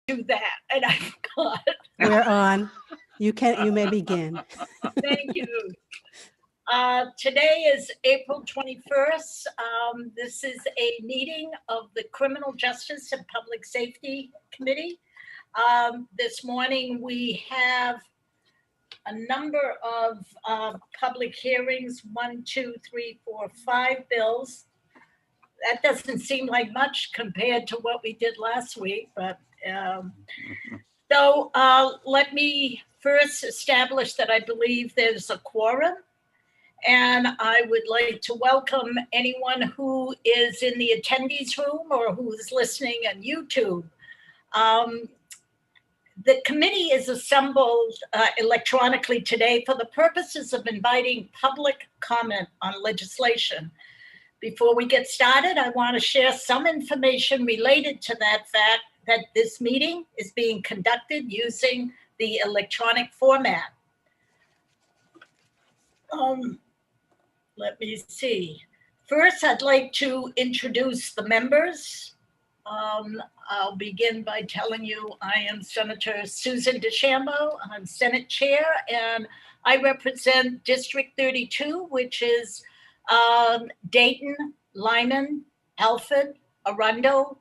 do that, and I forgot. We're on. You may begin. Thank you. Today is April 21st. This is a meeting of the Criminal Justice and Public Safety Committee. This morning we have a number of public hearings, 1, 2, 3, 4, 5 bills. That doesn't seem like much compared to what we did last week, but so let me first establish that I believe there's a quorum, and I would like to welcome anyone who is in the attendees room or who's listening on YouTube. The committee is assembled electronically today for the purposes of inviting public comment on legislation. Before we get started, I want to share some information related to that fact that this meeting is being conducted using the electronic format. Let me see. First, I'd like to introduce the members. I'll begin by telling you I am Senator Susan DeChambeau. I'm Senate Chair, and I represent District 32, which is Dayton, Lyman, Alfred, Arundel,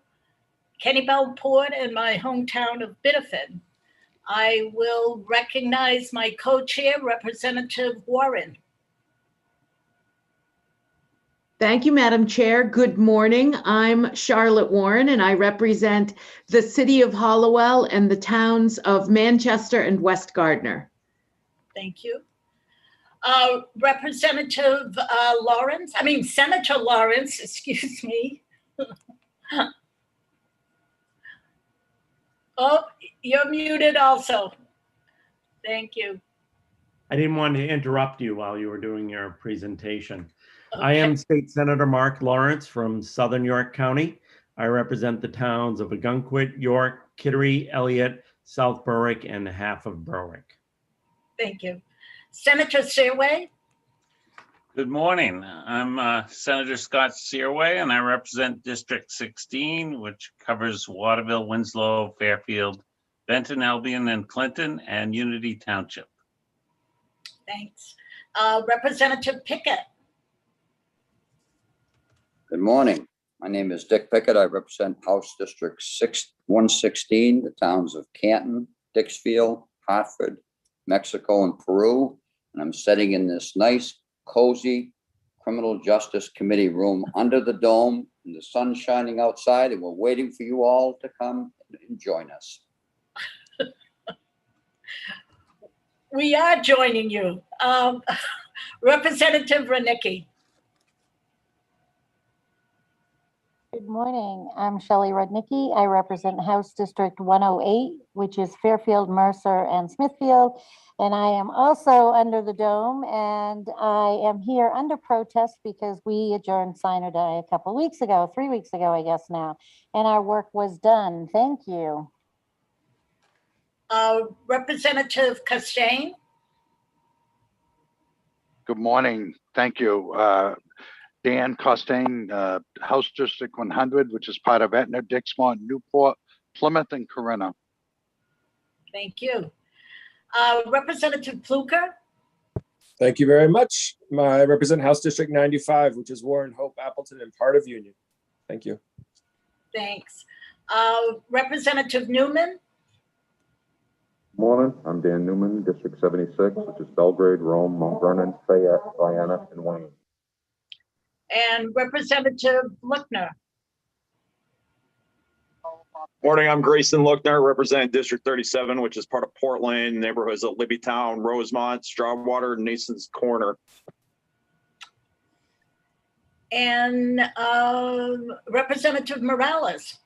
Kennebunk, and my hometown of Biddeford. I will recognize my co-chair, Representative Warren. Thank you, Madam Chair. Good morning. I'm Charlotte Warren, and I represent the City of Hollowell and the towns of Manchester and West Gardner. Thank you. Senator Lawrence, excuse me. Oh, you're muted also. Thank you. I didn't want to interrupt you while you were doing your presentation. Okay. I am State Senator Mark Lawrence from Southern York County. I represent the towns of Ogunquit, York, Kittery, Elliott, South Berwick, and half of Berwick. Thank you. Senator Searway. Good morning. I'm Senator Scott Searway, and I represent District 16, which covers Waterville, Winslow, Fairfield, Benton, Albion, and Clinton, and Unity Township. Thanks. Representative Pickett. Good morning. My name is Dick Pickett. I represent House District 116, the towns of Canton, Dixfield, Hartford, Mexico, and Peru. And I'm sitting in this nice, cozy Criminal Justice Committee room under the dome, and the sun's shining outside, and we're waiting for you all to come and join us. We are joining you. Representative Rudnicki. Good morning. I'm Shelley Rudnicki. I represent House District 108, which is Fairfield, Mercer, and Smithfield. And I am also under the dome, and I am here under protest because we adjourned sign or die a couple weeks ago, 3 weeks ago, I guess now, and our work was done. Thank you. Representative Costain. Good morning. Thank you. Dan Costain, House District 100, which is part of Etna, Dixmont, Newport, Plymouth, and Corinna. Thank you. Representative Pluker. Thank you very much. I represent House District 95, which is Warren, Hope, Appleton, and part of Union. Thank you. Thanks. Representative Newman. Morning, I'm Dan Newman, District 76, which is Belgrade, Rome, Mount Vernon, Fayette, Vienna, and Wayne. And Representative Lookner. Morning, I'm Grayson Lookner, represent District 37, which is part of Portland, neighborhoods of Libbytown, Rosemont, Strawwater, Nason's Corner. And Representative Morales.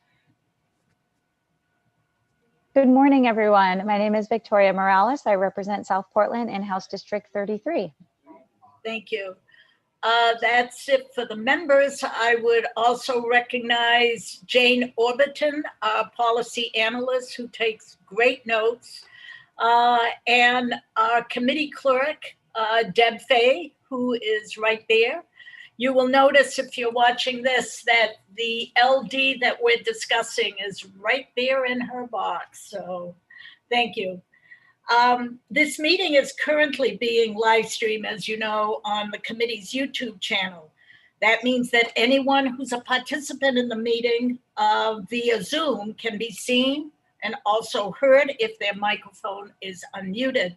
Good morning, everyone. My name is Victoria Morales. I represent South Portland in House District 33. Thank you. That's it for the members. I would also recognize Jane Orbiton, our policy analyst who takes great notes, and our committee clerk, Deb Fay, who is right there, You will notice if you're watching this that the LD that we're discussing is right there in her box. So thank you. This meeting is currently being live streamed, as you know, on the committee's YouTube channel. That means that anyone who's a participant in the meeting via Zoom can be seen and also heard if their microphone is unmuted.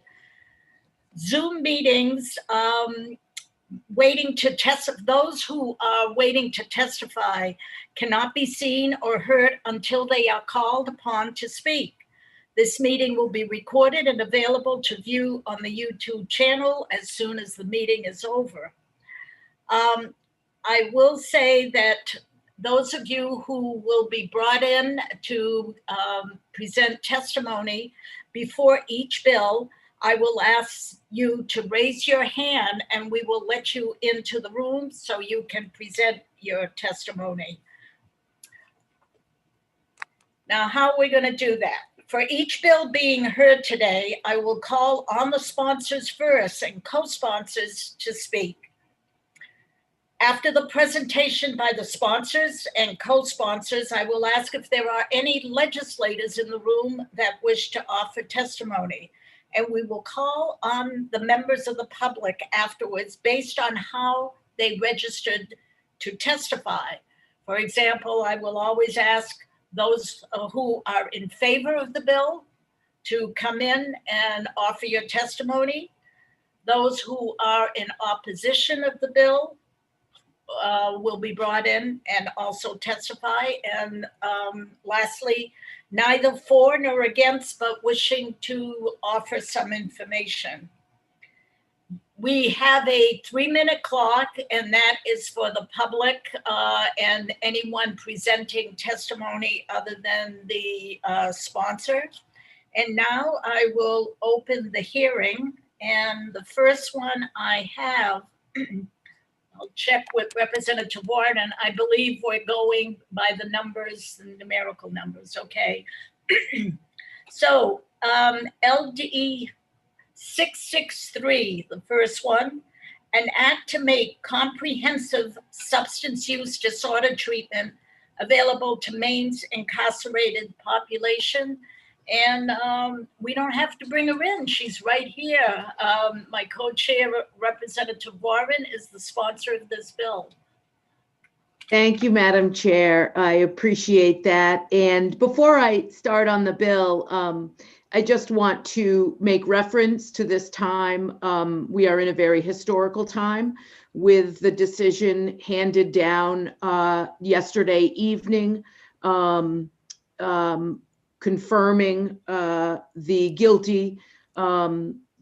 Zoom meetings, those who are waiting to testify cannot be seen or heard until they are called upon to speak. This meeting will be recorded and available to view on the YouTube channel as soon as the meeting is over. I will say that those of you who will be brought in to present testimony before each bill, I will ask you to raise your hand and we will let you into the room so you can present your testimony. Now, how are we going to do that? For each bill being heard today, I will call on the sponsors first and co-sponsors to speak. After the presentation by the sponsors and co-sponsors, I will ask if there are any legislators in the room that wish to offer testimony. And we will call on the members of the public afterwards based on how they registered to testify. For example, I will always ask those who are in favor of the bill to come in and offer your testimony. Those who are in opposition of the bill will be brought in and also testify. And lastly, neither for nor against, but wishing to offer some information. We have a 3-minute clock, and that is for the public and anyone presenting testimony other than the sponsor. And now I will open the hearing. And the first one I have, I'll check with Representative Warren, and I believe we're going by the numbers, the numerical numbers, okay? So LDE 663, the first one, an act to make comprehensive substance use disorder treatment available to Maine's incarcerated population. And we don't have to bring her in. She's right here. My co-chair, Representative Warren, is the sponsor of this bill. Thank you, Madam Chair. I appreciate that. And before I start on the bill, I just want to make reference to this time. We are in a very historical time with the decision handed down yesterday evening, confirming the guilty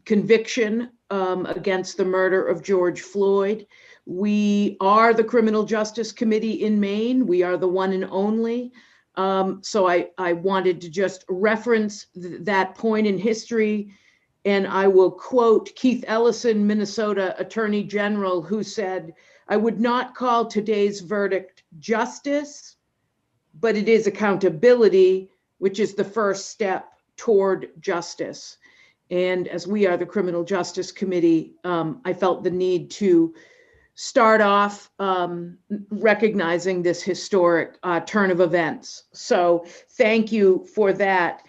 conviction against the murder of George Floyd. We are the Criminal Justice Committee in Maine. We are the one and only. So I wanted to just reference that point in history, and I will quote Keith Ellison, Minnesota Attorney General, who said, "I would not call today's verdict justice, but it is accountability, which is the first step toward justice." And as we are the Criminal Justice Committee, I felt the need to start off recognizing this historic turn of events. So thank you for that.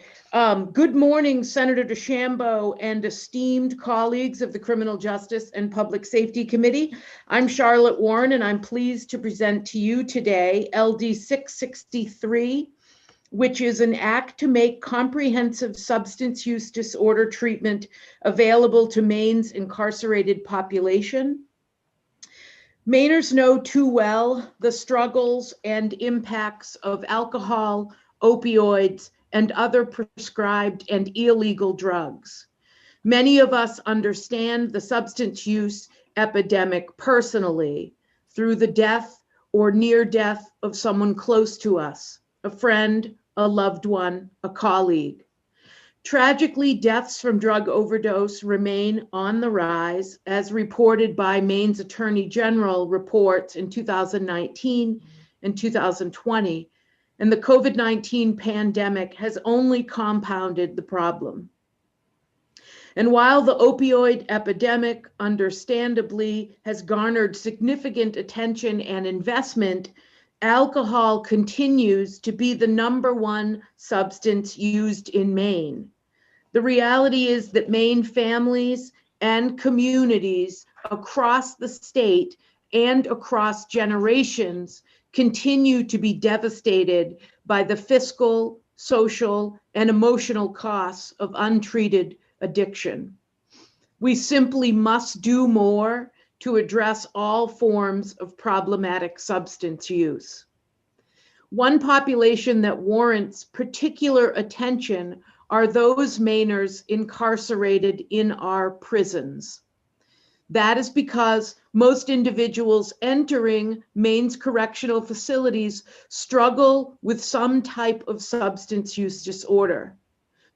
Good morning, Senator DeChambeau and esteemed colleagues of the Criminal Justice and Public Safety Committee. I'm Charlotte Warren, and I'm pleased to present to you today LD 663, which is an act to make comprehensive substance use disorder treatment available to Maine's incarcerated population. Mainers know too well the struggles and impacts of alcohol, opioids, and other prescribed and illegal drugs. Many of us understand the substance use epidemic personally through the death or near death of someone close to us, a friend, a loved one, a colleague. Tragically, deaths from drug overdose remain on the rise, as reported by Maine's Attorney General reports in 2019 and 2020, and the COVID-19 pandemic has only compounded the problem. And while the opioid epidemic understandably has garnered significant attention and investment, alcohol continues to be the #1 substance used in Maine. The reality is that Maine families and communities across the state and across generations continue to be devastated by the fiscal, social, and emotional costs of untreated addiction. We simply must do more to address all forms of problematic substance use. One population that warrants particular attention are those Mainers incarcerated in our prisons. That is because most individuals entering Maine's correctional facilities struggle with some type of substance use disorder.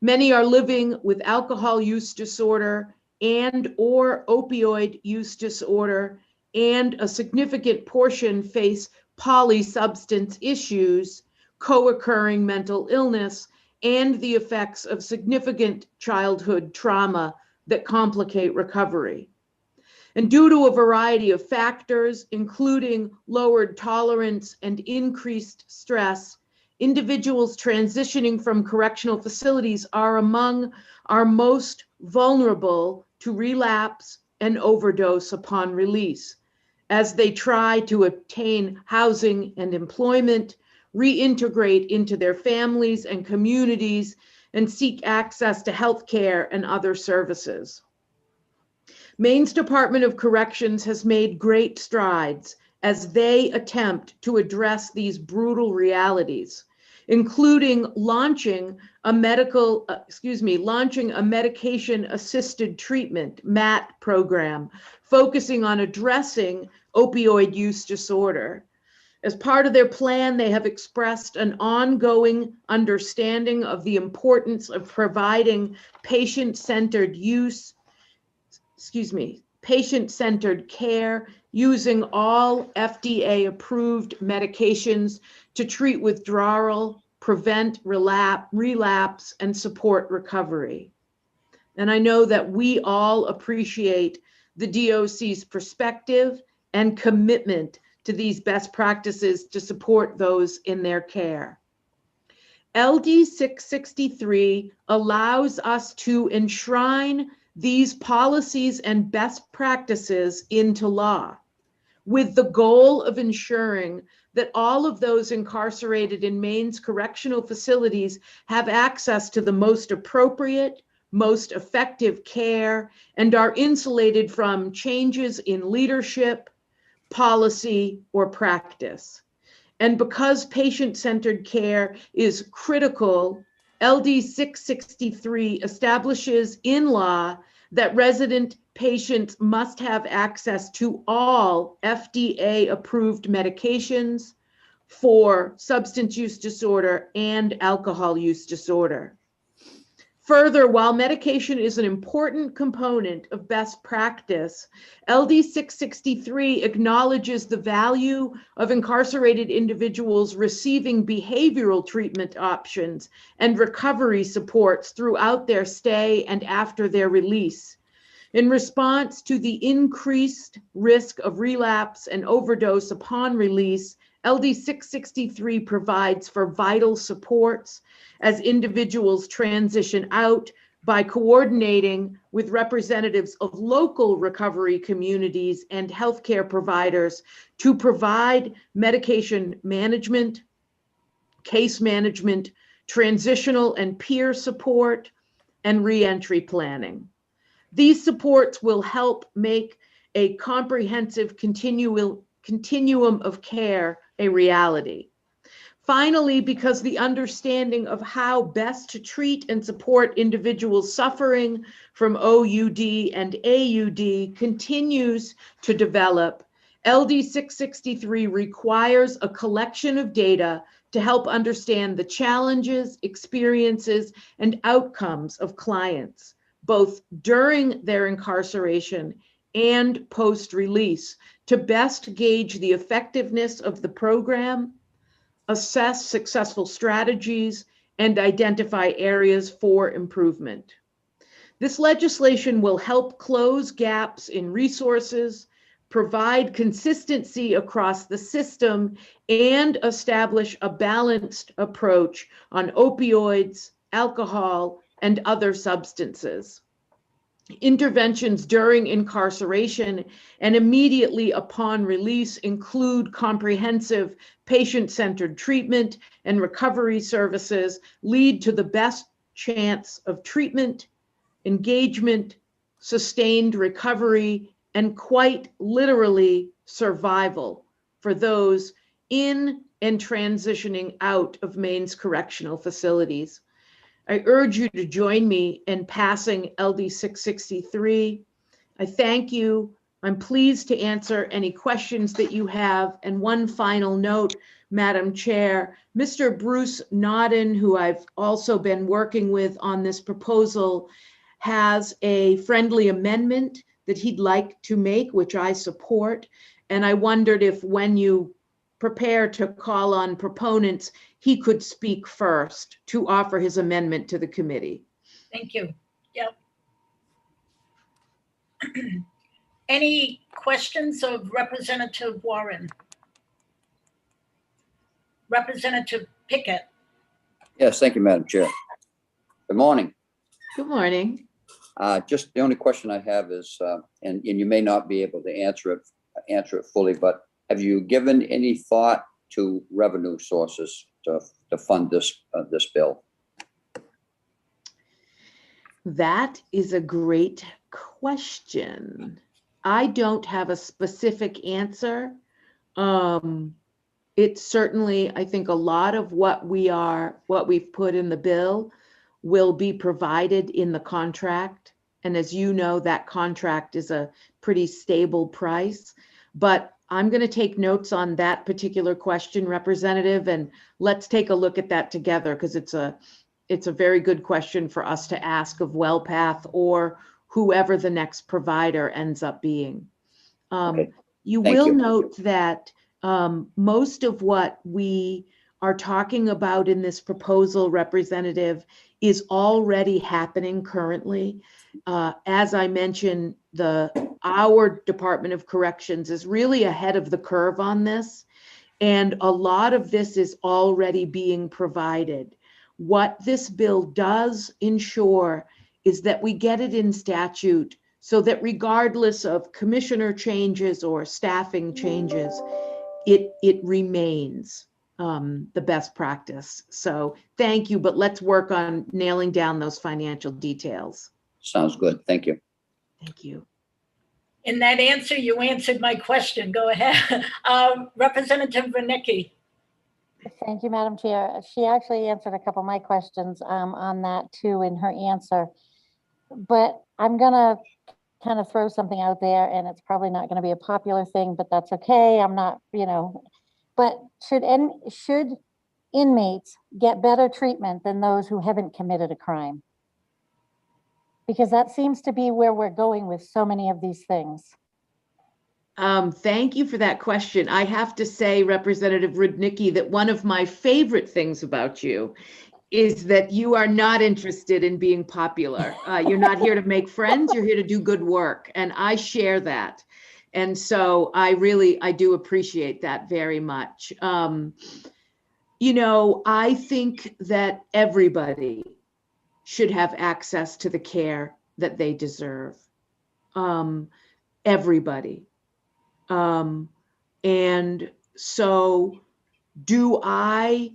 Many are living with alcohol use disorder and/or opioid use disorder, and a significant portion face polysubstance issues, co-occurring mental illness, and the effects of significant childhood trauma that complicate recovery. And due to a variety of factors, including lowered tolerance and increased stress, individuals transitioning from correctional facilities are among our most vulnerable to relapse and overdose upon release, as they try to obtain housing and employment, reintegrate into their families and communities, and seek access to health care and other services. Maine's Department of Corrections has made great strides as they attempt to address these brutal realities, including launching a medication-assisted treatment, MAT program, focusing on addressing opioid use disorder. As part of their plan, they have expressed an ongoing understanding of the importance of providing patient-centered care using all FDA-approved medications to treat withdrawal, prevent relapse, and support recovery. And I know that we all appreciate the DOC's perspective and commitment to these best practices to support those in their care. LD 663 allows us to enshrine these policies and best practices into law, with the goal of ensuring that all of those incarcerated in Maine's correctional facilities have access to the most appropriate, most effective care, and are insulated from changes in leadership, policy, or practice. And because patient-centered care is critical, LD 663 establishes in law that resident patients must have access to all FDA-approved medications for substance use disorder and alcohol use disorder. Further, while medication is an important component of best practice, LD 663 acknowledges the value of incarcerated individuals receiving behavioral treatment options and recovery supports throughout their stay and after their release. In response to the increased risk of relapse and overdose upon release, LD 663 provides for vital supports as individuals transition out by coordinating with representatives of local recovery communities and healthcare providers to provide medication management, case management, transitional and peer support, and reentry planning. These supports will help make a comprehensive continuum of care a reality. Finally, because the understanding of how best to treat and support individuals suffering from OUD and AUD continues to develop, LD 663 requires a collection of data to help understand the challenges, experiences, and outcomes of clients, both during their incarceration and post-release, to best gauge the effectiveness of the program, assess successful strategies, and identify areas for improvement. This legislation will help close gaps in resources, provide consistency across the system, and establish a balanced approach on opioids, alcohol, and other substances. Interventions during incarceration and immediately upon release include comprehensive patient-centered treatment and recovery services, lead to the best chance of treatment, engagement, sustained recovery, and quite literally survival for those in and transitioning out of Maine's correctional facilities. I urge you to join me in passing LD 663. I thank you. I'm pleased to answer any questions that you have. And one final note, Madam Chair, Mr. Bruce Nodden, who I've also been working with on this proposal, has a friendly amendment that he'd like to make, which I support. And I wondered if when you prepare to call on proponents, he could speak first to offer his amendment to the committee. Thank you. Yep. Any questions of Representative Warren? Representative Pickett. Yes, thank you, Madam Chair. Good morning. Good morning. Just the only question I have is, and you may not be able to answer it fully, but have you given any thought to revenue sources to fund this bill? That is a great question. I don't have a specific answer. It's certainly, I think a lot of what we've put in the bill will be provided in the contract. And as you know, that contract is a pretty stable price, but I'm going to take notes on that particular question, Representative, and let's take a look at that together, because it's a very good question for us to ask of WellPath or whoever the next provider ends up being. Okay. You Thank will you. note that most of what we are talking about in this proposal, Representative, is already happening currently. As I mentioned, our Department of Corrections is really ahead of the curve on this, and a lot of this is already being provided. What this bill does ensure is that we get it in statute so that regardless of commissioner changes or staffing changes, it remains the best practice. So thank you, but let's work on nailing down those financial details. Sounds good. Thank you. Thank you. In that answer, you answered my question. Go ahead. Representative Wernicke. Thank you, Madam Chair. She actually answered a couple of my questions on that too in her answer. But I'm gonna kind of throw something out there, and it's probably not going to be a popular thing, but that's okay. I'm not, but should inmates get better treatment than those who haven't committed a crime? Because that seems to be where we're going with so many of these things. Thank you for that question. I have to say, Representative Rudnicki, that one of my favorite things about you is that you are not interested in being popular. You're not here to make friends, you're here to do good work. And I share that. And so I do appreciate that very much. I think that everybody should have access to the care that they deserve. Everybody. And so do I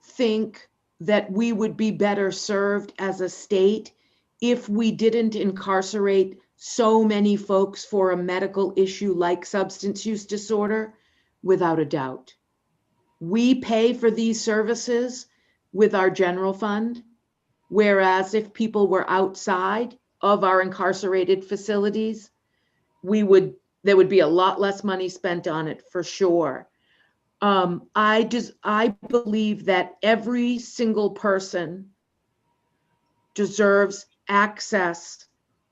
think that we would be better served as a state if we didn't incarcerate so many folks for a medical issue like substance use disorder? Without a doubt. We pay for these services with our general fund, whereas if people were outside of our incarcerated facilities, there would be a lot less money spent on it for sure. I believe that every single person deserves access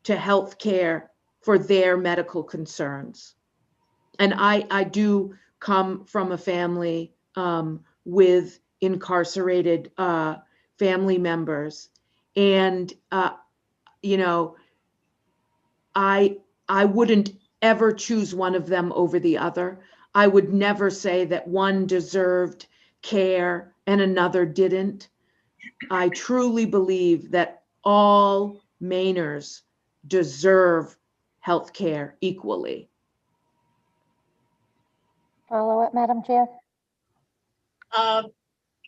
to health care for their medical concerns. And I do come from a family with incarcerated family members. And you know, I wouldn't ever choose one of them over the other. I would never say that one deserved care and another didn't. I truly believe that all Mainers deserve health care equally. Follow up, Madam Chair?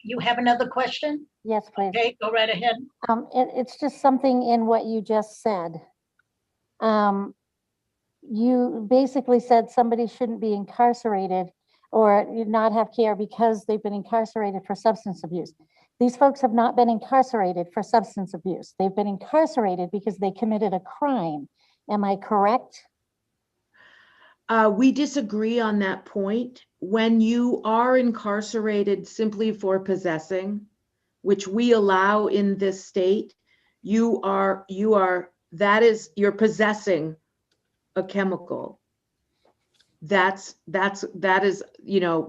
You have another question? Yes, please. Okay, go right ahead. It's just something in what you just said. You basically said somebody shouldn't be incarcerated or not have care because they've been incarcerated for substance abuse. These folks have not been incarcerated for substance abuse. They've been incarcerated because they committed a crime. Am I correct? We disagree on that point. When you are incarcerated simply for possessing, which we allow in this state, you're possessing a chemical. That is, you know,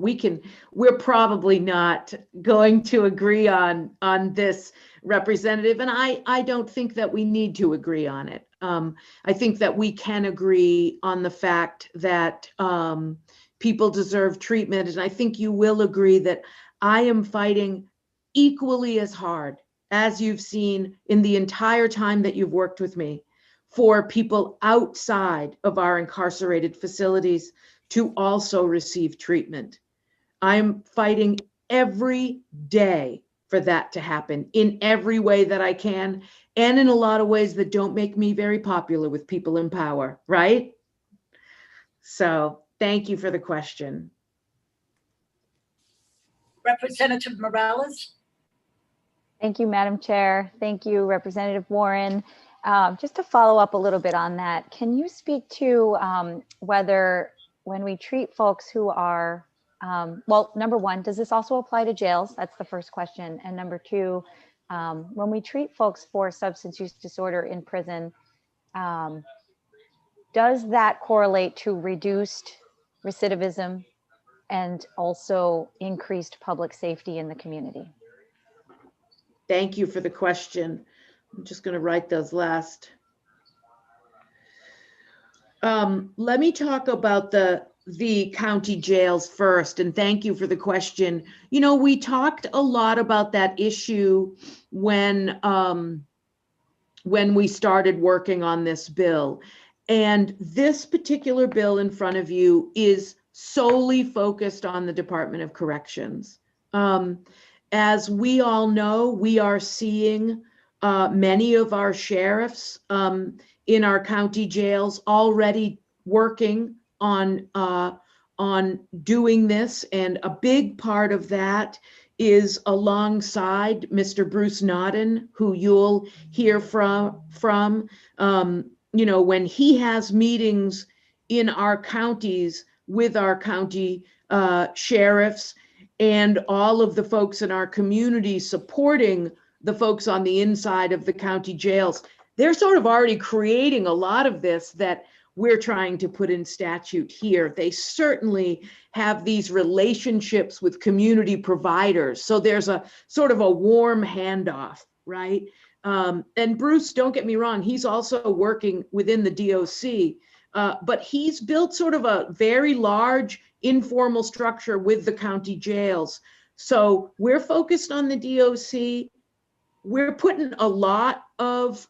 we're probably not going to agree on this, Representative, and I don't think that we need to agree on it. I think that we can agree on the fact that people deserve treatment, and I think you will agree that I am fighting equally as hard as you've seen in the entire time that you've worked with me for people outside of our incarcerated facilities to also receive treatment. I'm fighting every day for that to happen in every way that I can, and in a lot of ways that don't make me very popular with people in power, right? So thank you for the question. Representative Morales? Thank you, Madam Chair. Thank you, Representative Warren. Just to follow up a little bit on that, can you speak to whether when we treat folks who are, well, number one, does this also apply to jails? That's the first question. And number two, when we treat folks for substance use disorder in prison, does that correlate to reduced recidivism and also increased public safety in the community? Thank you for the question. I'm just going to write those last. Let me talk about the county jails first, and thank you for the question. You know, we talked a lot about that issue when we started working on this bill. And this particular bill in front of you is solely focused on the Department of Corrections. As we all know, we are seeing many of our sheriffs in our county jails already working on doing this, and a big part of that is alongside Mr. Bruce Nodden, who you'll hear from. You know, when he has meetings in our counties with our county sheriffs and all of the folks in our community supporting the folks on the inside of the county jails, they're sort of already creating a lot of this that we're trying to put in statute here. They certainly have these relationships with community providers. So there's a sort of a warm handoff, right? And Bruce, don't get me wrong, he's also working within the DOC, but he's built sort of a very large informal structure with the county jails. So we're focused on the DOC. We're putting a lot of,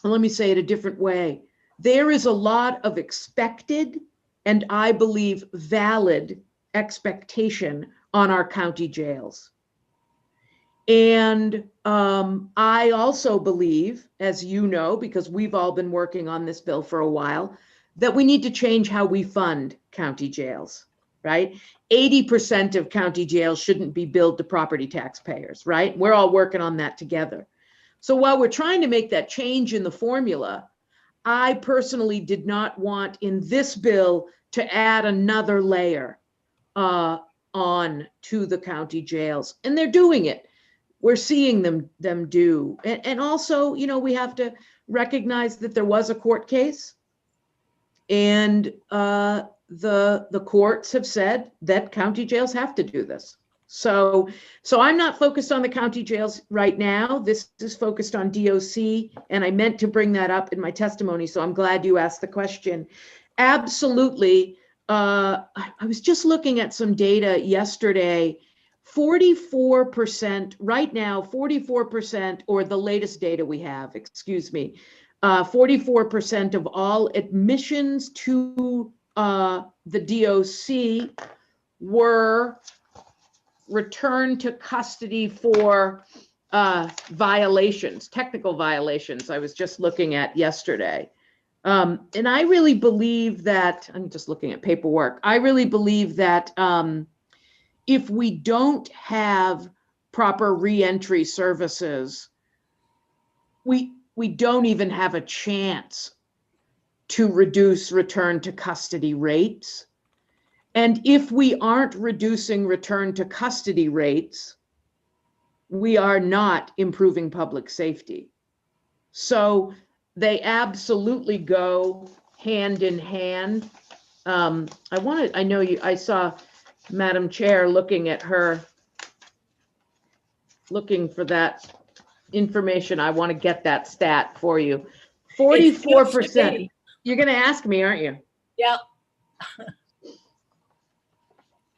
let me say it a different way. There is a lot of expected, and I believe valid, expectation on our county jails. And I also believe, as you know, because we've all been working on this bill for a while, that we need to change how we fund county jails, right? 80% of county jails shouldn't be billed to property taxpayers, right? We're all working on that together. So while we're trying to make that change in the formula, I personally did not want in this bill to add another layer on to the county jails, and they're doing it. We're seeing them do. And also, you know, we have to recognize that there was a court case, and the courts have said that county jails have to do this. So I'm not focused on the county jails right now. This is focused on DOC, and I meant to bring that up in my testimony, so I'm glad you asked the question. Absolutely. I was just looking at some data yesterday. 44% right now, 44%, or the latest data we have, 44% of all admissions to the DOC were returned to custody for violations, technical violations. I was just looking at yesterday. And I really believe that, I'm just looking at paperwork, I really believe that if we don't have proper reentry services, we don't even have a chance to reduce return to custody rates. And if we aren't reducing return to custody rates, we are not improving public safety. So they absolutely go hand in hand. I saw Madam Chair looking at her, looking for that information. I want to get that stat for you. 44%. You're going to ask me, aren't you? Yep.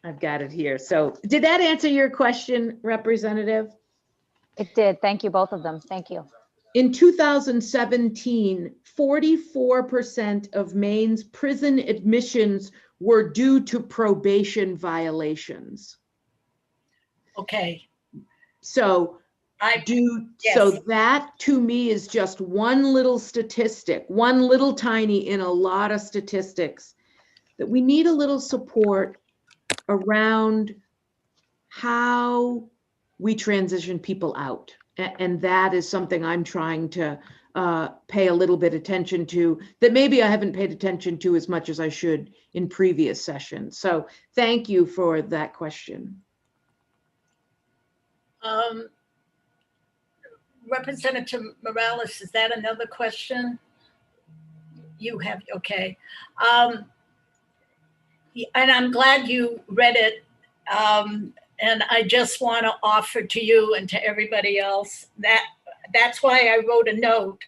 I've got it here. So did that answer your question, Representative? It did. Thank you, both of them. Thank you. In 2017, 44% of Maine's prison admissions were due to probation violations. Okay. So so that to me is just one little statistic, one little tiny in a lot of statistics, that we need a little support around how we transition people out. And that is something I'm trying to pay a little bit attention to, that maybe I haven't paid attention to as much as I should in previous sessions. So thank you for that question. Representative Morales, is that another question? You have, okay. And I'm glad you read it. And I just want to offer to you and to everybody else that's why I wrote a note,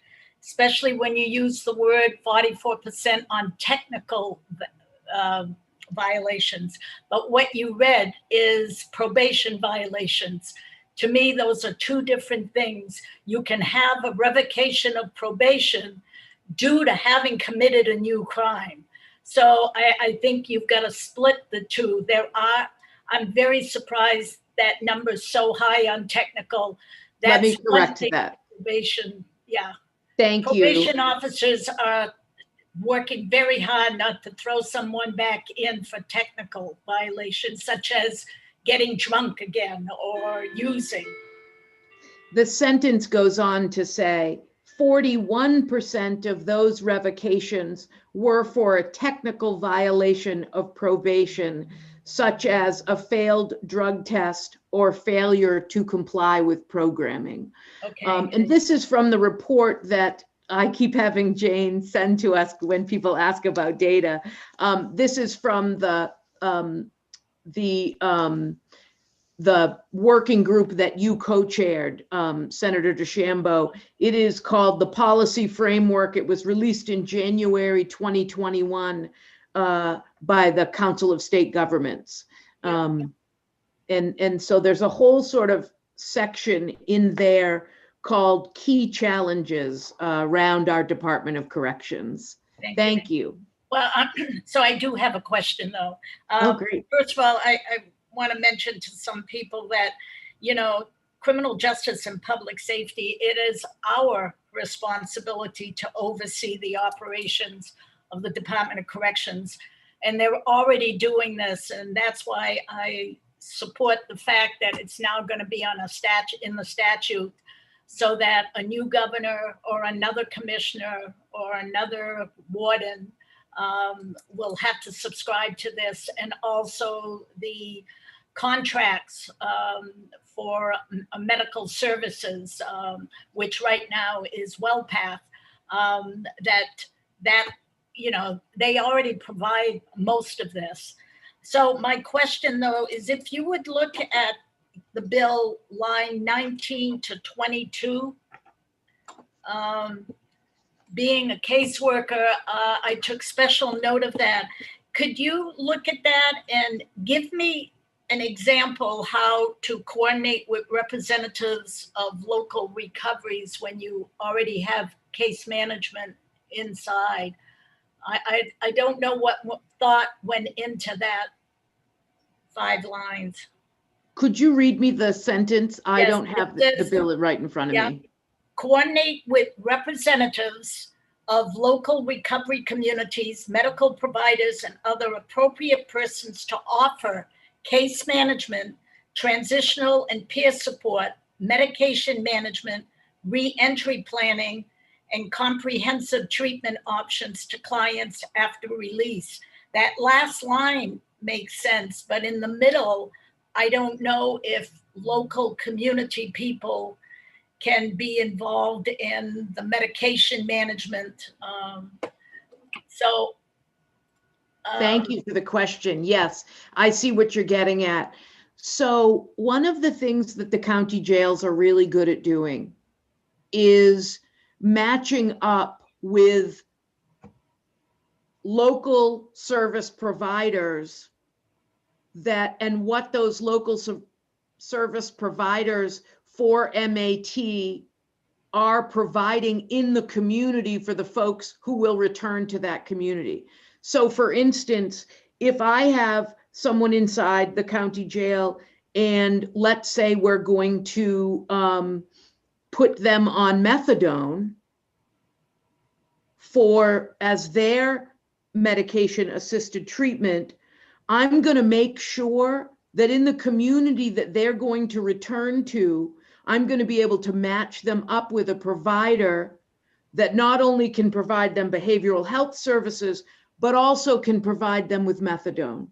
especially when you use the word 44% on technical violations. But what you read is probation violations. To me, those are two different things. You can have a revocation of probation due to having committed a new crime. So I think you've got to split the two. I'm very surprised that number is so high on technical. Let me correct that. Probation, yeah. Thank you. Probation officers are working very hard not to throw someone back in for technical violations, such as getting drunk again or using. The sentence goes on to say 41% of those revocations were for a technical violation of probation, such as a failed drug test or failure to comply with programming. Okay. And this is from the report that I keep having Jane send to us when people ask about data. This is from the working group that you co-chaired, Senator DeChambeau. It is called the Policy Framework. It was released in January 2021 by the Council of State Governments. And so there's a whole sort of section in there called Key Challenges around our Department of Corrections. Thank you. Well, so I do have a question though. Oh, great. First of all, I want to mention to some people that, you know, criminal justice and public safety, it is our responsibility to oversee the operations of the Department of Corrections. And they're already doing this. And that's why I support the fact that it's now going to be on a in the statute, so that a new governor or another commissioner or another warden will have to subscribe to this, and also the contracts for medical services, which right now is WellPath, that you know, they already provide most of this. So my question though is if you would look at the bill line 19 to 22, being a caseworker, I took special note of that. Could you look at that and give me an example how to coordinate with representatives of local recoveries when you already have case management inside? I don't know what thought went into that 5 lines. Could you read me the sentence? I Yes, don't have it the says- bill right in front of Yeah. me. Coordinate with representatives of local recovery communities, medical providers, and other appropriate persons to offer case management, transitional and peer support, medication management, re-entry planning, and comprehensive treatment options to clients after release. That last line makes sense, but in the middle, I don't know if local community people can be involved in the medication management. Thank you for the question. Yes, I see what you're getting at. So one of the things that the county jails are really good at doing is matching up with local service providers and what those local service providers for MAT are providing in the community for the folks who will return to that community. So for instance, if I have someone inside the county jail and let's say we're going to put them on methadone as their medication assisted treatment, I'm going to make sure that in the community that they're going to return to, I'm going to be able to match them up with a provider that not only can provide them behavioral health services, but also can provide them with methadone.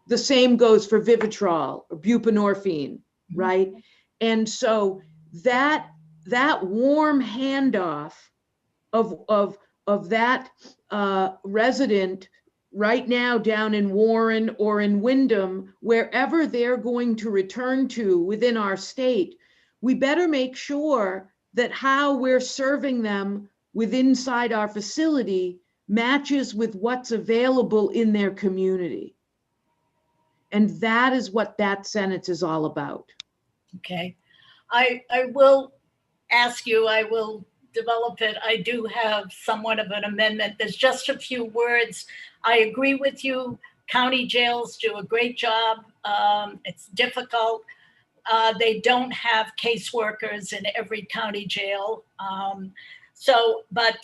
The same goes for Vivitrol or buprenorphine, right? And so that warm handoff of that resident right now down in Warren or in Wyndham, wherever they're going to return to within our state, we better make sure that how we're serving them inside our facility matches with what's available in their community. And that is what that sentence is all about. Okay. I will ask you, I will develop it. I do have somewhat of an amendment. There's just a few words. I agree with you. County jails do a great job. It's difficult. They don't have caseworkers in every county jail. But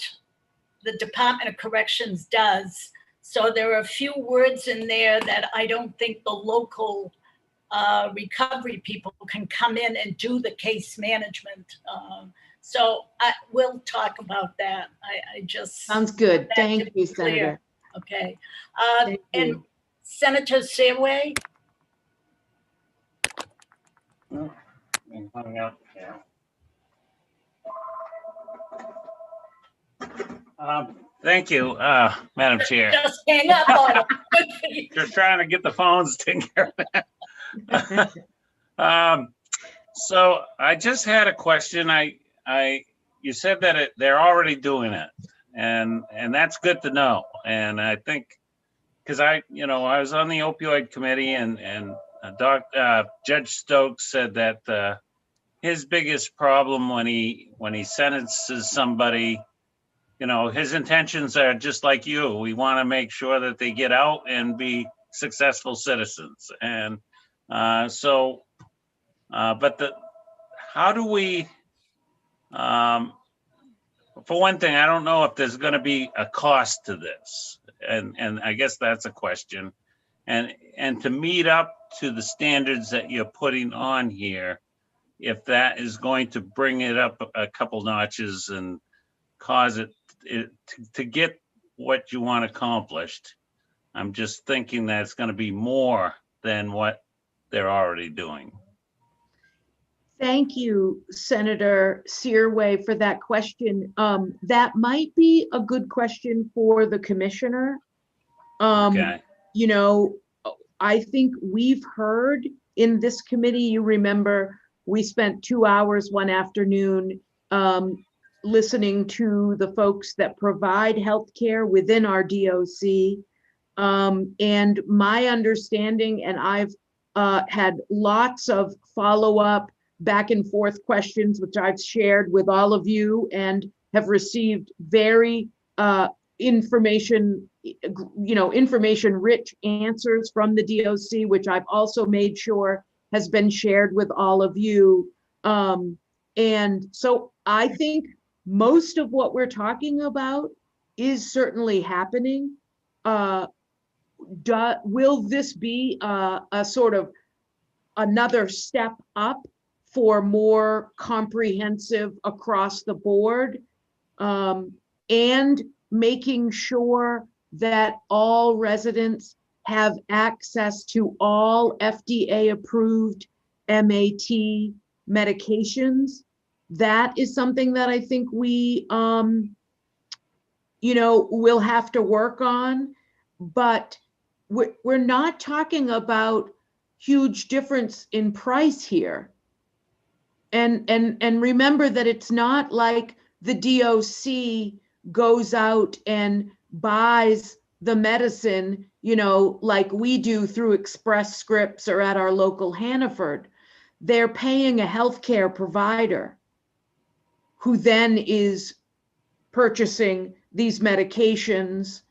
the Department of Corrections does. So there are a few words in there that I don't think the local recovery people can come in and do the case management. So we'll talk about that. I just. Sounds good. want that to Thank be you, clear. Senator. Okay. Thank And you. Senator Seaway? Hung up, yeah. Thank you, Madam Chair. Just hang up on him. Good for you. Just trying to get the phones taken care of that. So I just had a question. You said that they're already doing it, and that's good to know. And I think because I was on the opioid committee, and Judge Stokes said that his biggest problem when he sentences somebody, his intentions are just like you. We want to make sure that they get out and be successful citizens. And how do we, for one thing, I don't know if there's going to be a cost to this. And I guess that's a question. And to meet up to the standards that you're putting on here, if that is going to bring it up a couple notches and cause it to get what you want accomplished. I'm just thinking that it's going to be more than what they're already doing. Thank you, Senator Searway, for that question. That might be a good question for the commissioner. Okay. I think we've heard in this committee, you remember, we spent 2 hours one afternoon listening to the folks that provide healthcare within our DOC. And my understanding, and I've had lots of follow-up back and forth questions, which I've shared with all of you and have received very information rich answers from the DOC, which I've also made sure has been shared with all of you. And so I think most of what we're talking about is certainly happening. Will this be a sort of another step up for more comprehensive across the board, and making sure that all residents have access to all FDA approved MAT medications? That is something that I think we will have to work on, but we're not talking about huge difference in price here. And remember that it's not like the DOC goes out and buys the medicine, like we do through Express Scripts or at our local Hannaford. They're paying a healthcare provider who then is purchasing these medications.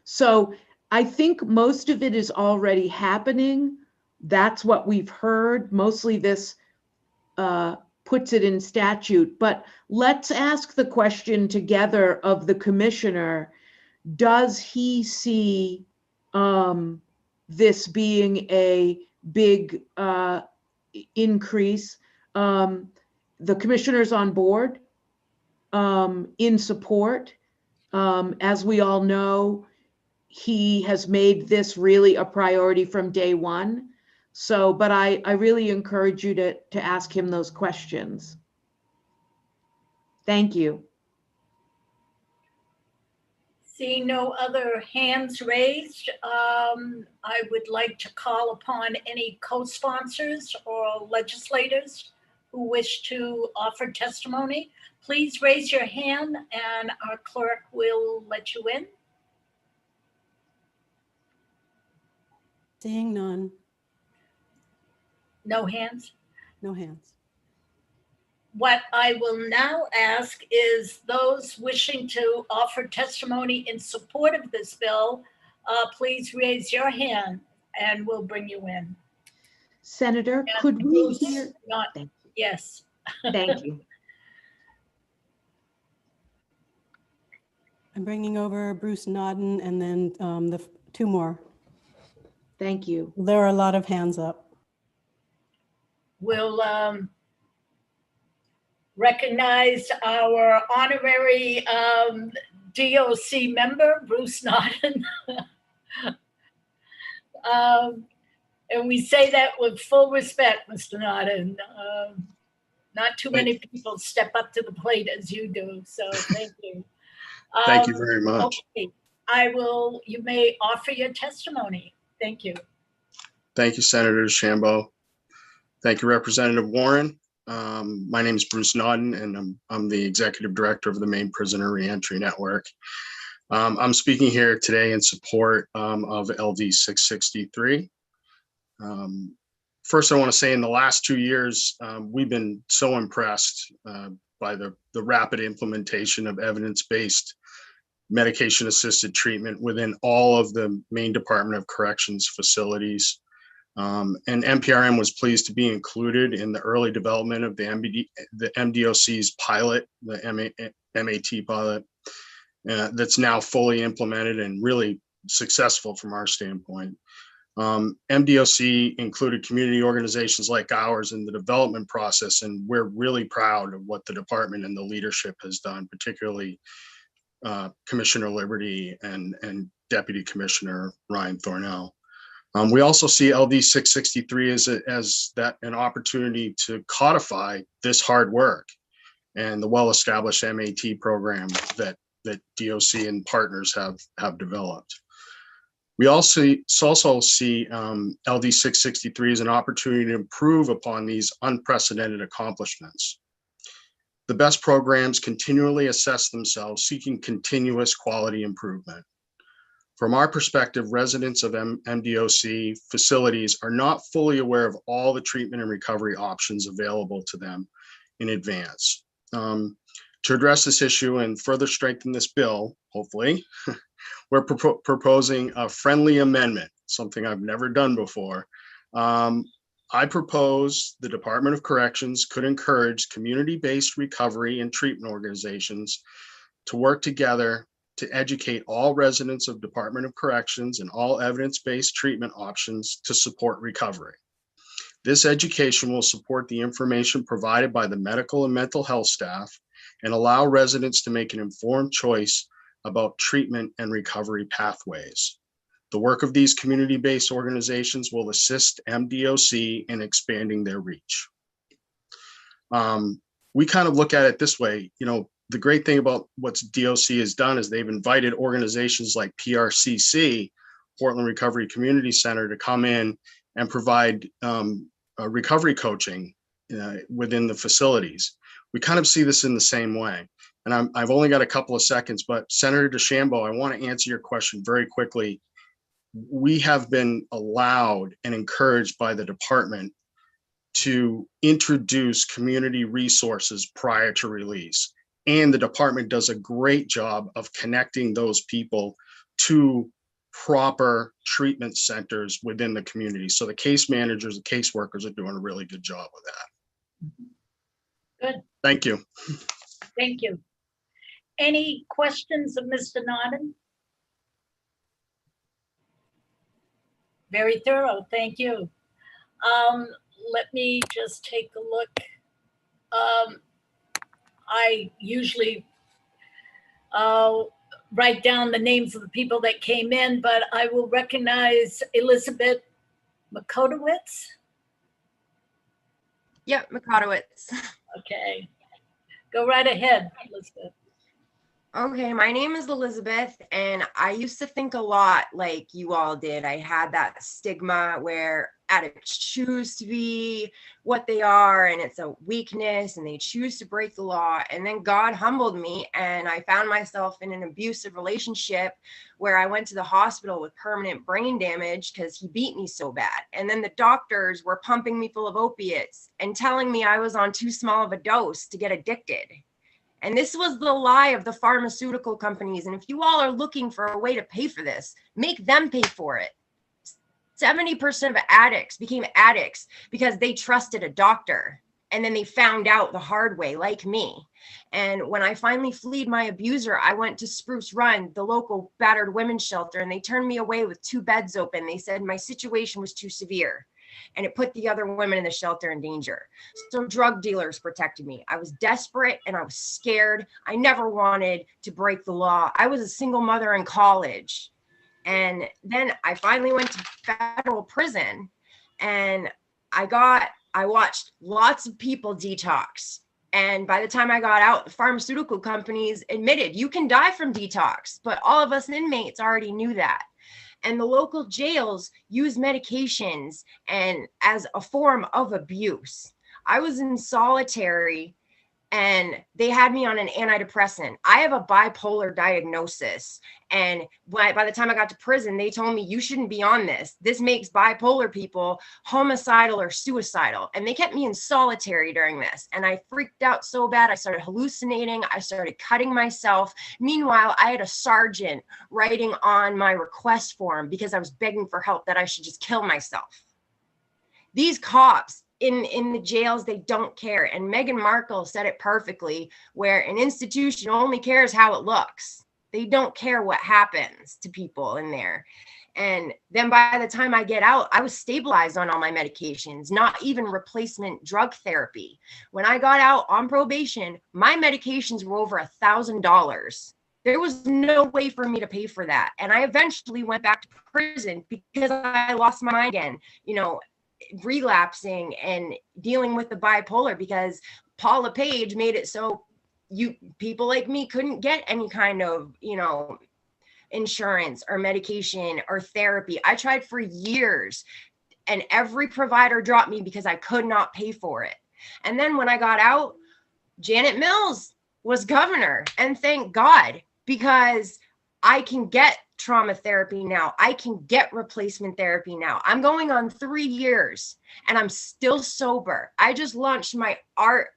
So I think most of it is already happening. That's what we've heard. Mostly this puts it in statute, but let's ask the question together of the commissioner. Does he see this being a big increase? The commissioner's on board in support. As we all know, he has made this really a priority from day one. So, but I really encourage you to ask him those questions. Thank you. Seeing no other hands raised, I would like to call upon any co-sponsors or legislators who wish to offer testimony. Please raise your hand and our clerk will let you in. Seeing none, No hands? no hands. What I will now ask is those wishing to offer testimony in support of this bill, please raise your hand and we'll bring you in. Senator, And could we Bruce, hear? not, Thank yes. Thank you. I'm bringing over Bruce Nodden and then the two more. Thank you. There are a lot of hands up. We'll recognize our honorary DOC member, Bruce Nodden. And we say that with full respect, Mr. Nodden. Not too many people step up to the plate as you do, so thank you. Thank you very much. Okay, you may offer your testimony. Thank you. Thank you, Senator DeChambeau. Thank you, Representative Warren. My name is Bruce Nodden, and I'm the Executive Director of the Maine Prisoner Reentry Network. I'm speaking here today in support of LD 663. First, I want to say in the last 2 years, we've been so impressed by the rapid implementation of evidence-based medication-assisted treatment within all of the Maine Department of Corrections facilities. And MPRM was pleased to be included in the early development of the MDOC's pilot, the MAT pilot, that's now fully implemented and really successful from our standpoint. MDOC included community organizations like ours in the development process, and we're really proud of what the department and the leadership has done, particularly Commissioner Liberty and Deputy Commissioner Ryan Thornell. We also see LD 663 as an opportunity to codify this hard work and the well-established MAT program that DOC and partners have developed. We also see LD 663 as an opportunity to improve upon these unprecedented accomplishments. The best programs continually assess themselves, seeking continuous quality improvement. From our perspective, residents of MDOC facilities are not fully aware of all the treatment and recovery options available to them in advance. To address this issue and further strengthen this bill, hopefully, we're proposing a friendly amendment, something I've never done before. I propose the Department of Corrections could encourage community-based recovery and treatment organizations to work together to educate all residents of Department of Corrections and all evidence-based treatment options to support recovery. This education will support the information provided by the medical and mental health staff and allow residents to make an informed choice about treatment and recovery pathways. The work of these community-based organizations will assist MDOC in expanding their reach. We kind of look at it this way, the great thing about what DOC has done is they've invited organizations like PRCC, Portland Recovery Community Center, to come in and provide recovery coaching within the facilities. We kind of see this in the same way. And I've only got a couple of seconds, but Senator DeChambeau, I want to answer your question very quickly. We have been allowed and encouraged by the department to introduce community resources prior to release. And the department does a great job of connecting those people to proper treatment centers within the community. So the case managers, the caseworkers are doing a really good job with that. Good. Thank you. Thank you. Any questions of Mr. Nodden? Very thorough, thank you. Let me just take a look. I usually write down the names of the people that came in, but I will recognize Elizabeth Makotowicz. Yep, Makotowicz. Okay, go right ahead, Elizabeth. Okay, my name is Elizabeth, and I used to think a lot like you all did. I had that stigma where addicts choose to be what they are, and it's a weakness, and they choose to break the law. And then God humbled me, and I found myself in an abusive relationship where I went to the hospital with permanent brain damage because he beat me so bad. And then the doctors were pumping me full of opiates and telling me I was on too small of a dose to get addicted. And this was the lie of the pharmaceutical companies. And if you all are looking for a way to pay for this, make them pay for it. 70% of addicts became addicts because they trusted a doctor. And then they found out the hard way, like me. And when I finally fled my abuser, I went to Spruce Run, the local battered women's shelter, and they turned me away with 2 beds open. They said my situation was too severe, and it put the other women in the shelter in danger. So drug dealers protected me. I was desperate and I was scared. I never wanted to break the law. I was a single mother in college. And then I finally went to federal prison, and I watched lots of people detox. And by the time I got out, the pharmaceutical companies admitted you can die from detox, but all of us inmates already knew that. And the local jails use medications and as a form of abuse. I was in solitary and they had me on an antidepressant. I have a bipolar diagnosis. And by the time I got to prison, they told me you shouldn't be on this. This makes bipolar people homicidal or suicidal. And they kept me in solitary during this. And I freaked out so bad. I started hallucinating. I started cutting myself. Meanwhile, I had a sergeant writing on my request form because I was begging for help that I should just kill myself. These cops in the jails, they don't care. And Meghan Markle said it perfectly, where an institution only cares how it looks. They don't care what happens to people in there. And then by the time I get out, I was stabilized on all my medications, not even replacement drug therapy. When I got out on probation, my medications were over $1,000. There was no way for me to pay for that. And I eventually went back to prison because I lost my mind again, relapsing and dealing with the bipolar, because Paula Page made it so people like me couldn't get any kind of insurance or medication or therapy. I tried for years and every provider dropped me because I could not pay for it. And then when I got out, Janet Mills was governor, and thank God, because I can get trauma therapy now. I can get replacement therapy now. I'm going on 3 years and I'm still sober. I just launched my art.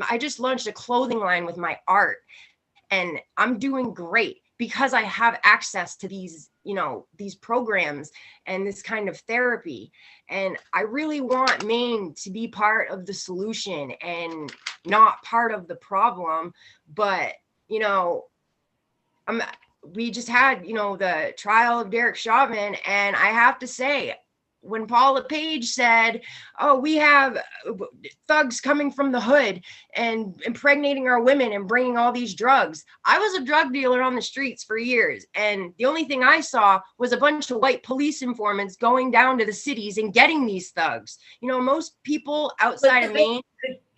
I just launched a clothing line with my art and I'm doing great because I have access to these, these programs and this kind of therapy. And I really want Maine to be part of the solution and not part of the problem. But, we just had, the trial of Derek Chauvin. And I have to say, when Paula Page said, oh, we have thugs coming from the hood and impregnating our women and bringing all these drugs. I was a drug dealer on the streets for years. And the only thing I saw was a bunch of white police informants going down to the cities and getting these thugs. Most people outside of Maine.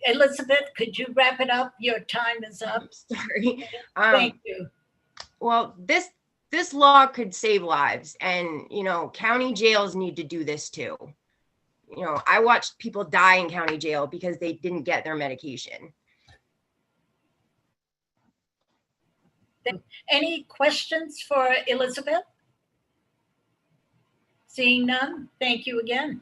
Elizabeth, could you wrap it up? Your time is up. Sorry. Thank you. Well, this law could save lives, and county jails need to do this too. I watched people die in county jail because they didn't get their medication. Any questions for Elizabeth? Seeing none, thank you again.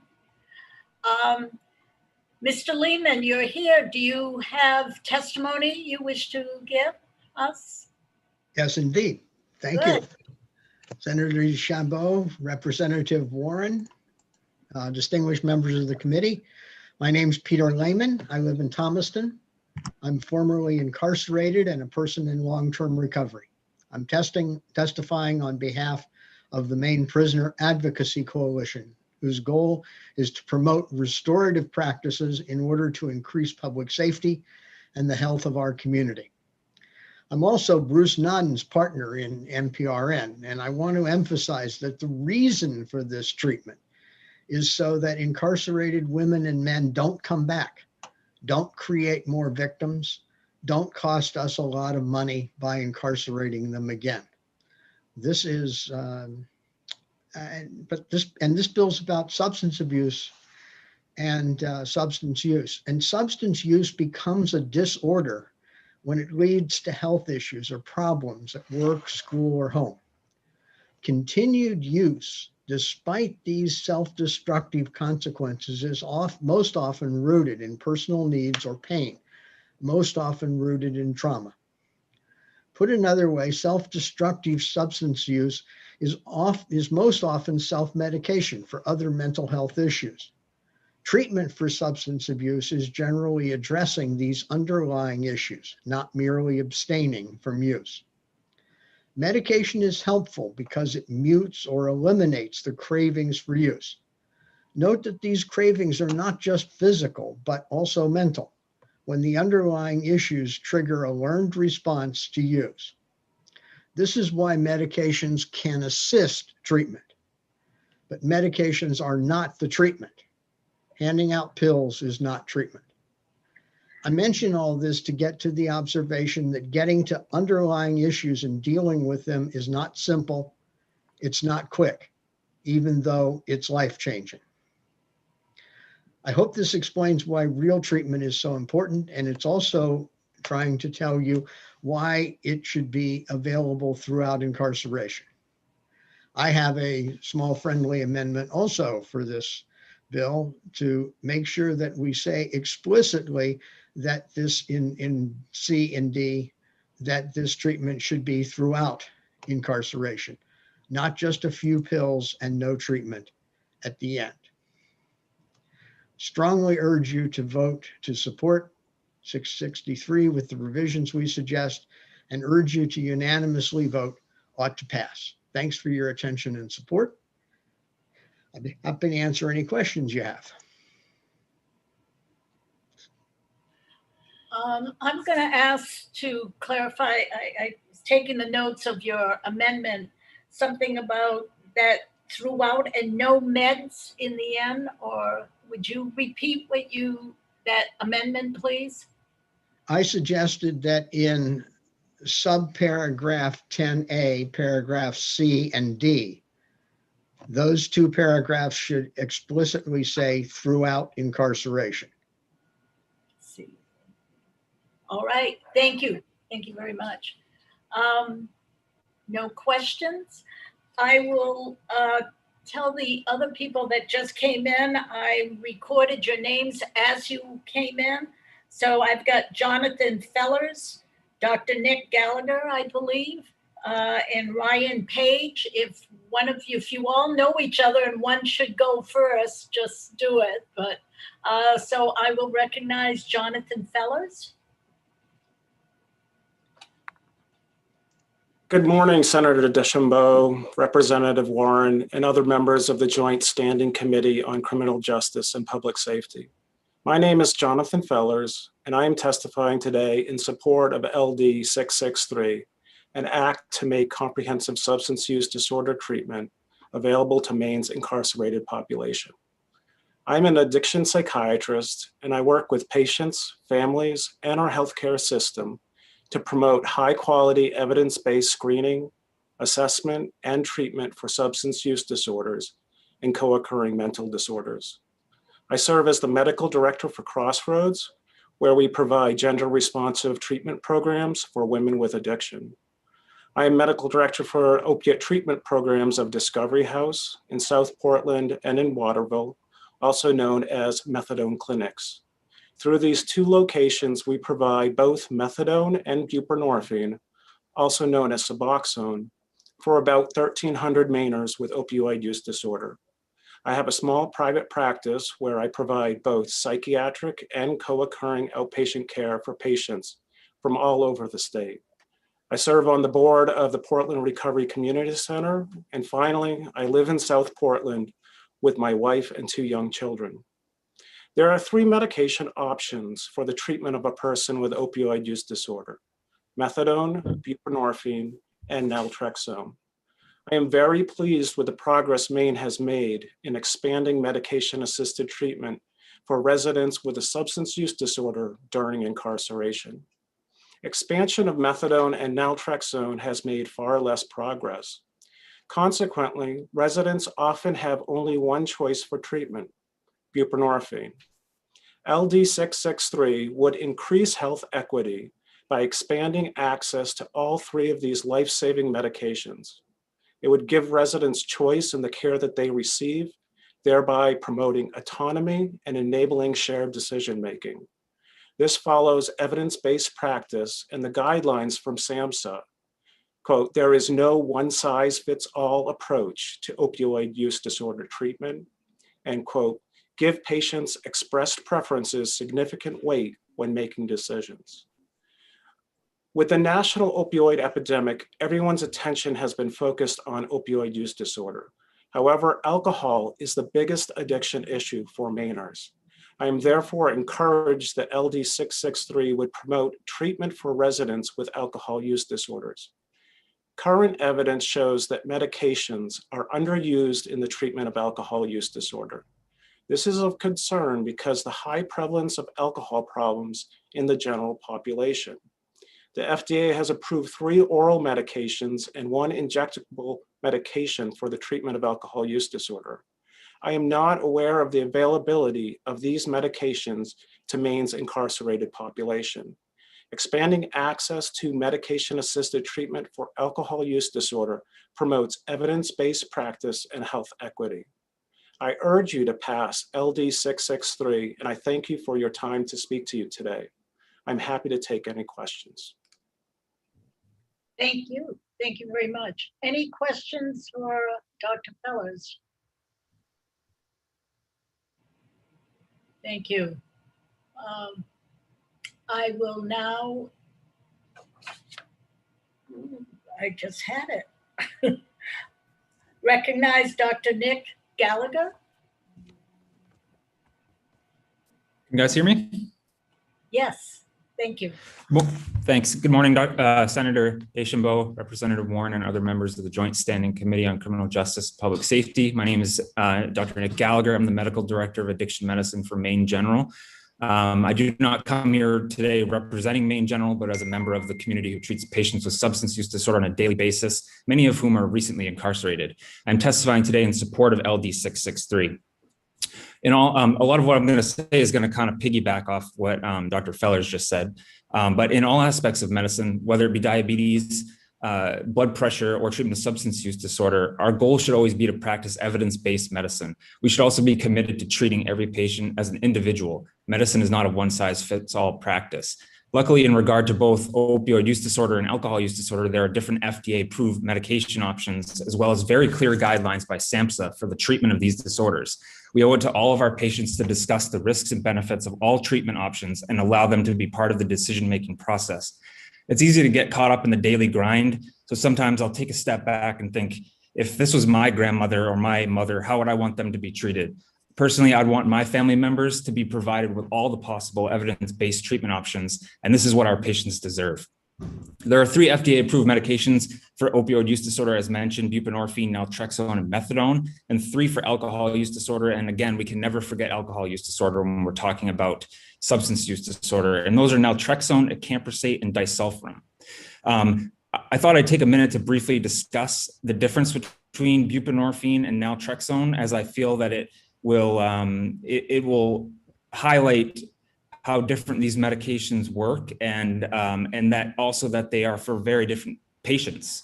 Mr. Lehman, you're here. Do you have testimony you wish to give us? Yes, indeed. Thank you. Senator DeChambeau, Representative Warren, distinguished members of the committee. My name's Peter Lehman. I live in Thomaston. I'm formerly incarcerated and a person in long-term recovery. I'm testifying on behalf of the Maine Prisoner Advocacy Coalition, whose goal is to promote restorative practices in order to increase public safety and the health of our community. I'm also Bruce Nodden's partner in MPRN, and I want to emphasize that the reason for this treatment is so that incarcerated women and men don't come back, don't create more victims, don't cost us a lot of money by incarcerating them again. This is, this bill's about substance abuse and substance use. And substance use becomes a disorder when it leads to health issues or problems at work, school, or home. Continued use, despite these self-destructive consequences, is most often rooted in personal needs or pain, most often rooted in trauma. Put another way, self-destructive substance use is most often self-medication for other mental health issues. Treatment for substance abuse is generally addressing these underlying issues, not merely abstaining from use. Medication is helpful because it mutes or eliminates the cravings for use. Note that these cravings are not just physical, but also mental, when the underlying issues trigger a learned response to use. This is why medications can assist treatment, but medications are not the treatment. Handing out pills is not treatment. I mention all this to get to the observation that getting to underlying issues and dealing with them is not simple. It's not quick, even though it's life-changing. I hope this explains why real treatment is so important, and it's also trying to tell you why it should be available throughout incarceration. I have a small friendly amendment also for this bill to make sure that we say explicitly that this in C and D, that this treatment should be throughout incarceration, not just a few pills and no treatment at the end. Strongly urge you to vote to support 663 with the revisions we suggest, and urge you to unanimously vote ought to pass. Thanks for your attention and support. I'd be happy to answer any questions you have. I'm going to ask to clarify, I was taking the notes of your amendment, something about that throughout and no meds in the end, or would you repeat that amendment, please? I suggested that in subparagraph 10A, paragraph C and D. Those two paragraphs should explicitly say throughout incarceration. See. All right, thank you. Thank you very much. No questions? I will tell the other people that just came in, I recorded your names as you came in. So I've got Jonathan Fellers, Dr. Nick Gallagher, I believe, and Ryan Page. If you all know each other and one should go first, just do it. But so I will recognize Jonathan Fellers. Good morning, Senator Deschambault, Representative Warren, and other members of the Joint Standing Committee on Criminal Justice and Public Safety. My name is Jonathan Fellers, and I am testifying today in support of LD 663, an act to make comprehensive substance use disorder treatment available to Maine's incarcerated population. I'm an addiction psychiatrist, and I work with patients, families, and our healthcare system to promote high-quality evidence-based screening, assessment, and treatment for substance use disorders and co-occurring mental disorders. I serve as the medical director for Crossroads, where we provide gender-responsive treatment programs for women with addiction. I am medical director for opiate treatment programs of Discovery House in South Portland and in Waterville, also known as methadone clinics. Through these two locations, we provide both methadone and buprenorphine, also known as Suboxone, for about 1,300 Mainers with opioid use disorder. I have a small private practice where I provide both psychiatric and co-occurring outpatient care for patients from all over the state. I serve on the board of the Portland Recovery Community Center. And finally, I live in South Portland with my wife and 2 young children. There are 3 medication options for the treatment of a person with opioid use disorder: methadone, buprenorphine, and naltrexone. I am very pleased with the progress Maine has made in expanding medication-assisted treatment for residents with a substance use disorder during incarceration. Expansion of methadone and naltrexone has made far less progress. Consequently, residents often have only one choice for treatment: buprenorphine. LD 663 would increase health equity by expanding access to all 3 of these life-saving medications. It would give residents choice in the care that they receive, thereby promoting autonomy and enabling shared decision-making. This follows evidence-based practice and the guidelines from SAMHSA. Quote, "There is no one-size-fits-all approach to opioid use disorder treatment," and quote, "Give patients expressed preferences significant weight when making decisions." With the national opioid epidemic, everyone's attention has been focused on opioid use disorder. However, alcohol is the biggest addiction issue for Mainers. I am therefore encouraged that LD 663 would promote treatment for residents with alcohol use disorders. Current evidence shows that medications are underused in the treatment of alcohol use disorder. This is of concern because the high prevalence of alcohol problems in the general population. The FDA has approved 3 oral medications and 1 injectable medication for the treatment of alcohol use disorder. I am not aware of the availability of these medications to Maine's incarcerated population. Expanding access to medication-assisted treatment for alcohol use disorder promotes evidence-based practice and health equity. I urge you to pass LD 663, and I thank you for your time to speak to you today. I'm happy to take any questions. Thank you. Thank you very much. Any questions for Dr. Fellers? Thank you. I will now, I just had it. Recognize Dr. Nick Gallagher. Can you guys hear me? Yes, thank you. Well, thanks. Good morning, Senator Deschambault, Representative Warren, and other members of the Joint Standing Committee on Criminal Justice and Public Safety. My name is Dr. Nick Gallagher. I'm the Medical Director of Addiction Medicine for Maine General. I do not come here today representing Maine General, but as a member of the community who treats patients with substance use disorder on a daily basis, many of whom are recently incarcerated. I'm testifying today in support of LD 663. In all, a lot of what I'm going to say is going to kind of piggyback off what Dr. Fellers just said. But in all aspects of medicine, whether it be diabetes, blood pressure, or treatment of substance use disorder, our goal should always be to practice evidence-based medicine. We should also be committed to treating every patient as an individual. Medicine is not a one-size-fits-all practice. Luckily, in regard to both opioid use disorder and alcohol use disorder, there are different FDA-approved medication options, as well as very clear guidelines by SAMHSA for the treatment of these disorders. We owe it to all of our patients to discuss the risks and benefits of all treatment options and allow them to be part of the decision-making process. It's easy to get caught up in the daily grind. So sometimes I'll take a step back and think, if this was my grandmother or my mother, how would I want them to be treated? Personally, I'd want my family members to be provided with all the possible evidence-based treatment options, and this is what our patients deserve. There are 3 FDA-approved medications for opioid use disorder, as mentioned: buprenorphine, naltrexone, and methadone, and 3 for alcohol use disorder. And again, we can never forget alcohol use disorder when we're talking about substance use disorder. And those are naltrexone, acamprosate, and disulfiram. I thought I'd take a minute to briefly discuss the difference between buprenorphine and naltrexone, as I feel that it will highlight how different these medications work, and that also that they are for very different patients.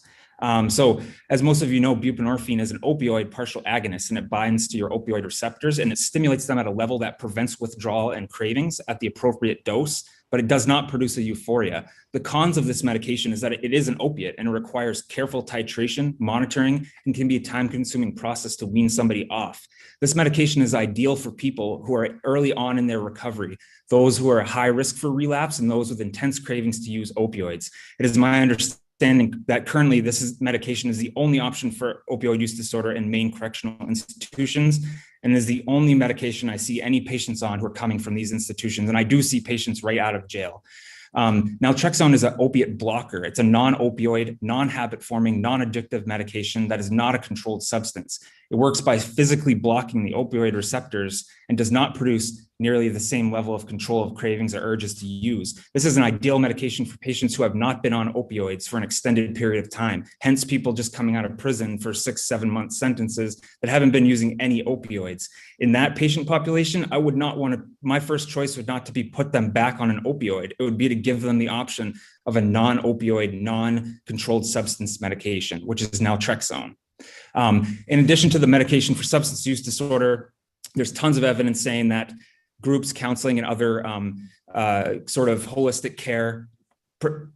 So as most of you know, buprenorphine is an opioid partial agonist, and it binds to your opioid receptors, and it stimulates them at a level that prevents withdrawal and cravings at the appropriate dose, but it does not produce a euphoria. The cons of this medication is that it is an opiate and it requires careful titration, monitoring, and can be a time-consuming process to wean somebody off. This medication is ideal for people who are early on in their recovery, those who are at high risk for relapse, and those with intense cravings to use opioids. It is my understanding that currently this medication is the only option for opioid use disorder in Maine correctional institutions, and is the only medication I see any patients on who are coming from these institutions. And I do see patients right out of jail. Naltrexone is an opiate blocker. It's a non-opioid, non-habit forming, non-addictive medication that is not a controlled substance. It works by physically blocking the opioid receptors and does not produce nearly the same level of control of cravings or urges to use. This is an ideal medication for patients who have not been on opioids for an extended period of time. Hence, people just coming out of prison for 6-7 month sentences that haven't been using any opioids. In that patient population, I would not want to, my first choice would not to be put them back on an opioid. It would be to give them the option of a non-opioid, non-controlled substance medication, which is naltrexone. In addition to the medication for substance use disorder, there's tons of evidence saying that groups, counseling, and other sort of holistic care,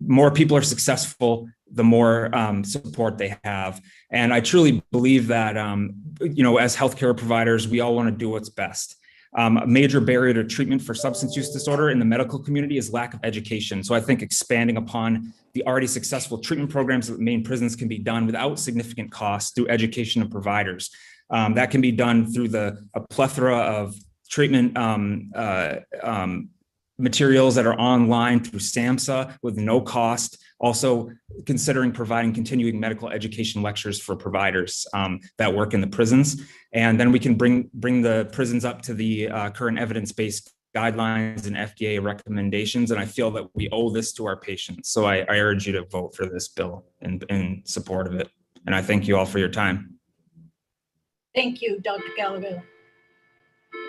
more people are successful, the more support they have. And I truly believe that, as healthcare providers, we all want to do what's best. A major barrier to treatment for substance use disorder in the medical community is lack of education. So I think expanding upon the already successful treatment programs at Maine prisons can be done without significant costs through education of providers. That can be done through a plethora of treatment materials that are online through SAMHSA with no cost. Also considering providing continuing medical education lectures for providers that work in the prisons. And then we can bring the prisons up to the current evidence-based guidelines and FDA recommendations. And I feel that we owe this to our patients. So I urge you to vote for this bill in support of it. And I thank you all for your time. Thank you, Dr. Gallagher.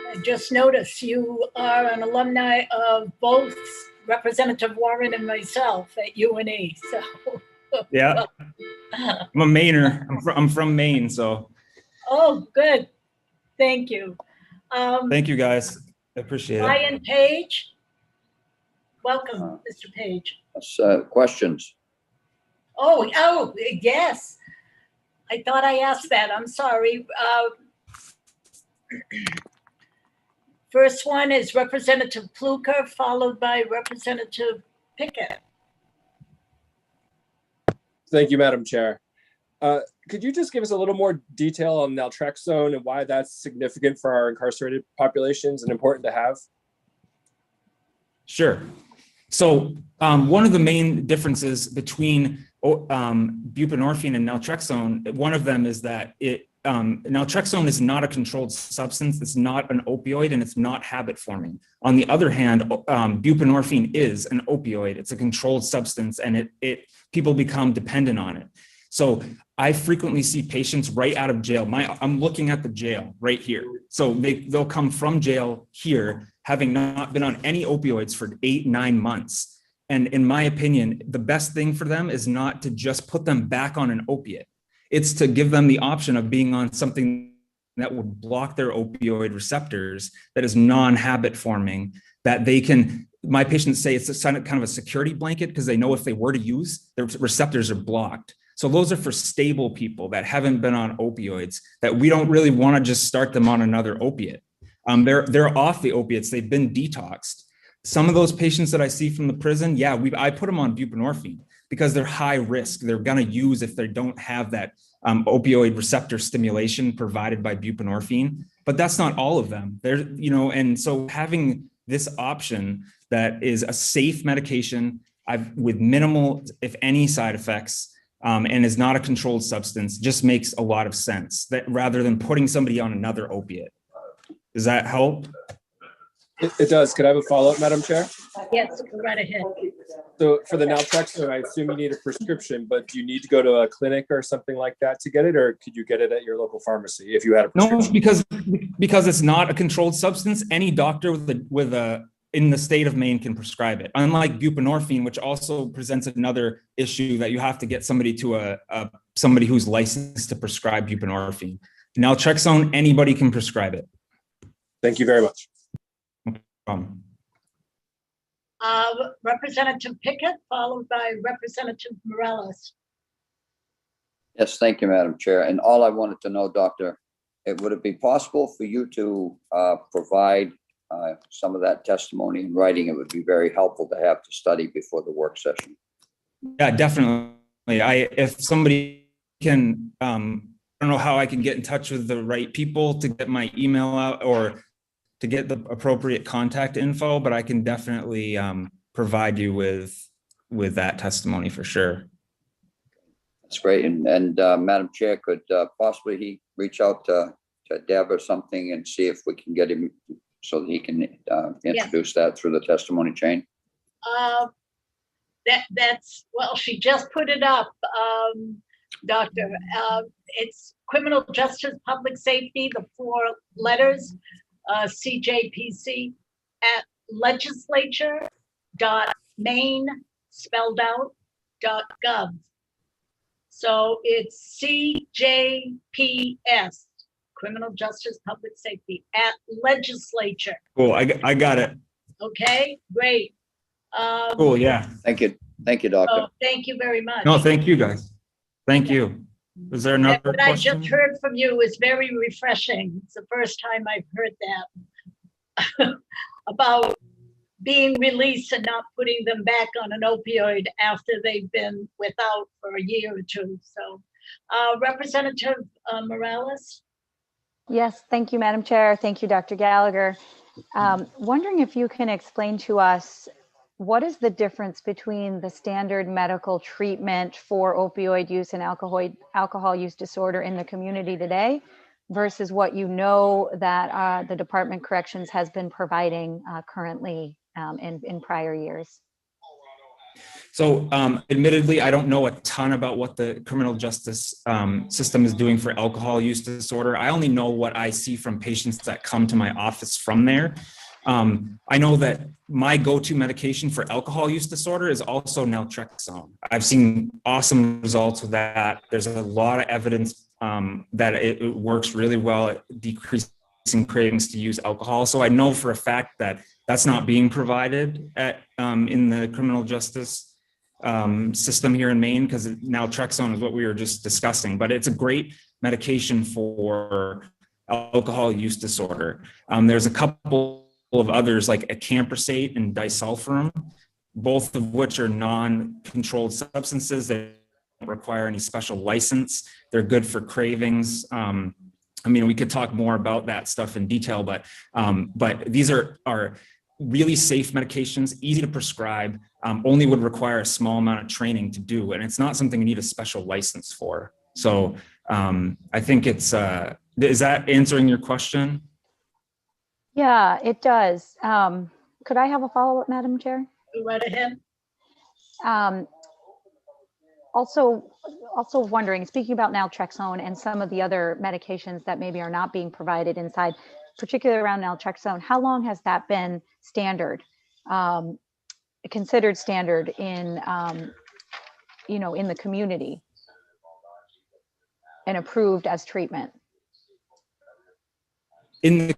I just noticed you are an alumni of both Representative Warren and myself at UNE. So yeah, I'm a Mainer. I'm from Maine, so. Oh, good. Thank you. Thank you, guys. I appreciate it. Ryan Page. Welcome, Mr. Page. Questions? Oh, yes. I thought I asked that. I'm sorry. First one is Representative Pluker, followed by Representative Pickett. Thank you, Madam Chair. Could you just give us a little more detail on naltrexone and why that's significant for our incarcerated populations and important to have? Sure. So one of the main differences between buprenorphine and naltrexone, one of them is that it naltrexone is not a controlled substance. It's not an opioid, and it's not habit forming. On the other hand, buprenorphine is an opioid. It's a controlled substance, and people become dependent on it. So I frequently see patients right out of jail. I'm looking at the jail right here. So they'll come from jail here, having not been on any opioids for 8-9 months. And in my opinion, the best thing for them is not to just put them back on an opiate. It's to give them the option of being on something that would block their opioid receptors, that is non-habit forming, that they can, my patients say it's kind of a security blanket, because they know if they were to use, their receptors are blocked. So those are for stable people that haven't been on opioids, that we don't really want to just start them on another opiate. They're off the opiates, they've been detoxed. Some of those patients that I see from the prison, I put them on buprenorphine because they're high risk. They're going to use if they don't have that opioid receptor stimulation provided by buprenorphine. But that's not all of them. And so having this option that is a safe medication with minimal, if any, side effects, and is not a controlled substance, just makes a lot of sense, that rather than putting somebody on another opiate. Does that help? It does. Could I have a follow-up, Madam Chair? Yes, go right ahead. So for the naltrexone, I assume you need a prescription, but do you need to go to a clinic or something like that to get it, or could you get it at your local pharmacy if you had a prescription? No, because it's not a controlled substance. Any doctor in the state of Maine can prescribe it. Unlike buprenorphine, which also presents another issue, that you have to get somebody to somebody who's licensed to prescribe buprenorphine. Naltrexone, anybody can prescribe it. Thank you very much. Representative Pickett, followed by Representative Morales. Yes, thank you, Madam Chair. And all I wanted to know, Doctor, would it be possible for you to provide some of that testimony in writing? It would be very helpful to have to study before the work session. Yeah, definitely. If somebody can, I don't know how I can get in touch with the right people to get my email out or to get the appropriate contact info, but I can definitely provide you with that testimony for sure. That's great. And Madam Chair, could possibly he reach out to Deb or something and see if we can get him so that he can introduce that through the testimony chain? Well, she just put it up, Doctor. It's criminal justice, public safety, the 4 letters, CJPS at legislature.maine spelled out .gov. So it's CJPS, criminal justice, public safety at legislature. Cool, I got it. Okay, great. Cool, yeah. Thank you, Doctor. Thank you very much. No, thank you guys. Thank you. Is there another What question? I just heard from you is very refreshing. It's the first time I've heard that about being released and not putting them back on an opioid after they've been without for a year or two. So Representative Morales? Yes, thank you, Madam Chair. Thank you, Dr. Gallagher. Wondering if you can explain to us what is the difference between the standard medical treatment for opioid use and alcohol use disorder in the community today versus what you know that the Department of Corrections has been providing currently in prior years? So admittedly, I don't know a ton about what the criminal justice system is doing for alcohol use disorder. I only know what I see from patients that come to my office from there. I know that my go-to medication for alcohol use disorder is also naltrexone. I've seen awesome results with that. There's a lot of evidence that it works really well at decreasing cravings to use alcohol. So I know for a fact that that's not being provided in the criminal justice system here in Maine, because naltrexone is what we were just discussing, but it's a great medication for alcohol use disorder. There's a couple of others like acamprosate and disulfiram, both of which are non-controlled substances that don't require any special license. They're good for cravings. I mean, we could talk more about that stuff in detail, but these are really safe medications, easy to prescribe, only would require a small amount of training to do. And it's not something you need a special license for. So I think it's, is that answering your question? Yeah, it does. Could I have a follow-up, Madam Chair? Go right ahead. Also wondering, speaking about naltrexone and some of the other medications that maybe are not being provided inside, particularly around naltrexone, how long has that been standard, considered standard in, in the community and approved as treatment? In the,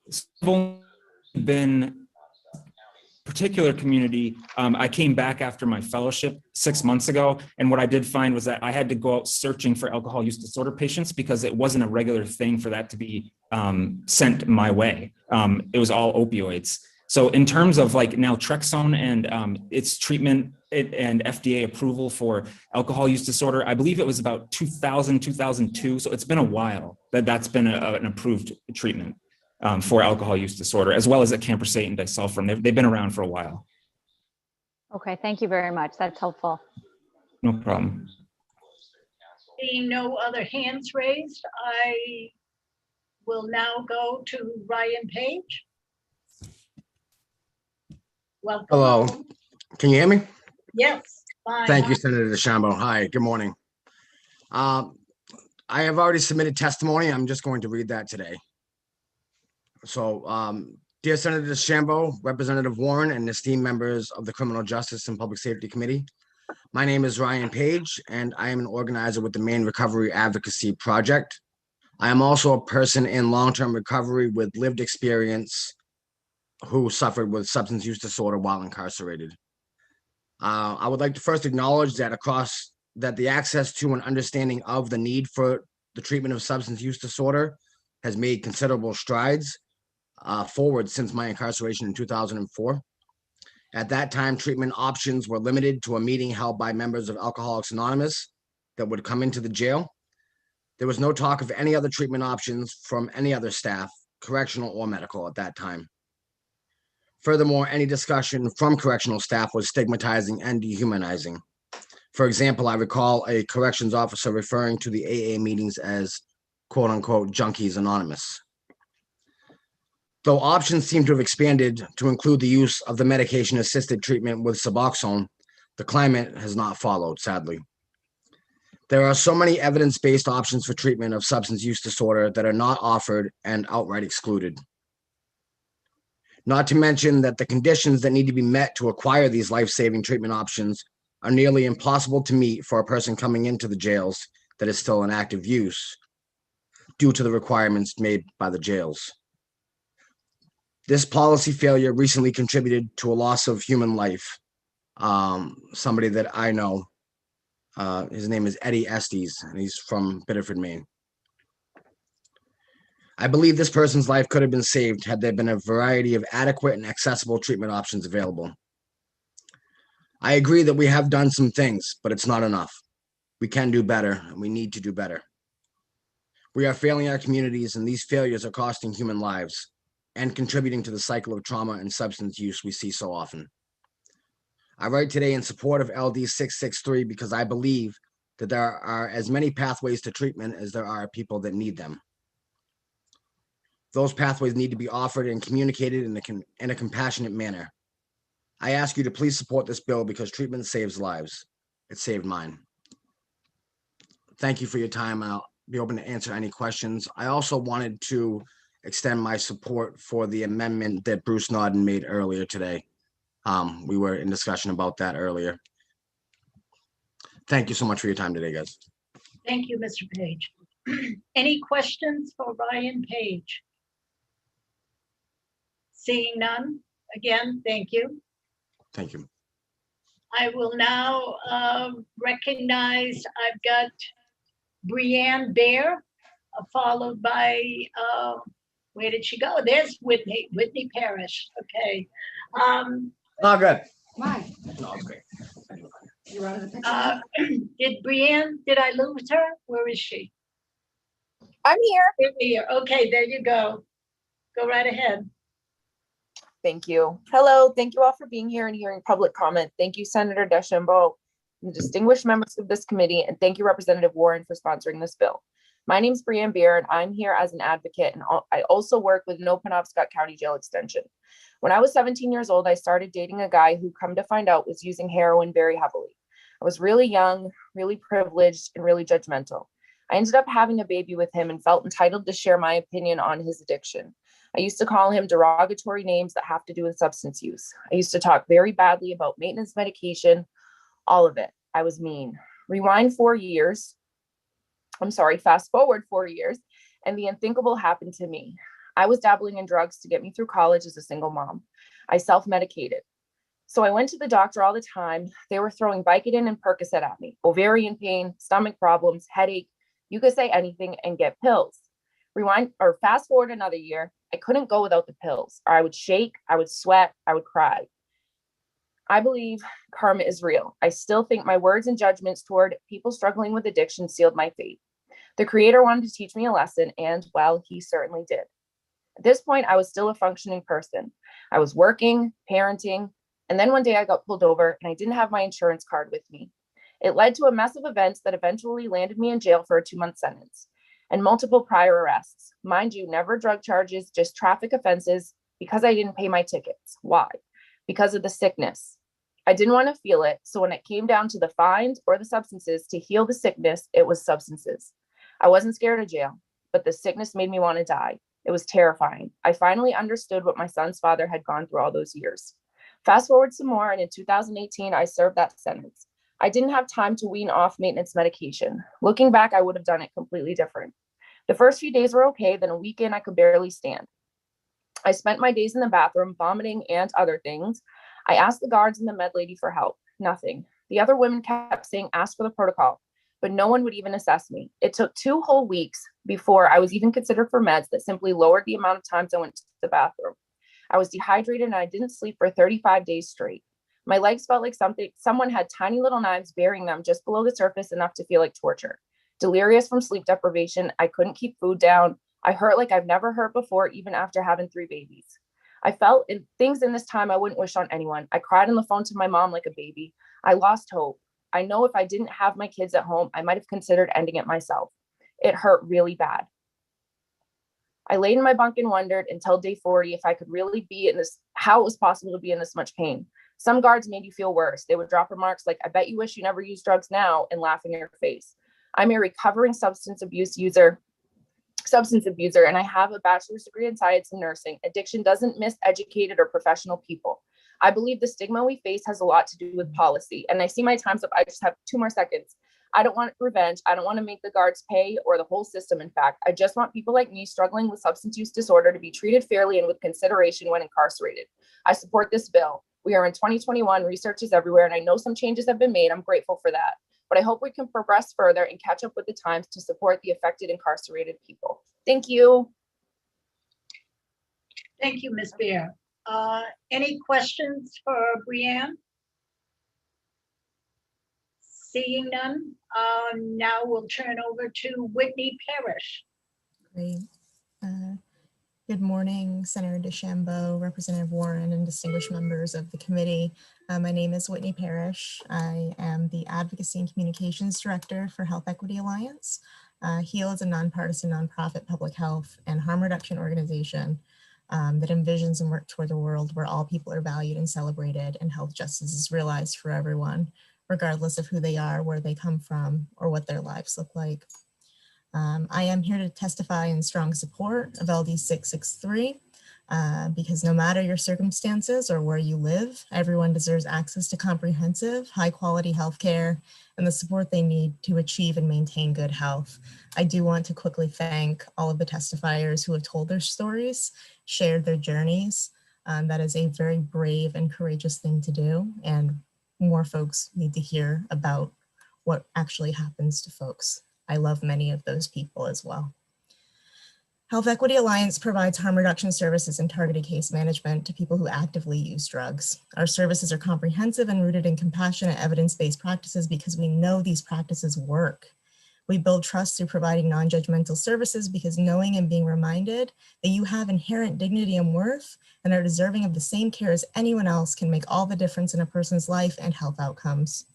it's only been particular community, I came back after my fellowship 6 months ago, and what I did find was that I had to go out searching for alcohol use disorder patients because it wasn't a regular thing for that to be sent my way. It was all opioids. So in terms of like naltrexone and its treatment and FDA approval for alcohol use disorder, I believe it was about 2000, 2002. So it's been a while that's been an approved treatment for alcohol use disorder, as well as acamprosate and disulfiram. They've been around for a while. Okay, thank you very much. That's helpful. No problem. Seeing no other hands raised, I will now go to Ryan Page. Welcome. Hello, can you hear me? Yes, fine. Thank you, Senator DeChambeau. Hi, good morning. I have already submitted testimony. I'm just going to read that today. So, dear Senator DeChambeau, Representative Warren, and esteemed members of the Criminal Justice and Public Safety Committee, my name is Ryan Page, and I am an organizer with the Maine Recovery Advocacy Project. I am also a person in long-term recovery with lived experience who suffered with substance use disorder while incarcerated. I would like to first acknowledge that the access to and understanding of the need for the treatment of substance use disorder has made considerable strides forward since my incarceration in 2004. At that time, treatment options were limited to a meeting held by members of Alcoholics Anonymous that would come into the jail. There was no talk of any other treatment options from any other staff, correctional or medical, at that time. Furthermore, any discussion from correctional staff was stigmatizing and dehumanizing. For example, I recall a corrections officer referring to the AA meetings as quote unquote junkies anonymous. Though options seem to have expanded to include the use of the medication assisted treatment with Suboxone, the climate has not followed, sadly. There are so many evidence-based options for treatment of substance use disorder that are not offered and outright excluded. Not to mention that the conditions that need to be met to acquire these life-saving treatment options are nearly impossible to meet for a person coming into the jails that is still in active use due to the requirements made by the jails. This policy failure recently contributed to a loss of human life. Somebody that I know, his name is Eddie Estes, and he's from Biddeford, Maine. I believe this person's life could have been saved had there been a variety of adequate and accessible treatment options available. I agree that we have done some things, but it's not enough. We can do better, and we need to do better. We are failing our communities, and these failures are costing human lives and contributing to the cycle of trauma and substance use we see so often. I write today in support of LD 663 because I believe that there are as many pathways to treatment as there are people that need them. Those pathways need to be offered and communicated in a compassionate manner. I ask you to please support this bill because treatment saves lives. It saved mine. Thank you for your time. I'll be open to answer any questions. I also wanted to extend my support for the amendment that Bruce Nodden made earlier today. We were in discussion about that earlier. Thank you so much for your time today, guys. Thank you, Mr. Page. Any questions for Ryan Page? Seeing none, again, thank you. Thank you. I will now recognize, I've got Brianne Bear, followed by, where did she go? There's Whitney Parrish, okay. Oh, good. Why? No, it's great. You're out of the picture. Did I lose her? Where is she? I'm here. Here, okay, there you go. Go right ahead. Thank you. Hello, thank you all for being here and hearing public comment. Thank you, Senator DeChambeau. the distinguished members of this committee, and thank you, Representative Warren, for sponsoring this bill. My name is Brianne Beer, and I'm here as an advocate, and I also work with No Penobscot County Jail Extension. When I was 17 years old, I started dating a guy who, come to find out, was using heroin very heavily. I was really young, really privileged, and really judgmental. I ended up having a baby with him and felt entitled to share my opinion on his addiction. I used to call him derogatory names that have to do with substance use. I used to talk very badly about maintenance medication, all of it. I was mean. Fast forward 4 years, and the unthinkable happened to me. I was dabbling in drugs to get me through college as a single mom. I self-medicated. So I went to the doctor all the time. They were throwing Vicodin and Percocet at me, ovarian pain, stomach problems, headache. You could say anything and get pills. Fast forward another year, I couldn't go without the pills. I would shake, I would sweat, I would cry. I believe karma is real. I still think my words and judgments toward people struggling with addiction sealed my fate. The Creator wanted to teach me a lesson, and, well, he certainly did. At this point, I was still a functioning person. I was working, parenting, and then one day I got pulled over and I didn't have my insurance card with me. It led to a mess of events that eventually landed me in jail for a 2-month sentence and multiple prior arrests. Mind you, never drug charges, just traffic offenses because I didn't pay my tickets. Why? Because of the sickness. I didn't want to feel it, so when it came down to the fines or the substances to heal the sickness, it was substances. I wasn't scared of jail, but the sickness made me want to die. It was terrifying. I finally understood what my son's father had gone through all those years. Fast forward some more, and in 2018, I served that sentence. I didn't have time to wean off maintenance medication. Looking back, I would have done it completely different. The first few days were okay, then a weekend I could barely stand. I spent my days in the bathroom, vomiting and other things. I asked the guards and the med lady for help. Nothing. The other women kept saying, ask for the protocol, but no one would even assess me. It took 2 whole weeks before I was even considered for meds that simply lowered the amount of times I went to the bathroom. I was dehydrated and I didn't sleep for 35 days straight. My legs felt like someone had tiny little knives burying them just below the surface, enough to feel like torture. Delirious from sleep deprivation, I couldn't keep food down. I hurt like I've never hurt before, even after having 3 babies. I felt things in this time I wouldn't wish on anyone. I cried on the phone to my mom like a baby. I lost hope. I know if I didn't have my kids at home, I might have considered ending it myself. It hurt really bad. I laid in my bunk and wondered until day 40 if I could really be in this, how it was possible to be in this much pain. Some guards made you feel worse. They would drop remarks like, I bet you wish you never used drugs now, and laugh in your face. I'm a recovering substance abuser, and I have a bachelor's degree in science and nursing. Addiction doesn't miss educated or professional people. I believe the stigma we face has a lot to do with policy. And I see my time's up. I just have 2 more seconds. I don't want revenge. I don't want to make the guards pay, or the whole system. In fact, I just want people like me struggling with substance use disorder to be treated fairly and with consideration when incarcerated. I support this bill. We are in 2021, research is everywhere, and I know some changes have been made. I'm grateful for that. But I hope we can progress further and catch up with the times to support the affected incarcerated people. Thank you. Thank you, Ms. Beer. Any questions for Brianne? Seeing none, now we'll turn over to Whitney Parrish. Great. Good morning, Senator DeChambeau, Representative Warren, and distinguished members of the committee. My name is Whitney Parrish. I am the Advocacy and Communications Director for Health Equity Alliance. HEAL is a nonpartisan nonprofit public health and harm reduction organization that envisions and works toward a world where all people are valued and celebrated, and health justice is realized for everyone, regardless of who they are, where they come from, or what their lives look like. I am here to testify in strong support of LD 663 because no matter your circumstances or where you live, everyone deserves access to comprehensive, high-quality healthcare and the support they need to achieve and maintain good health. I do want to quickly thank all of the testifiers who have told their stories, shared their journeys. That is a very brave and courageous thing to do, and more folks need to hear about what actually happens to folks. I love many of those people as well. Health Equity Alliance provides harm reduction services and targeted case management to people who actively use drugs. Our services are comprehensive and rooted in compassionate, evidence-based practices because we know these practices work. We build trust through providing non-judgmental services because knowing and being reminded that you have inherent dignity and worth and are deserving of the same care as anyone else can make all the difference in a person's life and health outcomes.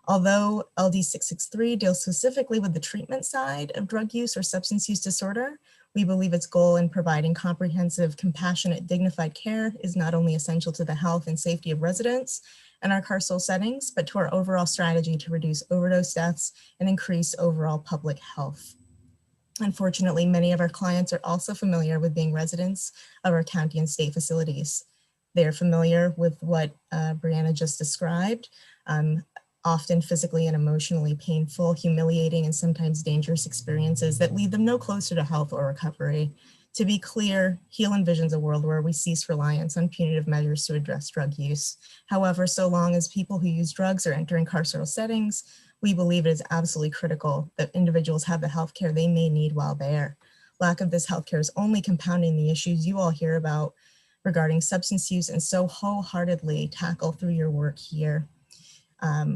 Although LD 663 deals specifically with the treatment side of drug use or substance use disorder, we believe its goal in providing comprehensive, compassionate, dignified care is not only essential to the health and safety of residents and our carceral settings, but to our overall strategy to reduce overdose deaths and increase overall public health. Unfortunately, many of our clients are also familiar with being residents of our county and state facilities. They are familiar with what Brianna just described, often physically and emotionally painful, humiliating, and sometimes dangerous experiences that lead them no closer to health or recovery. To be clear, HEAL envisions a world where we cease reliance on punitive measures to address drug use. However, so long as people who use drugs are entering carceral settings, we believe it is absolutely critical that individuals have the healthcare they may need while there. Lack of this healthcare is only compounding the issues you all hear about regarding substance use and so wholeheartedly tackle through your work here.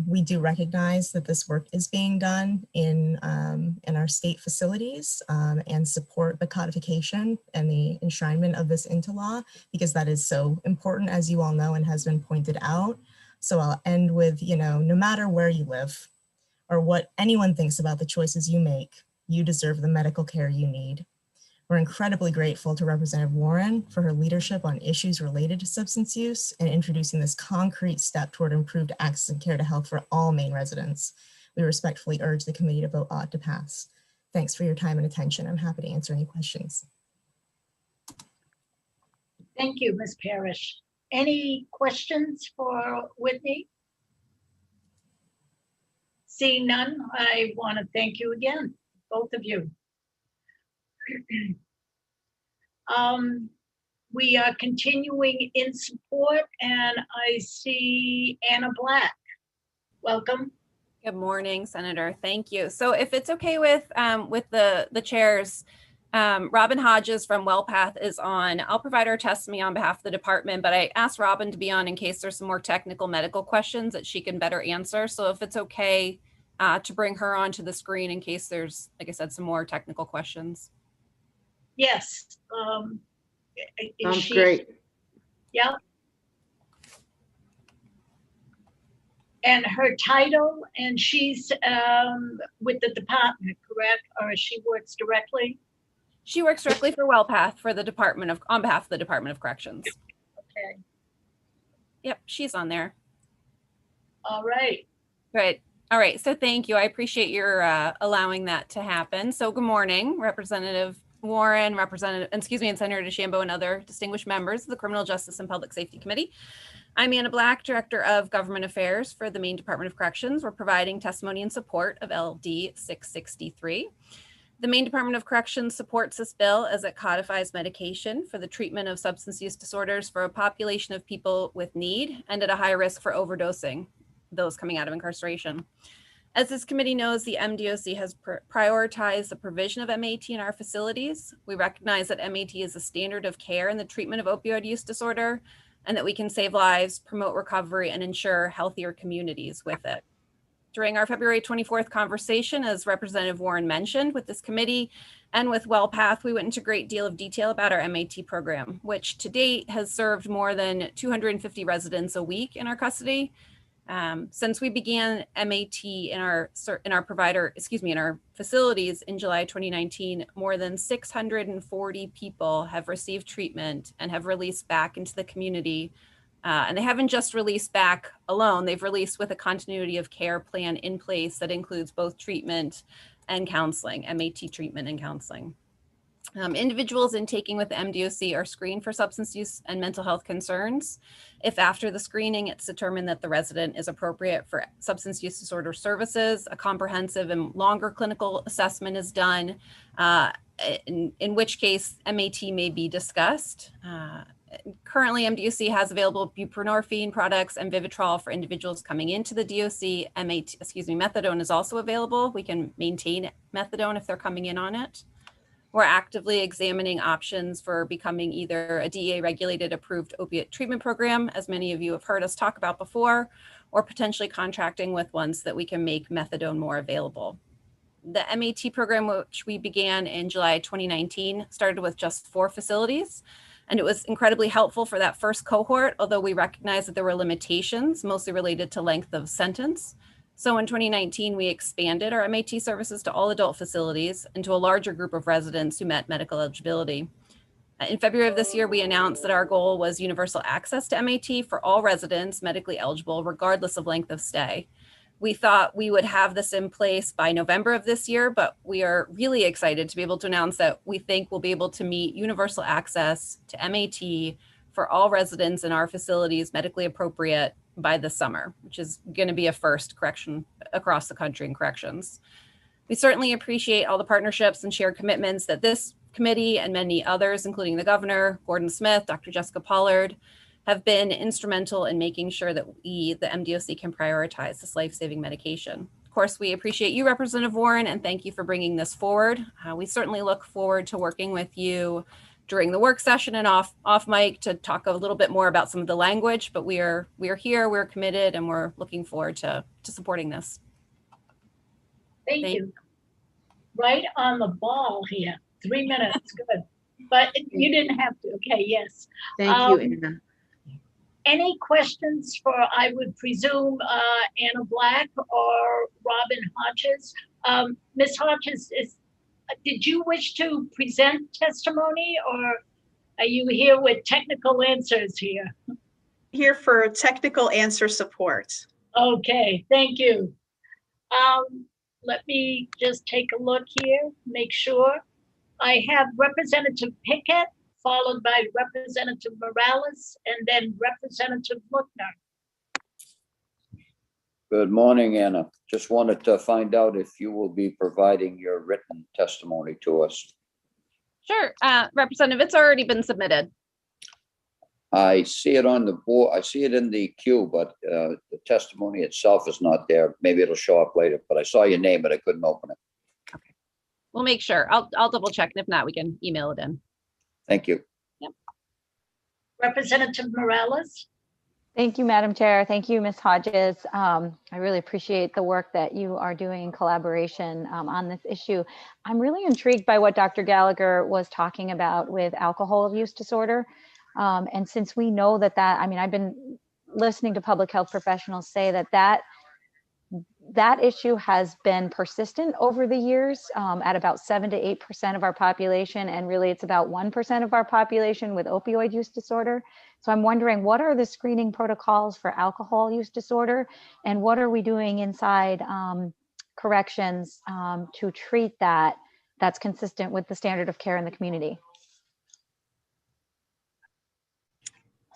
We do recognize that this work is being done in our state facilities and support the codification and the enshrinement of this into law, because that is so important, as you all know, and has been pointed out. So I'll end with, no matter where you live or what anyone thinks about the choices you make, you deserve the medical care you need. We're incredibly grateful to Representative Warren for her leadership on issues related to substance use and introducing this concrete step toward improved access and care to health for all Maine residents. We respectfully urge the committee to vote ought to pass. Thanks for your time and attention. I'm happy to answer any questions. Thank you, Ms. Parrish. Any questions for Whitney? Seeing none, I want to thank you again, both of you. We are continuing in support, and I see Anna Black. Welcome. Good morning, Senator. Thank you. So if it's okay with the chairs, Robin Hodges from WellPath is on. I'll provide her testimony on behalf of the department, but I asked Robin to be on in case there's some more technical medical questions that she can better answer. So if it's okay to bring her onto the screen in case there's, like I said, some more technical questions. Yes. Sounds great. Yeah. And her title, and she's with the department, correct? Or she works directly? She works directly for WellPath for the on behalf of the Department of Corrections. Okay. Yep, she's on there. All right. Great. All right. So thank you. I appreciate your allowing that to happen. So good morning, Representative Warren, and Senator DeChambeau and other distinguished members of the Criminal Justice and Public Safety Committee. I'm Anna Black, Director of Government Affairs for the Maine Department of Corrections. We're providing testimony in support of LD 663. The Maine Department of Corrections supports this bill as it codifies medication for the treatment of substance use disorders for a population of people with need and at a high risk for overdosing, those coming out of incarceration. As this committee knows, the MDOC has prioritized the provision of MAT in our facilities. We recognize that MAT is a standard of care in the treatment of opioid use disorder, and that we can save lives, promote recovery, and ensure healthier communities with it. During our February 24th conversation, as Representative Warren mentioned, with this committee and with WellPath, we went into a great deal of detail about our MAT program, which to date has served more than 250 residents a week in our custody. Since we began MAT in our facilities in July 2019, more than 640 people have received treatment and have released back into the community. And they haven't just released back alone, they've released with a continuity of care plan in place that includes both treatment and counseling, MAT treatment and counseling. Individuals intaking with the MDOC are screened for substance use and mental health concerns. If after the screening, it's determined that the resident is appropriate for substance use disorder services, a comprehensive and longer clinical assessment is done, in which case MAT may be discussed. Currently, MDOC has available buprenorphine products and Vivitrol for individuals coming into the DOC. Methadone is also available. We can maintain methadone if they're coming in on it. We're actively examining options for becoming either a DEA-regulated approved opiate treatment program, as many of you have heard us talk about before, or potentially contracting with ones that we can make methadone more available. The MAT program, which we began in July 2019, started with just 4 facilities, and it was incredibly helpful for that first cohort, although we recognize that there were limitations, mostly related to length of sentence. So in 2019, we expanded our MAT services to all adult facilities and to a larger group of residents who met medical eligibility. In February of this year, we announced that our goal was universal access to MAT for all residents medically eligible, regardless of length of stay. We thought we would have this in place by November of this year, but we are really excited to be able to announce that we think we'll be able to meet universal access to MAT for all residents in our facilities medically appropriate by this summer, which is going to be a first correction across the country in corrections. We certainly appreciate all the partnerships and shared commitments that this committee and many others, including the governor, Gordon Smith, Dr. Jessica Pollard, have been instrumental in making sure that we, the MDOC, can prioritize this life-saving medication. Of course, we appreciate you, Representative Warren, and thank you for bringing this forward. We certainly look forward to working with you during the work session and off mic to talk a little bit more about some of the language, but we are here, we're committed, and we're looking forward to supporting this. Thank you. Right on the ball here. 3 minutes, good. But you didn't have to. Okay, yes. Thank you, Anna. Any questions for, I would presume, Anna Black or Robin Hodges? Ms. Hodges, did you wish to present testimony, or are you here with technical answers here? Here for technical answer support. Okay, thank you. Let me just take a look here, make sure. I have Representative Pickett, followed by Representative Morales, and then Representative Lookner. Good morning, Anna. Just wanted to find out if you will be providing your written testimony to us. Sure, Representative, it's already been submitted. I see it on the board. I see it in the queue, but the testimony itself is not there. Maybe it'll show up later, but I saw your name, but I couldn't open it. Okay, we'll make sure. I'll double check, and if not, we can email it in. Thank you. Yep. Representative Morales. Thank you, Madam Chair. Thank you, Ms. Hodges. I really appreciate the work that you are doing in collaboration on this issue. I'm really intrigued by what Dr. Gallagher was talking about with alcohol use disorder. And since we know I mean, I've been listening to public health professionals say that issue has been persistent over the years at about 7 to 8% of our population. And really it's about 1% of our population with opioid use disorder. So I'm wondering, what are the screening protocols for alcohol use disorder? And what are we doing inside corrections to treat that's consistent with the standard of care in the community?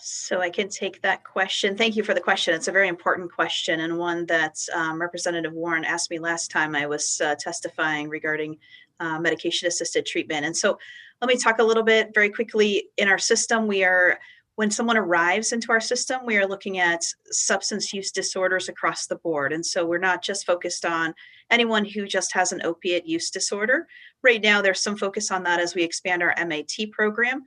So I can take that question. Thank you for the question. It's a very important question, and one that Representative Warren asked me last time I was testifying regarding medication-assisted treatment. And so let me talk a little bit very quickly. In our system, when someone arrives into our system, we are looking at substance use disorders across the board. And so we're not just focused on anyone who just has an opiate use disorder. Right now, there's some focus on that as we expand our MAT program,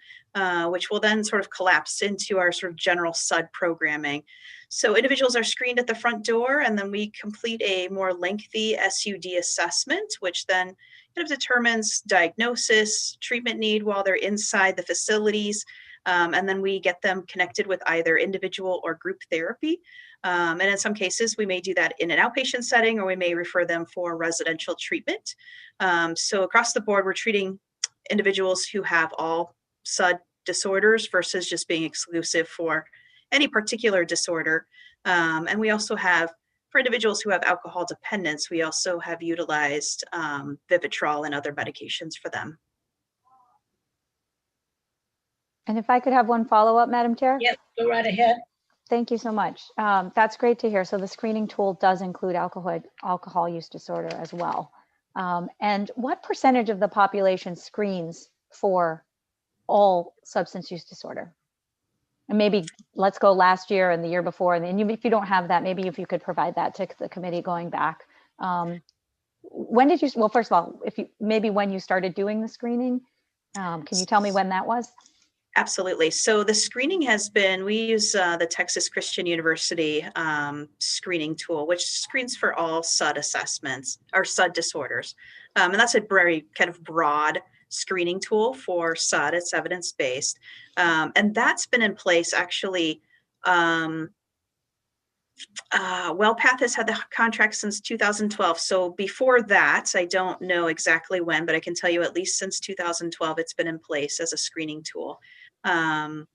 which will then sort of collapse into our sort of general SUD programming. So individuals are screened at the front door, and then we complete a more lengthy SUD assessment, which then kind of determines diagnosis, treatment need while they're inside the facilities. And then we get them connected with either individual or group therapy. And in some cases, we may do that in an outpatient setting, or we may refer them for residential treatment. So across the board, we're treating individuals who have all SUD disorders versus just being exclusive for any particular disorder. And we also have, for individuals who have alcohol dependence, we also have utilized Vivitrol and other medications for them. And if I could have one follow-up, Madam Chair? Yes, go right ahead. Thank you so much. That's great to hear. So the screening tool does include alcohol use disorder as well. And what percentage of the population screens for all substance use disorder? And maybe let's go last year and the year before. And then if you don't have that, maybe if you could provide that to the committee going back. When did you, well, first of all, maybe when you started doing the screening, can you tell me when that was? Absolutely. So the screening has been, we use the Texas Christian University screening tool, which screens for all SUD assessments or SUD disorders. And that's a very kind of broad screening tool for SUD. It's evidence-based. And that's been in place actually WellPath has had the contract since 2012. So before that, I don't know exactly when, but I can tell you at least since 2012, it's been in place as a screening tool. And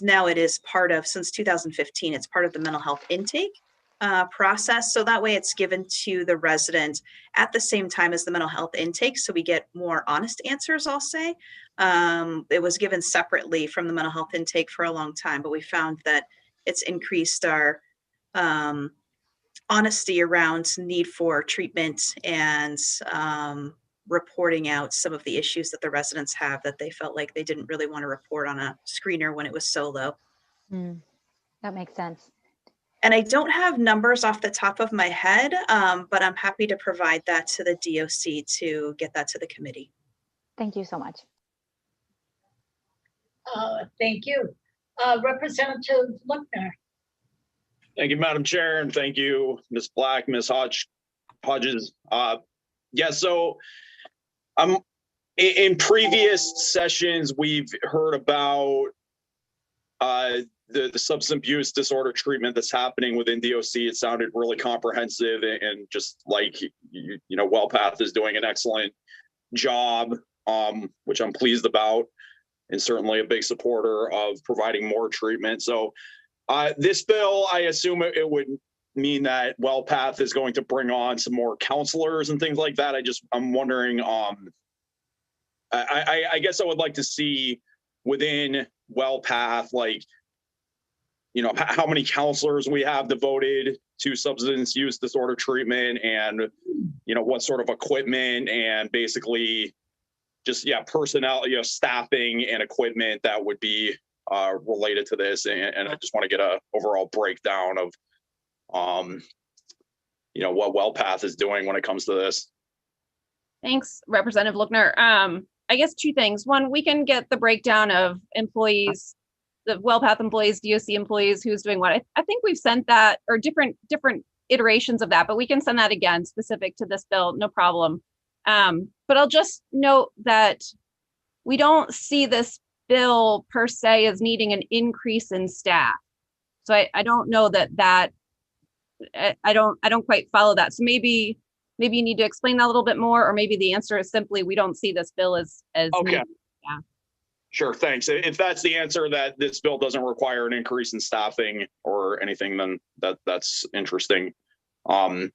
now it is part of, since 2015, it's part of the mental health intake process. So that way it's given to the resident at the same time as the mental health intake. So we get more honest answers, I'll say. It was given separately from the mental health intake for a long time, but we found that it's increased our honesty around need for treatment and reporting out some of the issues that the residents have that they felt like they didn't really want to report on a screener when it was solo. That makes sense. And I don't have numbers off the top of my head, but I'm happy to provide that to the DOC to get that to the committee. Thank you so much. Thank you. Representative Luckner. Thank you, Madam Chair, and thank you, Ms. Black, Ms. Hodges. Yeah, so in previous sessions, we've heard about the substance abuse disorder treatment that's happening within DOC. It sounded really comprehensive, and just like, you know, WellPath is doing an excellent job, which I'm pleased about, and certainly a big supporter of providing more treatment. So this bill, I assume it would mean that WellPath is going to bring on some more counselors and things like that. I'm wondering, I guess I would like to see within WellPath, like, you know, how many counselors we have devoted to substance use disorder treatment, and, you know, what sort of equipment and basically just, yeah, personnel, you know, staffing and equipment that would be related to this. And I just want to get a overall breakdown of, you know, what WellPath is doing when it comes to this. Thanks, Representative Luckner. I guess two things. One, we can get the breakdown of employees, the WellPath employees, DOC employees, who's doing what. I think we've sent that, or different iterations of that, but we can send that again specific to this bill, no problem. But I'll just note that we don't see this bill per se as needing an increase in staff. So I don't know that I don't quite follow that. So maybe you need to explain that a little bit more, or maybe the answer is simply we don't see this bill as okay. Yeah. Sure, thanks. If that's the answer, that this bill doesn't require an increase in staffing or anything, then that's interesting. And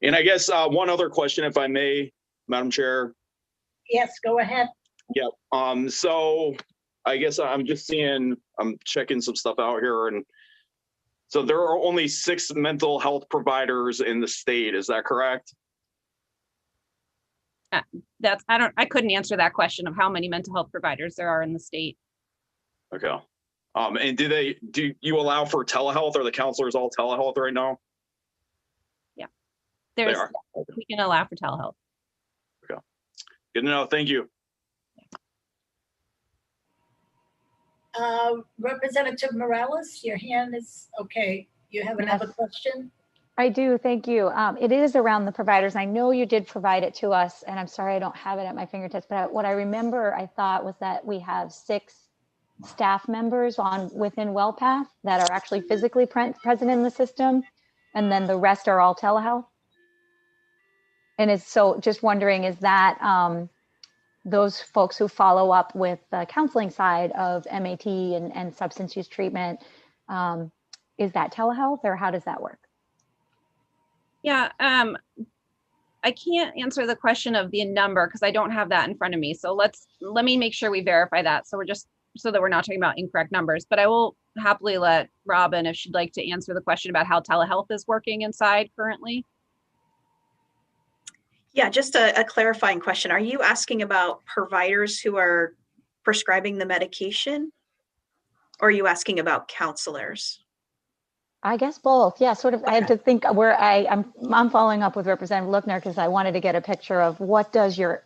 I guess one other question, if I may, Madam Chair. Yes, go ahead. Yep. So I guess I'm checking some stuff out here, and so there are only 6 mental health providers in the state. Is that correct? I couldn't answer that question of how many mental health providers there are in the state. Okay. And do you allow for telehealth? Are the counselors all telehealth right now? Yeah. They are. We can allow for telehealth. Okay. Good to know. Thank you. Representative Morales, your hand is okay. You have another question? I do, thank you. It is around the providers. I know you did provide it to us, and I'm sorry I don't have it at my fingertips, but what I remember I thought was that we have 6 staff members within WellPath that are actually physically present in the system, and then the rest are all telehealth. And it's so just wondering, is that those folks who follow up with the counseling side of MAT and substance use treatment, is that telehealth, or how does that work? Yeah, I can't answer the question of the number because I don't have that in front of me. So let me make sure we verify that. So that we're not talking about incorrect numbers, but I will happily let Robin, if she'd like to answer the question about how telehealth is working inside currently. Yeah, just a clarifying question. Are you asking about providers who are prescribing the medication, or are you asking about counselors? I guess both. Yeah, sort of. Okay. I had to think where I'm following up with Representative Luckner because I wanted to get a picture of what does your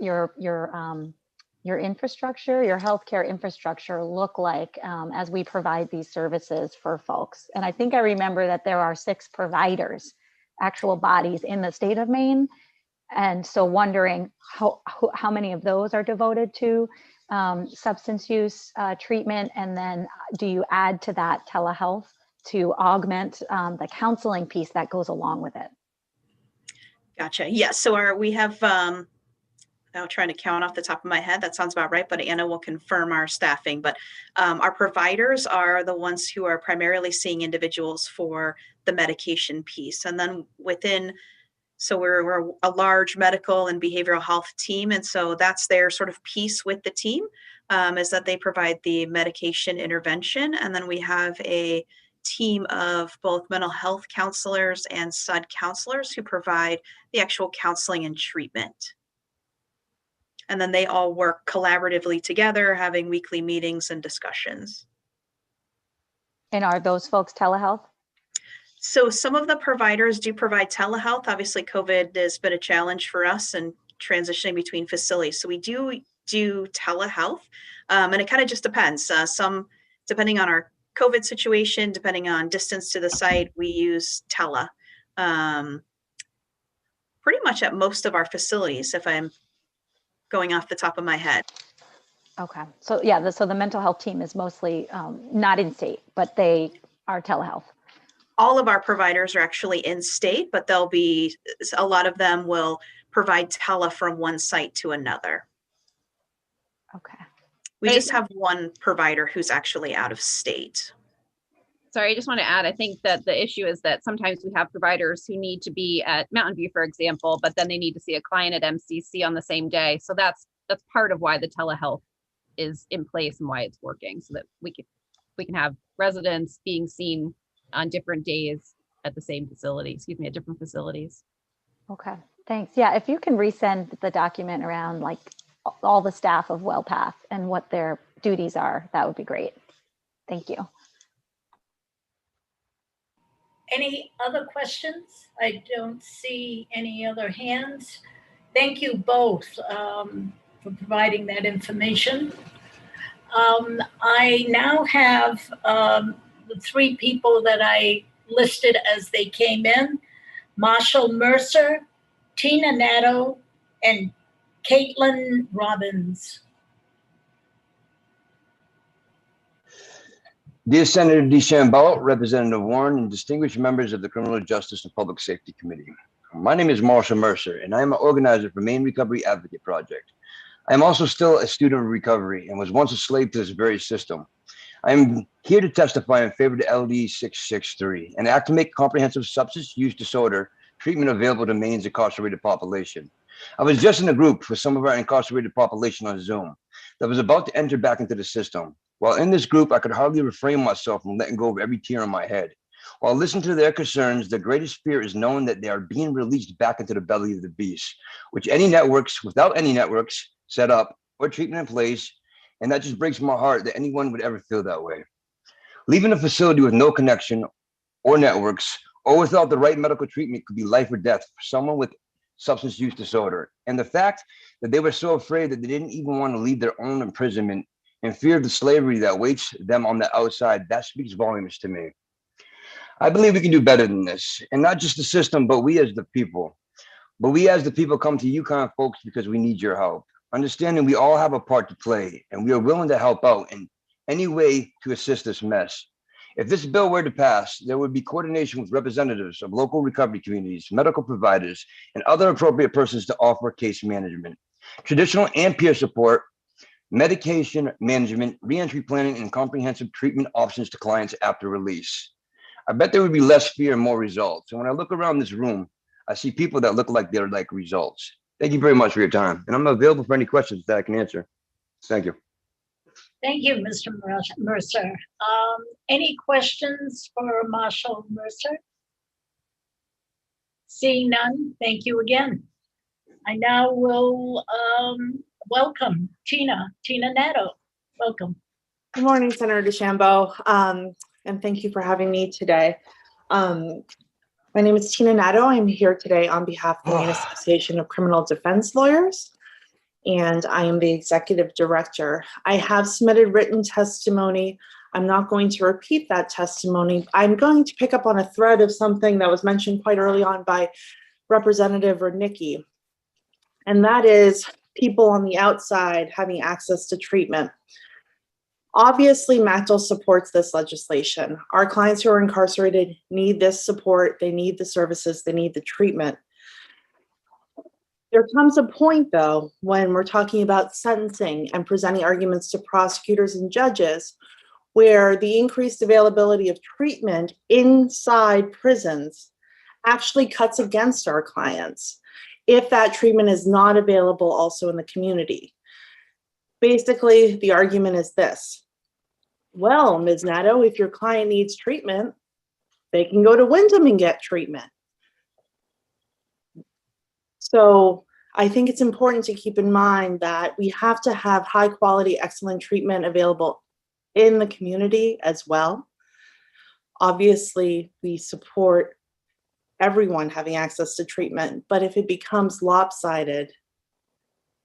infrastructure, your healthcare infrastructure look like as we provide these services for folks. And I think I remember that there are 6 providers, actual bodies in the state of Maine. And so wondering how many of those are devoted to substance use treatment, and then do you add to that telehealth to augment the counseling piece that goes along with it. Gotcha. Yes. So we have, now trying to count off the top of my head, that sounds about right, but Anna will confirm our staffing. But our providers are the ones who are primarily seeing individuals for the medication piece. And then so we're a large medical and behavioral health team. And so that's their sort of piece with the team, is that they provide the medication intervention. And then we have a team of both mental health counselors and SUD counselors who provide the actual counseling and treatment. And then they all work collaboratively together, having weekly meetings and discussions. And are those folks telehealth? So some of the providers do provide telehealth. Obviously, COVID has been a challenge for us and transitioning between facilities. So we do telehealth, and it kind of just depends. Some, depending on our COVID situation, depending on distance to the site, we use tele. Pretty much at most of our facilities, if I'm going off the top of my head. Okay. So yeah, so the mental health team is mostly not in state, but they are telehealth. All of our providers are actually in state, but a lot of them will provide tele from one site to another. Okay. We just have one provider who's actually out of state. Sorry, I just want to add, I think that the issue is that sometimes we have providers who need to be at Mountain View, for example, but then they need to see a client at MCC on the same day. So that's part of why the telehealth is in place and why it's working, so that we can have residents being seen on different days at the same facility, at different facilities. Okay, thanks. Yeah, if you can resend the document around like all the staff of WellPath and what their duties are, that would be great. Thank you. Any other questions? I don't see any other hands. Thank you both for providing that information. I now have the three people that I listed as they came in: Marshall Mercer, Tina Nato, and Caitlin Robbins. Dear Senator DeChambeau, Representative Warren, and distinguished members of the Criminal Justice and Public Safety Committee. My name is Marshall Mercer, and I am an organizer for Maine Recovery Advocate Project. I am also still a student of recovery and was once a slave to this very system. I am here to testify in favor of LD 663, an act to make comprehensive substance use disorder treatment available to Maine's incarcerated population. I was just in a group with some of our incarcerated population on Zoom that was about to enter back into the system. While in this group, I could hardly refrain myself from letting go of every tear in my head. While listening to their concerns, the greatest fear is knowing that they are being released back into the belly of the beast, which without any networks set up or treatment in place, and that just breaks my heart that anyone would ever feel that way. Leaving a facility with no connection or networks or without the right medical treatment could be life or death for someone with substance use disorder. And the fact that they were so afraid that they didn't even want to leave their own imprisonment in fear of the slavery that waits them on the outside, that speaks volumes to me. I believe we can do better than this, and not just the system, but we as the people. But we as the people come to you kind of folks because we need your help. Understanding we all have a part to play, and we are willing to help out in any way to assist this mess. If this bill were to pass, there would be coordination with representatives of local recovery communities, medical providers, and other appropriate persons to offer case management, traditional and peer support, medication management, reentry planning, and comprehensive treatment options to clients after release. I bet there would be less fear and more results. And when I look around this room, I see people that look like they're like results. Thank you very much for your time. And I'm available for any questions that I can answer. Thank you. Thank you, Mr. Mercer. Any questions for Marshall Mercer? Seeing none, thank you again. I now will welcome Tina Nato. Welcome. Good morning, Senator DeChambeau, and thank you for having me today. My name is Tina Nato. I'm here today on behalf of the Maine Association of Criminal Defense Lawyers, and I am the executive director. I have submitted written testimony. I'm not going to repeat that testimony. I'm going to pick up on a thread of something that was mentioned quite early on by Representative Rudnicki, and that is people on the outside having access to treatment. Obviously, MACDL supports this legislation. Our clients who are incarcerated need this support. They need the services. They need the treatment. There comes a point, though, when we're talking about sentencing and presenting arguments to prosecutors and judges, where the increased availability of treatment inside prisons actually cuts against our clients if that treatment is not available also in the community. Basically, the argument is this. Well, Ms. Nato, if your client needs treatment, they can go to Wyndham and get treatment. So I think it's important to keep in mind that we have to have high quality, excellent treatment available in the community as well. Obviously, we support everyone having access to treatment, but if it becomes lopsided,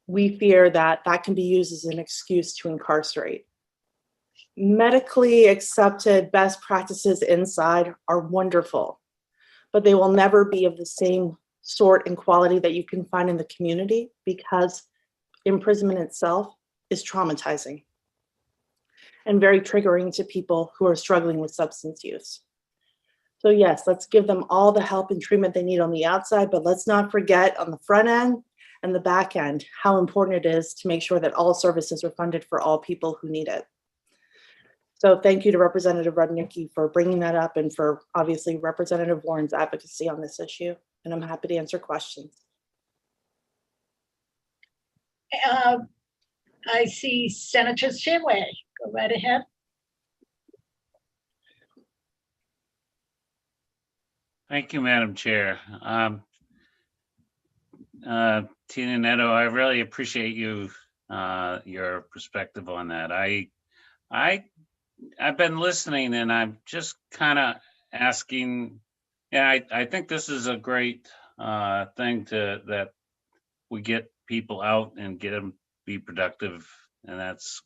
we fear that that can be used as an excuse to incarcerate. Medically accepted best practices inside are wonderful, but they will never be of the same sort and quality that you can find in the community, because imprisonment itself is traumatizing and very triggering to people who are struggling with substance use. So yes, let's give them all the help and treatment they need on the outside, but let's not forget on the front end and the back end how important it is to make sure that all services are funded for all people who need it. So thank you to Representative Rudnicki for bringing that up, and for obviously Representative Warren's advocacy on this issue. And I'm happy to answer questions. I see Senator Shamway. Go right ahead. Thank you, Madam Chair. Tina Neto, I really appreciate you, your perspective on that. I've been listening, and I'm just kind of asking. Yeah, I think this is a great thing that we get people out and get them be productive, and that's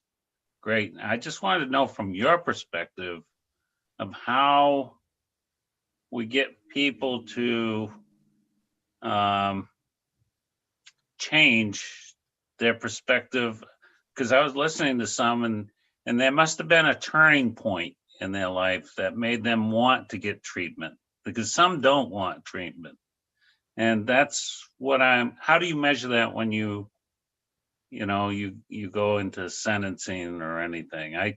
great. I just wanted to know from your perspective of how we get people to change their perspective, because I was listening to some, and there must have been a turning point in their life that made them want to get treatment, because some don't want treatment. And that's what how do you measure that when you go into sentencing or anything?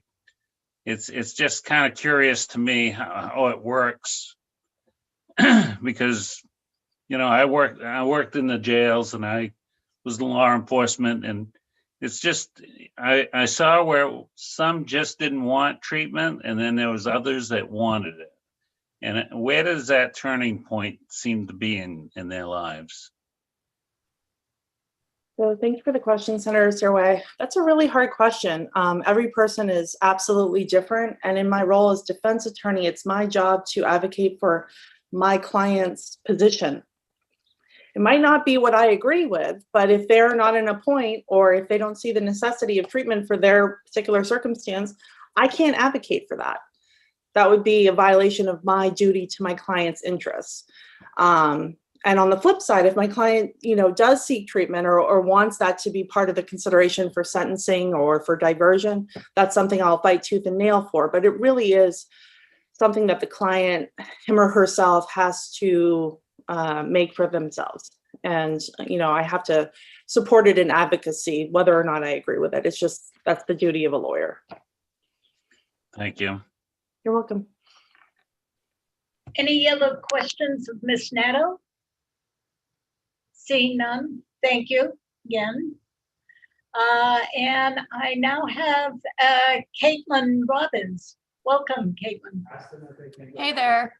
It's just kind of curious to me how it works, because I worked in the jails, and I was in law enforcement, and it's just I saw where some just didn't want treatment, and then there was others that wanted it. And where does that turning point seem to be in their lives? So thank you for the question, Senator Sirway. That's a really hard question. Every person is absolutely different. And in my role as defense attorney, it's my job to advocate for my client's position. It might not be what I agree with, but if they're not in a point, or if they don't see the necessity of treatment for their particular circumstance, I can't advocate for that. That would be a violation of my duty to my client's interests. And on the flip side, if my client, does seek treatment or wants that to be part of the consideration for sentencing or for diversion, that's something I'll fight tooth and nail for. But it really is something that the client, him or herself, has to make for themselves. And, I have to support it in advocacy, whether or not I agree with it. It's just, that's the duty of a lawyer. Thank you. You're welcome. Any other questions of Ms. Nato? Seeing none, thank you again. And I now have Caitlin Robbins. Welcome, Caitlin. Hey there.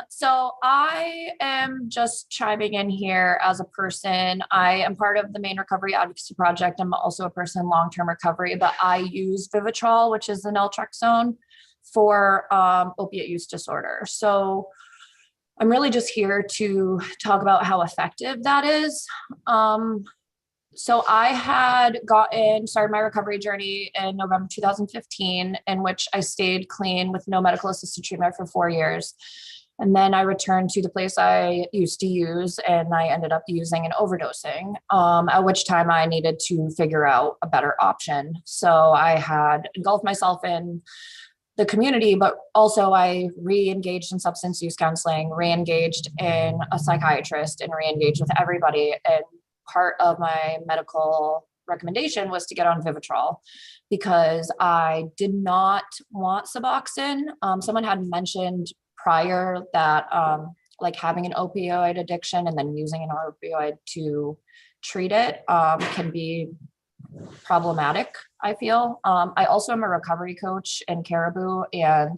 So I am just chiming in here as a person. I am part of the Maine Recovery Advocacy Project. I'm also a person in long-term recovery, but I use Vivitrol, which is the naltrexone, for opiate use disorder. So I'm really just here to talk about how effective that is. So I had started my recovery journey in November 2015, in which I stayed clean with no medical assisted treatment for 4 years. And then I returned to the place I used to use, and I ended up using and overdosing, at which time I needed to figure out a better option. So I had engulfed myself in the community, but also I re-engaged in substance use counseling, re-engaged in a psychiatrist, and re-engaged with everybody. And part of my medical recommendation was to get on Vivitrol because I did not want Suboxone. Someone had mentioned prior that like having an opioid addiction and then using an opioid to treat it can be problematic, I feel. I also am a recovery coach in Caribou, and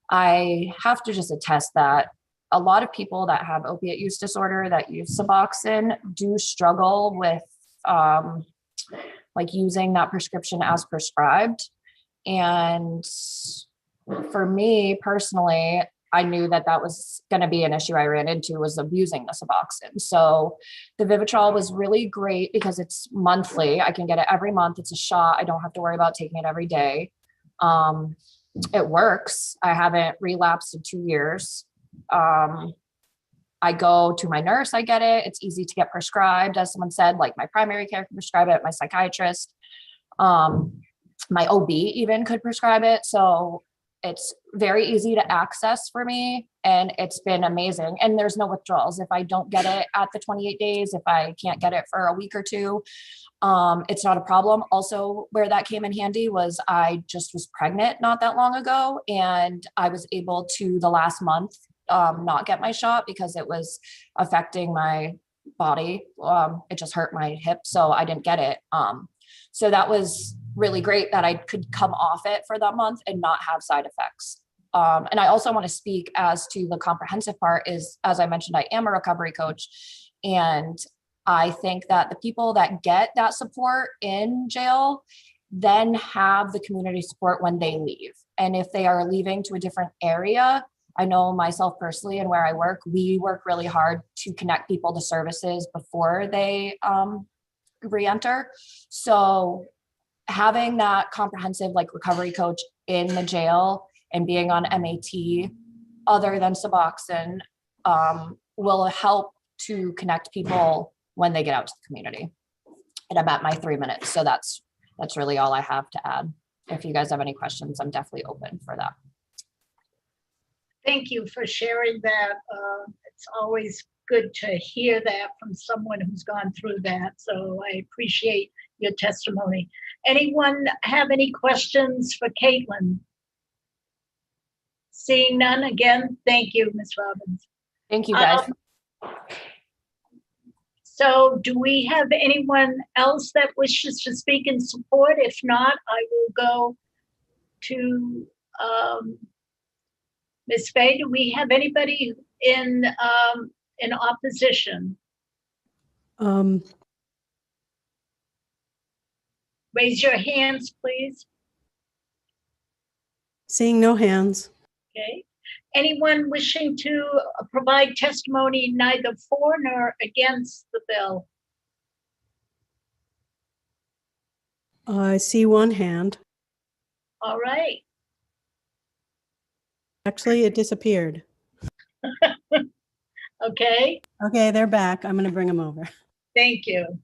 I have to just attest that a lot of people that have opiate use disorder that use Suboxone do struggle with like using that prescription as prescribed. And for me personally, I knew that that was going to be an issue I ran into, was abusing the Suboxone. So the Vivitrol was really great because it's monthly. I can get it every month. It's a shot. I don't have to worry about taking it every day. It works. I haven't relapsed in 2 years. I go to my nurse, I get it. It's easy to get prescribed. As someone said, like my primary care can prescribe it, my psychiatrist, my OB even could prescribe it. So it's very easy to access for me, and it's been amazing. And there's no withdrawals. If I don't get it at the 28 days, if I can't get it for a week or two, it's not a problem. Also, where that came in handy was I just was pregnant not that long ago, and I was able to, the last month, not get my shot because it was affecting my body. It just hurt my hip, so I didn't get it. So that was really great that I could come off it for that month and not have side effects. And I also want to speak as to the comprehensive part is, as I mentioned, I am a recovery coach. And I think that the people that get that support in jail then have the community support when they leave. And if they are leaving to a different area, I know myself personally and where I work, we work really hard to connect people to services before they re-enter. So having that comprehensive like recovery coach in the jail and being on MAT other than Suboxone will help to connect people when they get out to the community. And I'm at my 3 minutes. So that's really all I have to add. If you guys have any questions, I'm definitely open for that. Thank you for sharing that. It's always good to hear that from someone who's gone through that. So I appreciate your testimony. Anyone have any questions for Caitlin? Seeing none, again, thank you, Ms. Robbins. Thank you, guys. So do we have anyone else that wishes to speak in support? If not, I will go to Ms. Fay. Do we have anybody in opposition? Raise your hands, please. Seeing no hands. Okay. Anyone wishing to provide testimony neither for nor against the bill? I see one hand. All right. Actually, it disappeared. Okay. Okay, they're back. I'm going to bring them over. Thank you.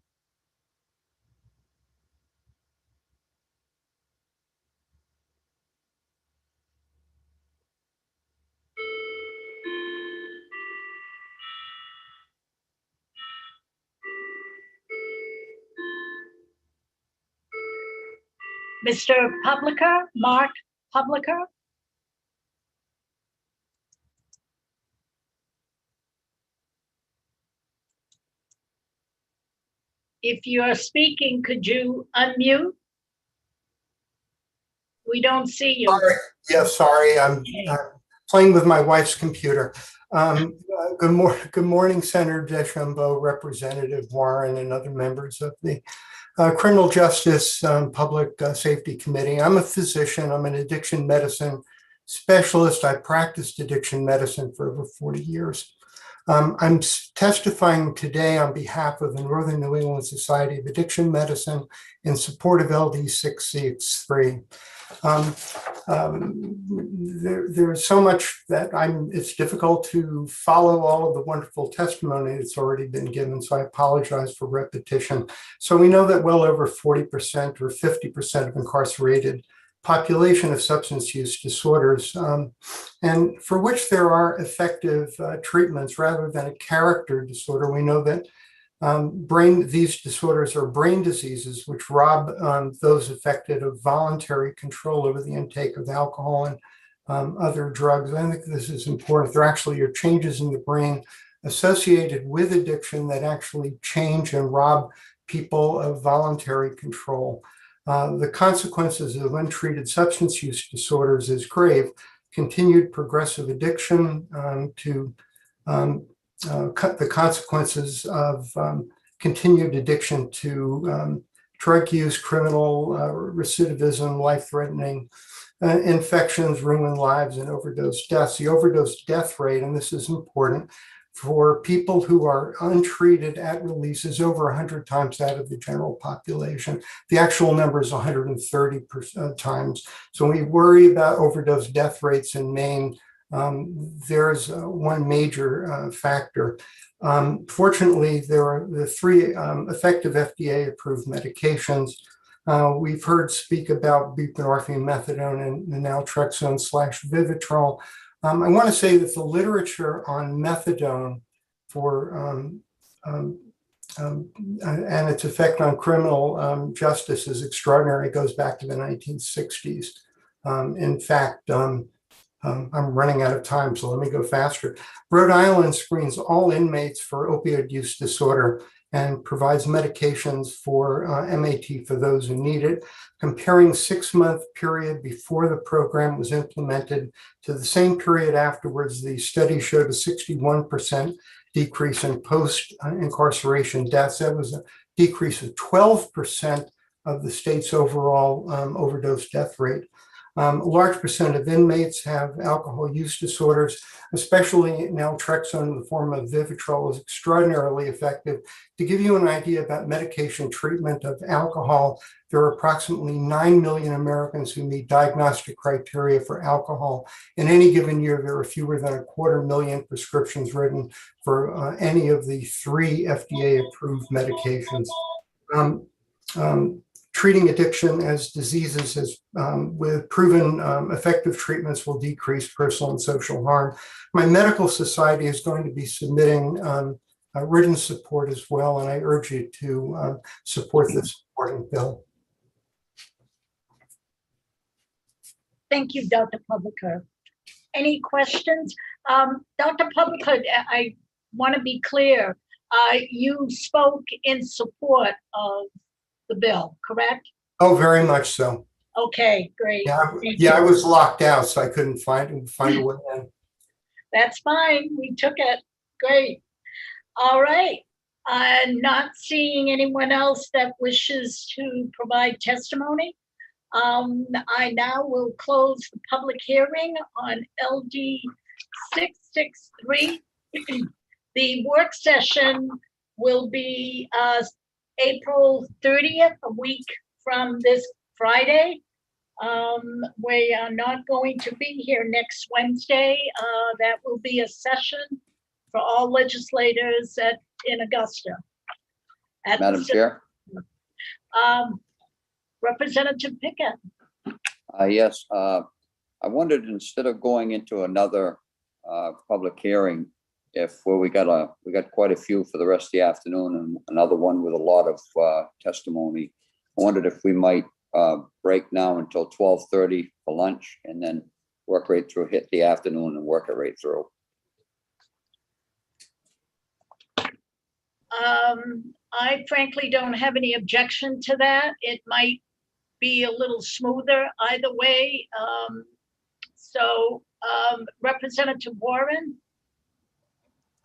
Mr. Publica, Mark Publica. If you're speaking, could you unmute? We don't see you. Sorry. Yeah, sorry. I'm playing with my wife's computer. Good morning, Senator Deschambault, Representative Warren, and other members of the Criminal Justice Public Safety Committee. I'm a physician. I'm an addiction medicine specialist. I practiced addiction medicine for over 40 years. I'm testifying today on behalf of the Northern New England Society of Addiction Medicine in support of LD 663. There's so much that it's difficult to follow all of the wonderful testimony that's already been given, so I apologize for repetition. So we know that well over 40% or 50% of incarcerated population of substance use disorders, and for which there are effective treatments rather than a character disorder. We know that these disorders are brain diseases which rob those affected of voluntary control over the intake of alcohol and other drugs. I think this is important. There actually are changes in the brain associated with addiction that actually change and rob people of voluntary control. The consequences of untreated substance use disorders is grave. Continued progressive addiction to the consequences of continued addiction to drug use, criminal recidivism, life-threatening infections, ruin lives, and overdose deaths. The overdose death rate, and this is important, for people who are untreated at release is over 100 times that of the general population. The actual number is 130 times. So when we worry about overdose death rates in Maine, there's one major factor. Fortunately, there are the 3 effective FDA-approved medications. We've heard speak about buprenorphine, methadone, and naltrexone/Vivitrol. I want to say that the literature on methadone and its effect on criminal justice is extraordinary. It goes back to the 1960s. In fact, I'm running out of time, so let me go faster. Rhode Island screens all inmates for opioid use disorder and provides medications for MAT for those who need it. Comparing 6-month period before the program was implemented to the same period afterwards, the study showed a 61% decrease in post-incarceration deaths. That was a decrease of 12% of the state's overall overdose death rate. A large percent of inmates have alcohol use disorders, especially naltrexone in the form of Vivitrol is extraordinarily effective. To give you an idea about medication treatment of alcohol, there are approximately 9 million Americans who meet diagnostic criteria for alcohol. In any given year, there are fewer than 250,000 prescriptions written for any of the 3 FDA-approved medications. Treating addiction as diseases with proven effective treatments will decrease personal and social harm. My medical society is going to be submitting written support as well, and I urge you to support this important bill. Thank you, Dr. Publica. Any questions? Dr. Publica, I want to be clear. You spoke in support of the bill, correct? Oh, very much so. Okay, great. Yeah, I was locked out, so I couldn't find a way in. That's fine. We took it. Great. All right. I'm not seeing anyone else that wishes to provide testimony. I now will close the public hearing on LD 663. The work session will be April 30th, a week from this Friday. We are not going to be here next Wednesday. That will be a session for all legislators in Augusta. Madam Chair? Representative Pickett. Yes, I wondered, instead of going into another public hearing, if we got quite a few for the rest of the afternoon and another one with a lot of testimony, I wondered if we might break now until 12:30 for lunch and then work right through, hit the afternoon and work it right through. I frankly don't have any objection to that. It might be a little smoother either way. Representative Warren?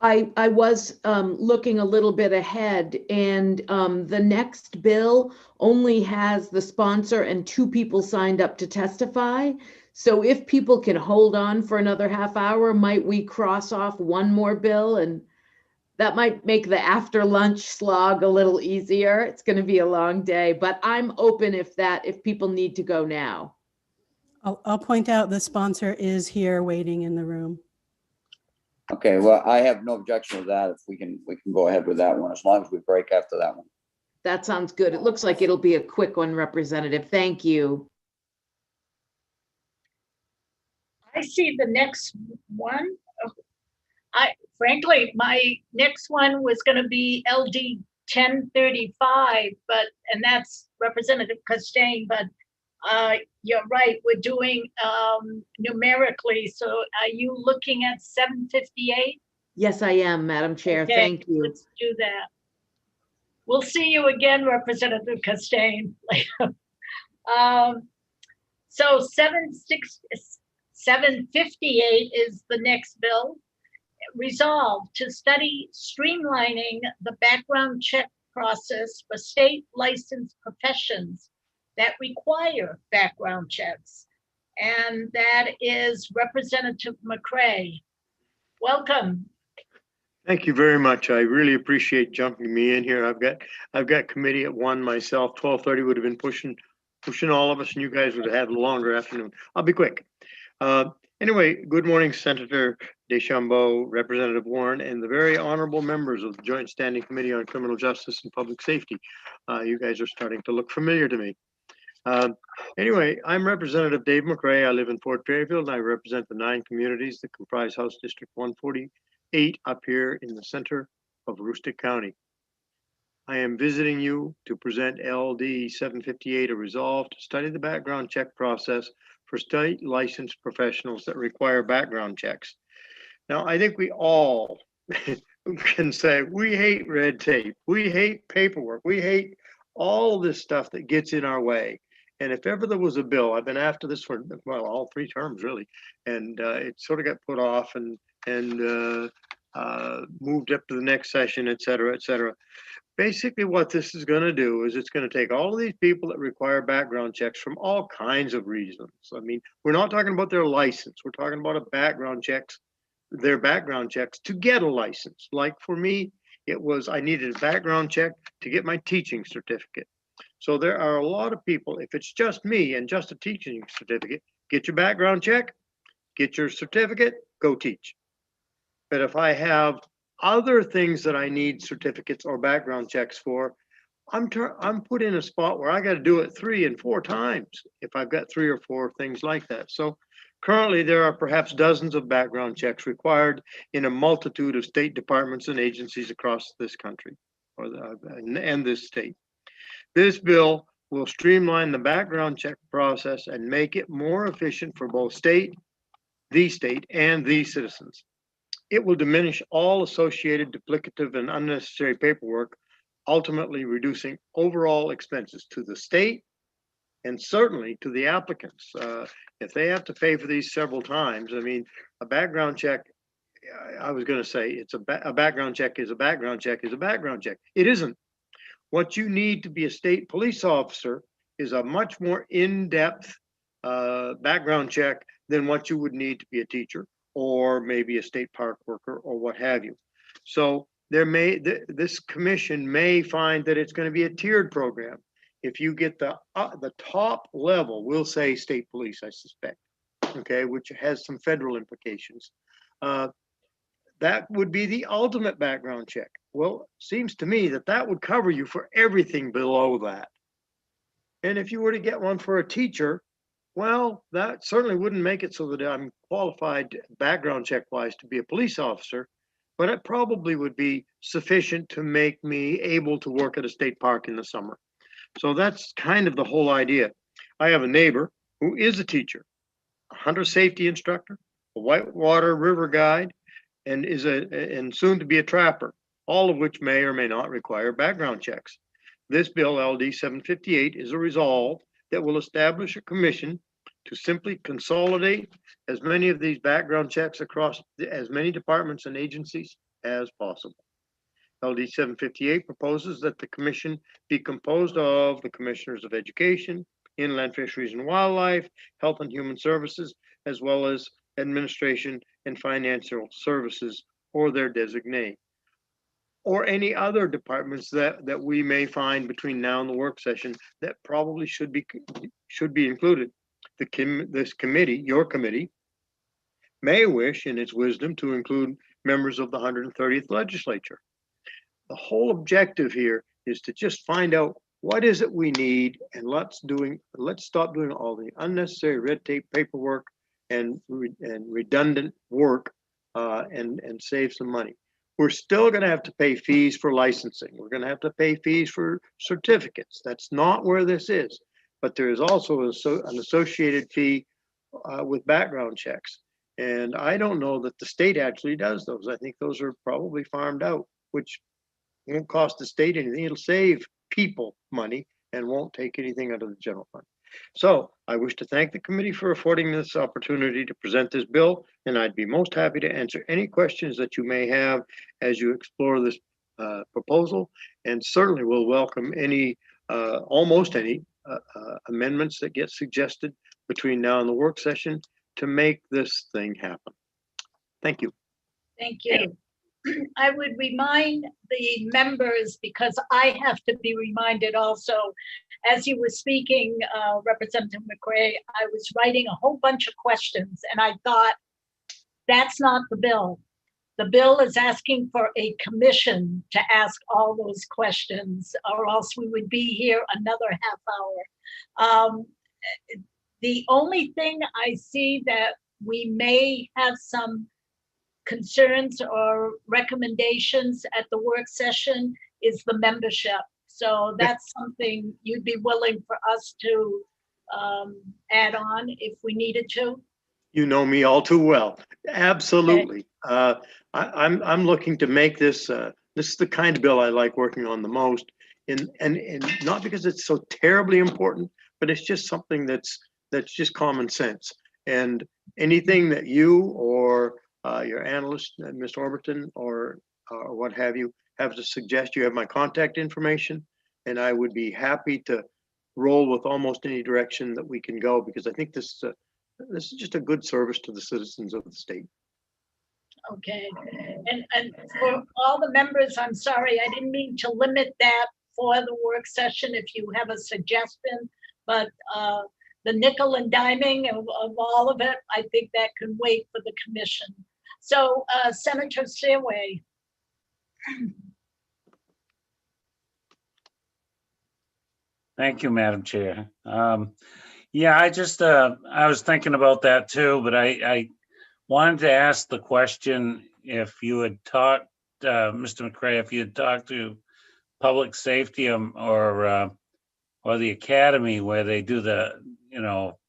I was looking a little bit ahead, and the next bill only has the sponsor and 2 people signed up to testify. So if people can hold on for another half hour, might we cross off one more bill? And that might make the after lunch slog a little easier. It's going to be a long day, but I'm open if people need to go now. I'll point out the sponsor is here waiting in the room. Okay, well, I have no objection with that. If we can go ahead with that one, as long as we break after that one. That sounds good. It looks like it'll be a quick one, Representative. Thank you. I see the next one. Frankly, my next one was going to be LD 1035, and that's Representative Costain, but you're right, we're doing numerically. So are you looking at 758? Yes, I am, Madam Chair. Okay, Thank you. let's do that. We'll see you again, Representative Costain. So 758 is the next bill. Resolved to study streamlining the background check process for state licensed professions that require background checks. And that is Representative McCray. Welcome. Thank you very much. I really appreciate jumping me in here. I've got committee at 1 myself. 12:30 would have been pushing all of us, and you guys would have had a longer afternoon. I'll be quick. Anyway, good morning, Senator DeChambeau, Representative Warren, and the very honorable members of the Joint Standing Committee on Criminal Justice and Public Safety. You guys are starting to look familiar to me. Anyway, I'm Representative Dave McCray. I live in Fort Fairfield, and I represent the 9 communities that comprise House District 148 up here in the center of Aroostook County. I am visiting you to present LD 758, a resolve to study the background check process for state licensed professionals that require background checks. Now, I think we all can say we hate red tape, we hate paperwork, we hate all this stuff that gets in our way. And if ever there was a bill, I've been after this for, well, all 3 terms really, and it sort of got put off and moved up to the next session, et cetera, et cetera. Basically, what this is going to do is it's going to take all of these people that require background checks from all kinds of reasons. I mean, we're not talking about their license. We're talking about their background checks to get a license. Like for me, I needed a background check to get my teaching certificate. So there are a lot of people, if it's just me and just a teaching certificate, get your background check, get your certificate, go teach. But if I have other things that I need certificates or background checks for, I'm put in a spot where I got to do it 3 and 4 times if I've got 3 or 4 things like that. So currently there are perhaps dozens of background checks required in a multitude of state departments and agencies across this country and this state. This bill will streamline the background check process and make it more efficient for both the state and the citizens. It will diminish all associated duplicative and unnecessary paperwork, ultimately reducing overall expenses to the state and certainly to the applicants. If they have to pay for these several times, I mean, a background check, I was going to say a background check is a background check is a background check. It isn't. What you need to be a state police officer is a much more in-depth background check than what you would need to be a teacher or maybe a state park worker or what have you. So this commission may find that it's going to be a tiered program. If you get the top level, we'll say state police, I suspect, okay, which has some federal implications. That would be the ultimate background check. Well, seems to me that would cover you for everything below that. And if you were to get one for a teacher, well, that certainly wouldn't make it so that I'm qualified background check wise to be a police officer, but it probably would be sufficient to make me able to work at a state park in the summer. So that's kind of the whole idea. I have a neighbor who is a teacher, a hunter safety instructor, a whitewater river guide, and and soon to be a trapper, all of which may or may not require background checks. This bill, LD 758, is a resolve that will establish a commission to simply consolidate as many of these background checks across as many departments and agencies as possible. LD 758 proposes that the commission be composed of the commissioners of education, inland fisheries and wildlife, health and human services, as well as administration and financial services or their designee, or any other departments that we may find between now and the work session that probably should be included. this committee, your committee, may wish in its wisdom to include members of the 130th legislature. The whole objective here is to just find out what is it we need, and let's stop doing all the unnecessary red tape paperwork and redundant work and save some money. We're still going to have to pay fees for licensing. We're going to have to pay fees for certificates. That's not where this is. But there is also an associated fee with background checks. And I don't know that the state actually does those. I think those are probably farmed out, which won't cost the state anything. It'll save people money and won't take anything out of the general fund. So I wish to thank the committee for affording this opportunity to present this bill, and I'd be most happy to answer any questions that you may have as you explore this proposal, and certainly will welcome any, almost any amendments that get suggested between now and the work session to make this thing happen. Thank you. Thank you. I would remind the members, because I have to be reminded also, as you were speaking, Representative McCray, I was writing a whole bunch of questions, and I thought, that's not the bill. The bill is asking for a commission to ask all those questions, or else we would be here another half hour. The only thing I see that we may have some concerns or recommendations at the work session is the membership. So that's something you'd be willing for us to add on if we needed to? You know me all too well. Absolutely. Okay. I'm looking to make this, this is the kind of bill I like working on the most. And not because it's so terribly important, but it's just something that's just common sense. And anything that you or your analyst, Mr. Orberton, or what have you, have to suggest, you have my contact information, and I would be happy to roll with almost any direction that we can go, because I think this is just a good service to the citizens of the state. Okay, and for all the members, I'm sorry, I didn't mean to limit that for the work session if you have a suggestion, but the nickel and diming of all of it, I think that can wait for the commission. So Senator Searway. Thank you, Madam Chair. Yeah, I was thinking about that too, but I wanted to ask the question if you had talked, Mr. McCray, if you had talked to public safety or the academy where they do the,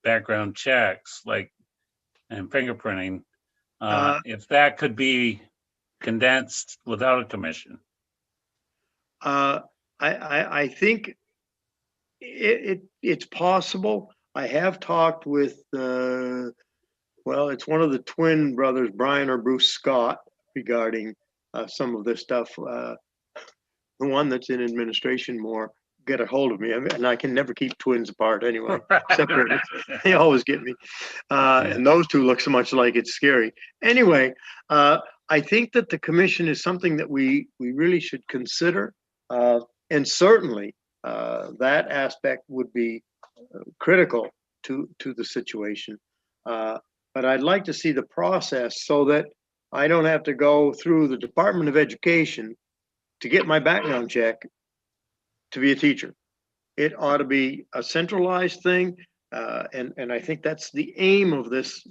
background checks, like, and fingerprinting, if that could be condensed without a commission. I think it's possible. I have talked with, well, it's one of the twin brothers, Brian or Bruce Scott, regarding some of this stuff. The one that's in administration more get a hold of me, and I can never keep twins apart anyway. Separated, they always get me. And those two look so much alike, it's scary. Anyway, I think that the commission is something that we really should consider, and certainly that aspect would be critical to the situation. But I'd like to see the process so that I don't have to go through the Department of Education to get my background check to be a teacher. It ought to be a centralized thing, and I think that's the aim of this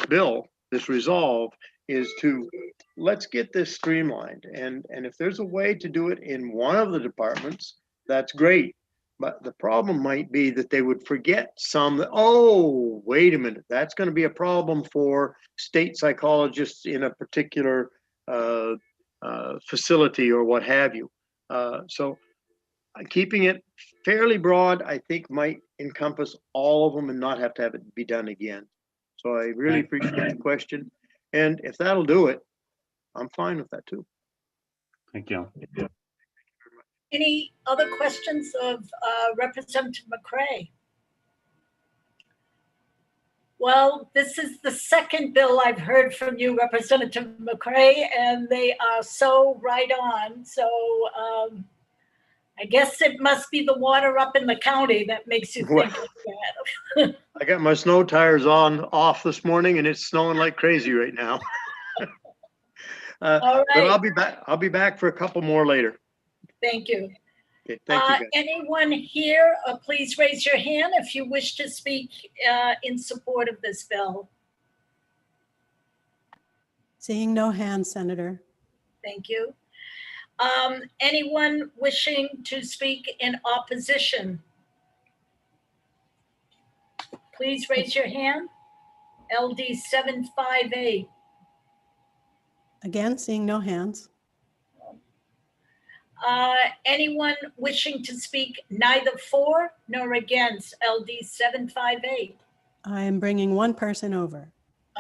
bill, this resolve, is to let's get this streamlined. And if there's a way to do it in one of the departments, that's great. But the problem might be that they would forget some that, oh, wait a minute, that's going to be a problem for state psychologists in a particular facility or what have you. So keeping it fairly broad, I think, might encompass all of them and not have to have it be done again. So I really appreciate the question. And if that'll do it, I'm fine with that too. Thank you. Any other questions of Representative McCray? Well, this is the second bill I've heard from you, Representative McCray, and they are so right on. So I guess it must be the water up in the county that makes you think of that. I got my snow tires off this morning and it's snowing like crazy right now. All But I'll right, be back. I'll be back for a couple more later. thank you. Okay, thank you, guys. Anyone here, please raise your hand if you wish to speak in support of this bill. Seeing no hands, Senator. Thank you. Anyone wishing to speak in opposition? Please raise your hand. LD 758. Again, seeing no hands. Anyone wishing to speak neither for nor against LD 758? I am bringing one person over.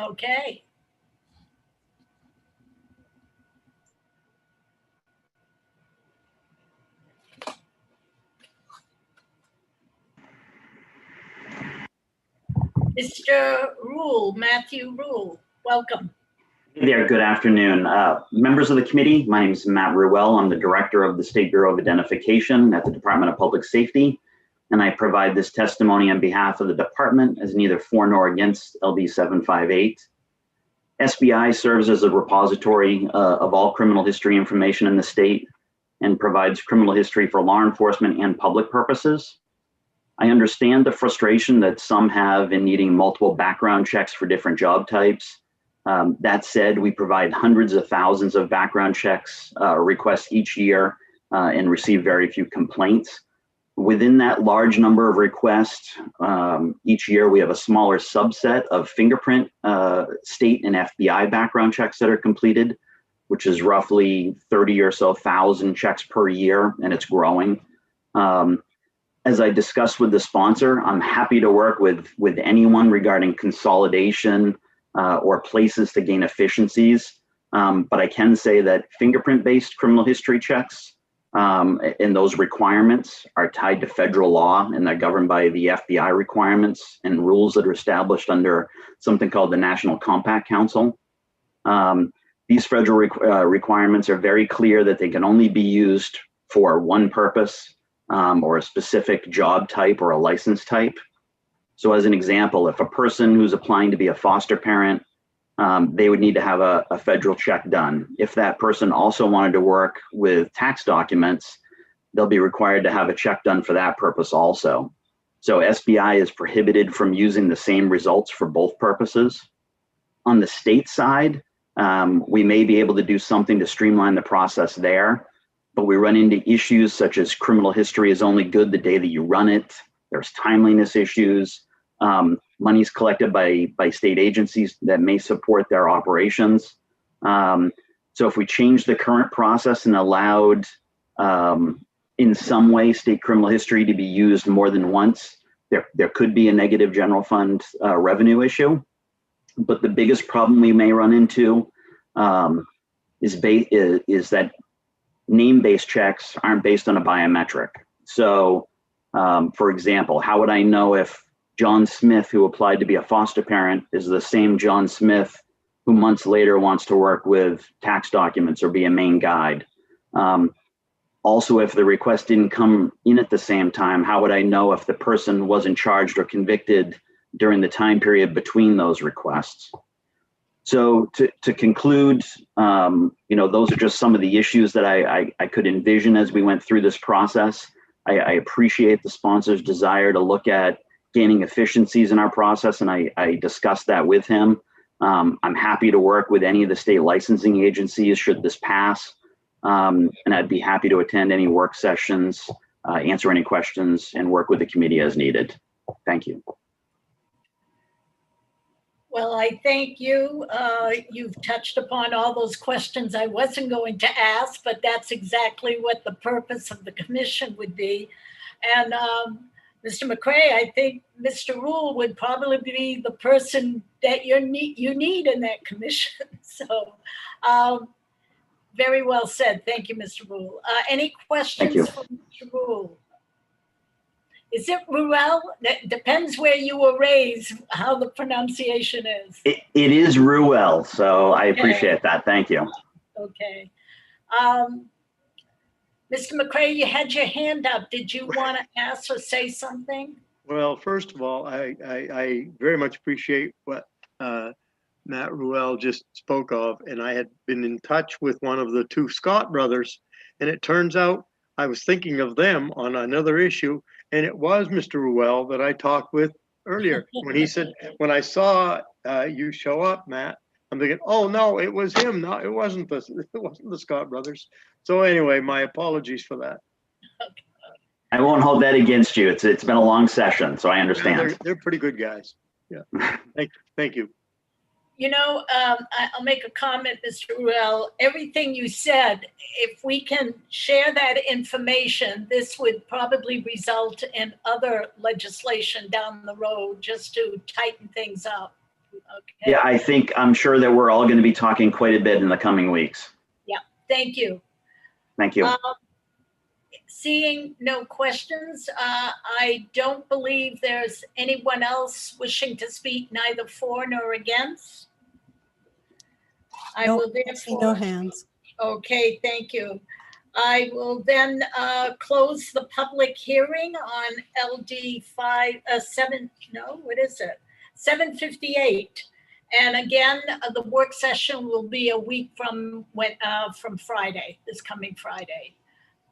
Okay. Mr. Rule, Matthew Rule, welcome. Hey there, good afternoon. Members of the committee, my name is Matt Ruel. I'm the director of the State Bureau of Identification at the Department of Public Safety, and I provide this testimony on behalf of the department as neither for nor against LD 758. SBI serves as a repository of all criminal history information in the state and provides criminal history for law enforcement and public purposes. I understand the frustration that some have in needing multiple background checks for different job types. That said, we provide hundreds of thousands of background checks requests each year and receive very few complaints. Within that large number of requests, each year we have a smaller subset of fingerprint, state and FBI background checks that are completed, which is roughly 30 or so thousand checks per year, and it's growing. As I discussed with the sponsor, I'm happy to work with anyone regarding consolidation or places to gain efficiencies. But I can say that fingerprint-based criminal history checks and those requirements are tied to federal law, and they're governed by the FBI requirements and rules that are established under something called the National Compact Council. These federal requirements are very clear that they can only be used for one purpose or a specific job type or a license type. So as an example, if a person who's applying to be a foster parent, they would need to have a federal check done. If that person also wanted to work with tax documents, they'll be required to have a check done for that purpose also. So SBI is prohibited from using the same results for both purposes. On the state side, we may be able to do something to streamline the process there, but we run into issues such as criminal history is only good the day that you run it. There's timeliness issues. Money's collected by state agencies that may support their operations. So if we change the current process and allowed in some way state criminal history to be used more than once, there could be a negative general fund revenue issue. But the biggest problem we may run into is that name-based checks aren't based on a biometric. So for example, how would I know if John Smith, who applied to be a foster parent, is the same John Smith who months later wants to work with tax documents or be a Maine guide? Also, if the request didn't come in at the same time, how would I know if the person wasn't charged or convicted during the time period between those requests? So to conclude, those are just some of the issues that I could envision as we went through this process. I appreciate the sponsor's desire to look at gaining efficiencies in our process, and I discussed that with him. I'm happy to work with any of the state licensing agencies should this pass, and I'd be happy to attend any work sessions, answer any questions, and work with the committee as needed. Thank you. Well, I thank you. You've touched upon all those questions I wasn't going to ask, but that's exactly what the purpose of the commission would be. And Mr. McCray, I think Mr. Rule would probably be the person that you need in that commission. So very well said. Thank you, Mr. Rule. Any questions for Mr. Rule? Is it Ruel? That depends where you were raised, how the pronunciation is. It is Ruel, so I appreciate that. Thank you. Okay. Mr. McCray, you had your hand up. Did you want to ask or say something? Well, first of all, I very much appreciate what Matt Ruel just spoke of, and I had been in touch with one of the two Scott brothers, and it turns out I was thinking of them on another issue, and it was Mr. Ruel that I talked with earlier when he said, when I saw you show up, Matt, I'm thinking, oh no, it was him. No, it wasn't the Scott brothers. So anyway, my apologies for that. I won't hold that against you. It's been a long session, so I Yeah, understand. they're pretty good guys. Yeah. Thank you. You know, I'll make a comment, Mr. Ruel. Everything you said, if we can share that information, this would probably result in other legislation down the road just to tighten things up. Okay. Yeah, I'm sure that we're all going to be talking quite a bit in the coming weeks. Yeah, thank you. Thank you. Seeing no questions, I don't believe there's anyone else wishing to speak neither for nor against. I No, will I see therefore. no hands. Okay, thank you. I will then close the public hearing on LD 758. And again, the work session will be a week from Friday, this coming Friday.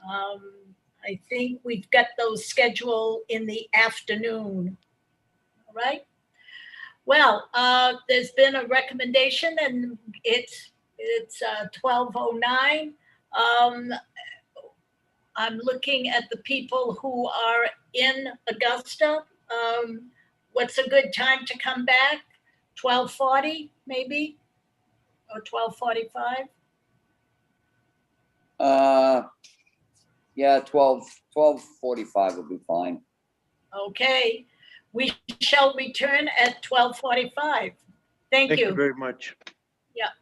I think we've got those scheduled in the afternoon, all right? Well, there's been a recommendation and it's 12:09. I'm looking at the people who are in Augusta. What's a good time to come back? 12:40 maybe, or 12:45? Yeah, 12:45 will be fine. Okay, we shall return at 12:45. Thank you. Thank you very much. Yeah.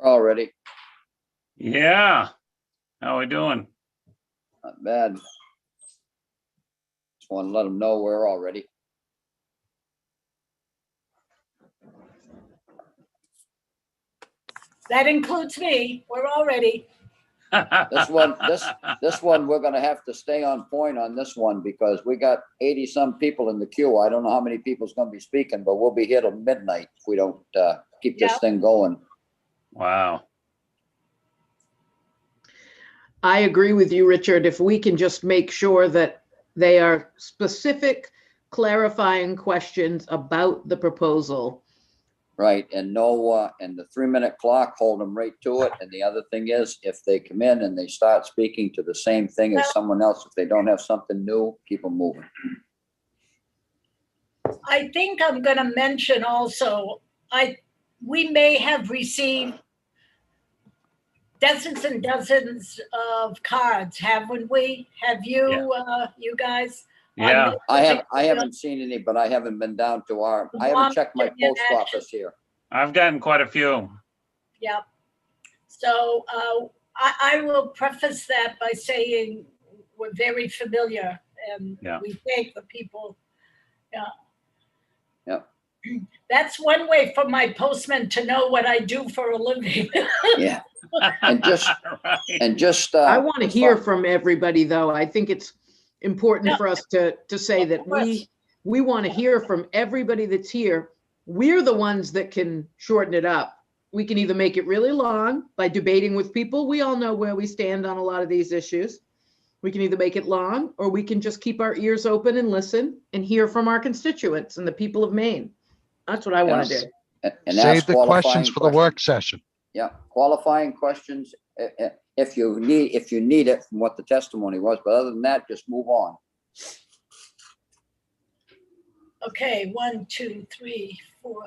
We're all ready. Yeah. How we doing? Not bad. Just want to let them know we're all ready. That includes me. We're all ready. This one, we're gonna have to stay on point on this one because we got 80 some people in the queue. I don't know how many people's gonna be speaking, but we'll be here till midnight if we don't keep this thing going. Wow. I agree with you, Richard. If we can just make sure that they are specific, clarifying questions about the proposal. Right, and no, and the 3-minute clock, hold them right to it. And the other thing is, if they come in and they start speaking to the same thing as someone else, if they don't have something new, keep them moving. I think I'm going to mention also, we may have received dozens and dozens of cards, haven't we? Have you, you guys? Yeah. I haven't seen any, but I haven't been down to I haven't checked my post office here. I've gotten quite a few. Yep. So I will preface that by saying we're very familiar and we thank the people. Yeah. That's one way for my postman to know what I do for a living. Yeah. And just I want to hear from everybody, though. I think it's important for us to say that we want to hear from everybody that's here. We're the ones that can shorten it up. We can either make it really long by debating with people. We all know where we stand on a lot of these issues. We can either make it long, or we can just keep our ears open and listen and hear from our constituents and the people of Maine. That's what I want to do. And save the questions for the work session. Yeah, qualifying questions if you need it from what the testimony was, but other than that, just move on. Okay, 1, 2, 3, 4,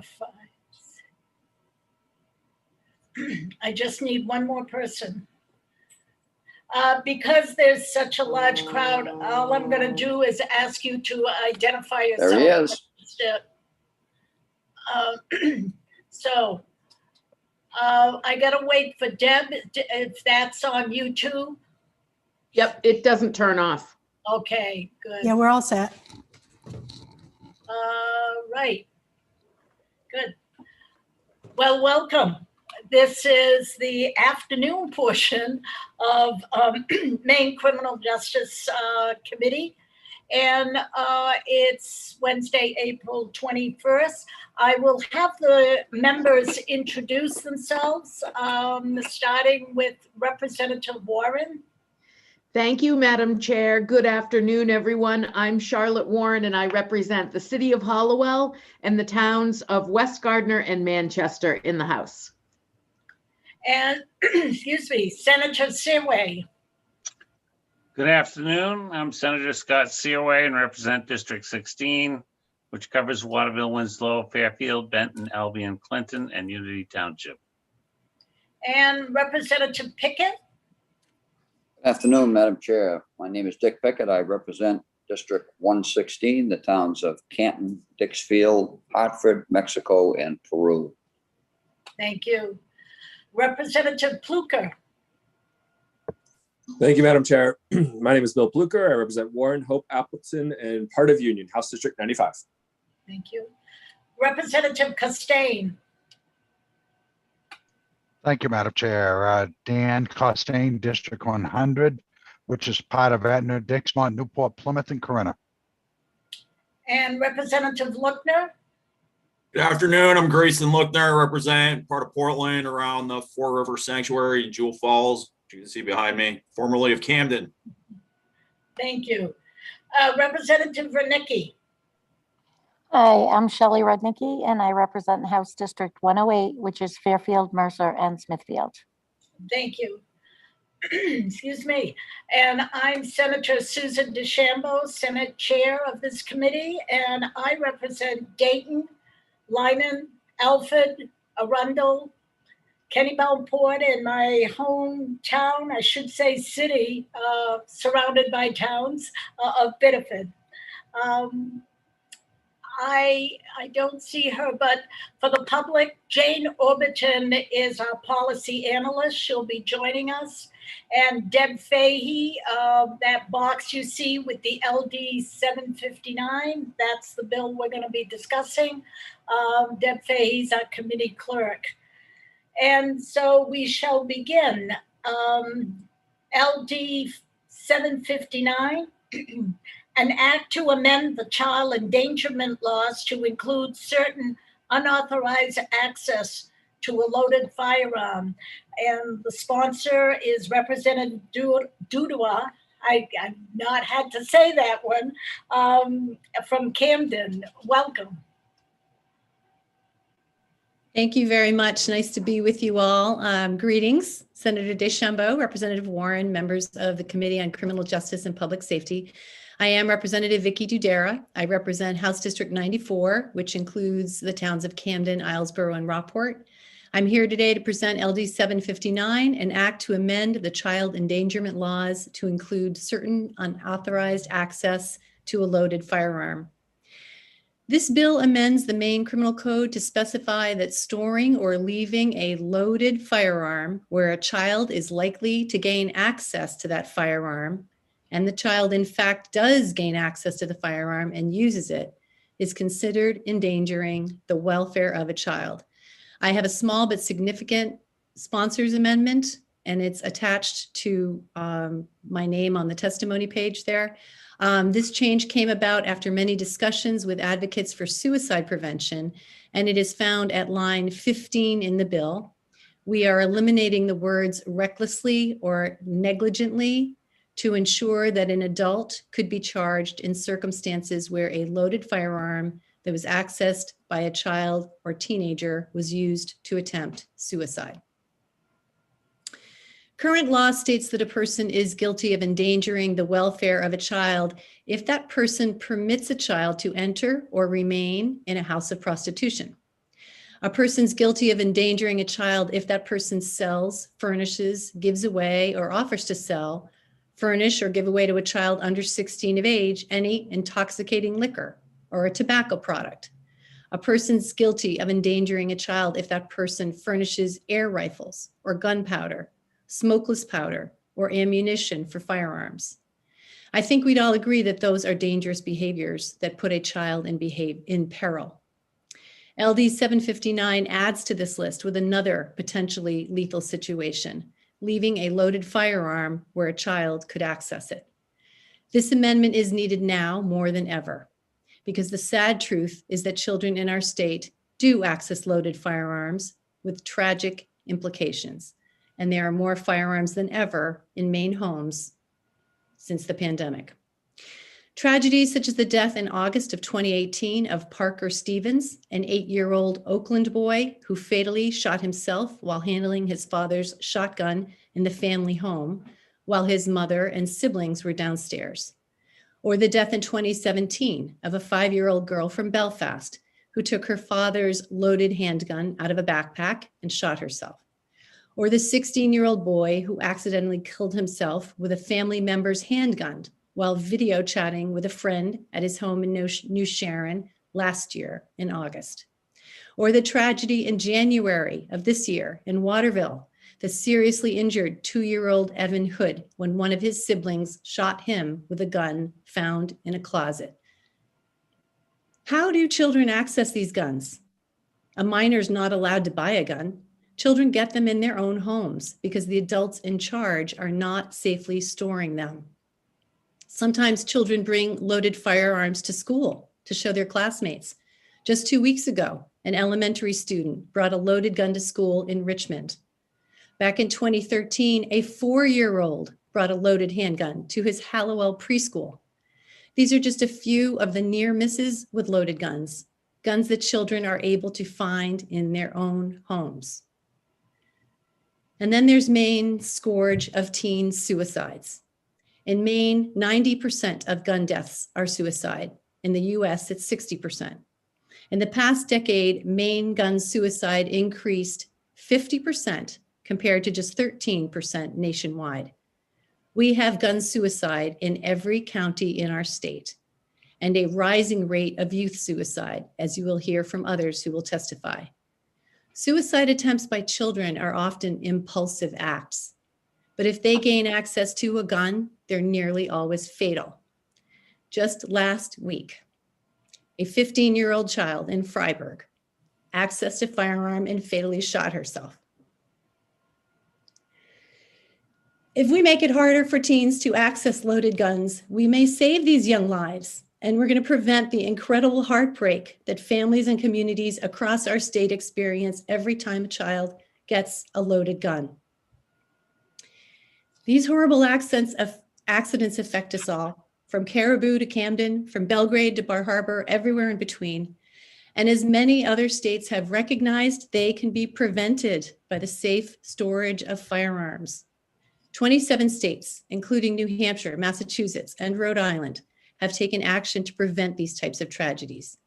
5. I just need one more person. Because there's such a large crowd, all I'm going to do is ask you to identify yourself. There he is. So I got to wait for Deb if that's on YouTube. Yep, it doesn't turn off. Okay, good. Yeah, we're all set. Right. Good. Well, welcome. This is the afternoon portion of Maine Criminal Justice Committee. And it's Wednesday, April 21st. I will have the members introduce themselves, starting with Representative Warren. Thank you, Madam Chair. Good afternoon, everyone. I'm Charlotte Warren, and I represent the city of Hollowell and the towns of West Gardner and Manchester in the House. And, excuse me, Senator Seaway. Good afternoon. I'm Senator Scott Seaway and represent District 16, which covers Waterville, Winslow, Fairfield, Benton, Albion, Clinton, and Unity Township. And Representative Pickett. Good afternoon, Madam Chair. My name is Dick Pickett. I represent District 116, the towns of Canton, Dixfield, Hartford, Mexico, and Peru. Thank you. Representative Pluker. Thank you, Madam Chair. My name is Bill Pluker. I represent Warren, Hope, Appleton, and part of Union, House District 95. Thank you. Representative Costain. Thank you, Madam Chair. Dan Costain, District 100, which is part of Etna, Dixmont, Newport, Plymouth, and Corinna. And Representative Luckner. Good afternoon. I'm Grayson Luckner. I represent part of Portland around the Four River Sanctuary in Jewel Falls, which you can see behind me, formerly of Camden. Thank you. Representative Rudnicki. Hi, I'm Shelley Rudnicki, and I represent House District 108, which is Fairfield, Mercer, and Smithfield. Thank you. Excuse me. And I'm Senator Susan DeChambeau, Senate Chair of this committee, and I represent Dayton, Lyman, Alfred, Arundel, Kennebunk, and my hometown, I should say city, surrounded by towns of Biddeford. I don't see her, but for the public, Jane Orbiton is our policy analyst. She'll be joining us. And Deb Fahey, that box you see with the LD 759, that's the bill we're going to be discussing. Deb Fahey's our committee clerk. And so we shall begin. LD 759. An act to amend the child endangerment laws to include certain unauthorized access to a loaded firearm. And the sponsor is Representative Dudua. I've not had to say that one, from Camden. Welcome. Thank you very much. Nice to be with you all. Greetings, Senator DeChambeau, Representative Warren, members of the Committee on Criminal Justice and Public Safety. I am Representative Vicky Dudera. I represent House District 94, which includes the towns of Camden, Islesboro, and Rockport. I'm here today to present LD 759, an act to amend the child endangerment laws to include certain unauthorized access to a loaded firearm. This bill amends the Maine Criminal Code to specify that storing or leaving a loaded firearm where a child is likely to gain access to that firearm, and the child in fact does gain access to the firearm and uses it, is considered endangering the welfare of a child. I have a small but significant sponsors amendment, and it's attached to my name on the testimony page there. This change came about after many discussions with advocates for suicide prevention, and it is found at line 15 in the bill. We are eliminating the words recklessly or negligently to ensure that an adult could be charged in circumstances where a loaded firearm that was accessed by a child or teenager was used to attempt suicide. Current law states that a person is guilty of endangering the welfare of a child if that person permits a child to enter or remain in a house of prostitution. A person's guilty of endangering a child if that person sells, furnishes, gives away, or offers to sell, furnish, or give away to a child under 16 of age any intoxicating liquor or a tobacco product. A person's guilty of endangering a child if that person furnishes air rifles or gunpowder, smokeless powder, or ammunition for firearms. I think we'd all agree that those are dangerous behaviors that put a child in peril. LD 759 adds to this list with another potentially lethal situation, leaving a loaded firearm where a child could access it. This amendment is needed now more than ever, because the sad truth is that children in our state do access loaded firearms with tragic implications, and there are more firearms than ever in Maine homes since the pandemic. Tragedies such as the death in August of 2018 of Parker Stevens, an 8-year-old Oakland boy who fatally shot himself while handling his father's shotgun in the family home while his mother and siblings were downstairs. Or the death in 2017 of a 5-year-old girl from Belfast who took her father's loaded handgun out of a backpack and shot herself. Or the 16-year-old boy who accidentally killed himself with a family member's handgun while video chatting with a friend at his home in New Sharon last year in August. Or the tragedy in January of this year in Waterville, the seriously injured 2-year-old Evan Hood when one of his siblings shot him with a gun found in a closet. How do children access these guns? A minor's not allowed to buy a gun. Children get them in their own homes because the adults in charge are not safely storing them. Sometimes children bring loaded firearms to school to show their classmates. Just 2 weeks ago, an elementary student brought a loaded gun to school in Richmond. Back in 2013, a 4-year-old brought a loaded handgun to his Hallowell preschool. These are just a few of the near misses with loaded guns, guns that children are able to find in their own homes. And then there's Maine's scourge of teen suicides. In Maine, 90% of gun deaths are suicide. In the US, it's 60%. In the past decade, Maine gun suicide increased 50% compared to just 13% nationwide. We have gun suicide in every county in our state. and a rising rate of youth suicide, as you will hear from others who will testify. Suicide attempts by children are often impulsive acts, but if they gain access to a gun, they're nearly always fatal. Just last week, a 15-year-old child in Freiburg accessed a firearm and fatally shot herself. If we make it harder for teens to access loaded guns, we may save these young lives, and we're going to prevent the incredible heartbreak that families and communities across our state experience every time a child gets a loaded gun. These horrible accidents affect us all, from Caribou to Camden, from Belgrade to Bar Harbor, everywhere in between. And as many other states have recognized, they can be prevented by the safe storage of firearms. 27 states, including New Hampshire, Massachusetts, and Rhode Island, have taken action to prevent these types of tragedies.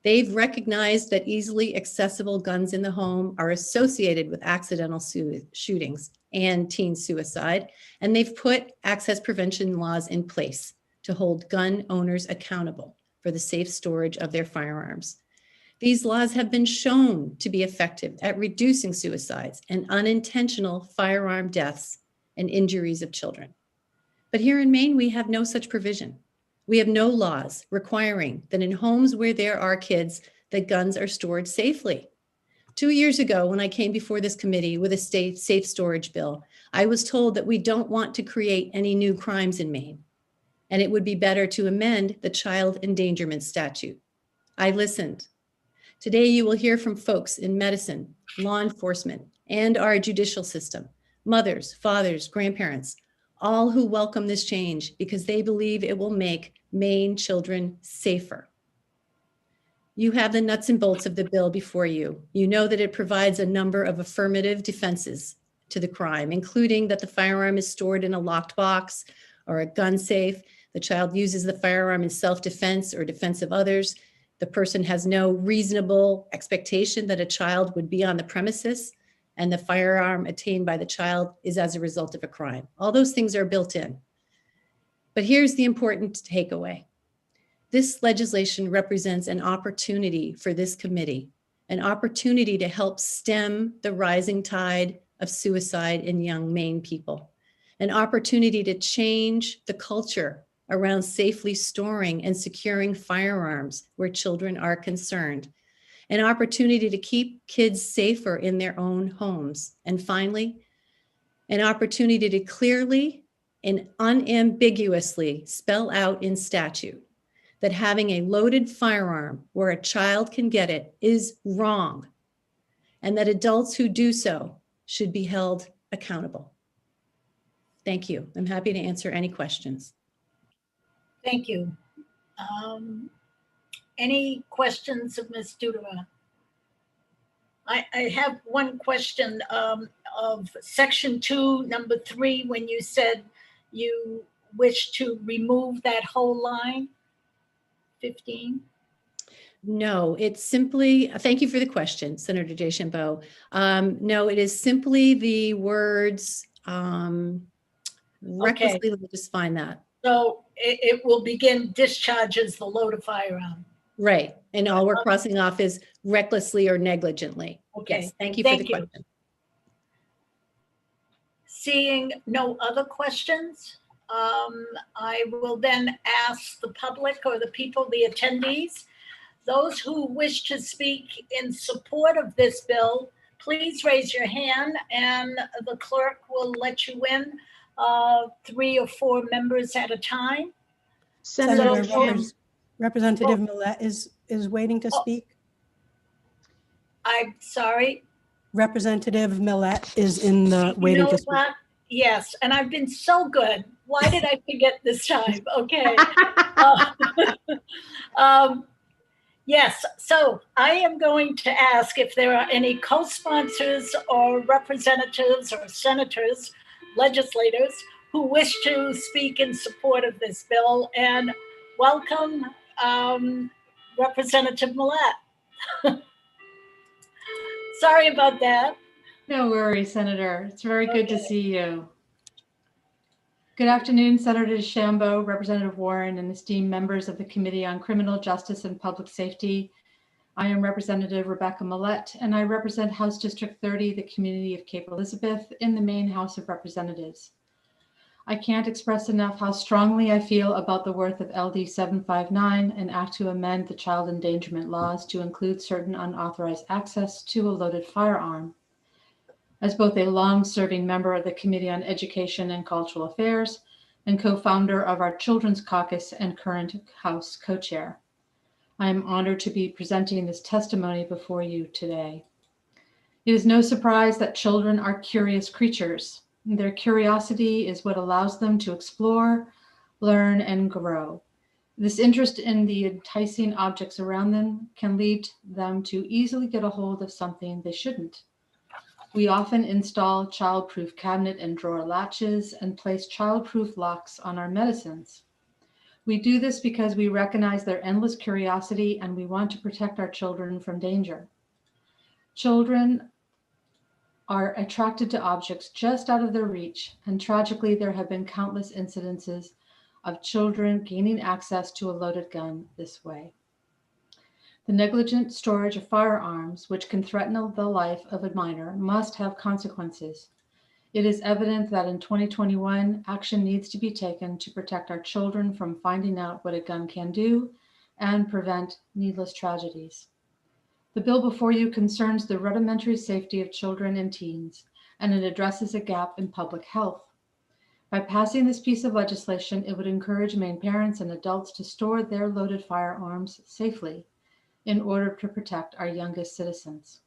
They've recognized that easily accessible guns in the home are associated with accidental shootings and teen suicide, and they've put access prevention laws in place to hold gun owners accountable for the safe storage of their firearms. These laws have been shown to be effective at reducing suicides and unintentional firearm deaths and injuries of children. But here in Maine, we have no such provision. We have no laws requiring that in homes where there are kids, that guns are stored safely. 2 years ago, when I came before this committee with a state safe storage bill, I was told that we don't want to create any new crimes in Maine, and it would be better to amend the child endangerment statute. I listened. Today, you will hear from folks in medicine, law enforcement, and our judicial system, mothers, fathers, grandparents, all who welcome this change because they believe it will make Maine children safer. You have the nuts and bolts of the bill before you. You know that it provides a number of affirmative defenses to the crime, including that the firearm is stored in a locked box or a gun safe. The child uses the firearm in self-defense or defense of others. The person has no reasonable expectation that a child would be on the premises, and the firearm attained by the child is as a result of a crime. All those things are built in. But here's the important takeaway. This legislation represents an opportunity for this committee, an opportunity to help stem the rising tide of suicide in young Maine people, an opportunity to change the culture around safely storing and securing firearms where children are concerned, an opportunity to keep kids safer in their own homes. And finally, an opportunity to clearly and unambiguously spell out in statute that having a loaded firearm where a child can get it is wrong, and that adults who do so should be held accountable. Thank you. I'm happy to answer any questions. Thank you. Any questions of Ms. Dudera? I have one question of section 2, number 3, when you said you wish to remove that whole line, 15. No, it's simply, thank you for the question, Senator DeChambeau. No, it is simply the words recklessly, let me just find that. So it will begin discharges the load of firearm. Right, and all we're crossing off is recklessly or negligently. Okay. Yes, thank you for the question. Seeing no other questions, I will then ask the public or the people, the attendees, those who wish to speak in support of this bill, please raise your hand and the clerk will let you in, 3 or 4 members at a time. Senator Representative Millette is waiting to speak. I'm sorry. Representative Millette is in the waiting to speak. What? Yes, and I've been so good. Why did I forget this time? Okay. Yes, so I am going to ask if there are any co-sponsors or representatives or senators, legislators who wish to speak in support of this bill, and welcome Representative Millette. Sorry about that. No worries, Senator. It's very good to see you. Good afternoon, Senator DeChambeau, Representative Warren, and esteemed members of the Committee on Criminal Justice and Public Safety. I am Representative Rebecca Millett, and I represent House District 30, the community of Cape Elizabeth, in the Maine House of Representatives. I can't express enough how strongly I feel about the worth of LD 759, an act to amend the child endangerment laws to include certain unauthorized access to a loaded firearm. As both a long-serving member of the Committee on Education and Cultural Affairs and co-founder of our Children's Caucus and current House co-chair, I am honored to be presenting this testimony before you today. It is no surprise that children are curious creatures. Their curiosity is what allows them to explore, learn, and grow. This interest in the enticing objects around them can lead them to easily get a hold of something they shouldn't. We often install child-proof cabinet and drawer latches and place child-proof locks on our medicines. We do this because we recognize their endless curiosity and we want to protect our children from danger. Children are attracted to objects just out of their reach, and tragically, there have been countless incidences of children gaining access to a loaded gun this way. The negligent storage of firearms, which can threaten the life of a minor, must have consequences. It is evident that in 2021, action needs to be taken to protect our children from finding out what a gun can do and prevent needless tragedies. The bill before you concerns the rudimentary safety of children and teens, and it addresses a gap in public health. By passing this piece of legislation, it would encourage Maine parents and adults to store their loaded firearms safely in order to protect our youngest citizens.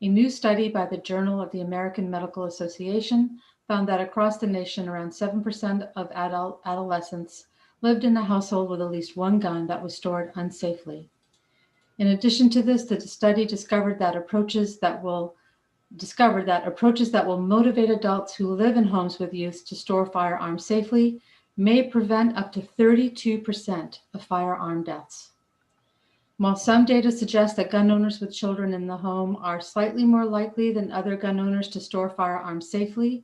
A new study by the Journal of the American Medical Association found that across the nation, around 7% of adolescents lived in a household with at least one gun that was stored unsafely. In addition to this, the study discovered that approaches that will motivate adults who live in homes with youth to store firearms safely may prevent up to 32% of firearm deaths. While some data suggests that gun owners with children in the home are slightly more likely than other gun owners to store firearms safely,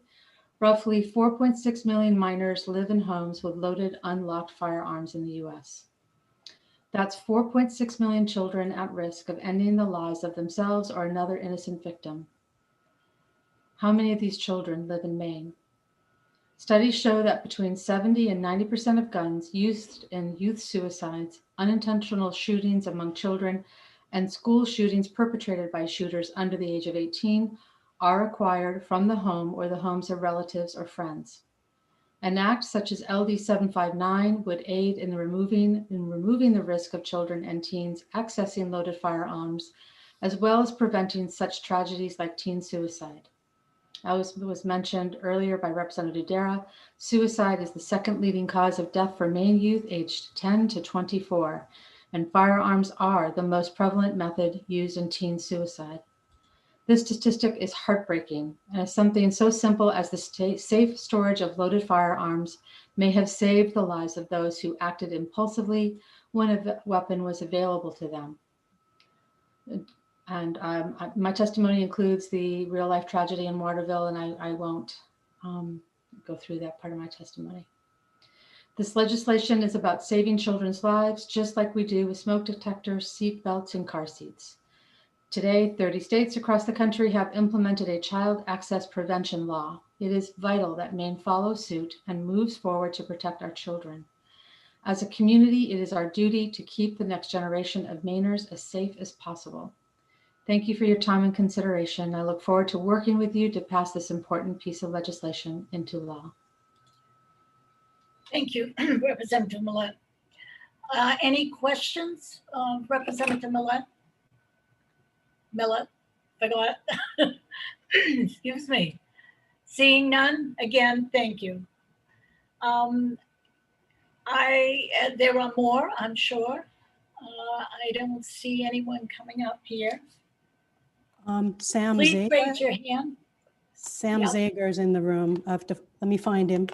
roughly 4.6 million minors live in homes with loaded, unlocked firearms in the US. That's 4.6 million children at risk of ending the lives of themselves or another innocent victim. How many of these children live in Maine? Studies show that between 70 and 90% of guns used in youth suicides, unintentional shootings among children, and school shootings perpetrated by shooters under the age of 18 are acquired from the home or the homes of relatives or friends. An act such as LD 759 would aid in removing the risk of children and teens accessing loaded firearms, as well as preventing such tragedies like teen suicide. As was mentioned earlier by Representative Dara, suicide is the second leading cause of death for Maine youth aged 10 to 24, and firearms are the most prevalent method used in teen suicide. This statistic is heartbreaking, as something so simple as the safe storage of loaded firearms may have saved the lives of those who acted impulsively when a weapon was available to them. And my testimony includes the real-life tragedy in Waterville, and I won't go through that part of my testimony. This legislation is about saving children's lives, just like we do with smoke detectors, seat belts, and car seats. Today, 30 states across the country have implemented a child access prevention law. It is vital that Maine follows suit and moves forward to protect our children. As a community, it is our duty to keep the next generation of Mainers as safe as possible. Thank you for your time and consideration. I look forward to working with you to pass this important piece of legislation into law. Thank you, Representative Millett. Any questions, Representative Millett? Forgot. Excuse me. Seeing none, again, thank you. There are more, I'm sure. I don't see anyone coming up here. Sam Please Zager. raise your hand. Sam Yep. Zager's in the room. Let me find him.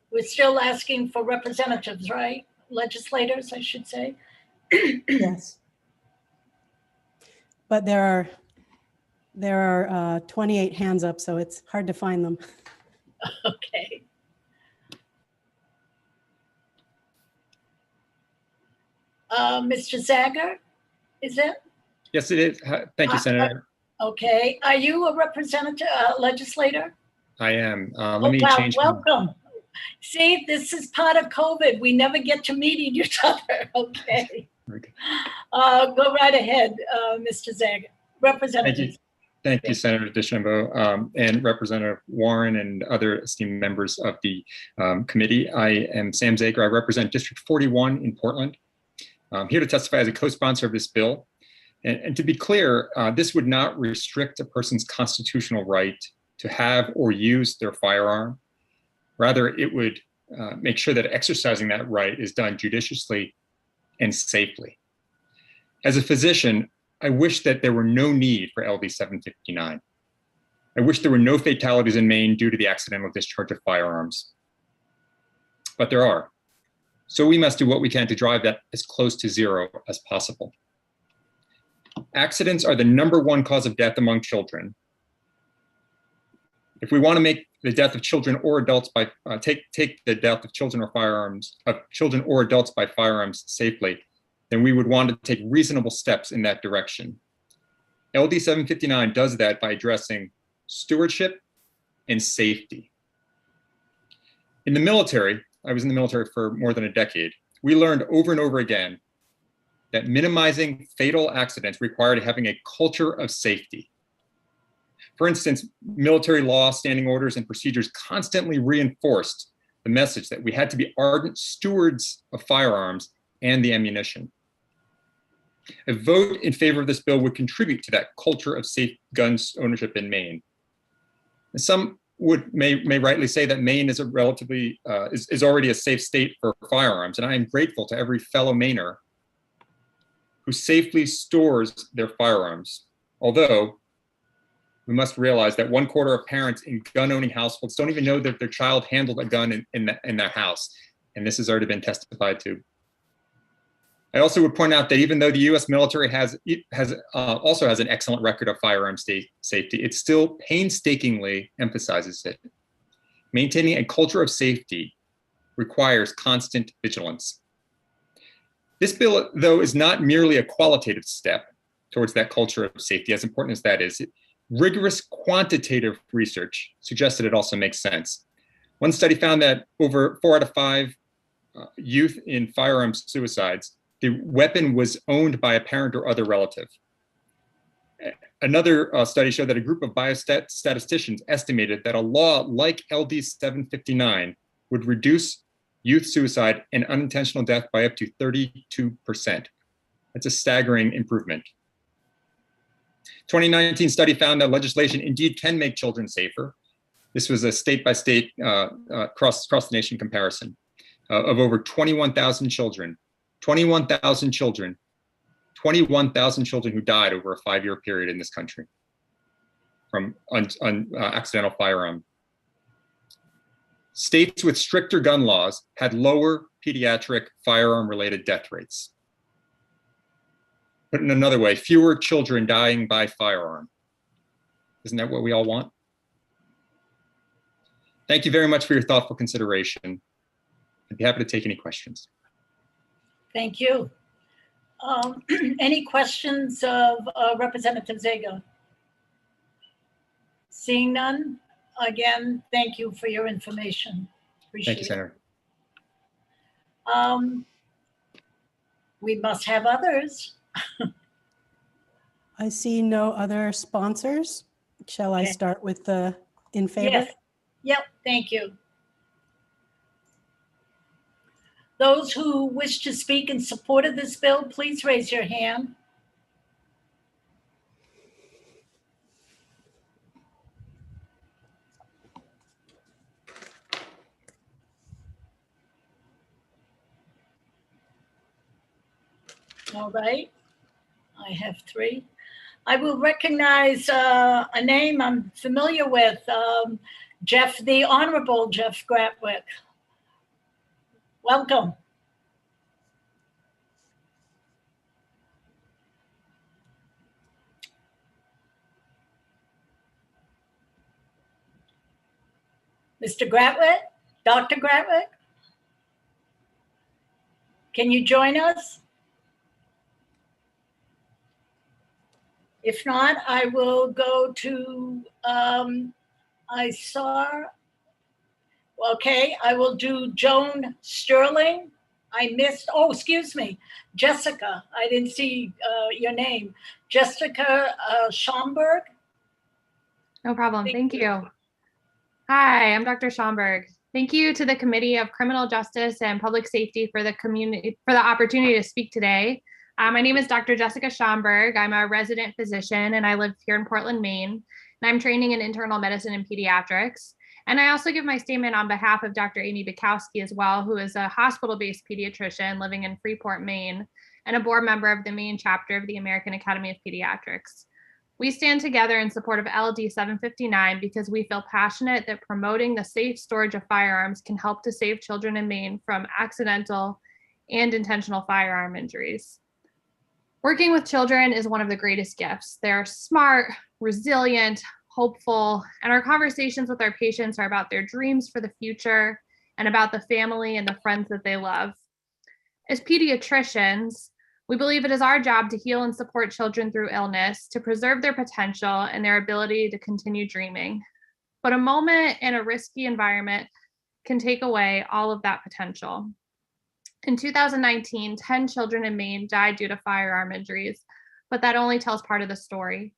We're still asking for representatives, right? Legislators, I should say. Yes. but there are 28 hands up, so it's hard to find them. Okay. Mr. Zager, is it? Yes, it is. Thank you, Senator. Okay. Are you a representative, legislator? I am. Oh, Let me wow, change. welcome. See, this is part of COVID. We never get to meeting each other. Okay. Okay. Go right ahead, Mr. Zager. Representative. Thank you, Senator DeChambeau, and Representative Warren and other esteemed members of the committee. I am Sam Zager. I represent District 41 in Portland. I'm here to testify as a co-sponsor of this bill. And to be clear, this would not restrict a person's constitutional right to have or use their firearm. Rather, it would make sure that exercising that right is done judiciously and safely. As a physician, I wish that there were no need for LD 759. I wish there were no fatalities in Maine due to the accidental discharge of firearms. But there are. So we must do what we can to drive that as close to zero as possible. Accidents are the #1 cause of death among children. If we want to make the death of children or adults by take the death of children or adults by firearms safely, then we would want to take reasonable steps in that direction. LD 759 does that by addressing stewardship and safety. In the military, I was in the military for more than a decade. We learned over and over again that minimizing fatal accidents required having a culture of safety. For instance, military law, standing orders, and procedures constantly reinforced the message that we had to be ardent stewards of firearms and the ammunition. A vote in favor of this bill would contribute to that culture of safe guns ownership in Maine. Some may rightly say that Maine is a relatively is already a safe state for firearms, and I am grateful to every fellow Mainer who safely stores their firearms. Although we must realize that 1/4 of parents in gun-owning households don't even know that their child handled a gun in their house, and this has already been testified to. I also would point out that even though the U.S. military also has an excellent record of firearm safety, it still painstakingly emphasizes it. Maintaining a culture of safety requires constant vigilance. This bill, though, is not merely a qualitative step towards that culture of safety, as important as that is. Rigorous quantitative research suggests that it also makes sense. One study found that over 4 out of 5 youth in firearms suicides, the weapon was owned by a parent or other relative. Another study showed that a group of biostatisticians estimated that a law like LD 759 would reduce youth suicide and unintentional death by up to 32%. That's a staggering improvement. 2019 study found that legislation indeed can make children safer. This was a state-by-state across the nation comparison of over 21,000 children. 21,000 children who died over a 5-year period in this country from accidental firearm. States with stricter gun laws had lower pediatric firearm-related death rates. Put in another way, fewer children dying by firearm. Isn't that what we all want? Thank you very much for your thoughtful consideration. I'd be happy to take any questions. Thank you. Any questions of Representative Zager? Seeing none, again, thank you for your information. Appreciate Thank you, Senator. We must have others. I see no other sponsors. Shall I Okay. start with the in favor? Yes. Yep, thank you. Those who wish to speak in support of this bill, please raise your hand. All right, I have 3. I will recognize a name I'm familiar with, the Honorable Jeff Gratwick. Welcome. Mr. Gratwick, Dr. Gratwick? Can you join us? If not, I will go to, I will do Joan Sterling. I missed, oh, excuse me, Jessica. I didn't see your name. Jessica Schomburg. No problem. Thank you. Hi, I'm Dr. Schomburg. Thank you to the Committee of Criminal Justice and Public Safety for the opportunity to speak today. My name is Dr. Jessica Schomburg. I'm a resident physician and I live here in Portland, Maine. And I'm training in internal medicine and pediatrics. And I also give my statement on behalf of Dr. Amy Bukowski as well, who is a hospital-based pediatrician living in Freeport, Maine, and a board member of the Maine chapter of the American Academy of Pediatrics. We stand together in support of LD 759 because we feel passionate that promoting the safe storage of firearms can help to save children in Maine from accidental and intentional firearm injuries. Working with children is one of the greatest gifts. They're smart, resilient, hopeful, and our conversations with our patients are about their dreams for the future and about the family and the friends that they love. As pediatricians, we believe it is our job to heal and support children through illness, to preserve their potential and their ability to continue dreaming. But a moment in a risky environment can take away all of that potential. In 2019, 10 children in Maine died due to firearm injuries, but that only tells part of the story.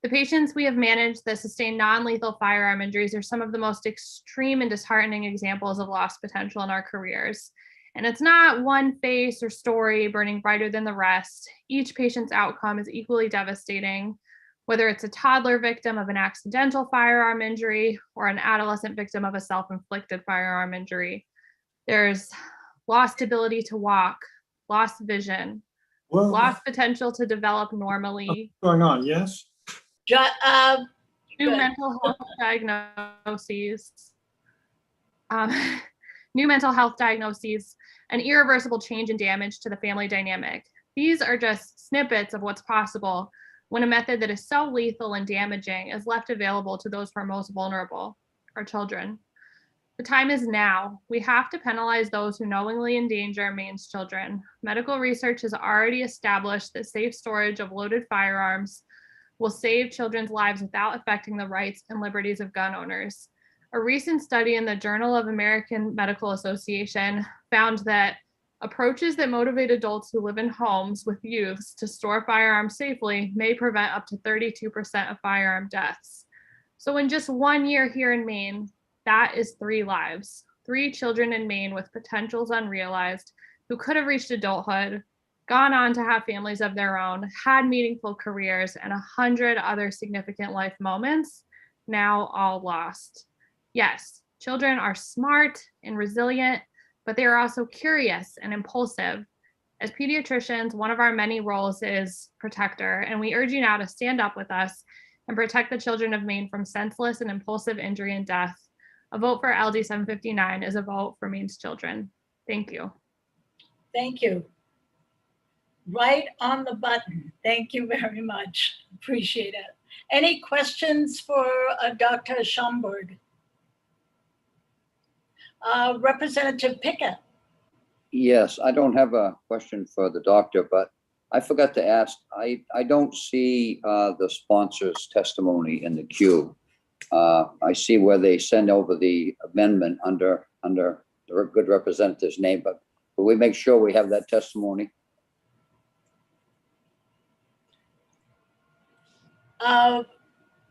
The patients we have managed that sustain non-lethal firearm injuries are some of the most extreme and disheartening examples of lost potential in our careers. And it's not one face or story burning brighter than the rest. Each patient's outcome is equally devastating, whether it's a toddler victim of an accidental firearm injury or an adolescent victim of a self-inflicted firearm injury. There's lost ability to walk, lost vision, lost potential to develop normally. What's going on? Yes. New mental health diagnoses. New mental health diagnoses, an irreversible change and damage to the family dynamic. These are just snippets of what's possible when a method that is so lethal and damaging is left available to those who are most vulnerable, our children. The time is now. We have to penalize those who knowingly endanger Maine's children. Medical research has already established that safe storage of loaded firearms will save children's lives without affecting the rights and liberties of gun owners. A recent study in the Journal of American Medical Association found that approaches that motivate adults who live in homes with youths to store firearms safely may prevent up to 32% of firearm deaths. So in just 1 year here in Maine, that is 3 lives, 3 children in Maine with potentials unrealized who could have reached adulthood, gone on to have families of their own, had meaningful careers, and 100 other significant life moments, now all lost. Yes, children are smart and resilient, but they are also curious and impulsive. As pediatricians, one of our many roles is protector, and we urge you now to stand up with us and protect the children of Maine from senseless and impulsive injury and death. A vote for LD 759 is a vote for Maine's children. Thank you. Thank you. Right on the button. Thank you very much. Appreciate it. Any questions for Dr. Schomburg? Representative Pickett. Yes, I don't have a question for the doctor, but I forgot to ask, I don't see the sponsor's testimony in the queue. I see where they send over the amendment under the good representative's name, but will we make sure we have that testimony?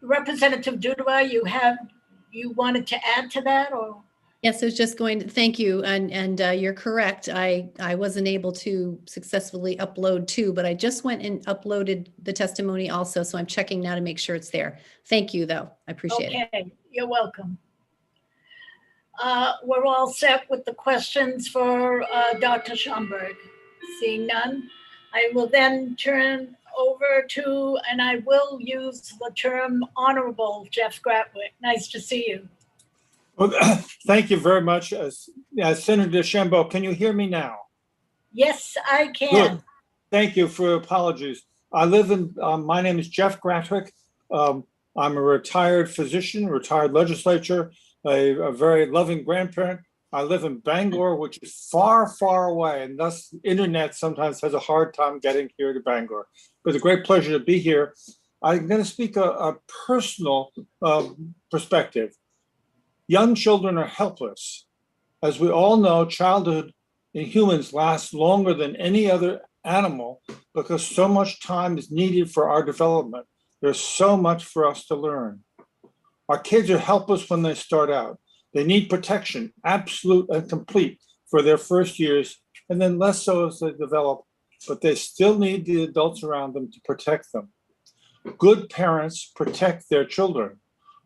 Representative Dudois, you wanted to add to that, or? Yes, I was just going to thank you, and you're correct. I wasn't able to successfully upload 2, but I just went and uploaded the testimony also, so I'm checking now to make sure it's there. Thank you, though. I appreciate it. Okay, you're welcome. We're all set with the questions for Dr. Schomburg. Seeing none, I will then turn over to, and I will use the term Honorable Jeff Gratwick. Nice to see you. Well, thank you very much. Senator DeChambeau, can you hear me now? Yes, I can. Good. Thank you for apologies. I live in, my name is Jeff Gratwick. I'm a retired physician, retired legislature, a very loving grandparent. I live in Bangor, which is far, far away, and thus the internet sometimes has a hard time getting here to Bangor. But it's a great pleasure to be here. I'm going to speak a personal perspective. Young children are helpless. As we all know, childhood in humans lasts longer than any other animal because so much time is needed for our development. There's so much for us to learn. Our kids are helpless when they start out. They need protection, absolute and complete, for their first years, and then less so as they develop, but they still need the adults around them to protect them. Good parents protect their children.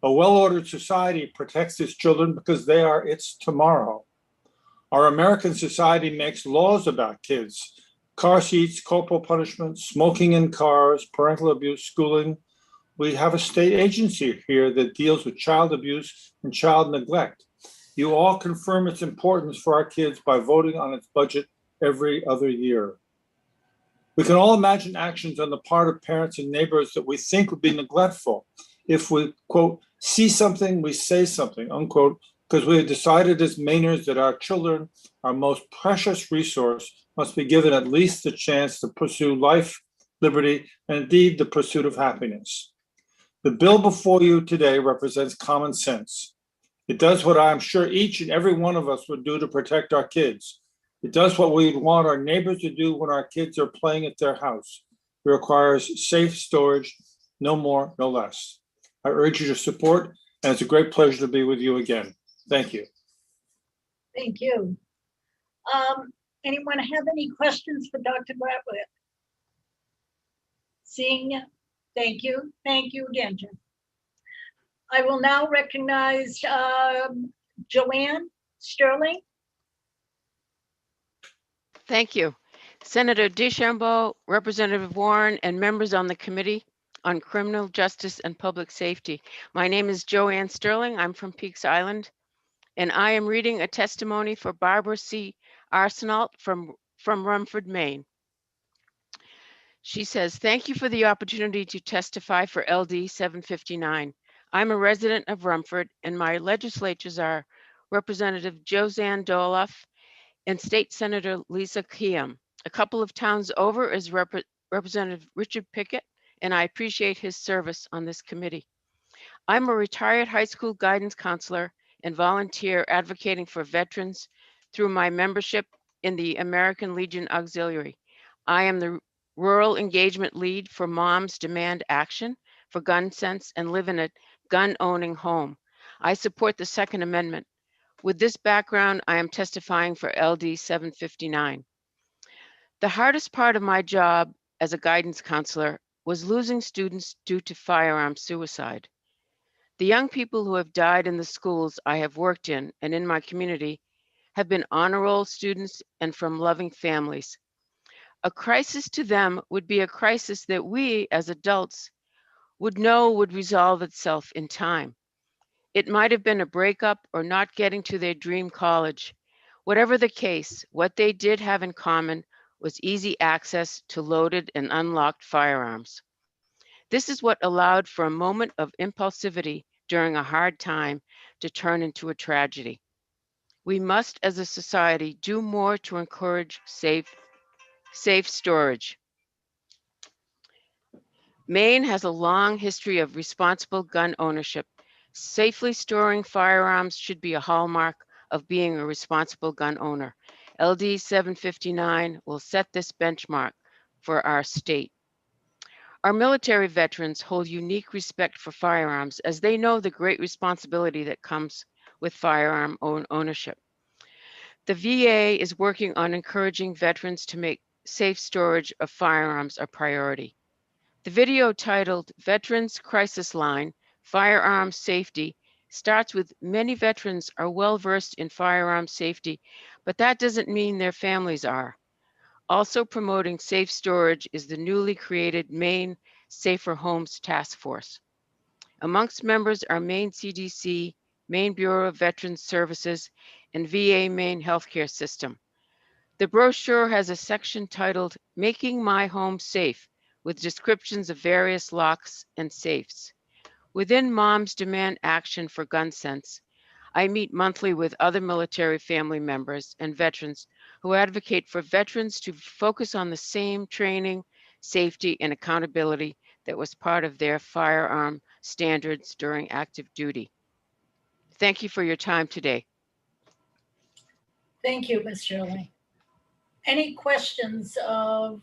A well-ordered society protects its children because they are its tomorrow. Our American society makes laws about kids: car seats, corporal punishment, smoking in cars, parental abuse, schooling. We have a state agency here that deals with child abuse and child neglect. You all confirm its importance for our kids by voting on its budget every other year. We can all imagine actions on the part of parents and neighbors that we think would be neglectful if we, quote, see something, we say something, unquote, because we have decided as Mainers that our children, our most precious resource, must be given at least the chance to pursue life, liberty, and indeed the pursuit of happiness. The bill before you today represents common sense. It does what I'm sure each and every one of us would do to protect our kids. It does what we'd want our neighbors to do when our kids are playing at their house. It requires safe storage, no more, no less. I urge you to support, and it's a great pleasure to be with you again. Thank you. Thank you. Anyone have any questions for Dr. Bratwit? Seeing you. Thank you. Thank you again, Jim. I will now recognize Joanne Sterling. Thank you. Senator DeChambeau, Representative Warren, and members on the Committee on Criminal Justice and Public Safety. My name is Joanne Sterling. I'm from Peaks Island, and I am reading a testimony for Barbara C. Arsenault from Rumford, Maine. She says, thank you for the opportunity to testify for LD 759. I'm a resident of Rumford, and my legislators are Representative Josanne Doloff and State Senator Lisa Kiem. A couple of towns over is Representative Richard Pickett, and I appreciate his service on this committee. I'm a retired high school guidance counselor and volunteer advocating for veterans through my membership in the American Legion Auxiliary. I am the Rural Engagement Lead for Moms Demand Action for Gun Sense and live in a gun-owning home. I support the Second Amendment. With this background, I am testifying for LD 759. The hardest part of my job as a guidance counselor was losing students due to firearm suicide. The young people who have died in the schools I have worked in and in my community have been honor roll students and from loving families. A crisis to them would be a crisis that we as adults would know would resolve itself in time. It might have been a breakup or not getting to their dream college. Whatever the case, what they did have in common was easy access to loaded and unlocked firearms. This is what allowed for a moment of impulsivity during a hard time to turn into a tragedy. We must, as a society, do more to encourage safe storage. Maine has a long history of responsible gun ownership. Safely storing firearms should be a hallmark of being a responsible gun owner. LD 759 will set this benchmark for our state. Our military veterans hold unique respect for firearms as they know the great responsibility that comes with firearm ownership. The VA is working on encouraging veterans to make safe storage of firearms a priority. The video titled Veterans Crisis Line, Firearm Safety starts with many veterans are well versed in firearm safety, but that doesn't mean their families are. Also promoting safe storage is the newly created Maine Safer Homes Task Force. Amongst members are Maine CDC, Maine Bureau of Veterans Services, and VA Maine Healthcare System. The brochure has a section titled Making My Home Safe, with descriptions of various locks and safes. Within Moms Demand Action for Gun Sense, I meet monthly with other military family members and veterans who advocate for veterans to focus on the same training, safety, and accountability that was part of their firearm standards during active duty. Thank you for your time today. Thank you, Ms. Shirley. Any questions of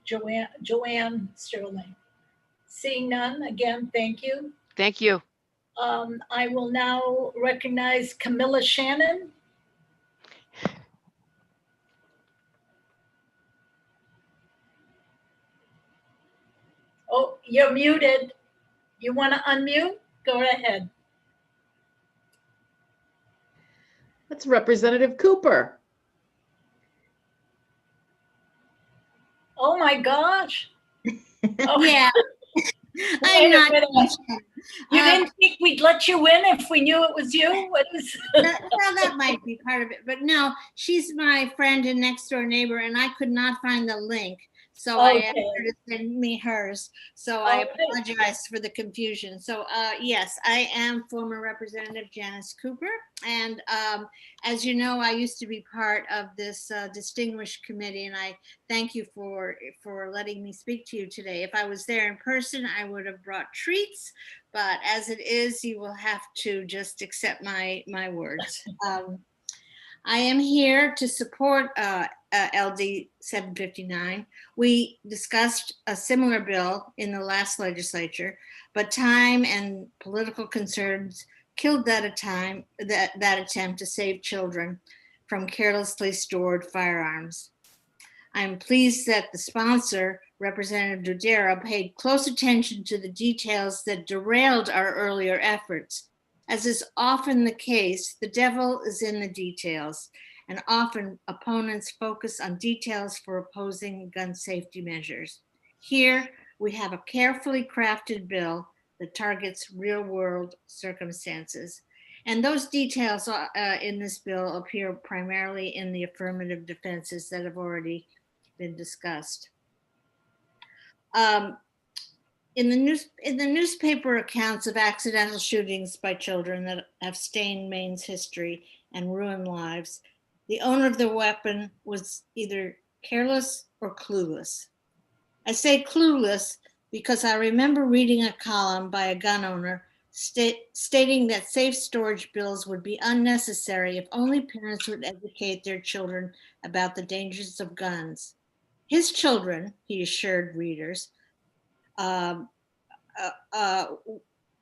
Joanne Sterling? Seeing none, again, thank you. Thank you. I will now recognize Camilla Shannon. Oh, you're muted. You want to unmute? Go ahead. That's Representative Cooper. Oh my gosh. Oh. Yeah. I'm not. You didn't think we'd let you in if we knew it was you? What is? Well, that might be part of it, but no, she's my friend and next door neighbor, and I could not find the link. So I asked her to send me hers. So I apologize for the confusion. So yes, I am former Representative Janice Cooper. And as you know, I used to be part of this distinguished committee, and I thank you for letting me speak to you today. If I was there in person, I would have brought treats, but as it is, you will have to just accept my words. I am here to support LD 759. We discussed a similar bill in the last legislature, but time and political concerns killed that attempt to save children from carelessly stored firearms. I'm pleased that the sponsor, Representative Dodaro, paid close attention to the details that derailed our earlier efforts. As is often the case, the devil is in the details, and often opponents focus on details for opposing gun safety measures. Here, we have a carefully crafted bill that targets real-world circumstances. And those details in this bill appear primarily in the affirmative defenses that have already been discussed. In the newspaper accounts of accidental shootings by children that have stained Maine's history and ruined lives, the owner of the weapon was either careless or clueless. I say clueless because I remember reading a column by a gun owner stating that safe storage bills would be unnecessary if only parents would educate their children about the dangers of guns. His children, he assured readers,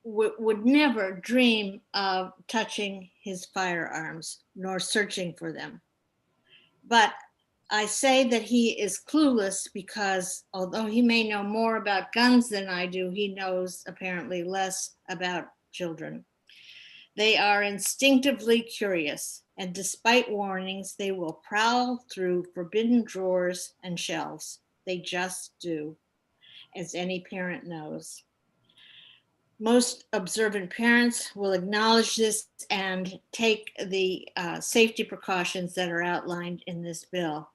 would never dream of touching his firearms nor searching for them. But I say that he is clueless because although he may know more about guns than I do, he knows apparently less about children. They are instinctively curious, and despite warnings, they will prowl through forbidden drawers and shelves. They just do, as any parent knows. Most observant parents will acknowledge this and take the safety precautions that are outlined in this bill.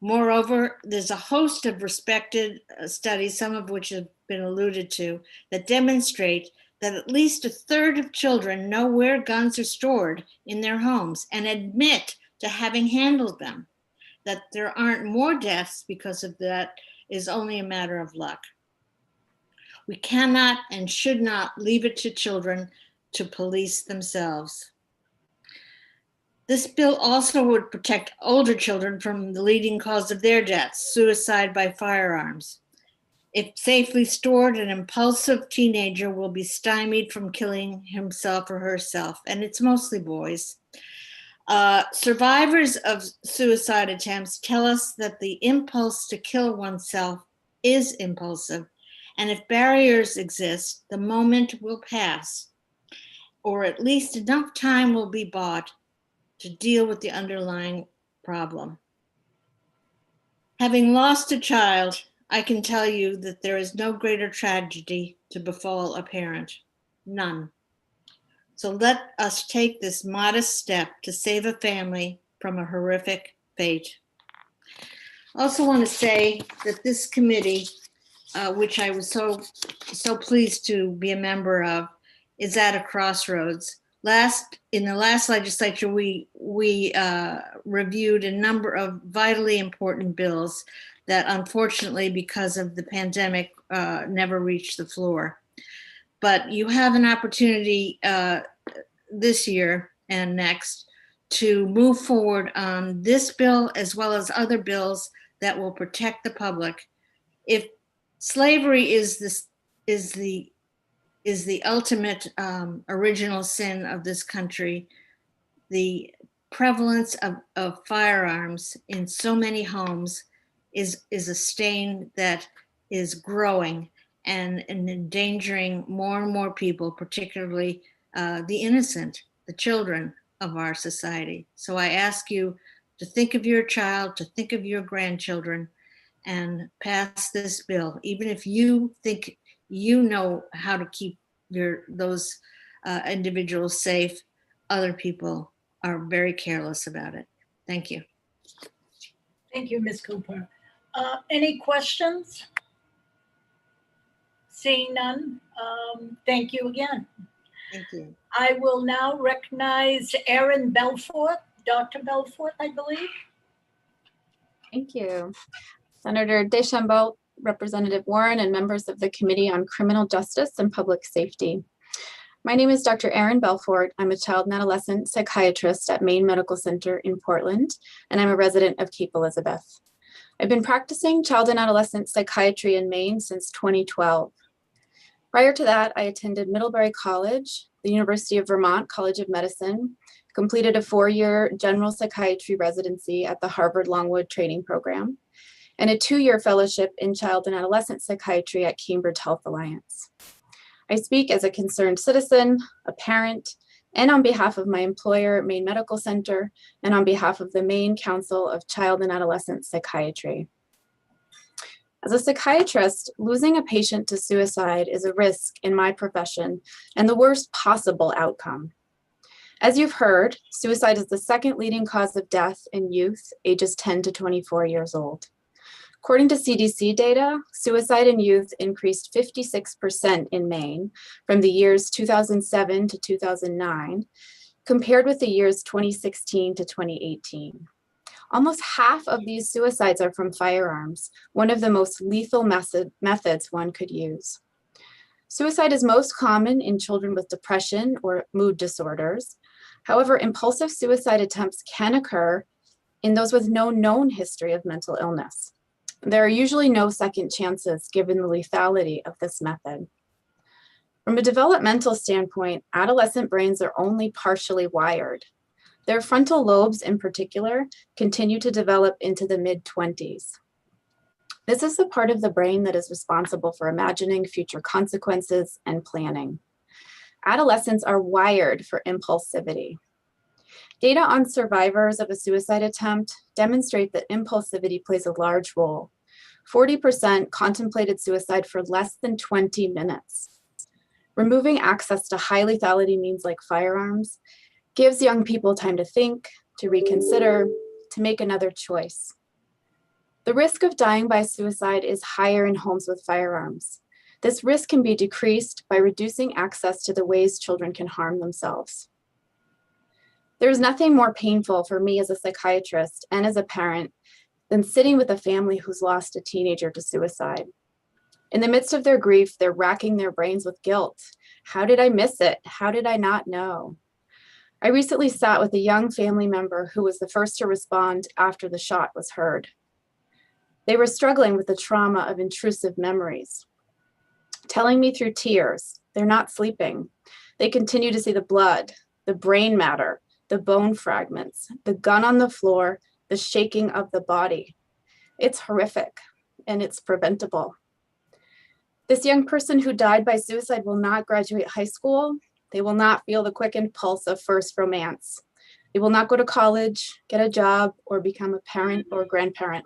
Moreover, there's a host of respected studies, some of which have been alluded to, that demonstrate that at least a third of children know where guns are stored in their homes and admit to having handled them. That there aren't more deaths because of that is only a matter of luck. We cannot and should not leave it to children to police themselves. This bill also would protect older children from the leading cause of their deaths, suicide by firearms. If safely stored, an impulsive teenager will be stymied from killing himself or herself, and it's mostly boys. Survivors of suicide attempts tell us that the impulse to kill oneself is impulsive, and if barriers exist, the moment will pass, or at least enough time will be bought to deal with the underlying problem. Having lost a child, I can tell you that there is no greater tragedy to befall a parent, none. So let us take this modest step to save a family from a horrific fate. I also want to say that this committee, which I was so pleased to be a member of, is at a crossroads. in the last legislature, we reviewed a number of vitally important bills that unfortunately, because of the pandemic, never reached the floor. But you have an opportunity this year and next to move forward on this bill as well as other bills that will protect the public. If slavery is the ultimate original sin of this country, the prevalence of firearms in so many homes is a stain that is growing and endangering more and more people, particularly the innocent, the children of our society. So I ask you to think of your child, to think of your grandchildren, and pass this bill, even if you think you know how to keep those individuals safe. Other people are very careless about it. Thank you. Thank you, Ms. Cooper. Any questions? Seeing none, thank you again. Thank you. I will now recognize Erin Belfort, Dr. Belfort, I believe. Thank you. Senator Deschambault, Representative Warren, and members of the Committee on Criminal Justice and Public Safety. My name is Dr. Erin Belfort. I'm a child and adolescent psychiatrist at Maine Medical Center in Portland, and I'm a resident of Cape Elizabeth. I've been practicing child and adolescent psychiatry in Maine since 2012. Prior to that, I attended Middlebury College, the University of Vermont College of Medicine, completed a 4-year general psychiatry residency at the Harvard Longwood Training Program, and a 2-year fellowship in child and adolescent psychiatry at Cambridge Health Alliance. I speak as a concerned citizen, a parent, and on behalf of my employer, Maine Medical Center, and on behalf of the Maine Council of Child and Adolescent Psychiatry. As a psychiatrist, losing a patient to suicide is a risk in my profession and the worst possible outcome. As you've heard, suicide is the second leading cause of death in youth ages 10 to 24 years old. According to CDC data, suicide in youth increased 56% in Maine from the years 2007 to 2009, compared with the years 2016 to 2018. Almost half of these suicides are from firearms, one of the most lethal methods one could use. Suicide is most common in children with depression or mood disorders. However, impulsive suicide attempts can occur in those with no known history of mental illness. There are usually no second chances given the lethality of this method. From a developmental standpoint, adolescent brains are only partially wired. Their frontal lobes in particular continue to develop into the mid-20s. This is the part of the brain that is responsible for imagining future consequences and planning. Adolescents are wired for impulsivity. Data on survivors of a suicide attempt demonstrate that impulsivity plays a large role. 40% contemplated suicide for less than 20 minutes. Removing access to high lethality means like firearms gives young people time to think, to reconsider, to make another choice. The risk of dying by suicide is higher in homes with firearms. This risk can be decreased by reducing access to the ways children can harm themselves. There's nothing more painful for me as a psychiatrist and as a parent than sitting with a family who's lost a teenager to suicide. In the midst of their grief, they're racking their brains with guilt. How did I miss it? How did I not know? I recently sat with a young family member who was the first to respond after the shot was heard. They were struggling with the trauma of intrusive memories, telling me through tears, they're not sleeping. They continue to see the blood, the brain matter, the bone fragments, the gun on the floor, the shaking of the body. It's horrific and it's preventable. This young person who died by suicide will not graduate high school. They will not feel the quick impulse of first romance. They will not go to college, get a job, or become a parent or grandparent.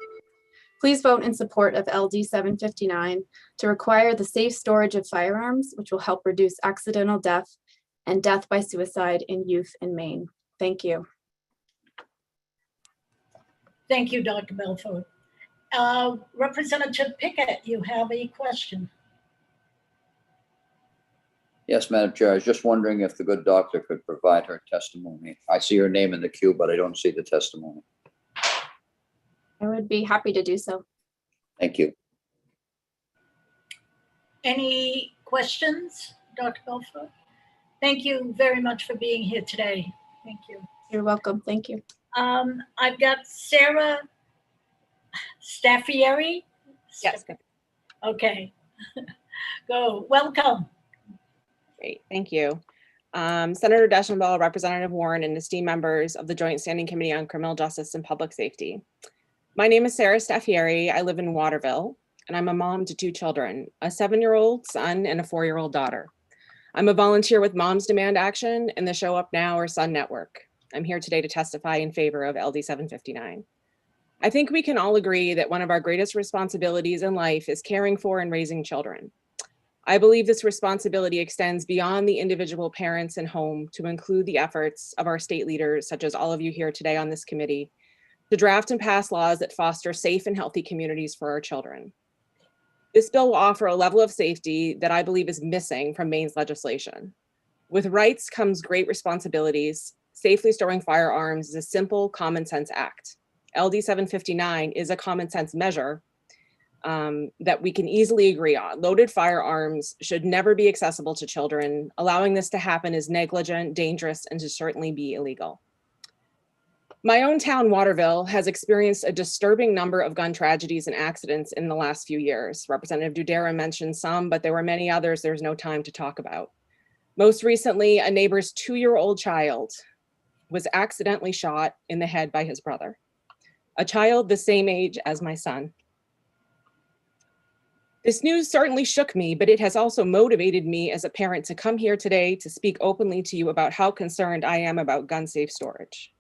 Please vote in support of LD 759 to require the safe storage of firearms, which will help reduce accidental death and death by suicide in youth in Maine. Thank you. Thank you, Dr. Belfort. Representative Pickett, you have a question. Yes, Madam Chair, I was just wondering if the good doctor could provide her testimony. I see her name in the queue, but I don't see the testimony. I would be happy to do so. Thank you. Any questions, Dr. Belfort? Thank you very much for being here today. Thank you. You're welcome. Thank you. I've got Sarah Staffieri. Yes. Okay. Go. Welcome. Great. Thank you. Senator Deschambault, Representative Warren, and esteemed members of the Joint Standing Committee on Criminal Justice and Public Safety. My name is Sarah Staffieri. I live in Waterville, and I'm a mom to 2 children, a 7-year-old son and a 4-year-old daughter. I'm a volunteer with Moms Demand Action and the Show Up Now or Son Network. I'm here today to testify in favor of LD 759. I think we can all agree that one of our greatest responsibilities in life is caring for and raising children. I believe this responsibility extends beyond the individual parents and home to include the efforts of our state leaders, such as all of you here today on this committee, to draft and pass laws that foster safe and healthy communities for our children. This bill will offer a level of safety that I believe is missing from Maine's legislation. With rights comes great responsibilities. Safely storing firearms is a simple common sense act. LD 759 is a common sense measure that we can easily agree on. Loaded firearms should never be accessible to children. Allowing this to happen is negligent, dangerous, and should certainly be illegal. My own town, Waterville, has experienced a disturbing number of gun tragedies and accidents in the last few years. Representative Dudera mentioned some, but there were many others there's no time to talk about. Most recently, a neighbor's 2-year-old child was accidentally shot in the head by his brother, a child the same age as my son. This news certainly shook me, but it has also motivated me as a parent to come here today to speak openly to you about how concerned I am about gun safe storage.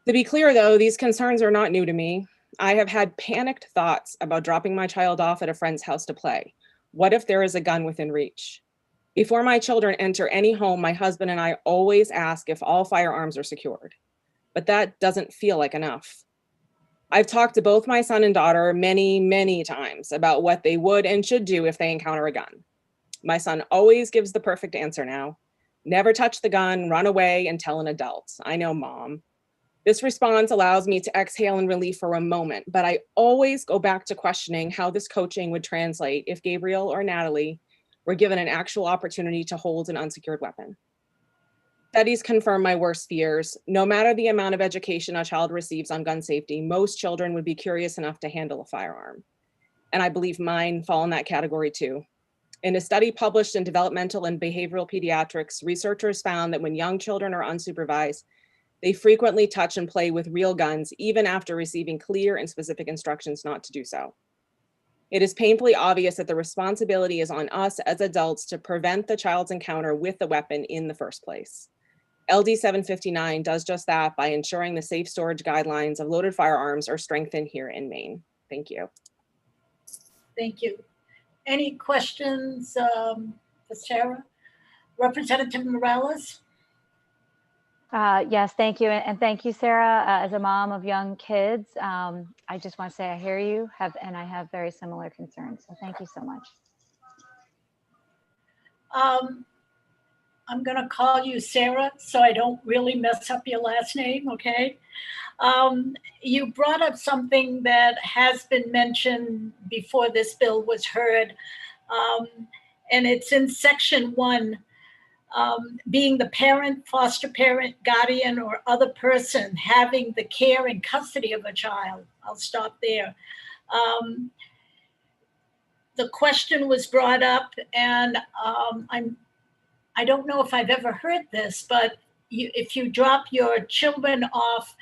To be clear though, these concerns are not new to me. I have had panicked thoughts about dropping my child off at a friend's house to play. What if there is a gun within reach? Before my children enter any home, my husband and I always ask if all firearms are secured, but that doesn't feel like enough. I've talked to both my son and daughter many, many times about what they would and should do if they encounter a gun. My son always gives the perfect answer now. Never touch the gun, run away, and tell an adult. I know, Mom. This response allows me to exhale in relief for a moment, but I always go back to questioning how this coaching would translate if Gabriel or Natalie were given an actual opportunity to hold an unsecured weapon. Studies confirm my worst fears. No matter the amount of education a child receives on gun safety, most children would be curious enough to handle a firearm. And I believe mine fall in that category too. In a study published in Developmental and Behavioral Pediatrics, researchers found that when young children are unsupervised, they frequently touch and play with real guns, even after receiving clear and specific instructions not to do so. It is painfully obvious that the responsibility is on us as adults to prevent the child's encounter with the weapon in the first place. LD 759 does just that by ensuring the safe storage guidelines of loaded firearms are strengthened here in Maine. Thank you. Thank you. Any questions for Sarah? Representative Morales? Yes, thank you. And thank you, Sarah. As a mom of young kids, I just want to say I hear you and I have very similar concerns. So thank you so much. I'm going to call you Sarah so I don't really mess up your last name, okay? You brought up something that has been mentioned before this bill was heard, and it's in section 1, being the parent, foster parent, guardian, or other person having the care and custody of a child. I'll stop there. The question was brought up, and I don't know if I've ever heard this, but if you drop your children off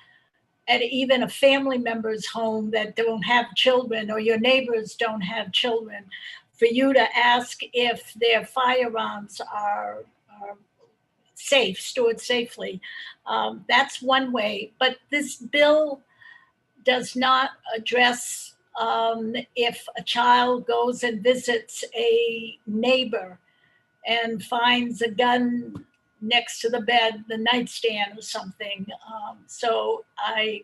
at even a family member's home that don't have children, or your neighbors don't have children, for you to ask if their firearms are safe, stored safely. That's one way, but this bill does not address if a child goes and visits a neighbor and finds a gun next to the bed, the nightstand or something. So I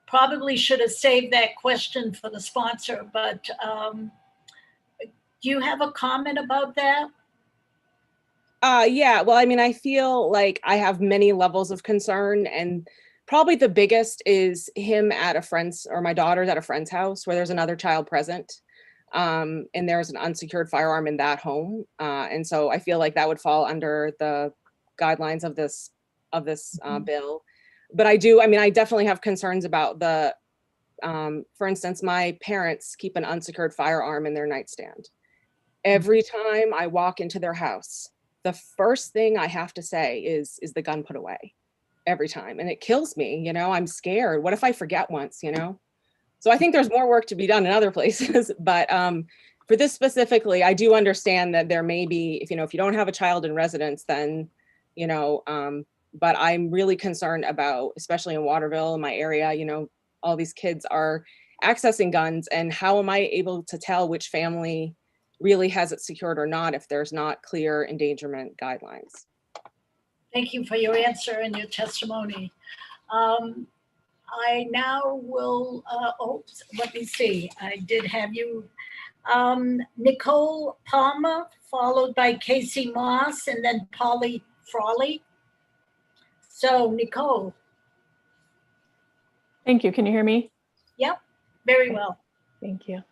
probably should have saved that question for the sponsor, but do you have a comment about that? Yeah, well, I mean, I feel like I have many levels of concern, and probably the biggest is him at a friend's, or my daughter's at a friend's house where there's another child present. And there's an unsecured firearm in that home. And so I feel like that would fall under the guidelines of this bill. But I definitely have concerns about for instance, my parents keep an unsecured firearm in their nightstand. Every time I walk into their house, the first thing I have to say is the gun put away? Every time. And it kills me, I'm scared. What if I forget once, So I think there's more work to be done in other places, but for this specifically, I do understand that there may be, if you don't have a child in residence, then, but I'm really concerned about, especially in Waterville, in my area, all these kids are accessing guns, and how am I able to tell which family really has it secured or not if there's not clear endangerment guidelines? Thank you for your answer and your testimony. I now will, let me see. I did have you, Nicole Palmer, followed by Casey Moss, and then Polly Frawley. So Nicole. Thank you. Can you hear me? Yep, very well. Thank you.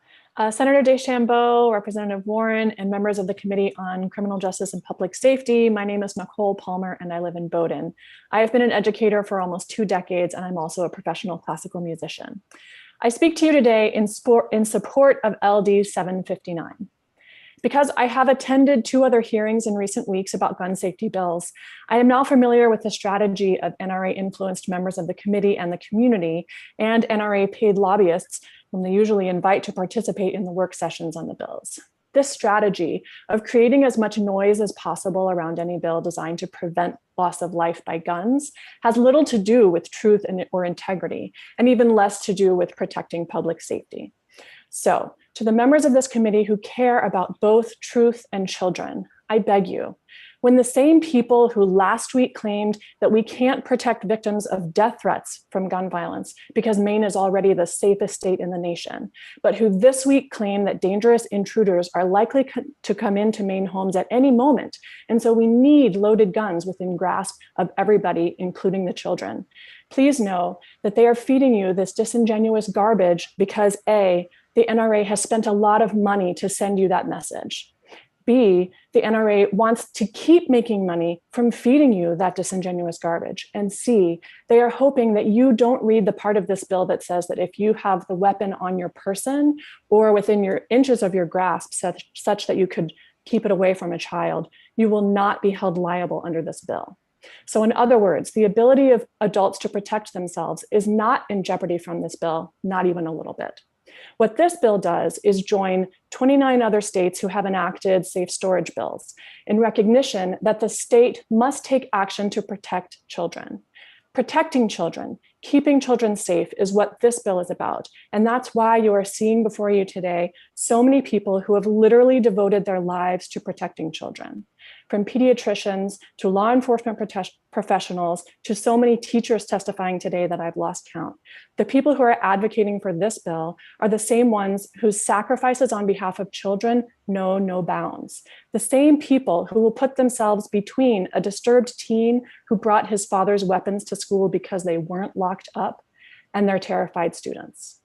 Senator DeChambeau, Representative Warren, and members of the Committee on Criminal Justice and Public Safety. My name is Nicole Palmer, and I live in Bowdoin. I have been an educator for almost 2 decades, and I'm also a professional classical musician. I speak to you today in support of LD 759. Because I have attended 2 other hearings in recent weeks about gun safety bills, I am now familiar with the strategy of NRA-influenced members of the committee and the community, and NRA-paid lobbyists whom they usually invite to participate in the work sessions on the bills. This strategy of creating as much noise as possible around any bill designed to prevent loss of life by guns has little to do with truth or integrity, and even less to do with protecting public safety. So, to the members of this committee who care about both truth and children, I beg you, when the same people who last week claimed that we can't protect victims of death threats from gun violence because Maine is already the safest state in the nation, but who this week claim that dangerous intruders are likely to come into Maine homes at any moment, and so we need loaded guns within grasp of everybody, including the children. Please know that they are feeding you this disingenuous garbage because A, the NRA has spent a lot of money to send you that message. B, the NRA wants to keep making money from feeding you that disingenuous garbage. And C, they are hoping that you don't read the part of this bill that says that if you have the weapon on your person or within your inches of your grasp such that you could keep it away from a child, you will not be held liable under this bill. So in other words, the ability of adults to protect themselves is not in jeopardy from this bill, not even a little bit. What this bill does is join 29 other states who have enacted safe storage bills in recognition that the state must take action to protect children. Protecting children, keeping children safe is what this bill is about. And that's why you are seeing before you today so many people who have literally devoted their lives to protecting children. From pediatricians to law enforcement professionals to so many teachers testifying today that I've lost count. The people who are advocating for this bill are the same ones whose sacrifices on behalf of children know no bounds. The same people who will put themselves between a disturbed teen who brought his father's weapons to school because they weren't locked up and their terrified students.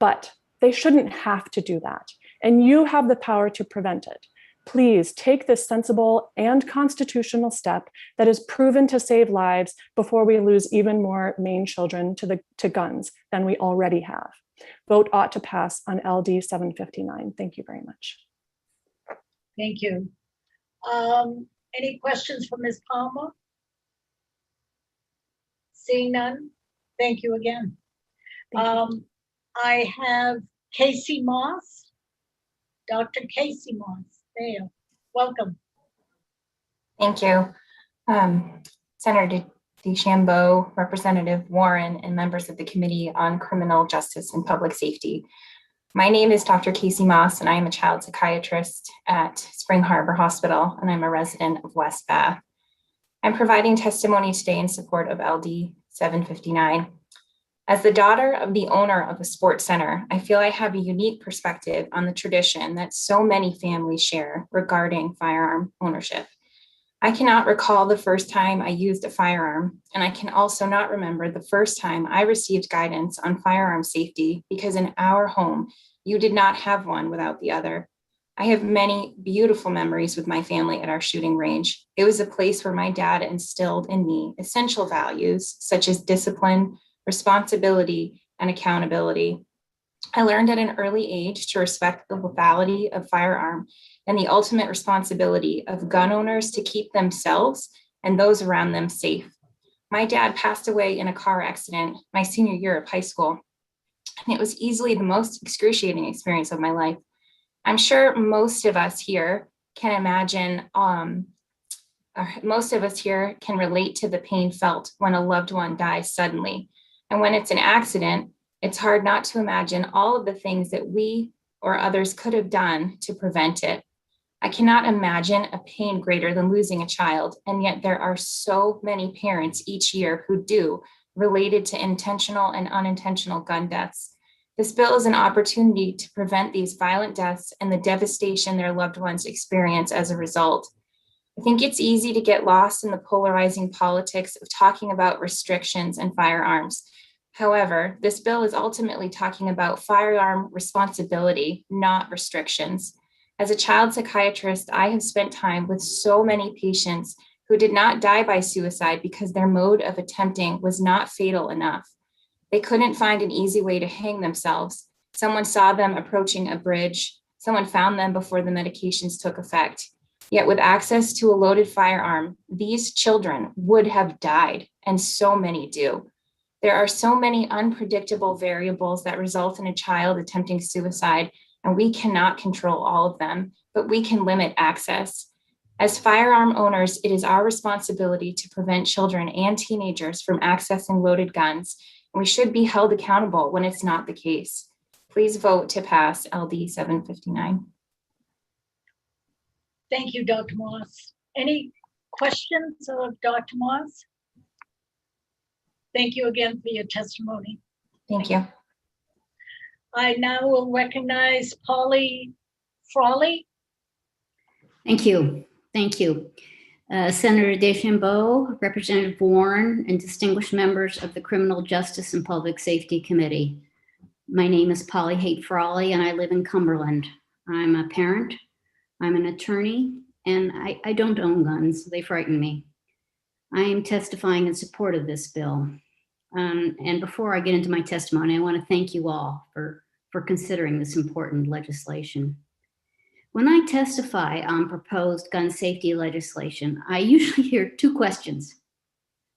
But they shouldn't have to do that. And you have the power to prevent it. Please take this sensible and constitutional step that is proven to save lives before we lose even more Maine children to guns than we already have. Vote ought to pass on LD 759. Thank you very much. Thank you. Any questions for Ms. Palmer? Seeing none, thank you again. I have Casey Moss, Dr. Casey Moss. There, welcome. Thank you. Senator DeChambeau, Representative Warren, and members of the Committee on Criminal Justice and Public Safety. My name is Dr. Casey Moss, and I am a child psychiatrist at Spring Harbor Hospital, and I'm a resident of West Bath. I'm providing testimony today in support of LD 759. As the daughter of the owner of a sports center, I feel I have a unique perspective on the tradition that so many families share regarding firearm ownership. I cannot recall the first time I used a firearm, and I can also not remember the first time I received guidance on firearm safety because in our home, you did not have one without the other. I have many beautiful memories with my family at our shooting range. It was a place where my dad instilled in me essential values such as discipline, responsibility, and accountability. I learned at an early age to respect the lethality of firearm and the ultimate responsibility of gun owners to keep themselves and those around them safe. My dad passed away in a car accident my senior year of high school, and it was easily the most excruciating experience of my life. I'm sure most of us here can imagine, most of us here can relate to the pain felt when a loved one dies suddenly. And when it's an accident, it's hard not to imagine all of the things that we or others could have done to prevent it. I cannot imagine a pain greater than losing a child, and yet there are so many parents each year who do, related to intentional and unintentional gun deaths. This bill is an opportunity to prevent these violent deaths and the devastation their loved ones experience as a result. I think it's easy to get lost in the polarizing politics of talking about restrictions and firearms. However, this bill is ultimately talking about firearm responsibility, not restrictions. As a child psychiatrist, I have spent time with so many patients who did not die by suicide because their mode of attempting was not fatal enough. They couldn't find an easy way to hang themselves. Someone saw them approaching a bridge. Someone found them before the medications took effect. Yet with access to a loaded firearm, these children would have died, and so many do. There are so many unpredictable variables that result in a child attempting suicide, and we cannot control all of them, but we can limit access. As firearm owners, it is our responsibility to prevent children and teenagers from accessing loaded guns, and we should be held accountable when it's not the case. Please vote to pass LD 759. Thank you, Dr. Moss. Any questions of Dr. Moss? Thank you again for your testimony. Thank you. I now will recognize Polly Frawley. Thank you. Thank you. Senator DeChambeau, Representative Warren, and distinguished members of the Criminal Justice and Public Safety Committee. My name is Polly Haight Frawley, and I live in Cumberland. I'm a parent, I'm an attorney, and I don't own guns. They frighten me. I am testifying in support of this bill. And before I get into my testimony, I want to thank you all for considering this important legislation. When I testify on proposed gun safety legislation, I usually hear two questions.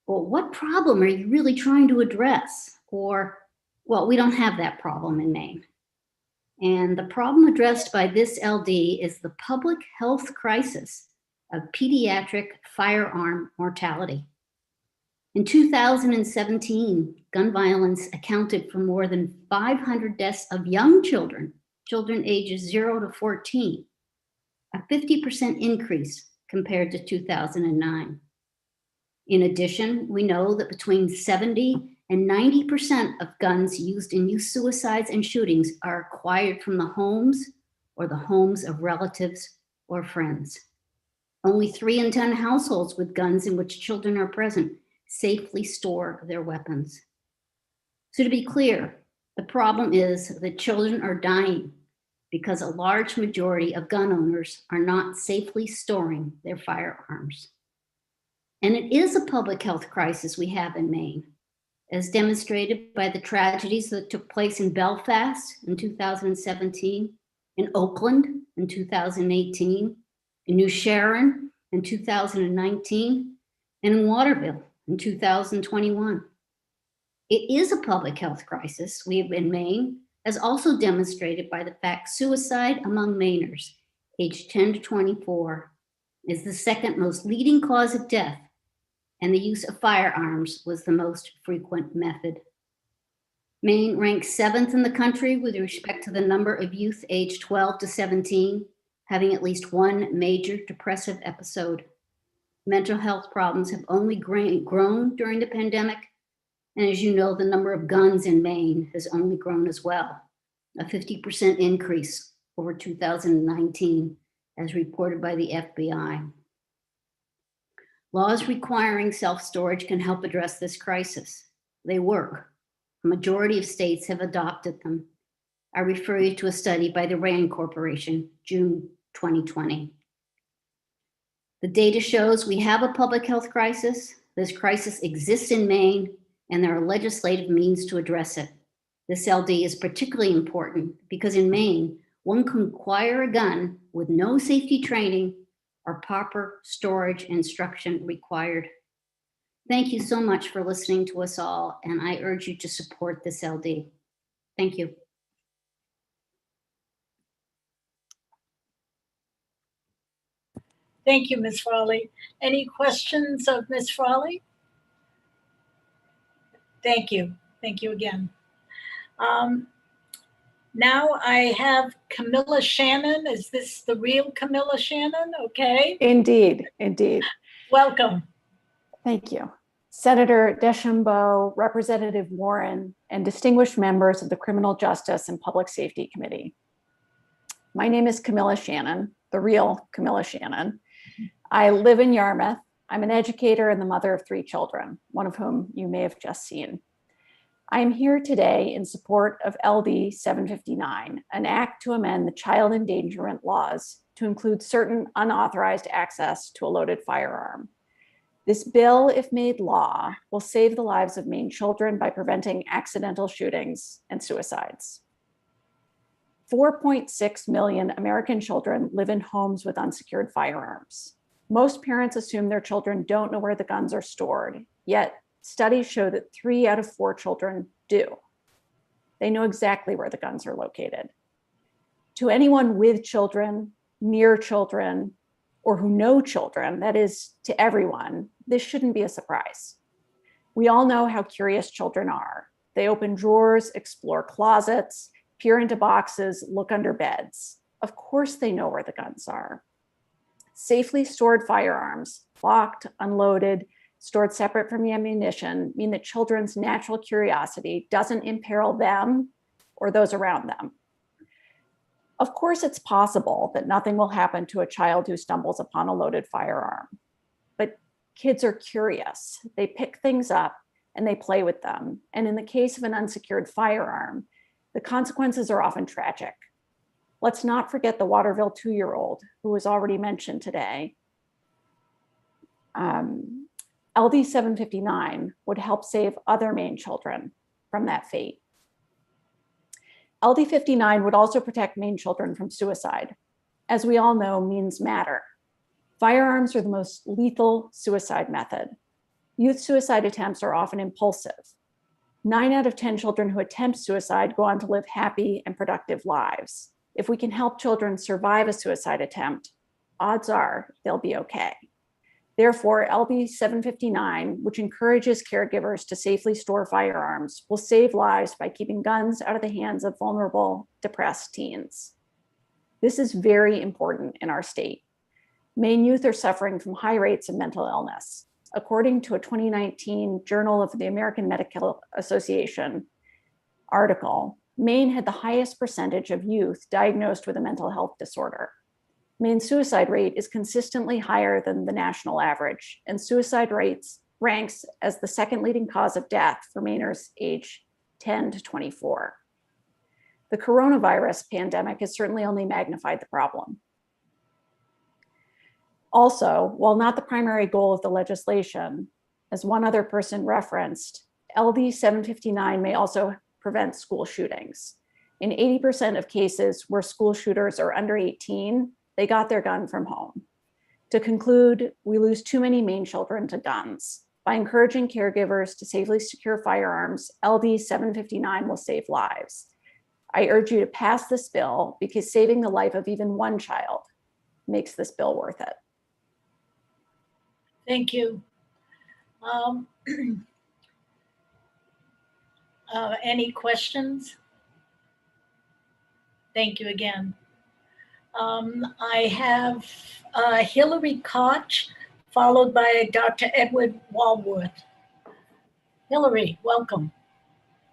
Well, what problem are you really trying to address? Or, well, we don't have that problem in Maine. And the problem addressed by this LD is the public health crisis of pediatric firearm mortality. In 2017, gun violence accounted for more than 500 deaths of young children ages 0 to 14, a 50% increase compared to 2009. In addition, we know that between 70 and 90% of guns used in youth suicides and shootings are acquired from the homes or the homes of relatives or friends. Only 3 in 10 households with guns in which children are present safely store their weapons. So to be clear, the problem is that children are dying because a large majority of gun owners are not safely storing their firearms. And it is a public health crisis we have in Maine, as demonstrated by the tragedies that took place in Belfast in 2017, in Oakland in 2018, in New Sharon in 2019, and in Waterville in 2021. It is a public health crisis we have in Maine, as also demonstrated by the fact suicide among Mainers aged 10 to 24 is the second most leading cause of death, and the use of firearms was the most frequent method. Maine ranks 7th in the country with respect to the number of youth aged 12 to 17 having at least one major depressive episode. Mental health problems have only grown during the pandemic. And as you know, the number of guns in Maine has only grown as well, a 50% increase over 2019, as reported by the FBI. Laws requiring self-storage can help address this crisis. They work. A majority of states have adopted them. I refer you to a study by the RAND Corporation, June 2020. The data shows we have a public health crisis. This crisis exists in Maine, and there are legislative means to address it. This LD is particularly important because in Maine, one can acquire a gun with no safety training or proper storage instruction required. Thank you so much for listening to us all, and I urge you to support this LD. Thank you. Thank you, Ms. Frawley. Any questions of Ms. Frawley? Thank you. Thank you again. Now I have Camilla Shannon. Is this the real Camilla Shannon? Okay. Indeed, indeed. Welcome. Thank you. Senator Deschambault, Representative Warren, and distinguished members of the Criminal Justice and Public Safety Committee. My name is Camilla Shannon, the real Camilla Shannon. I live in Yarmouth. I'm an educator and the mother of 3 children, one of whom you may have just seen. I am here today in support of LD 759, an act to amend the child endangerment laws to include certain unauthorized access to a loaded firearm. This bill, if made law, will save the lives of Maine children by preventing accidental shootings and suicides. 4.6 million American children live in homes with unsecured firearms. Most parents assume their children don't know where the guns are stored, yet studies show that 3 out of 4 children do. They know exactly where the guns are located. To anyone with children, near children, or who know children, that is, to everyone, this shouldn't be a surprise. We all know how curious children are. They open drawers, explore closets, peer into boxes, look under beds. Of course they know where the guns are. Safely stored firearms, locked, unloaded, stored separate from the ammunition, mean that children's natural curiosity doesn't imperil them or those around them. Of course, it's possible that nothing will happen to a child who stumbles upon a loaded firearm, but kids are curious. They pick things up and they play with them. And in the case of an unsecured firearm, the consequences are often tragic. Let's not forget the Waterville 2-year-old who was already mentioned today. LD 759 would help save other Maine children from that fate. LD 59 would also protect Maine children from suicide. As we all know, means matter. Firearms are the most lethal suicide method. Youth suicide attempts are often impulsive. 9 out of 10 children who attempt suicide go on to live happy and productive lives. If we can help children survive a suicide attempt, odds are they'll be okay. Therefore, LD 759, which encourages caregivers to safely store firearms, will save lives by keeping guns out of the hands of vulnerable, depressed teens. This is very important in our state. Maine youth are suffering from high rates of mental illness. According to a 2019 Journal of the American Medical Association article, Maine had the highest percentage of youth diagnosed with a mental health disorder. Maine's suicide rate is consistently higher than the national average, and suicide rates ranks as the second leading cause of death for Mainers aged 10 to 24. The coronavirus pandemic has certainly only magnified the problem. Also, while not the primary goal of the legislation, as one other person referenced, LD 759 may also prevent school shootings. In 80% of cases where school shooters are under 18, they got their gun from home. To conclude, we lose too many Maine children to guns. By encouraging caregivers to safely secure firearms, LD 759 will save lives. I urge you to pass this bill because saving the life of even one child makes this bill worth it. Thank you. Any questions? Thank you again. I have Hillary Koch, followed by Dr. Edward Walworth. Hillary, welcome.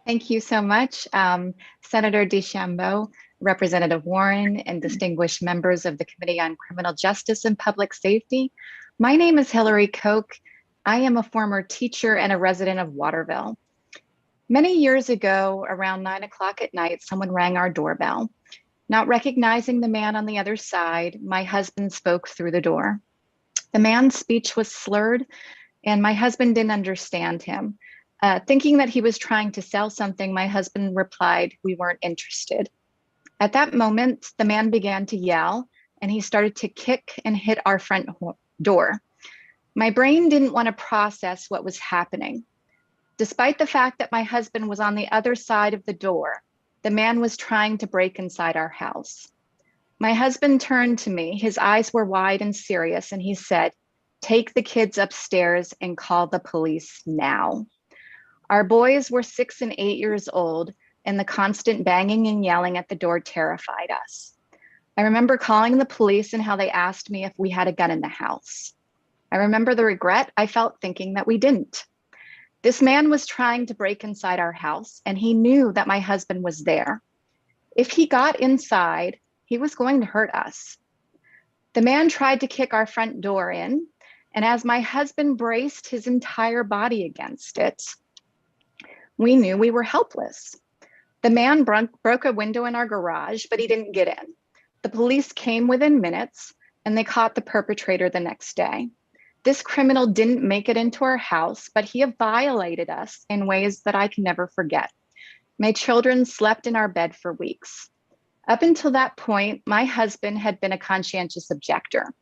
Thank you so much. Senator DeChambeau, Representative Warren, and distinguished members of the Committee on Criminal Justice and Public Safety. My name is Hillary Koch. I am a former teacher and a resident of Waterville. Many years ago, around 9 o'clock at night, someone rang our doorbell. Not recognizing the man on the other side, my husband spoke through the door. The man's speech was slurred, and my husband didn't understand him. Thinking that he was trying to sell something, my husband replied, "We weren't interested." At that moment, the man began to yell, and he started to kick and hit our front door. My brain didn't want to process what was happening. Despite the fact that my husband was on the other side of the door, the man was trying to break inside our house. My husband turned to me, his eyes were wide and serious, and he said, "Take the kids upstairs and call the police now." Our boys were 6 and 8 years old, and the constant banging and yelling at the door terrified us. I remember calling the police and how they asked me if we had a gun in the house. I remember the regret I felt thinking that we didn't. This man was trying to break inside our house, and he knew that my husband was there. If he got inside, he was going to hurt us. The man tried to kick our front door in, and as my husband braced his entire body against it, we knew we were helpless. The man broke a window in our garage, but he didn't get in. The police came within minutes, and they caught the perpetrator the next day. This criminal didn't make it into our house, but he violated us in ways that I can never forget. My children slept in our bed for weeks. Up until that point, my husband had been a conscientious objector.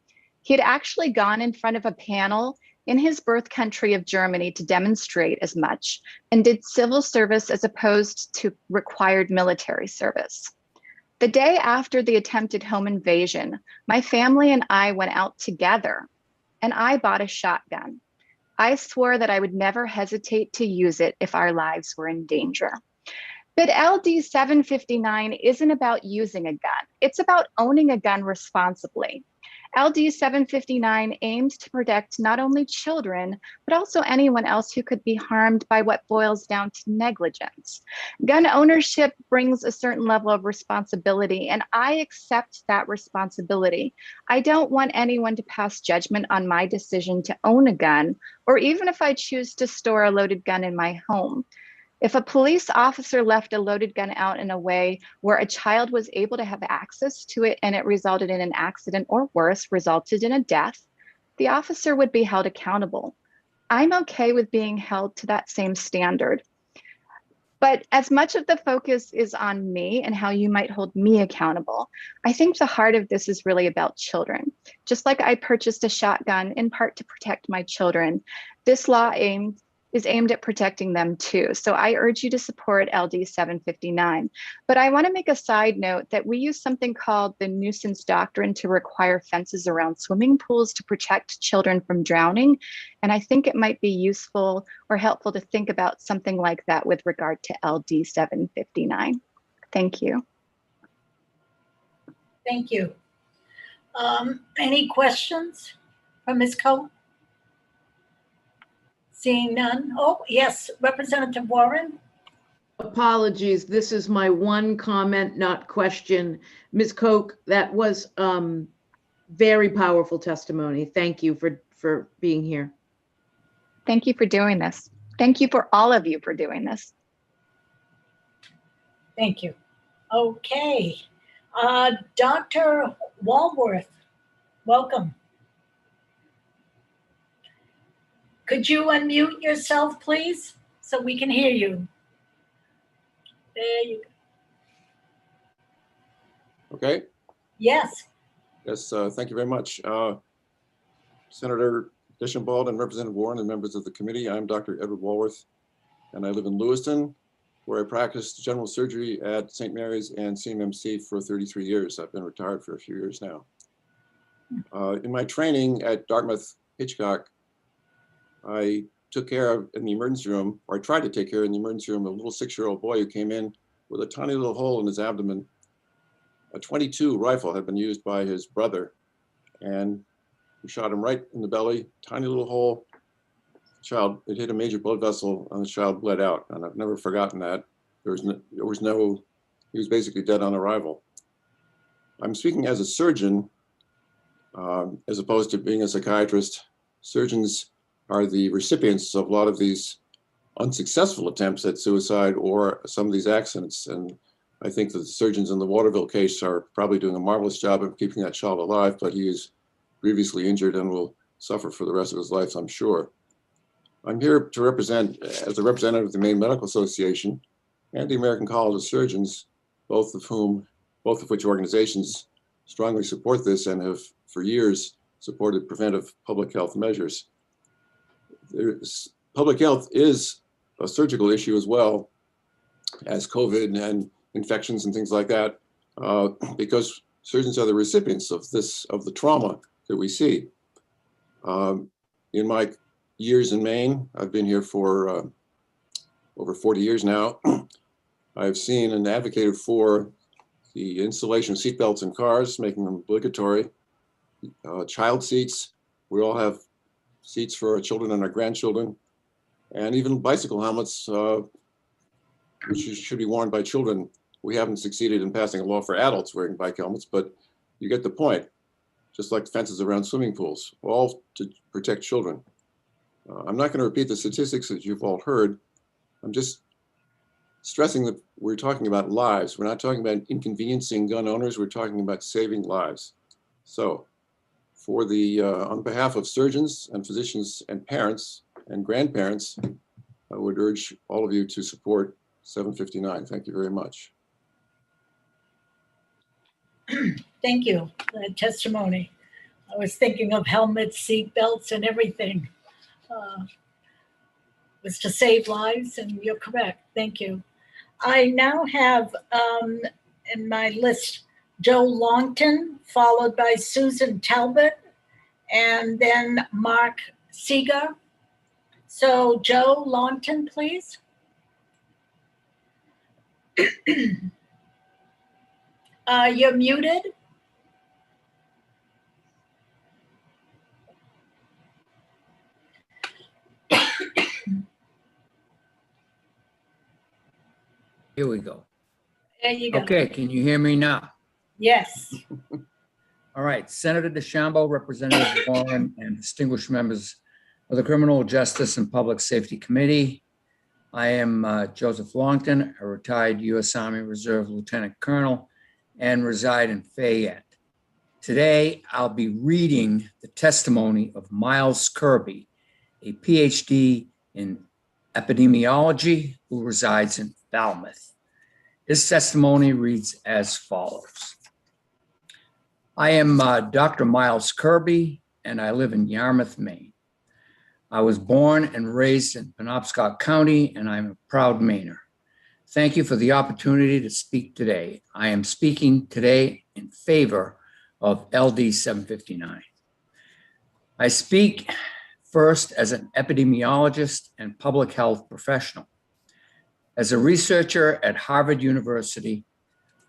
He had actually gone in front of a panel in his birth country of Germany to demonstrate as much and did civil service as opposed to required military service. The day after the attempted home invasion, my family and I went out together, and I bought a shotgun. I swore that I would never hesitate to use it if our lives were in danger. But LD 759 isn't about using a gun. It's about owning a gun responsibly. LD 759 aims to protect not only children, but also anyone else who could be harmed by what boils down to negligence. Gun ownership brings a certain level of responsibility, and I accept that responsibility. I don't want anyone to pass judgment on my decision to own a gun, or even if I choose to store a loaded gun in my home. If a police officer left a loaded gun out in a way where a child was able to have access to it and it resulted in an accident or worse, resulted in a death, the officer would be held accountable. I'm okay with being held to that same standard. But as much of the focus is on me and how you might hold me accountable, I think the heart of this is really about children. Just like I purchased a shotgun in part to protect my children, this law is aimed at protecting them too. So I urge you to support LD 759. But I want to make a side note that we use something called the nuisance doctrine to require fences around swimming pools to protect children from drowning. And I think it might be useful or helpful to think about something like that with regard to LD 759. Thank you. Thank you. Any questions from Ms. Coe? Seeing none. Oh, yes, Representative Warren. Apologies, this is my one comment, not question. Ms. Koch, that was very powerful testimony. Thank you for being here. Thank you for doing this. Thank you for all of you for doing this. Thank you. Okay. Dr. Walworth, welcome. Could you unmute yourself, please, so we can hear you? There you go. Okay. Yes. Yes, thank you very much. Senator Dishenbald and Representative Warren and members of the committee, I'm Dr. Edward Walworth, and I live in Lewiston, where I practiced general surgery at St. Mary's and CMMC for 33 years. I've been retired for a few years now. In my training at Dartmouth Hitchcock, I took care of, in the emergency room, or I tried to take care of in the emergency room, a little 6-year-old boy who came in with a tiny little hole in his abdomen. A .22 rifle had been used by his brother, and we shot him right in the belly, tiny little hole. Child, it hit a major blood vessel, and the child bled out, and I've never forgotten that. He was basically dead on arrival. I'm speaking as a surgeon, As opposed to being a psychiatrist, surgeons are the recipients of a lot of these unsuccessful attempts at suicide or some of these accidents. And I think that the surgeons in the Waterville case are probably doing a marvelous job of keeping that child alive, but he is grievously injured and will suffer for the rest of his life, I'm sure. I'm here to represent, as a representative of the Maine Medical Association and the American College of Surgeons, both of which organizations strongly support this and have for years supported preventive public health measures. Public health is a surgical issue as well as COVID and infections and things like that, because surgeons are the recipients of the trauma that we see. In my years in Maine, I've been here for over 40 years now. I've seen and advocated for the installation of seatbelts in cars, making them obligatory. Child seats, we all have seats for our children and our grandchildren, and even bicycle helmets, which should be worn by children. We haven't succeeded in passing a law for adults wearing bike helmets, but you get the point. Just like fences around swimming pools, all to protect children. I'm not going to repeat the statistics that you've all heard. I'm just stressing that we're talking about lives. We're not talking about inconveniencing gun owners. We're talking about saving lives. So for on behalf of surgeons and physicians and parents and grandparents, I would urge all of you to support 759. Thank you very much. Thank you for that testimony. I was thinking of helmets, seat belts, and everything. Was to save lives, and you're correct. Thank you. I now have in my list Joe Longton, followed by Susan Talbot, and then Mark Seeger. So Joe Longton, please. You're muted. Here we go. There you go. Okay, can you hear me now? Yes. All right, Senator DeChambeau, Representative Warren, and distinguished members of the Criminal Justice and Public Safety Committee. I am Joseph Longton, a retired U.S. Army Reserve Lieutenant Colonel and reside in Fayette. Today, I'll be reading the testimony of Miles Kirby, a PhD in epidemiology who resides in Falmouth. His testimony reads as follows. I am Dr. Miles Kirby, and I live in Yarmouth, Maine. I was born and raised in Penobscot County, and I'm a proud Mainer. Thank you for the opportunity to speak today. I am speaking today in favor of LD 759. I speak first as an epidemiologist and public health professional. As a researcher at Harvard University,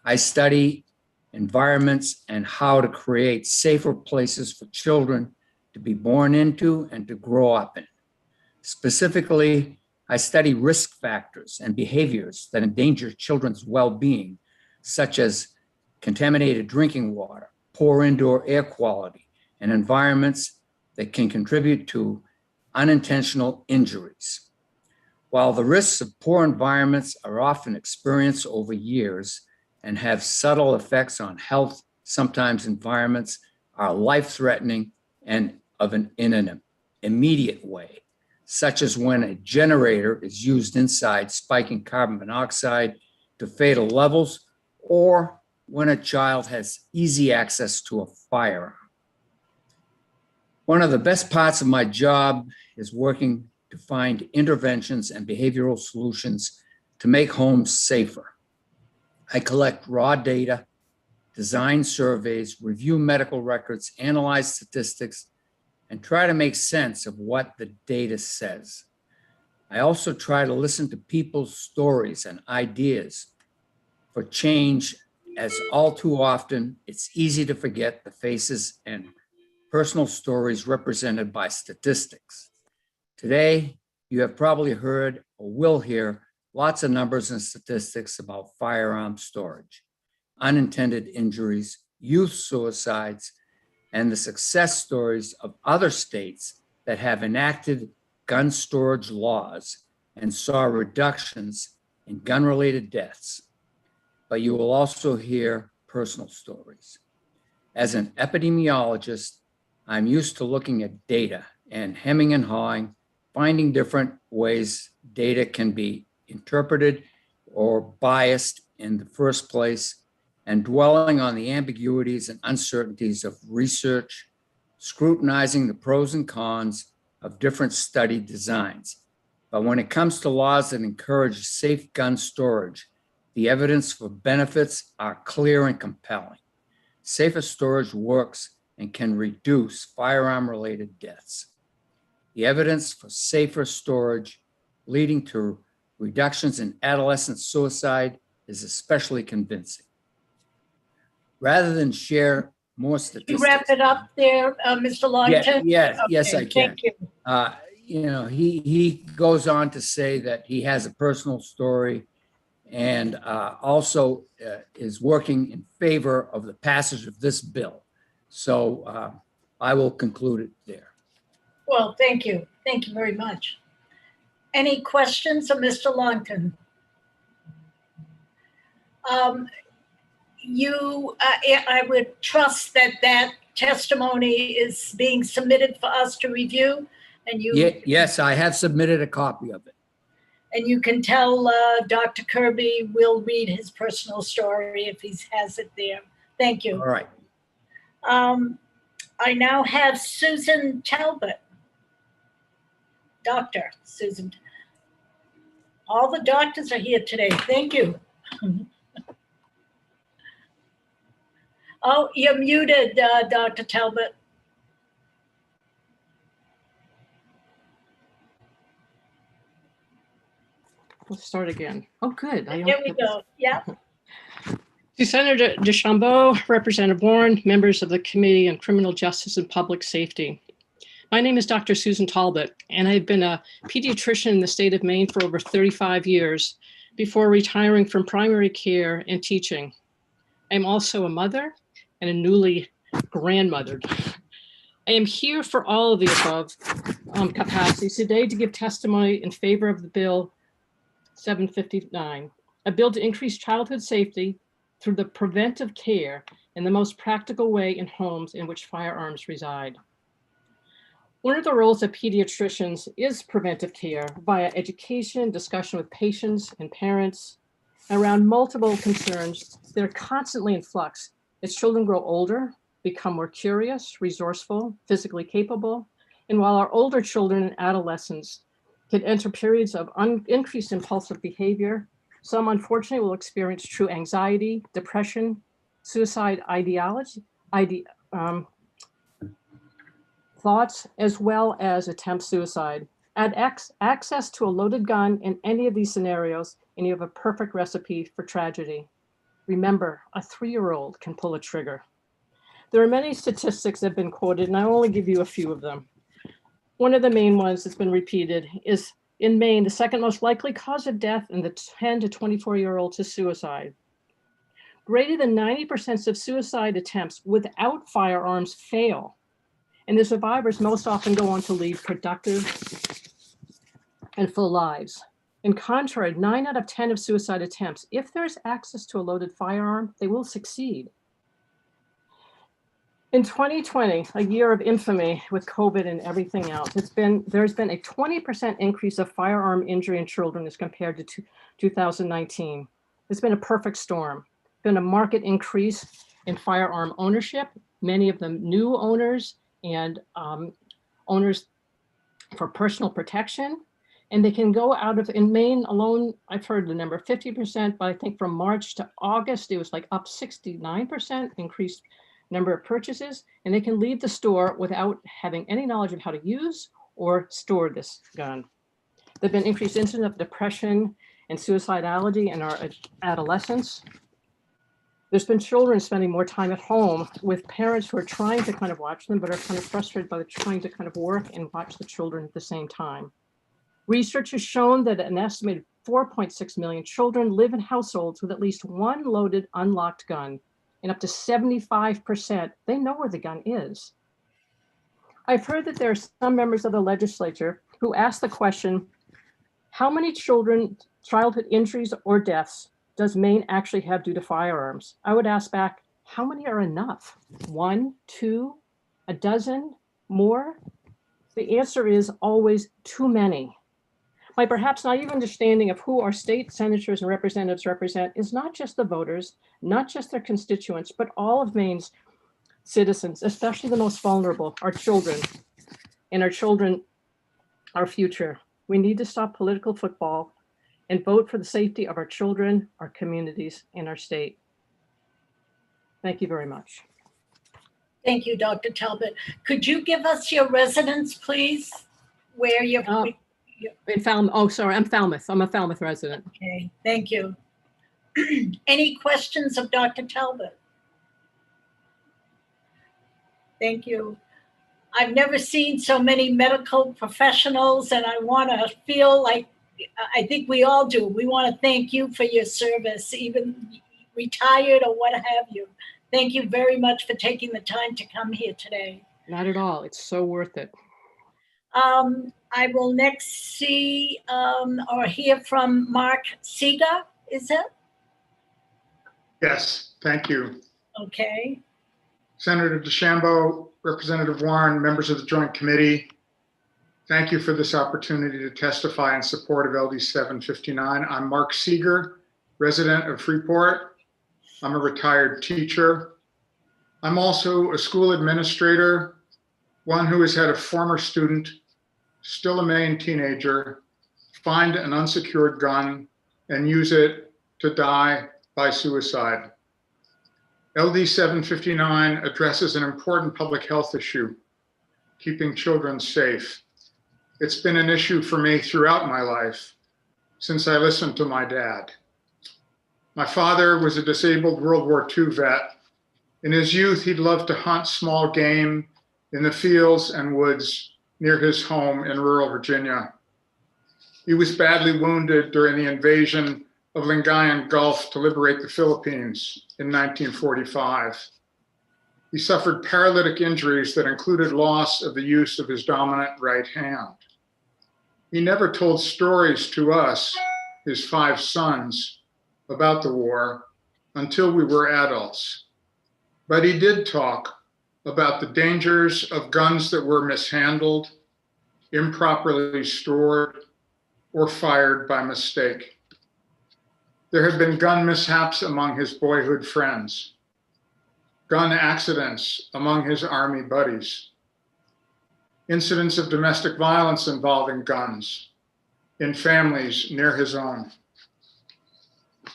I study environments and how to create safer places for children to be born into and to grow up in. Specifically, I study risk factors and behaviors that endanger children's well-being, such as contaminated drinking water, poor indoor air quality, and environments that can contribute to unintentional injuries. While the risks of poor environments are often experienced over years and have subtle effects on health, sometimes environments are life-threatening and in an immediate way, such as when a generator is used inside, spiking carbon monoxide to fatal levels, or when a child has easy access to a firearm. One of the best parts of my job is working to find interventions and behavioral solutions to make homes safer. I collect raw data, design surveys, review medical records, analyze statistics, and try to make sense of what the data says. I also try to listen to people's stories and ideas for change, as all too often, it's easy to forget the faces and personal stories represented by statistics. Today, you have probably heard or will hear lots of numbers and statistics about firearm storage, unintended injuries, youth suicides, and the success stories of other states that have enacted gun storage laws and saw reductions in gun-related deaths. But you will also hear personal stories. As an epidemiologist, I'm used to looking at data and hemming and hawing, finding different ways data can be interpreted or biased in the first place, and dwelling on the ambiguities and uncertainties of research, scrutinizing the pros and cons of different study designs. But when it comes to laws that encourage safe gun storage, the evidence for benefits are clear and compelling. Safer storage works and can reduce firearm-related deaths. The evidence for safer storage leading to reductions in adolescent suicide is especially convincing. Rather than share more You statistics. wrap it up there, Mr. Longton? Yes, I can. Thank you. You know, he goes on to say that he has a personal story and also is working in favor of the passage of this bill. So I will conclude it there. Well, thank you. Thank you very much. Any questions of Mr. Longton? I would trust that that testimony is being submitted for us to review, and Yes, I have submitted a copy of it. And you can tell Dr. Kirby will read his personal story if he has it there. Thank you. All right. I now have Susan Talbot. Dr. Susan. All the doctors are here today. Thank you. Oh, you're muted, Dr. Talbot. Let's start again. Oh, good. Here we go. Yeah. To Senator DeChambeau, Representative Warren, members of the Committee on Criminal Justice and Public Safety. My name is Dr. Susan Talbot, and I've been a pediatrician in the state of Maine for over 35 years before retiring from primary care and teaching. I'm also a mother and a newly grandmothered. I am here for all of the above capacities today to give testimony in favor of the Bill 759, a bill to increase childhood safety through the preventive care in the most practical way in homes in which firearms reside. One of the roles of pediatricians is preventive care via education, discussion with patients and parents around multiple concerns that are constantly in flux as children grow older, become more curious, resourceful, physically capable, and while our older children and adolescents can enter periods of increased impulsive behavior, some unfortunately will experience true anxiety, depression, suicide thoughts, as well as attempt suicide. Add access to a loaded gun in any of these scenarios, and you have a perfect recipe for tragedy. Remember, a 3-year-old can pull a trigger. There are many statistics that have been quoted, and I'll only give you a few of them. One of the main ones that's been repeated is in Maine, the second most likely cause of death in the 10 to 24-year-olds is suicide. Greater than 90% of suicide attempts without firearms fail, and the survivors most often go on to lead productive and full lives. In contrary, 9 out of 10 of suicide attempts, if there's access to a loaded firearm, they will succeed. In 2020, a year of infamy with COVID and everything else, there's been a 20% increase of firearm injury in children as compared to 2019. It's been a perfect storm. Been a marked increase in firearm ownership, many of them new owners and owners for personal protection. And they can go out of, in Maine alone, I've heard the number 50%, but I think from March to August, it was like up 69% increased number of purchases, and they can leave the store without having any knowledge of how to use or store this gun. There've been increased incidence of depression and suicidality in our adolescents. There's been children spending more time at home with parents who are trying to kind of watch them, but are kind of frustrated by trying to kind of work and watch the children at the same time. Research has shown that an estimated 4.6 million children live in households with at least one loaded, unlocked gun. and up to 75%, they know where the gun is. I've heard that there are some members of the legislature who ask the question, how many childhood injuries or deaths does Maine actually have due to firearms? I would ask back, how many are enough? 1, 2, a dozen, more? The answer is always too many. My perhaps naive understanding of who our state senators and representatives represent is not just the voters, not just their constituents, but all of Maine's citizens, especially the most vulnerable, our children, and our children, our future. We need to stop political football and vote for the safety of our children, our communities, and our state. Thank you very much. Thank you, Dr. Talbot. Could you give us your residence, please? Where you're in Falmouth. Oh, sorry, I'm Falmouth. I'm a Falmouth resident. Okay, thank you. Any questions of Dr. Talbot? Thank you. I've never seen so many medical professionals, and I want to feel like, I think we all do. We want to thank you for your service, even retired or what have you. Thank you very much for taking the time to come here today. Not at all. It's so worth it. I will next see or hear from Mark Seeger, is it? Yes, thank you. Okay. Senator DeChambeau, Representative Warren, members of the Joint Committee, thank you for this opportunity to testify in support of LD 759. I'm Mark Seeger, resident of Freeport. I'm a retired teacher. I'm also a school administrator, one who has had a former student, still a Maine teenager, find an unsecured gun and use it to die by suicide. LD 759 addresses an important public health issue, keeping children safe. It's been an issue for me throughout my life, since I listened to my dad. My father was a disabled World War II vet. In his youth, he'd loved to hunt small game in the fields and woods near his home in rural Virginia. He was badly wounded during the invasion of Lingayen Gulf to liberate the Philippines in 1945. He suffered paralytic injuries that included loss of the use of his dominant right hand. He never told stories to us, his 5 sons, about the war until we were adults. But he did talk about the dangers of guns that were mishandled, improperly stored, or fired by mistake. There had been gun mishaps among his boyhood friends, gun accidents among his Army buddies, incidents of domestic violence involving guns in families near his own.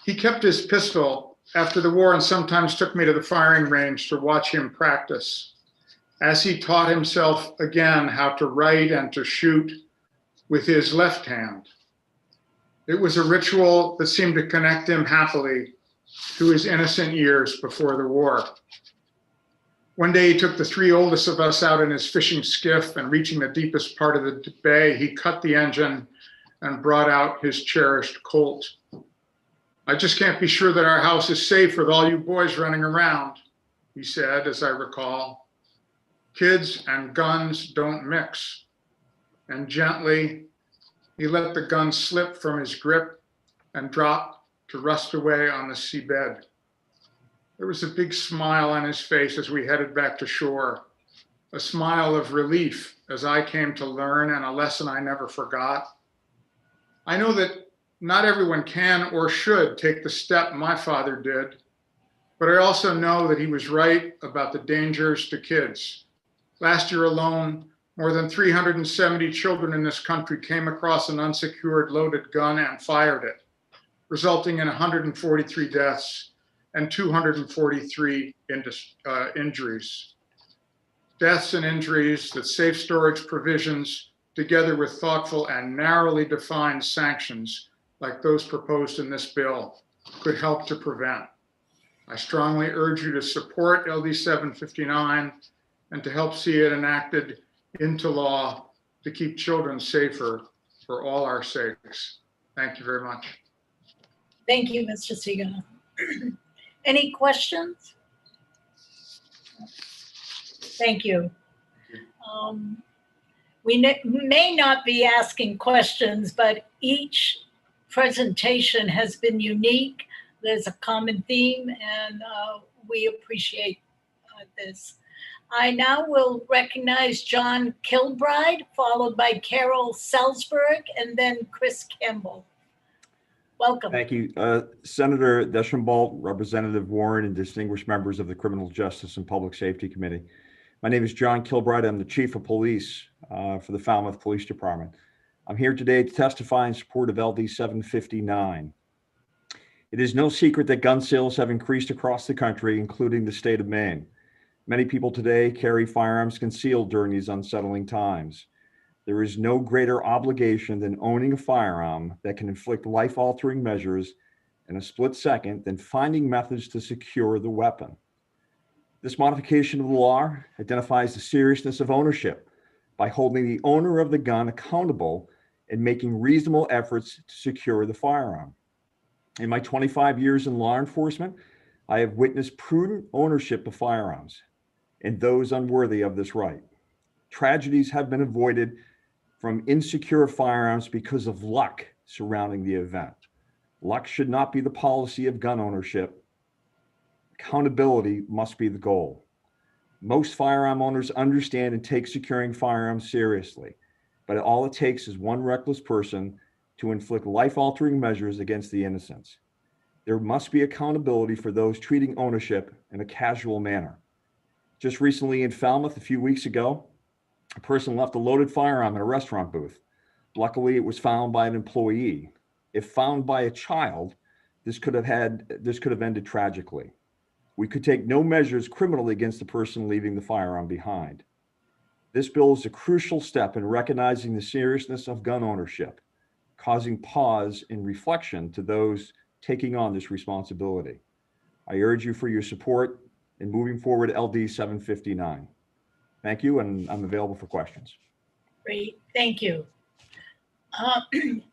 He kept his pistol after the war and sometimes took me to the firing range to watch him practice, as he taught himself again how to write and to shoot with his left hand. It was a ritual that seemed to connect him happily to his innocent years before the war. One day he took the 3 oldest of us out in his fishing skiff, and reaching the deepest part of the bay, he cut the engine and brought out his cherished Colt. "I just can't be sure that our house is safe with all you boys running around," he said, as I recall. "Kids and guns don't mix." And gently, he let the gun slip from his grip and drop to rust away on the seabed. There was a big smile on his face as we headed back to shore, a smile of relief as I came to learn, and a lesson I never forgot. I know that not everyone can or should take the step my father did, but I also know that he was right about the dangers to kids. Last year alone, more than 370 children in this country came across an unsecured loaded gun and fired it, resulting in 143 deaths and 243 injuries. Deaths and injuries that safe storage provisions, together with thoughtful and narrowly defined sanctions like those proposed in this bill, could help to prevent. I strongly urge you to support LD 759 and to help see it enacted into law to keep children safer for all our sakes. Thank you very much. Thank you, Mr. Seeger. Any questions? Thank you. We may not be asking questions, but each presentation has been unique. There's a common theme, and we appreciate this. I now will recognize John Kilbride, followed by Carol Salzberg, and then Chris Campbell. Welcome. Thank you. Senator Deschambault, Representative Warren, and distinguished members of the Criminal Justice and Public Safety Committee. My name is John Kilbride. I'm the Chief of Police for the Falmouth Police Department. I'm here today to testify in support of LD 759. It is no secret that gun sales have increased across the country, including the state of Maine. Many people today carry firearms concealed during these unsettling times. There is no greater obligation than owning a firearm that can inflict life-altering measures in a split second than finding methods to secure the weapon. This modification of the law identifies the seriousness of ownership by holding the owner of the gun accountable and making reasonable efforts to secure the firearm. In my 25 years in law enforcement, I have witnessed prudent ownership of firearms and those unworthy of this right. Tragedies have been avoided from insecure firearms because of luck surrounding the event. Luck should not be the policy of gun ownership. Accountability must be the goal. Most firearm owners understand and take securing firearms seriously, but all it takes is one reckless person to inflict life-altering measures against the innocents. There must be accountability for those treating ownership in a casual manner. Just recently in Falmouth, a few weeks ago, a person left a loaded firearm in a restaurant booth. Luckily, it was found by an employee. If found by a child, this could have ended tragically. We could take no measures criminally against the person leaving the firearm behind. This bill is a crucial step in recognizing the seriousness of gun ownership, causing pause and reflection to those taking on this responsibility. I urge you for your support in moving forward LD 759. Thank you, and I'm available for questions. Great, thank you.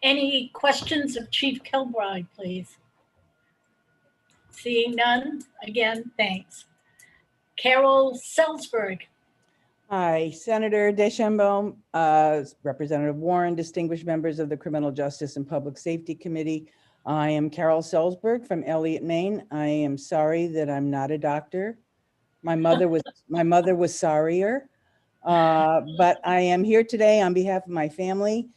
Any questions of Chief Kilbride, please? Seeing none, again, thanks. Carol Salzberg. Hi, Senator Deschambault, Representative Warren, distinguished members of the Criminal Justice and Public Safety Committee. I am Carol Salzberg from Elliott, Maine. I am sorry that I'm not a doctor. My mother was sorrier, but I am here today on behalf of my family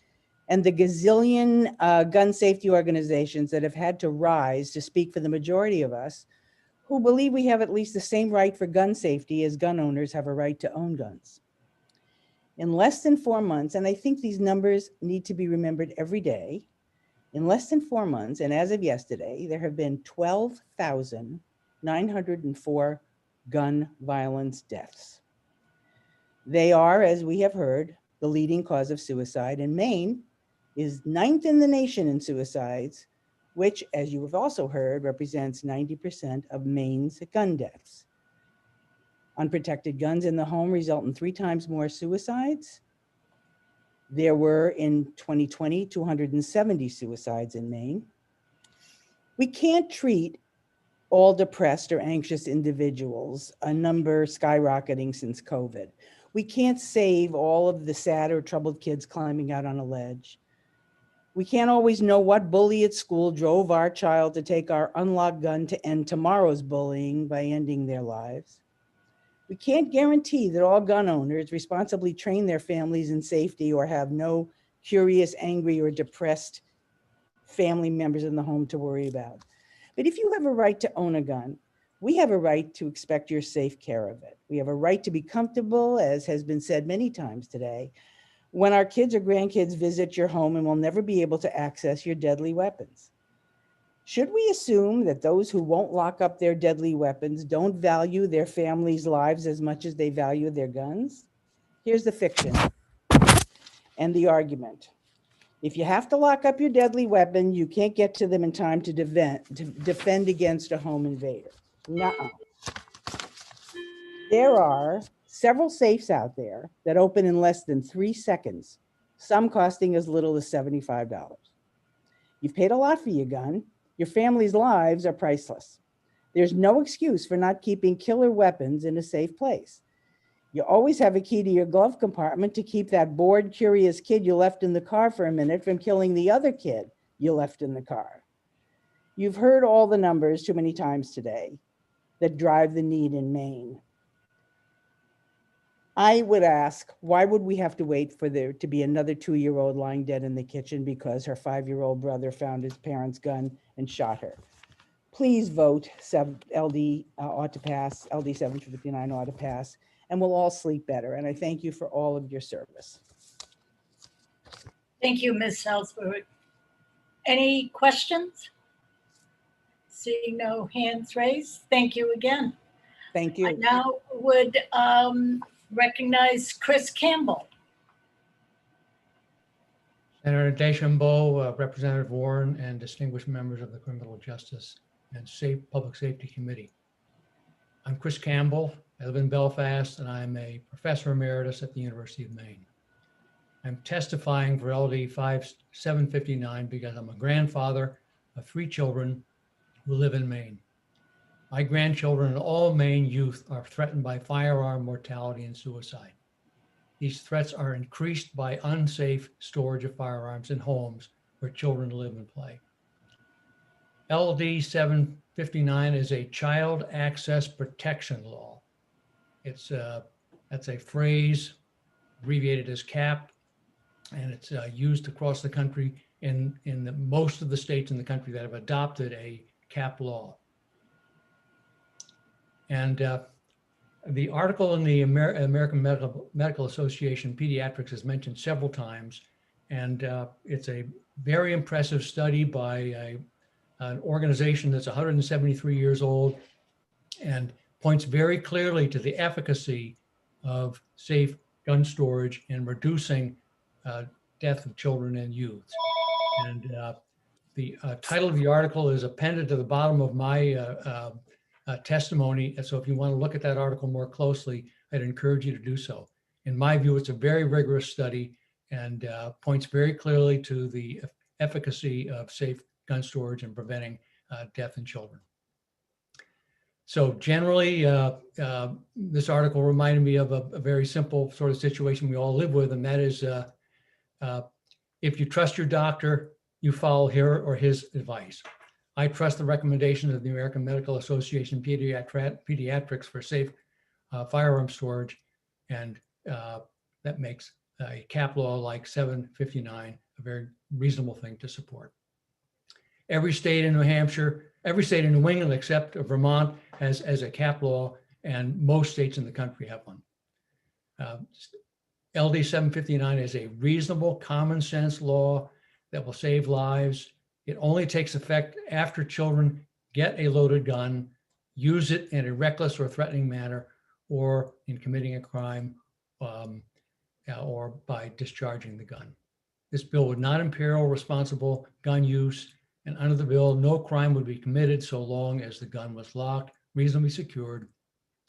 and the gazillion gun safety organizations that have had to rise to speak for the majority of us who believe we have at least the same right for gun safety as gun owners have a right to own guns. In less than 4 months, and I think these numbers need to be remembered every day, in less than 4 months, and as of yesterday, there have been 12,904 gun violence deaths. They are, as we have heard, the leading cause of suicide, and Maine is 9th in the nation in suicides, which, as you have also heard, represents 90% of Maine's gun deaths. Unprotected guns in the home result in 3 times more suicides. There were in 2020, 270 suicides in Maine. We can't treat all depressed or anxious individuals, a number skyrocketing since COVID. We can't save all of the sad or troubled kids climbing out on a ledge. We can't always know what bully at school drove our child to take our unlocked gun to end tomorrow's bullying by ending their lives. We can't guarantee that all gun owners responsibly train their families in safety or have no curious, angry, or depressed family members in the home to worry about. But if you have a right to own a gun, we have a right to expect your safe care of it. We have a right to be comfortable, as has been said many times today, when our kids or grandkids visit your home and will never be able to access your deadly weapons. Should we assume that those who won't lock up their deadly weapons don't value their families' lives as much as they value their guns? Here's the fiction and the argument. If you have to lock up your deadly weapon, you can't get to them in time to defend against a home invader. Nuh-uh. There are several safes out there that open in less than 3 seconds, some costing as little as $75. You've paid a lot for your gun. Your family's lives are priceless. There's no excuse for not keeping killer weapons in a safe place. You always have a key to your glove compartment to keep that bored, curious kid you left in the car for a minute from killing the other kid you left in the car. You've heard all the numbers too many times today that drive the need in Maine. I would ask, why would we have to wait for there to be another 2-year-old lying dead in the kitchen because her 5-year-old brother found his parents' gun and shot her? Please vote LD ought to pass, LD 759 ought to pass, and we'll all sleep better. And I thank you for all of your service. Thank you, Ms. Ellsberg. Any questions? Seeing no hands raised, thank you again. Thank you. I now would recognize Chris Campbell. Senator Deschambault, Representative Warren, and distinguished members of the Criminal Justice and Public Safety Committee. I'm Chris Campbell. I live in Belfast, and I'm a professor emeritus at the University of Maine. I'm testifying for LD 759 because I'm a grandfather of 3 children who live in Maine. My grandchildren and all Maine youth are threatened by firearm mortality and suicide. These threats are increased by unsafe storage of firearms in homes where children live and play. LD 759 is a child access protection law. That's a phrase abbreviated as CAP, and it's used across the country in most of the states in the country that have adopted a CAP law. And the article in the American Medical Association Pediatrics is mentioned several times, and it's a very impressive study by an organization that's 173 years old and points very clearly to the efficacy of safe gun storage in reducing death of children and youth. And the title of the article is appended to the bottom of my testimony. And so if you want to look at that article more closely, I'd encourage you to do so. In my view, it's a very rigorous study and points very clearly to the efficacy of safe gun storage and preventing death in children. So generally, this article reminded me of a very simple sort of situation we all live with, and that is if you trust your doctor, you follow her or his advice. I trust the recommendations of the American Medical Association Pediatrics for safe firearm storage, and that makes a CAP law like 759 a very reasonable thing to support. Every state in New Hampshire, every state in New England except Vermont has a CAP law, and most states in the country have one. LD 759 is a reasonable, common sense law that will save lives. It only takes effect after children get a loaded gun, use it in a reckless or threatening manner, or in committing a crime, or by discharging the gun. This bill would not imperil responsible gun use, and under the bill, no crime would be committed so long as the gun was locked, reasonably secured,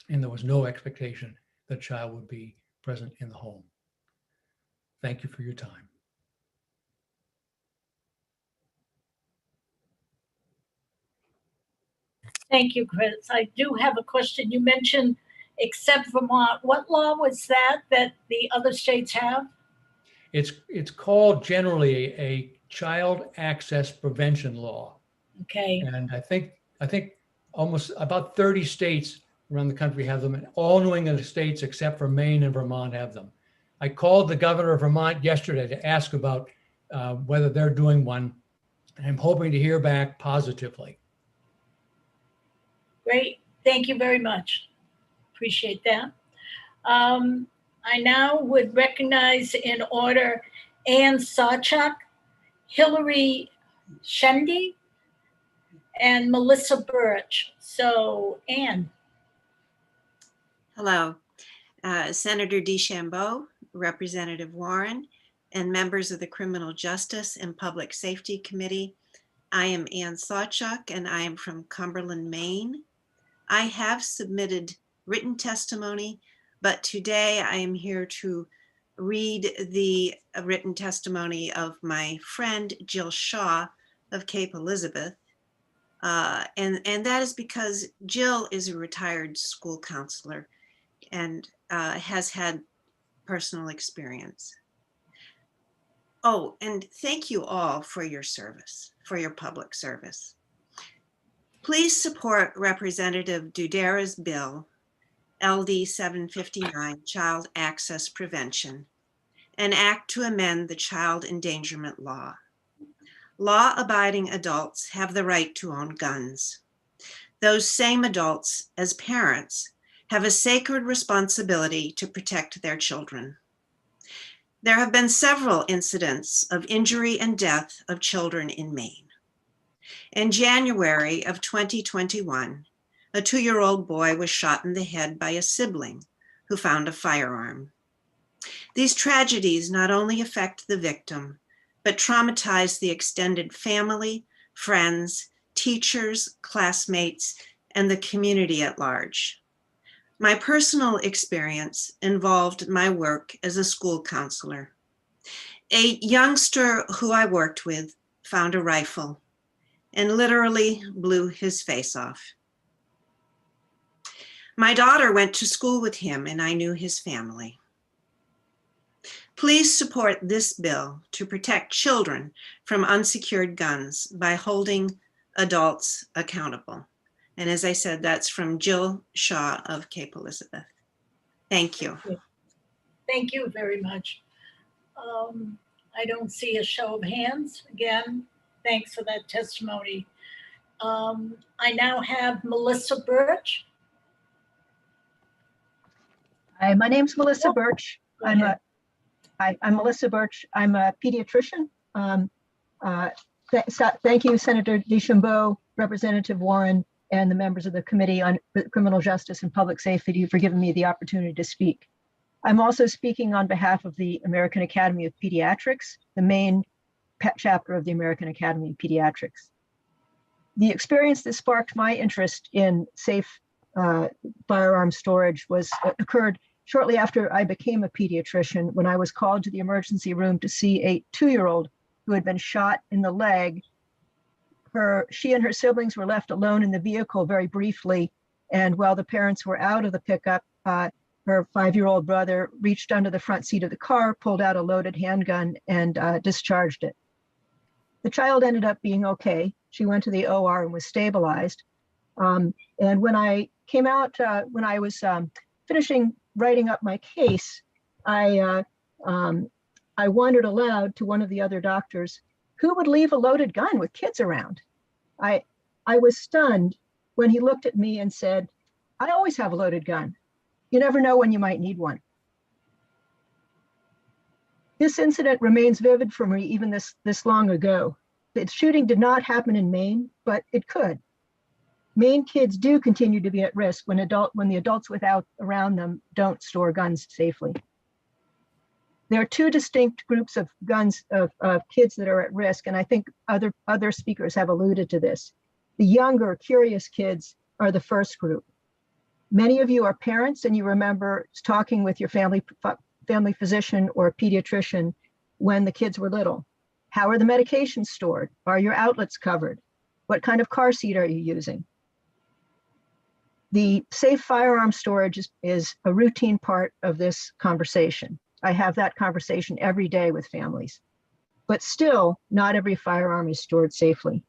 and there was no expectation that a child would be present in the home. Thank you for your time. Thank you, Chris. I do have a question. You mentioned except Vermont. What law was that the other states have? It's called generally a child access prevention law. Okay. And I think almost about 30 states around the country have them, and all New England states except for Maine and Vermont have them. I called the governor of Vermont yesterday to ask about whether they're doing one, and I'm hoping to hear back positively. Great. Thank you very much. Appreciate that. I now would recognize in order Ann Sawchuk, Hillary Shendy, and Melissa Birch. So Ann. Hello, Senator DeChambeau, Representative Warren, and members of the Criminal Justice and Public Safety Committee. I am Ann Sawchuk, and I am from Cumberland, Maine. I have submitted written testimony, but today I am here to read the written testimony of my friend Jill Shaw of Cape Elizabeth. And that is because Jill is a retired school counselor and has had personal experience. Oh, and thank you all for your service, for your public service. Please support Representative Dudera's bill, LD 759, Child Access Prevention, an act to amend the Child Endangerment Law. Law-abiding adults have the right to own guns. Those same adults, as parents, have a sacred responsibility to protect their children. There have been several incidents of injury and death of children in Maine. In January of 2021, a 2-year-old boy was shot in the head by a sibling who found a firearm. These tragedies not only affect the victim, but traumatize the extended family, friends, teachers, classmates, and the community at large. My personal experience involved my work as a school counselor. A youngster who I worked with found a rifle and literally blew his face off. My daughter went to school with him and I knew his family. Please support this bill to protect children from unsecured guns by holding adults accountable. And as I said, that's from Jill Shaw of Cape Elizabeth. Thank you. Thank you very much. I don't see a show of hands. Again, thanks for that testimony. I now have Melissa Birch. Hi, my name's Melissa Birch. I'm Melissa Birch. I'm a pediatrician. Thank you, Senator DeChambeau, Representative Warren, and the members of the Committee on Criminal Justice and Public Safety for giving me the opportunity to speak. I'm also speaking on behalf of the American Academy of Pediatrics, the main chapter of the American Academy of Pediatrics. The experience that sparked my interest in safe firearm storage occurred shortly after I became a pediatrician, when I was called to the emergency room to see a 2-year-old who had been shot in the leg. She and her siblings were left alone in the vehicle very briefly, and while the parents were out of the pickup, her 5-year-old brother reached under the front seat of the car, pulled out a loaded handgun, and discharged it. The child ended up being okay. She went to the OR and was stabilized. And when I came out, when I was finishing writing up my case, I wondered aloud to one of the other doctors, who would leave a loaded gun with kids around? I was stunned when he looked at me and said, I always have a loaded gun. You never know when you might need one. This incident remains vivid for me even this long ago. The shooting did not happen in Maine, but it could. Maine kids do continue to be at risk when the adults around them don't store guns safely. There are two distinct groups of kids that are at risk, and I think other speakers have alluded to this. The younger, curious kids are the first group. Many of you are parents, and you remember talking with your family physician or pediatrician when the kids were little. How are the medications stored? Are your outlets covered? What kind of car seat are you using? The safe firearm storage is a routine part of this conversation. I have that conversation every day with families. But still, not every firearm is stored safely.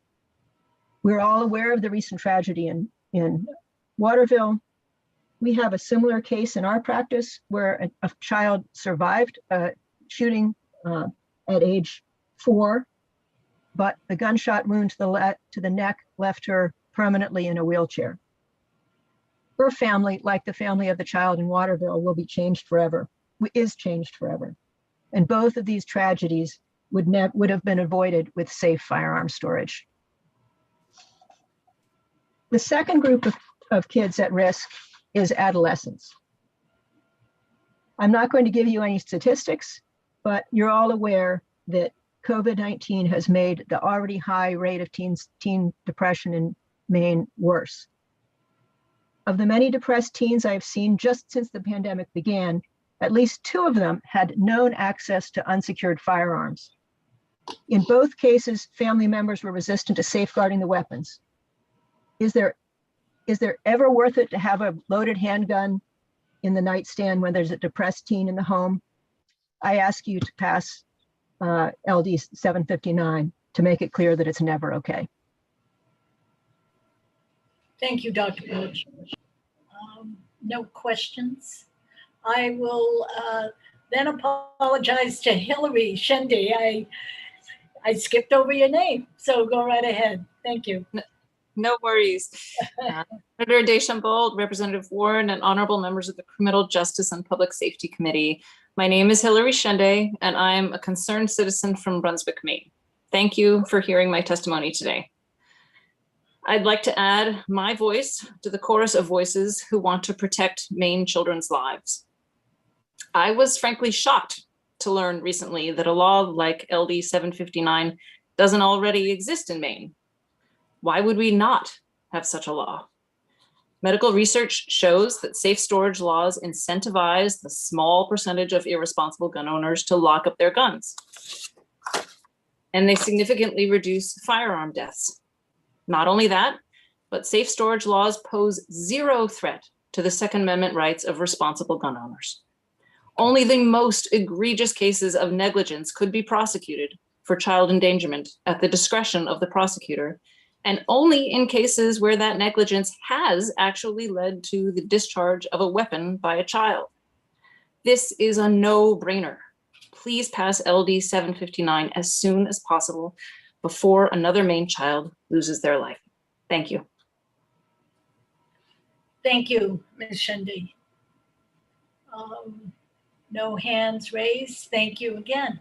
We're all aware of the recent tragedy in Waterville. We have a similar case in our practice where a child survived a shooting at age 4, but the gunshot wound to the neck left her permanently in a wheelchair. Her family, like the family of the child in Waterville, will be changed forever, is changed forever. And both of these tragedies would have been avoided with safe firearm storage. The second group of kids at risk is adolescents. I'm not going to give you any statistics, but you're all aware that COVID-19 has made the already high rate of teen depression in Maine worse. Of the many depressed teens I've seen just since the pandemic began, at least 2 of them had known access to unsecured firearms. In both cases, family members were resistant to safeguarding the weapons. Is there ever worth it to have a loaded handgun in the nightstand when there's a depressed teen in the home? I ask you to pass LD 759 to make it clear that it's never okay. Thank you, Dr. Birch. No questions. I will then apologize to Hillary Shendy. I skipped over your name, so go right ahead. Thank you. No worries. Senator Deschambault, Representative Warren, and honorable members of the Criminal Justice and Public Safety Committee. My name is Hillary Shende, and I'm a concerned citizen from Brunswick, Maine. Thank you for hearing my testimony today. I'd like to add my voice to the chorus of voices who want to protect Maine children's lives. I was frankly shocked to learn recently that a law like LD 759 doesn't already exist in Maine. Why would we not have such a law? Medical research shows that safe storage laws incentivize the small percentage of irresponsible gun owners to lock up their guns. And they significantly reduce firearm deaths. Not only that, but safe storage laws pose zero threat to the Second Amendment rights of responsible gun owners. Only the most egregious cases of negligence could be prosecuted for child endangerment at the discretion of the prosecutor, and only in cases where that negligence has actually led to the discharge of a weapon by a child. This is a no-brainer. Please pass LD 759 as soon as possible before another Maine child loses their life. Thank you. Thank you, Ms. Shendy. No hands raised. Thank you again.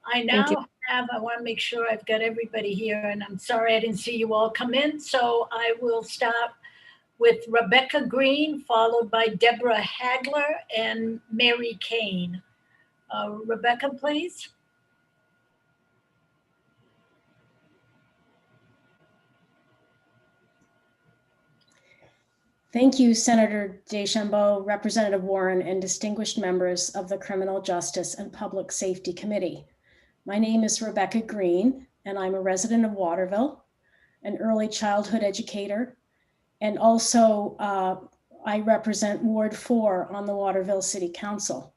I now I want to make sure I've got everybody here, and I'm sorry I didn't see you all come in, so I will start with Rebecca Green, followed by Deborah Hagler and Mary Kane. Rebecca, please. Thank you, Senator Deschambault, Representative Warren, and distinguished members of the Criminal Justice and Public Safety Committee. My name is Rebecca Green, and I'm a resident of Waterville, an early childhood educator, and also I represent Ward 4 on the Waterville City Council.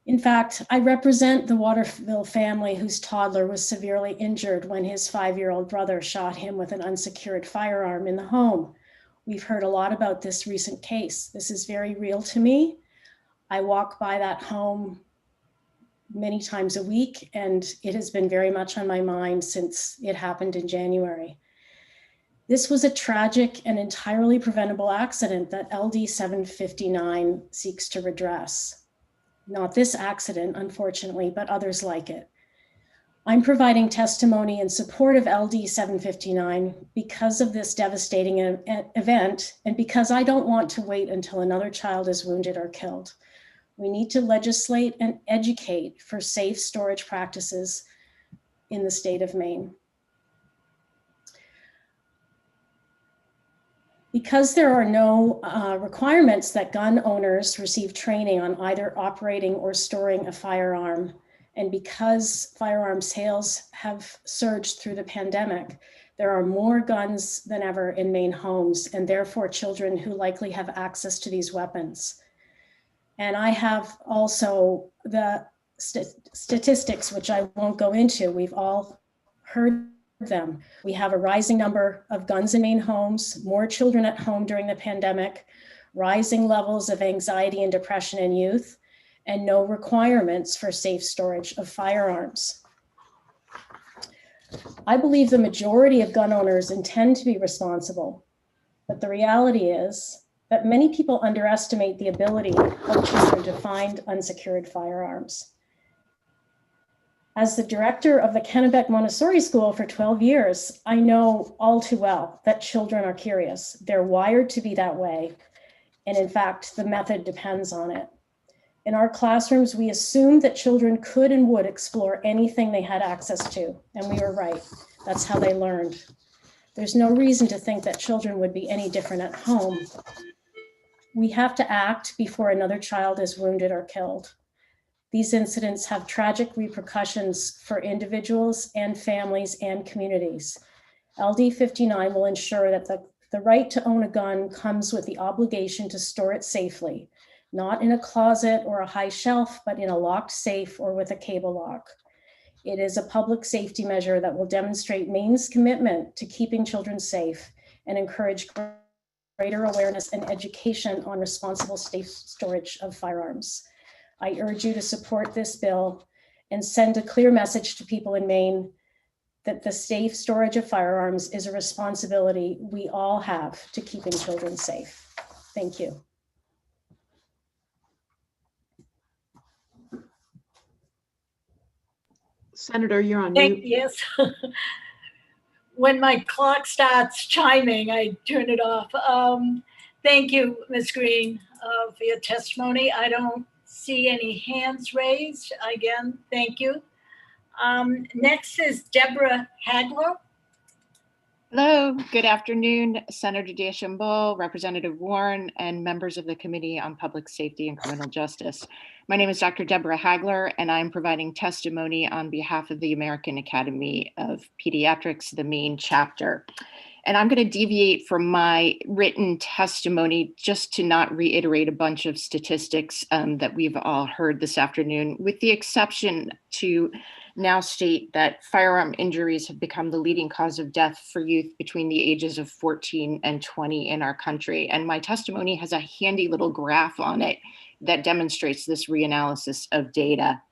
In fact, I represent the Waterville family whose toddler was severely injured when his 5-year-old brother shot him with an unsecured firearm in the home. We've heard a lot about this recent case. This is very real to me. I walk by that home many times a week, and it has been very much on my mind since it happened in January. This was a tragic and entirely preventable accident that LD 759 seeks to redress. Not this accident, unfortunately, but others like it. I'm providing testimony in support of LD 759 because of this devastating event and because I don't want to wait until another child is wounded or killed. We need to legislate and educate for safe storage practices in the state of Maine. Because there are no requirements that gun owners receive training on either operating or storing a firearm, and because firearm sales have surged through the pandemic, there are more guns than ever in Maine homes, and therefore children who likely have access to these weapons. And I have also the statistics, which I won't go into. We've all heard them. We have a rising number of guns in Maine homes, more children at home during the pandemic, rising levels of anxiety and depression in youth, and no requirements for safe storage of firearms. I believe the majority of gun owners intend to be responsible, but the reality is that many people underestimate the ability of children to find unsecured firearms. As the director of the Kennebec Montessori School for 12 years, I know all too well that children are curious. They're wired to be that way, and in fact, the method depends on it. In our classrooms, we assumed that children could and would explore anything they had access to, and we were right. That's how they learned. There's no reason to think that children would be any different at home. We have to act before another child is wounded or killed. These incidents have tragic repercussions for individuals and families and communities. LD 59 will ensure that the right to own a gun comes with the obligation to store it safely, not in a closet or a high shelf, but in a locked safe or with a cable lock. It is a public safety measure that will demonstrate Maine's commitment to keeping children safe and encourage greater awareness and education on responsible safe storage of firearms. I urge you to support this bill and send a clear message to people in Maine that the safe storage of firearms is a responsibility we all have to keeping children safe. Thank you. Senator, you're on mute. Yes. When my clock starts chiming, I turn it off. Thank you, Ms. Green, for your testimony. I don't see any hands raised. Again, thank you. Next is Deborah Hagler. Hello, good afternoon, Senator DeChambeau, Representative Warren, and members of the Committee on Public Safety and Criminal Justice. My name is Dr. Deborah Hagler, and I'm providing testimony on behalf of the American Academy of Pediatrics, the Maine chapter. And I'm going to deviate from my written testimony just to not reiterate a bunch of statistics that we've all heard this afternoon, with the exception to now state that firearm injuries have become the leading cause of death for youth between the ages of 14 and 20 in our country. And my testimony has a handy little graph on it that demonstrates this reanalysis of data.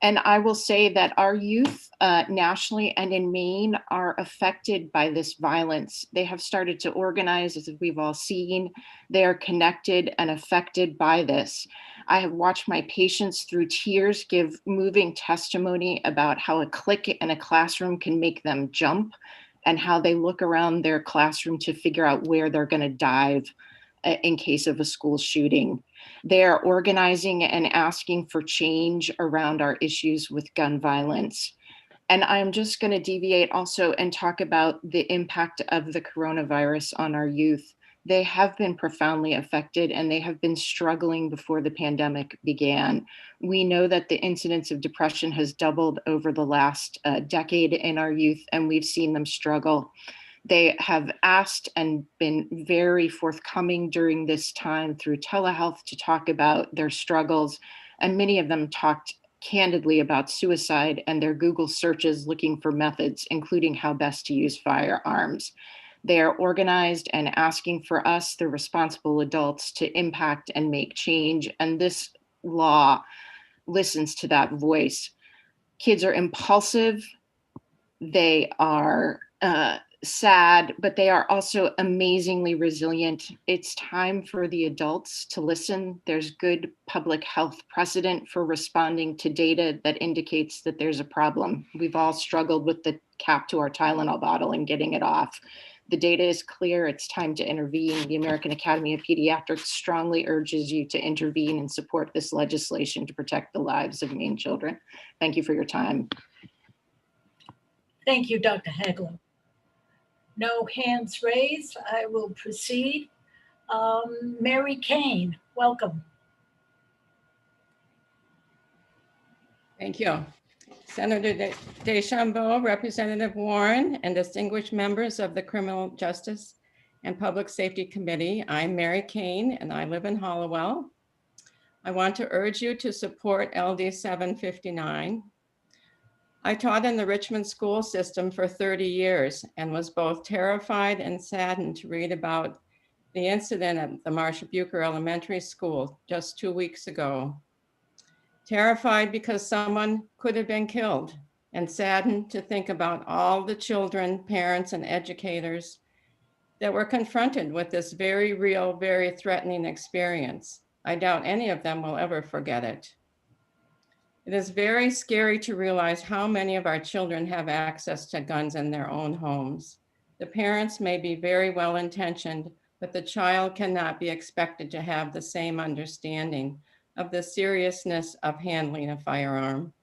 And I will say that our youth nationally and in Maine are affected by this violence. They have started to organize, as we've all seen. They are connected and affected by this. I have watched my patients through tears give moving testimony about how a click in a classroom can make them jump and how they look around their classroom to figure out where they're going to dive in case of a school shooting. They are organizing and asking for change around our issues with gun violence. And I'm just going to deviate also and talk about the impact of the coronavirus on our youth. They have been profoundly affected and they have been struggling before the pandemic began. We know that the incidence of depression has doubled over the last decade in our youth, and we've seen them struggle. They have asked and been very forthcoming during this time through telehealth to talk about their struggles. And many of them talked candidly about suicide and their Google searches looking for methods, including how best to use firearms. They are organized and asking for us, the responsible adults, to impact and make change. And this law listens to that voice. Kids are impulsive. They are sad, but they are also amazingly resilient. It's time for the adults to listen. There's good public health precedent for responding to data that indicates that there's a problem. We've all struggled with the cap to our Tylenol bottle and getting it off. The data is clear. It's time to intervene. The American Academy of Pediatrics strongly urges you to intervene and support this legislation to protect the lives of Maine children. Thank you for your time. Thank you, Dr. Hagler. No hands raised. I will proceed. Mary Kane, welcome. Thank you. Senator DeChambeau, Representative Warren, and distinguished members of the Criminal Justice and Public Safety Committee. I'm Mary Kane, and I live in Hollowell. I want to urge you to support LD 759. I taught in the Richmond school system for 30 years and was both terrified and saddened to read about the incident at the Marcia Bucher Elementary School just 2 weeks ago. Terrified because someone could have been killed, and saddened to think about all the children, parents, and educators that were confronted with this very real, very threatening experience. I doubt any of them will ever forget it. It is very scary to realize how many of our children have access to guns in their own homes. The parents may be very well-intentioned, but the child cannot be expected to have the same understanding of the seriousness of handling a firearm.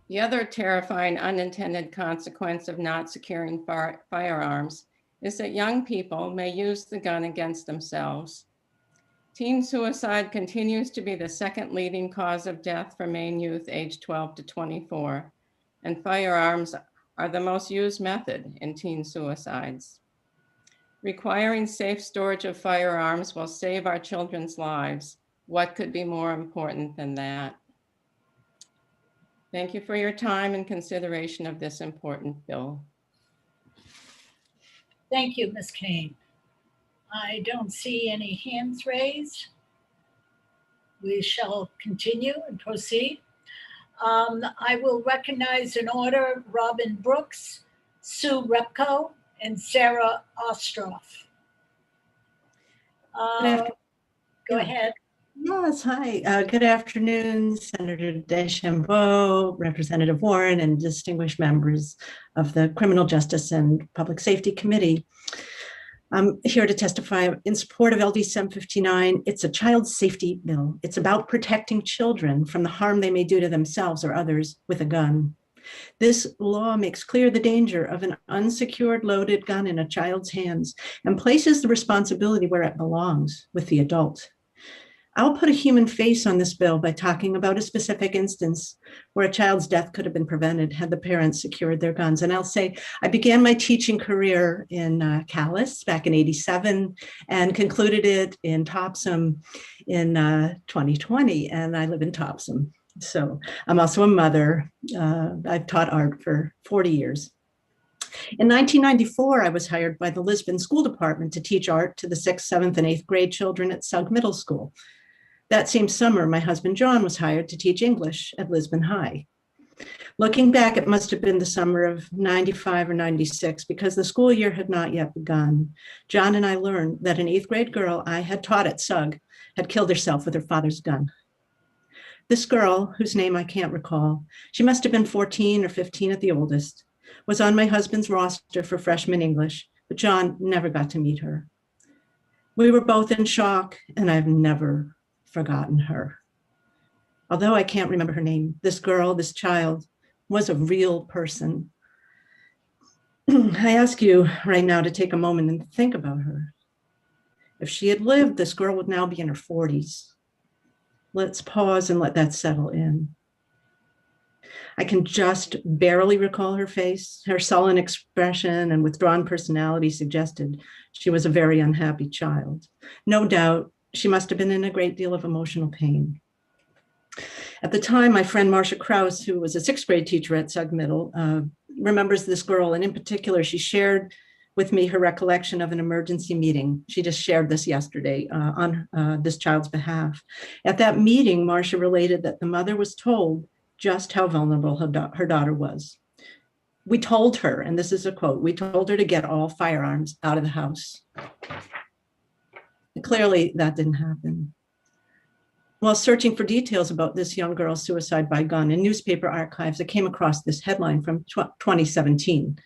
The other terrifying unintended consequence of not securing firearms is that young people may use the gun against themselves. Teen suicide continues to be the second leading cause of death for Maine youth aged 12 to 24, and firearms are the most used method in teen suicides. Requiring safe storage of firearms will save our children's lives. What could be more important than that? Thank you for your time and consideration of this important bill. Thank you, Ms. Kane. I don't see any hands raised. We shall continue and proceed. I will recognize in order Robin Brooks, Sue Repko, and Sarah Ostroff. Go ahead. Yes, hi. Good afternoon, Senator DeChambeau, Representative Warren, and distinguished members of the Criminal Justice and Public Safety Committee. I'm here to testify in support of LD 759. It's a child safety bill. It's about protecting children from the harm they may do to themselves or others with a gun. This law makes clear the danger of an unsecured loaded gun in a child's hands and places the responsibility where it belongs, with the adult. I'll put a human face on this bill by talking about a specific instance where a child's death could have been prevented had the parents secured their guns. And I'll say I began my teaching career in Calais back in '87 and concluded it in Topsom in 2020, and I live in Topsom. So I'm also a mother. I've taught art for 40 years. In 1994, I was hired by the Lisbon School Department to teach art to the 6th, 7th, and 8th grade children at Sugg Middle School. That same summer, my husband John was hired to teach English at Lisbon High. Looking back, it must have been the summer of '95 or '96 because the school year had not yet begun. John and I learned that an 8th grade girl I had taught at Sugg had killed herself with her father's gun. This girl, whose name I can't recall, she must have been 14 or 15 at the oldest, was on my husband's roster for freshman English, but John never got to meet her. We were both in shock, and I've never forgotten her. Although I can't remember her name, this girl, this child, was a real person. I ask you right now to take a moment and think about her. If she had lived, this girl would now be in her 40s. Let's pause and let that settle in. I can just barely recall her face. Her sullen expression and withdrawn personality suggested she was a very unhappy child. No doubt, she must have been in a great deal of emotional pain. At the time, my friend Marcia Krause, who was a 6th grade teacher at Sugg Middle, remembers this girl, and in particular, she shared with me her recollection of an emergency meeting. She just shared this yesterday on this child's behalf. At that meeting, Marcia related that the mother was told just how vulnerable her daughter was. We told her, and this is a quote, we told her to get all firearms out of the house. Clearly, that didn't happen. While searching for details about this young girl's suicide by gun in newspaper archives, I came across this headline from 2017.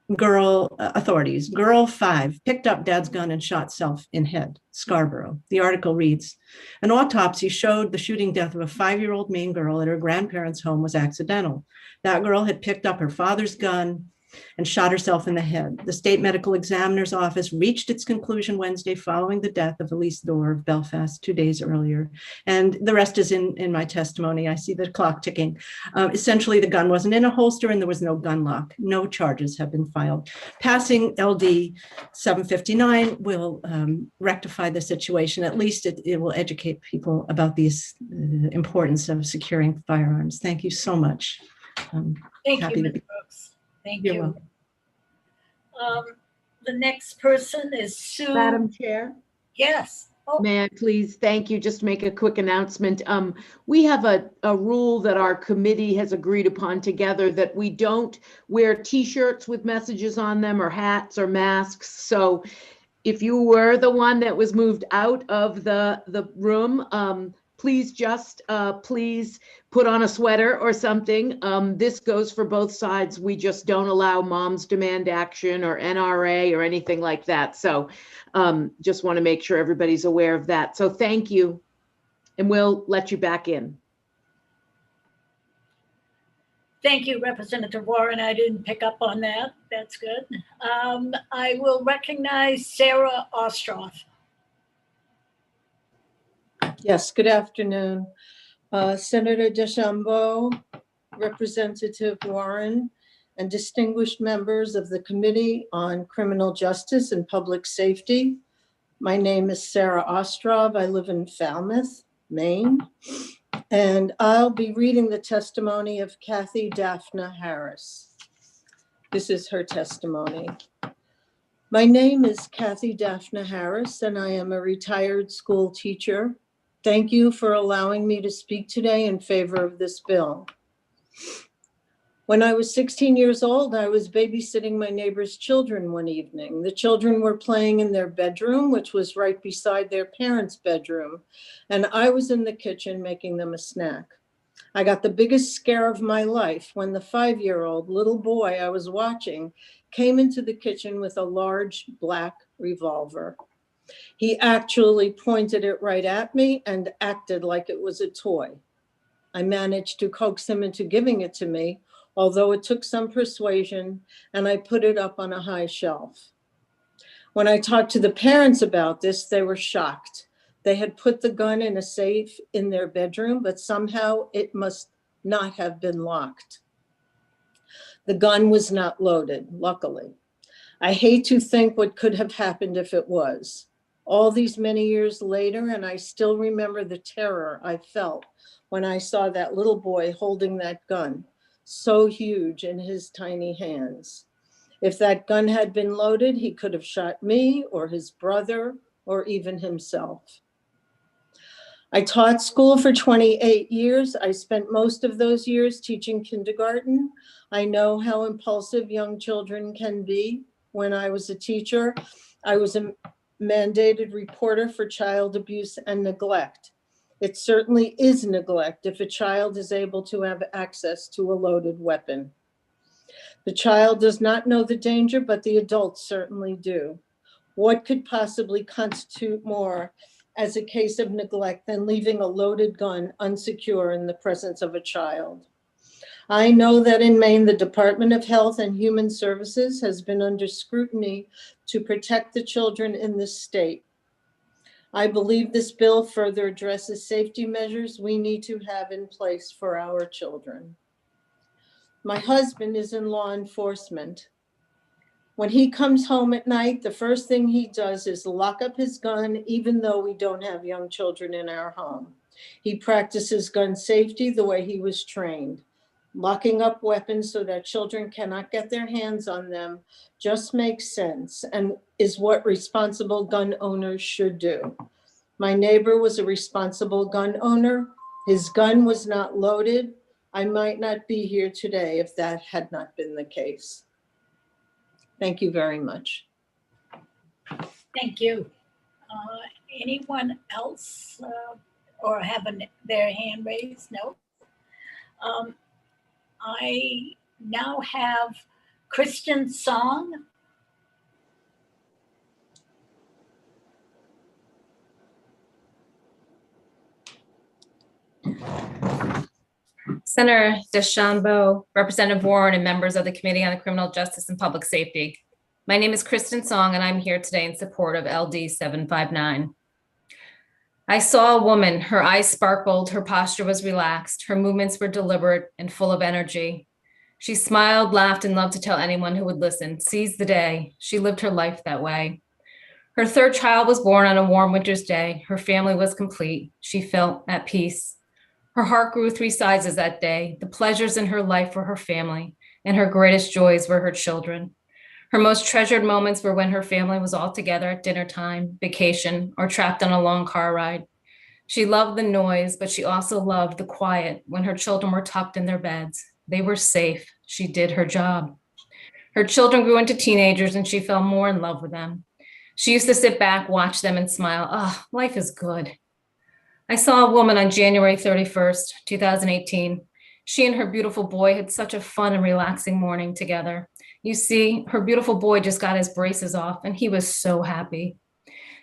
Authorities, girl 5 picked up dad's gun and shot self in head, Scarborough. The article reads, an autopsy showed the shooting death of a 5-year-old Maine girl at her grandparents' home was accidental. That girl had picked up her father's gun and shot herself in the head. The state medical examiner's office reached its conclusion Wednesday following the death of Elise Dorr of Belfast 2 days earlier. And the rest is in my testimony. I see the clock ticking. Essentially, the gun wasn't in a holster and there was no gun lock. No charges have been filed. Passing LD 759 will rectify the situation. At least it will educate people about the importance of securing firearms. Thank you so much. Thank you, Ms. Brooks. Thank you. The next person is Sue. Madam Chair? Yes. Oh. May I please, thank you, just make a quick announcement. We have a rule that our committee has agreed upon together that we don't wear t-shirts with messages on them or hats or masks. So if you were the one that was moved out of the room, please just please put on a sweater or something. This goes for both sides. We just don't allow Moms Demand Action or NRA or anything like that. So just want to make sure everybody's aware of that. So thank you, and we'll let you back in. Thank you, Representative Warren. I didn't pick up on that. That's good. I will recognize Sarah Ostroff. Yes, good afternoon. Senator DeChambeau, Representative Warren, and distinguished members of the Committee on Criminal Justice and Public Safety. My name is Sarah Ostrov. I live in Falmouth, Maine, and I'll be reading the testimony of Kathy Daphna Harris. This is her testimony. My name is Kathy Daphna Harris, and I am a retired school teacher. Thank you for allowing me to speak today in favor of this bill. When I was 16 years old, I was babysitting my neighbor's children one evening. The children were playing in their bedroom, which was right beside their parents' bedroom, and I was in the kitchen making them a snack. I got the biggest scare of my life when the 5-year-old little boy I was watching came into the kitchen with a large black revolver. He actually pointed it right at me and acted like it was a toy. I managed to coax him into giving it to me, although it took some persuasion, and I put it up on a high shelf. When I talked to the parents about this, they were shocked. They had put the gun in a safe in their bedroom, but somehow it must not have been locked. The gun was not loaded, luckily. I hate to think what could have happened if it was. All these many years later, and I still remember the terror I felt when I saw that little boy holding that gun, so huge in his tiny hands. If that gun had been loaded, he could have shot me or his brother or even himself. I taught school for 28 years. I spent most of those years teaching kindergarten. I know how impulsive young children can be. When I was a teacher, I was a mandated reporter for child abuse and neglect. It certainly is neglect if a child is able to have access to a loaded weapon. The child does not know the danger, but the adults certainly do. What could possibly constitute more as a case of neglect than leaving a loaded gun unsecure in the presence of a child? I know that in Maine, the Department of Health and Human Services has been under scrutiny to protect the children in this state. I believe this bill further addresses safety measures we need to have in place for our children. My husband is in law enforcement. When he comes home at night, the first thing he does is lock up his gun, even though we don't have young children in our home. He practices gun safety the way he was trained. Locking up weapons so that children cannot get their hands on them just makes sense and is what responsible gun owners should do. My neighbor was a responsible gun owner. His gun was not loaded. I might not be here today if that had not been the case. Thank you very much. Thank you. Anyone else or have their hand raised? No. I now have Kristen Song. Senator DeChambeau, Representative Warren, and members of the Committee on Criminal Justice and Public Safety. My name is Kristen Song, and I'm here today in support of LD 759. I saw a woman, her eyes sparkled, her posture was relaxed, her movements were deliberate and full of energy. She smiled, laughed, and loved to tell anyone who would listen, seize the day. She lived her life that way. Her third child was born on a warm winter's day. Her family was complete. She felt at peace. Her heart grew 3 sizes that day. The pleasures in her life were her family, and her greatest joys were her children. Her most treasured moments were when her family was all together at dinner time, vacation, or trapped on a long car ride. She loved the noise, but she also loved the quiet when her children were tucked in their beds. They were safe. She did her job. Her children grew into teenagers, and she fell more in love with them. She used to sit back, watch them, and smile. Oh, life is good. I saw a woman on January 31st, 2018. She and her beautiful boy had such a fun and relaxing morning together. You see, her beautiful boy just got his braces off, and he was so happy.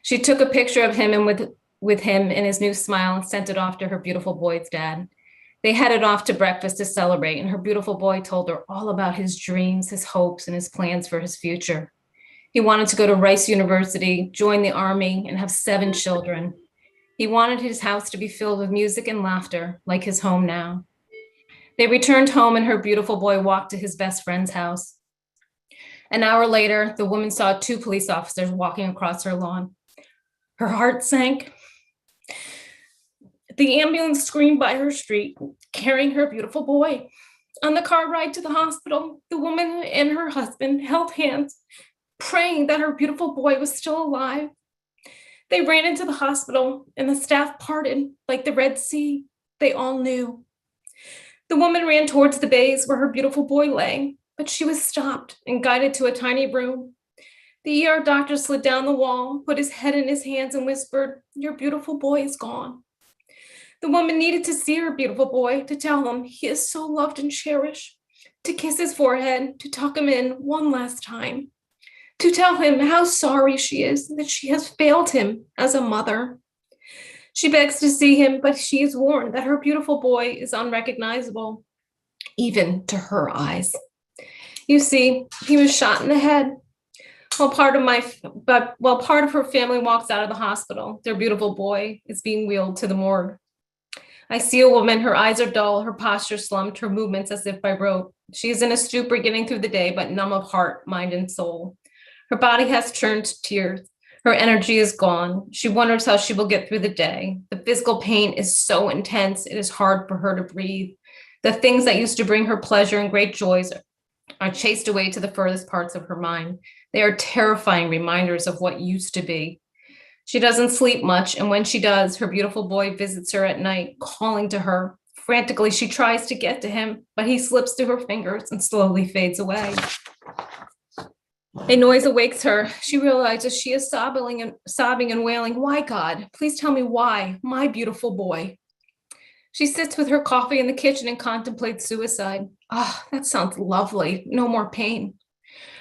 She took a picture of him and with him in his new smile and sent it off to her beautiful boy's dad. They headed off to breakfast to celebrate, and her beautiful boy told her all about his dreams, his hopes, and his plans for his future. He wanted to go to Rice University, join the Army, and have 7 children. He wanted his house to be filled with music and laughter, like his home now. They returned home and her beautiful boy walked to his best friend's house. An hour later, the woman saw 2 police officers walking across her lawn. Her heart sank. The ambulance screamed by her street, carrying her beautiful boy. On the car ride to the hospital, the woman and her husband held hands, praying that her beautiful boy was still alive. They ran into the hospital and the staff parted like the Red Sea. They all knew. The woman ran towards the bays where her beautiful boy lay, but she was stopped and guided to a tiny room. The ER doctor slid down the wall, put his head in his hands and whispered, "Your beautiful boy is gone." The woman needed to see her beautiful boy, to tell him he is so loved and cherished, to kiss his forehead, to tuck him in one last time, to tell him how sorry she is that she has failed him as a mother. She begs to see him, but she is warned that her beautiful boy is unrecognizable, even to her eyes. You see, he was shot in the head. While part of her family walks out of the hospital, their beautiful boy is being wheeled to the morgue. I see a woman, her eyes are dull, her posture slumped, her movements as if by rote. She is in a stupor getting through the day, but numb of heart, mind, and soul. Her body has turned to tears. Her energy is gone. She wonders how she will get through the day. The physical pain is so intense, it is hard for her to breathe. The things that used to bring her pleasure and great joys are chased away to the furthest parts of her mind. They are terrifying reminders of what used to be. She doesn't sleep much, and when she does, her beautiful boy visits her at night, calling to her. Frantically, she tries to get to him, but he slips through her fingers and slowly fades away. A noise awakes her. She realizes she is sobbing and wailing, "Why, God? Please tell me why, my beautiful boy." She sits with her coffee in the kitchen and contemplates suicide. "Ah, that sounds lovely. No more pain."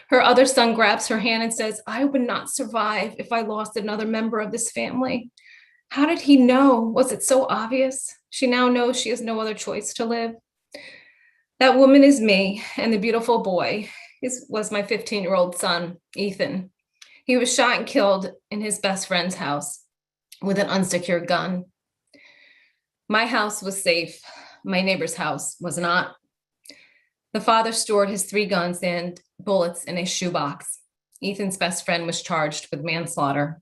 Her other son grabs her hand and says, "I would not survive if I lost another member of this family." How did he know? Was it so obvious? She now knows she has no other choice to live. That woman is me, and the beautiful boy was my 15-year-old son, Ethan. He was shot and killed in his best friend's house with an unsecured gun. My house was safe. My neighbor's house was not. The father stored his 3 guns and bullets in a shoebox. Ethan's best friend was charged with manslaughter.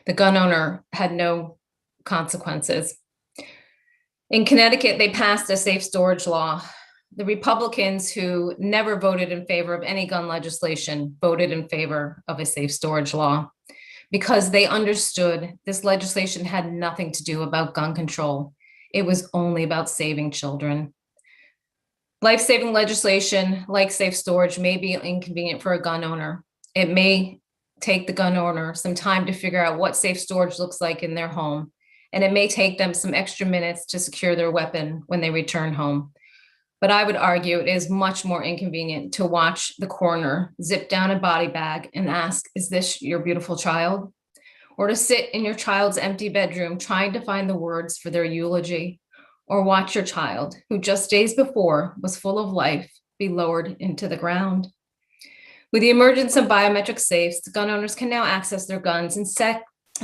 The gun owner had no consequences. In Connecticut, they passed a safe storage law. The Republicans, who never voted in favor of any gun legislation, voted in favor of a safe storage law because they understood this legislation had nothing to do about gun control. It was only about saving children. Life-saving legislation like safe storage may be inconvenient for a gun owner. It may take the gun owner some time to figure out what safe storage looks like in their home, and it may take them some extra minutes to secure their weapon when they return home. But I would argue it is much more inconvenient to watch the coroner zip down a body bag and ask, "Is this your beautiful child?" Or to sit in your child's empty bedroom trying to find the words for their eulogy, or watch your child, who just days before was full of life, be lowered into the ground. With the emergence of biometric safes, the gun owners can now access their guns in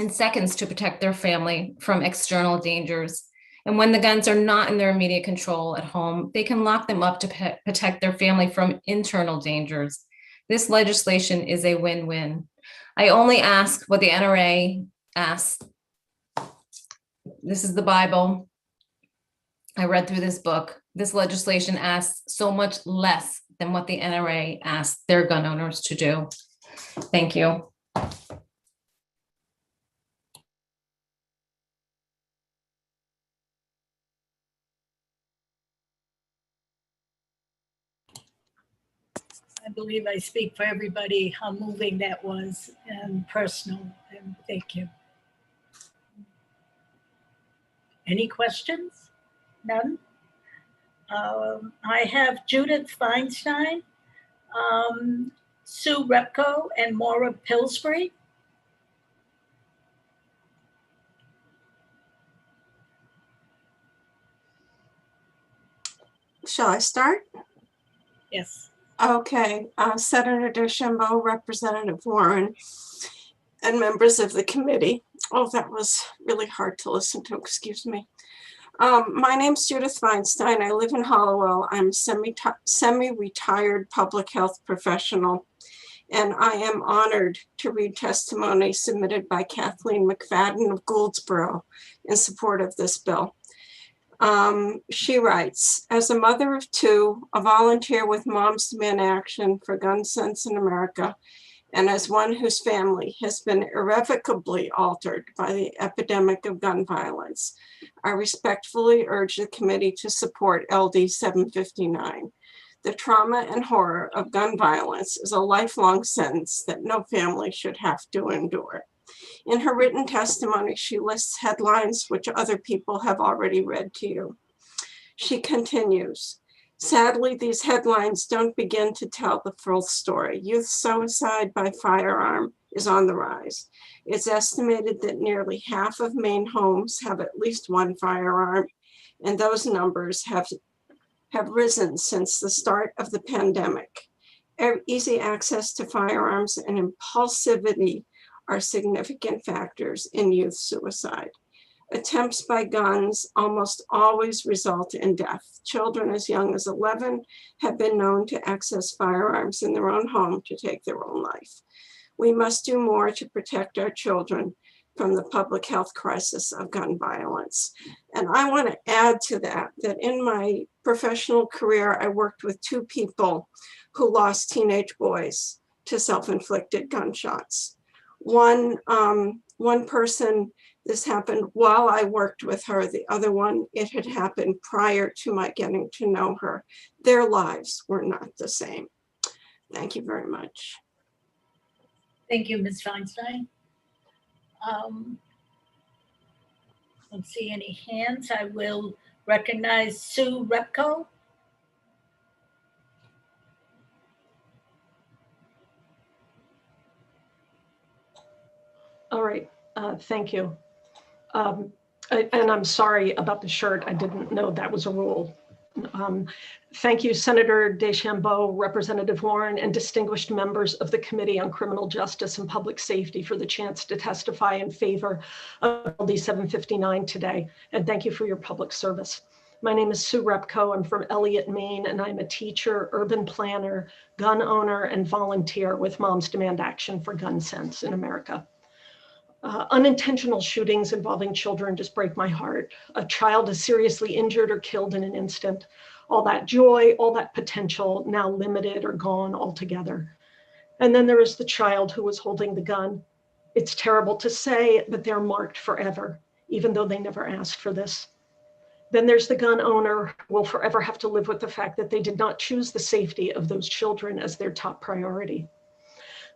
seconds to protect their family from external dangers. And when the guns are not in their immediate control at home, they can lock them up to protect their family from internal dangers. This legislation is a win-win. I only ask what the NRA asks. This is the Bible. I read through this book. This legislation asks so much less than what the NRA asks their gun owners to do. Thank you. I believe I speak for everybody how moving that was and personal, and thank you. Any questions? None? I have Judith Feinstein, Sue Repko, and Maura Pillsbury. Shall I start? Yes. Okay, Senator DeChambeau, Representative Warren, and members of the committee. Oh, that was really hard to listen to, excuse me. My name's Judith Feinstein. I live in Hollowell. I'm a semi-retired public health professional, and I am honored to read testimony submitted by Kathleen McFadden of Gouldsboro in support of this bill. She writes, as a mother of two, a volunteer with Moms Demand Action for Gun Sense in America, and as one whose family has been irrevocably altered by the epidemic of gun violence, I respectfully urge the committee to support LD 759. The trauma and horror of gun violence is a lifelong sentence that no family should have to endure. In her written testimony, she lists headlines which other people have already read to you. She continues, sadly, these headlines don't begin to tell the full story. Youth suicide by firearm is on the rise. It's estimated that nearly half of Maine homes have at least one firearm, and those numbers have risen since the start of the pandemic. Easy access to firearms and impulsivity are significant factors in youth suicide. Attempts by guns almost always result in death. Children as young as 11 have been known to access firearms in their own home to take their own life. We must do more to protect our children from the public health crisis of gun violence. And I want to add to that in my professional career, I worked with two people who lost teenage boys to self-inflicted gunshots. One person, this happened while I worked with her. The other one, it had happened prior to my getting to know her. Their lives were not the same. Thank you very much. Thank you, Ms. Feinstein. Don't see any hands. I will recognize Sue Repko. All right, thank you. And I'm sorry about the shirt. I didn't know that was a rule. Thank you, Senator DeChambeau, Representative Warren, and distinguished members of the Committee on Criminal Justice and Public Safety for the chance to testify in favor of LD 759 today. And thank you for your public service. My name is Sue Repko. I'm from Elliott, Maine, and I'm a teacher, urban planner, gun owner, and volunteer with Moms Demand Action for Gun Sense in America. Unintentional shootings involving children just break my heart. A child is seriously injured or killed in an instant. All that joy, all that potential now limited or gone altogether. And then there is the child who was holding the gun. It's terrible to say, but they're marked forever, even though they never asked for this. Then there's the gun owner who will forever have to live with the fact that they did not choose the safety of those children as their top priority.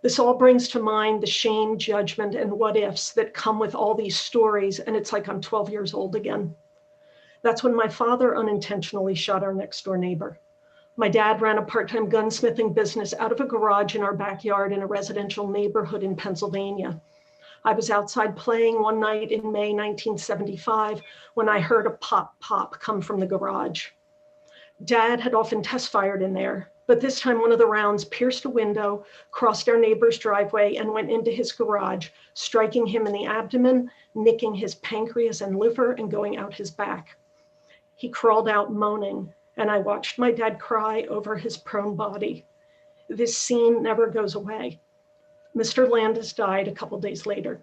This all brings to mind the shame, judgment, and what ifs that come with all these stories, and it's like I'm 12 years old again. That's when my father unintentionally shot our next door neighbor. My dad ran a part-time gunsmithing business out of a garage in our backyard in a residential neighborhood in Pennsylvania. I was outside playing one night in May 1975 when I heard a pop come from the garage. Dad had often test fired in there, but this time one of the rounds pierced a window, crossed our neighbor's driveway, and went into his garage, striking him in the abdomen, nicking his pancreas and liver, and going out his back. He crawled out moaning, and I watched my dad cry over his prone body. This scene never goes away. Mr. Landis died a couple days later.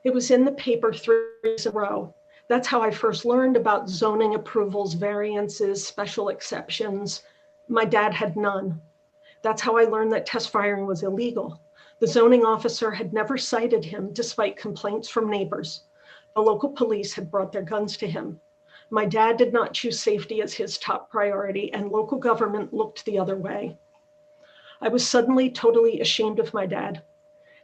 It was in the paper 3 days in a row. That's how I first learned about zoning approvals, variances, special exceptions. My dad had none. That's how I learned that test firing was illegal. The zoning officer had never cited him despite complaints from neighbors. The local police had brought their guns to him. My dad did not choose safety as his top priority, and local government looked the other way. I was suddenly totally ashamed of my dad.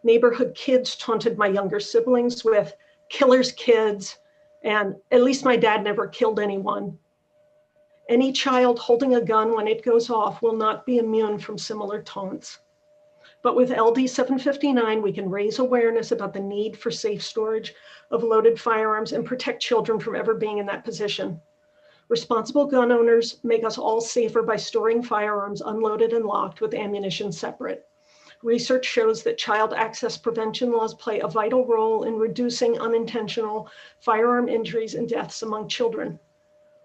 Neighborhood kids taunted my younger siblings with killer's kids, and at least my dad never killed anyone. Any child holding a gun when it goes off will not be immune from similar taunts. But with LD 759, we can raise awareness about the need for safe storage of loaded firearms and protect children from ever being in that position. Responsible gun owners make us all safer by storing firearms unloaded and locked with ammunition separate. Research shows that child access prevention laws play a vital role in reducing unintentional firearm injuries and deaths among children.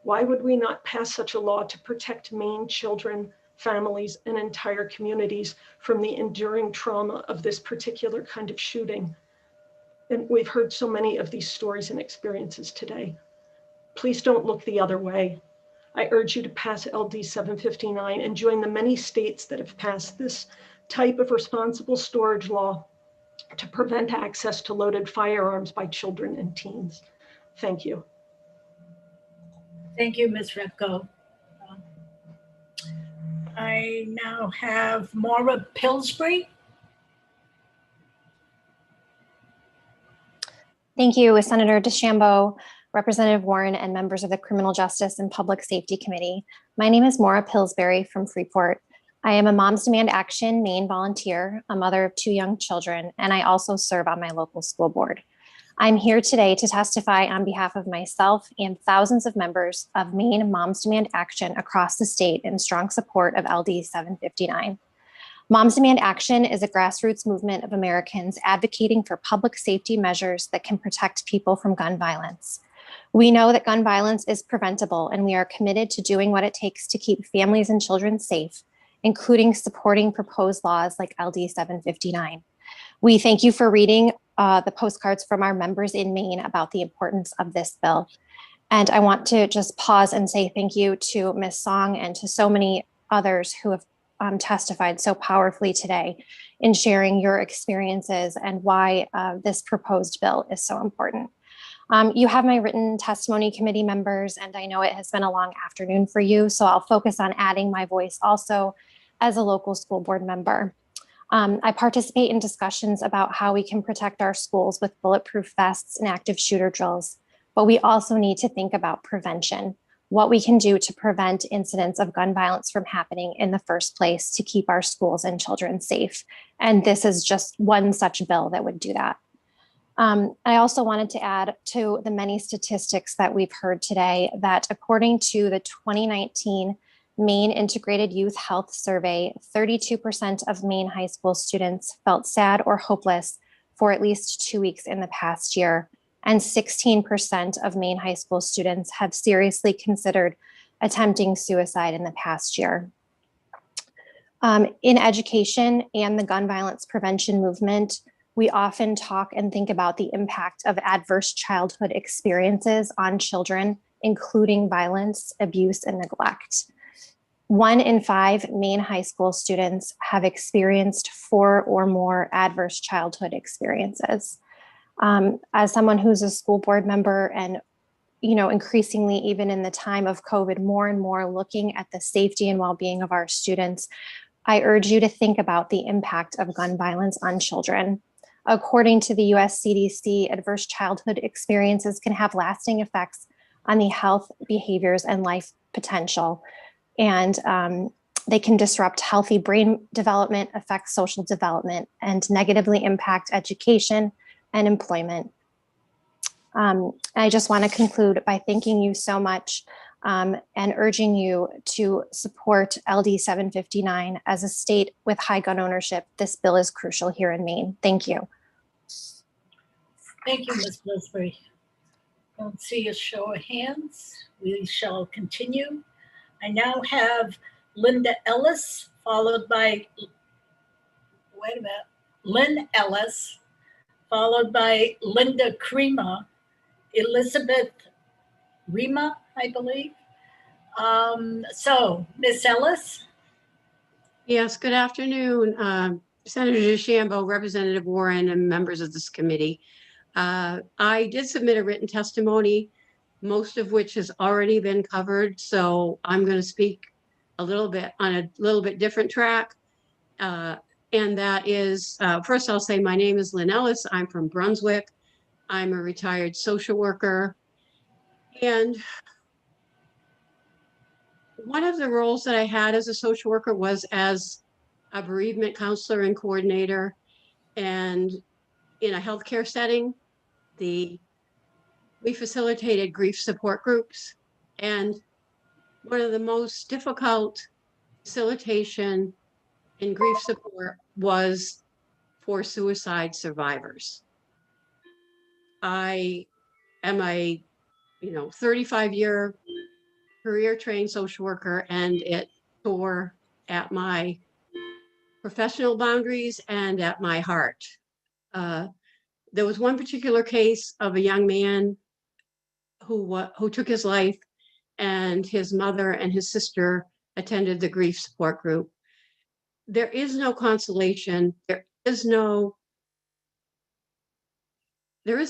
Why would we not pass such a law to protect Maine children, families, and entire communities from the enduring trauma of this particular kind of shooting? And we've heard so many of these stories and experiences today. Please don't look the other way. I urge you to pass LD 759 and join the many states that have passed this type of responsible storage law to prevent access to loaded firearms by children and teens. Thank you. Thank you, Ms. Repko. I now have Maura Pillsbury. Thank you, Senator DeChambeau, Representative Warren, and members of the Criminal Justice and Public Safety Committee. My name is Maura Pillsbury from Freeport. I am a Moms Demand Action Maine volunteer, a mother of 2 young children, and I also serve on my local school board. I'm here today to testify on behalf of myself and thousands of members of Maine Moms Demand Action across the state in strong support of LD 759. Moms Demand Action is a grassroots movement of Americans advocating for public safety measures that can protect people from gun violence. We know that gun violence is preventable, and we are committed to doing what it takes to keep families and children safe, including supporting proposed laws like LD 759. We thank you for reading the postcards from our members in Maine about the importance of this bill. And I want to just pause and say thank you to Ms. Song and to so many others who have testified so powerfully today in sharing your experiences and why this proposed bill is so important. You have my written testimony, committee members, and I know it has been a long afternoon for you, so I'll focus on adding my voice also as a local school board member. I participate in discussions about how we can protect our schools with bulletproof vests and active shooter drills, but we also need to think about prevention, what we can do to prevent incidents of gun violence from happening in the first place to keep our schools and children safe. And this is just one such bill that would do that. I also wanted to add to the many statistics that we've heard today that according to the 2019 Maine Integrated Youth Health Survey, 32% of Maine high school students felt sad or hopeless for at least 2 weeks in the past year, and 16% of Maine high school students have seriously considered attempting suicide in the past year. In education and the gun violence prevention movement, we often talk and think about the impact of adverse childhood experiences on children, including violence, abuse, and neglect. 1 in 5 Maine high school students have experienced 4 or more adverse childhood experiences. As someone who's a school board member and, increasingly even in the time of COVID, more and more looking at the safety and well-being of our students, I urge you to think about the impact of gun violence on children. According to the US CDC, adverse childhood experiences can have lasting effects on the health, behaviors, and life potential. And they can disrupt healthy brain development, affect social development, and negatively impact education and employment. I just want to conclude by thanking you so much and urging you to support LD 759. As a state with high gun ownership, this bill is crucial here in Maine. Thank you. Thank you, Ms. Pillsbury. Don't see a show of hands. We shall continue. I now have Linda Ellis, followed by, Lynn Ellis, followed by Linda Crema, Elizabeth Rima, I believe. So, Ms. Ellis. Yes, good afternoon, Senator DeChambeau, Representative Warren, and members of this committee. I did submit a written testimony, most of which has already been covered. So I'm going to speak a little bit on a little bit different track. And that is, first I'll say my name is Lynn Ellis. I'm from Brunswick. I'm a retired social worker. And one of the roles that I had as a social worker was as a bereavement counselor and coordinator. And in a healthcare setting, we facilitated grief support groups. And one of the most difficult facilitation in grief support was for suicide survivors. I am a 35-year career trained social worker, and it tore at my professional boundaries and at my heart. There was one particular case of a young man who took his life, and his mother and his sister attended the grief support group. There is no consolation. There is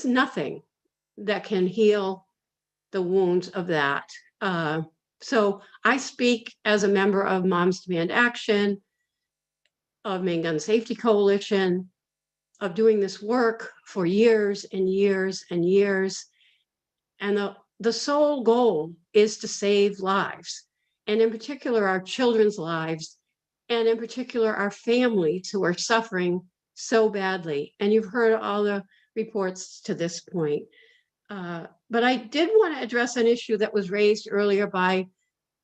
nothing that can heal the wounds of that. So I speak as a member of Moms Demand Action, of Maine Gun Safety Coalition, of doing this work for years and years and years. And the sole goal is to save lives, and in particular, our children's lives, and in particular, our families who are suffering so badly. And you've heard all the reports to this point. But I did want to address an issue that was raised earlier by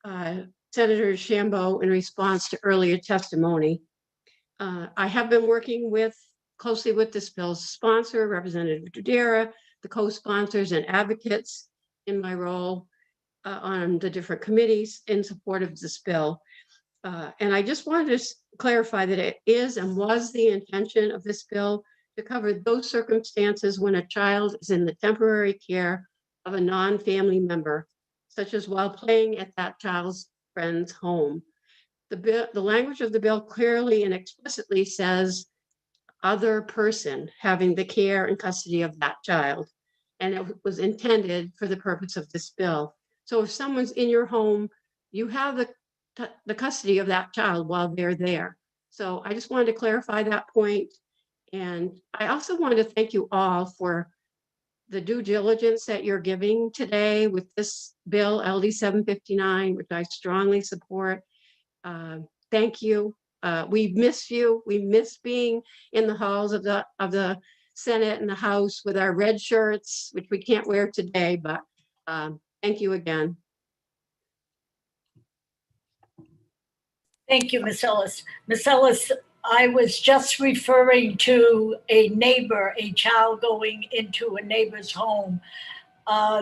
Senator DeChambeau in response to earlier testimony. I have been working closely with this bill's sponsor, Representative Dudera, the co-sponsors and advocates in my role on the different committees in support of this bill. And I just wanted to clarify that it is and was the intention of this bill to cover those circumstances when a child is in the temporary care of a non-family member, such as while playing at that child's friend's home. The language of the bill clearly and explicitly says other person having the care and custody of that child. And it was intended for the purpose of this bill. So if someone's in your home, you have the custody of that child while they're there. So I just wanted to clarify that point. And I also wanted to thank you all for the due diligence that you're giving today with this bill, LD 759, which I strongly support. Thank you. We miss you. We miss being in the halls of the Senate and the House with our red shirts, which we can't wear today, but thank you again. Thank you, Ms. Ellis. Ms. Ellis, I was just referring to a neighbor, a child going into a neighbor's home.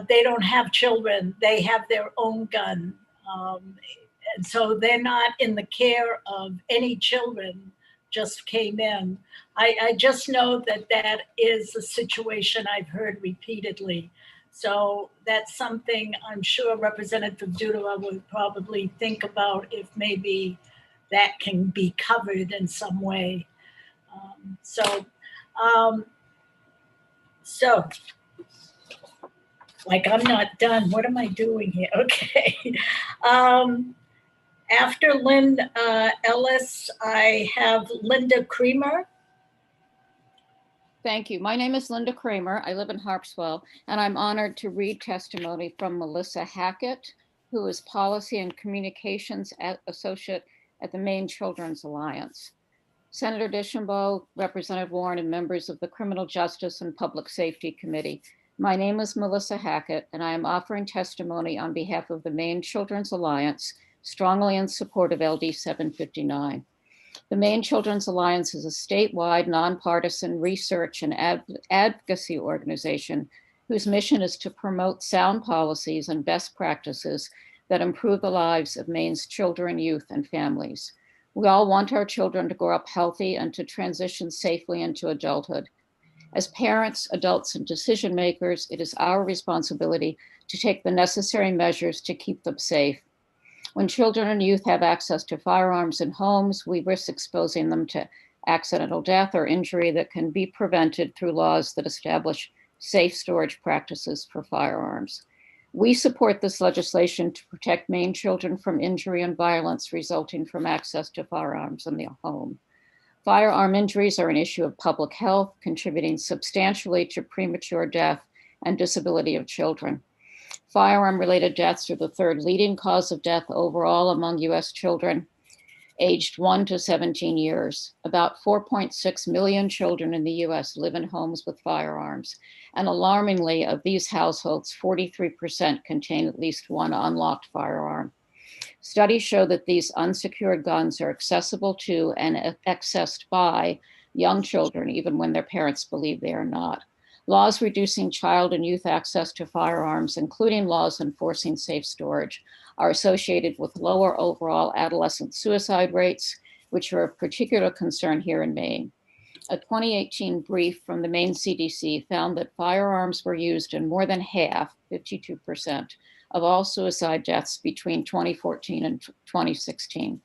They don't have children. They have their own gun. And so they're not in the care of any children, just came in. I just know that that is a situation I've heard repeatedly. So that's something I'm sure Representative Dudera would probably think about if maybe that can be covered in some way. So like I'm not done. What am I doing here? Okay. After Lynn Ellis, I have Linda Creamer. Thank you. My name is Linda Kramer. I live in Harpswell, and I'm honored to read testimony from Melissa Hackett, who is Policy and Communications Associate at the Maine Children's Alliance. Senator DeChambeau, Representative Warren, and members of the Criminal Justice and Public Safety Committee. My name is Melissa Hackett, and I am offering testimony on behalf of the Maine Children's Alliance, strongly in support of LD 759. The Maine Children's Alliance is a statewide, nonpartisan research and advocacy organization whose mission is to promote sound policies and best practices that improve the lives of Maine's children, youth, and families. We all want our children to grow up healthy and to transition safely into adulthood. As parents, adults, and decision makers, it is our responsibility to take the necessary measures to keep them safe. When children and youth have access to firearms in homes, we risk exposing them to accidental death or injury that can be prevented through laws that establish safe storage practices for firearms. We support this legislation to protect Maine children from injury and violence resulting from access to firearms in the home. Firearm injuries are an issue of public health, contributing substantially to premature death and disability of children. Firearm-related deaths are the third leading cause of death overall among U.S. children aged 1 to 17 years. About 4.6 million children in the U.S. live in homes with firearms, and alarmingly, of these households, 43% contain at least one unlocked firearm. Studies show that these unsecured guns are accessible to and accessed by young children, even when their parents believe they are not. Laws reducing child and youth access to firearms, including laws enforcing safe storage, are associated with lower overall adolescent suicide rates, which are of particular concern here in Maine. A 2018 brief from the Maine CDC found that firearms were used in more than half, 52%, of all suicide deaths between 2014 and 2016.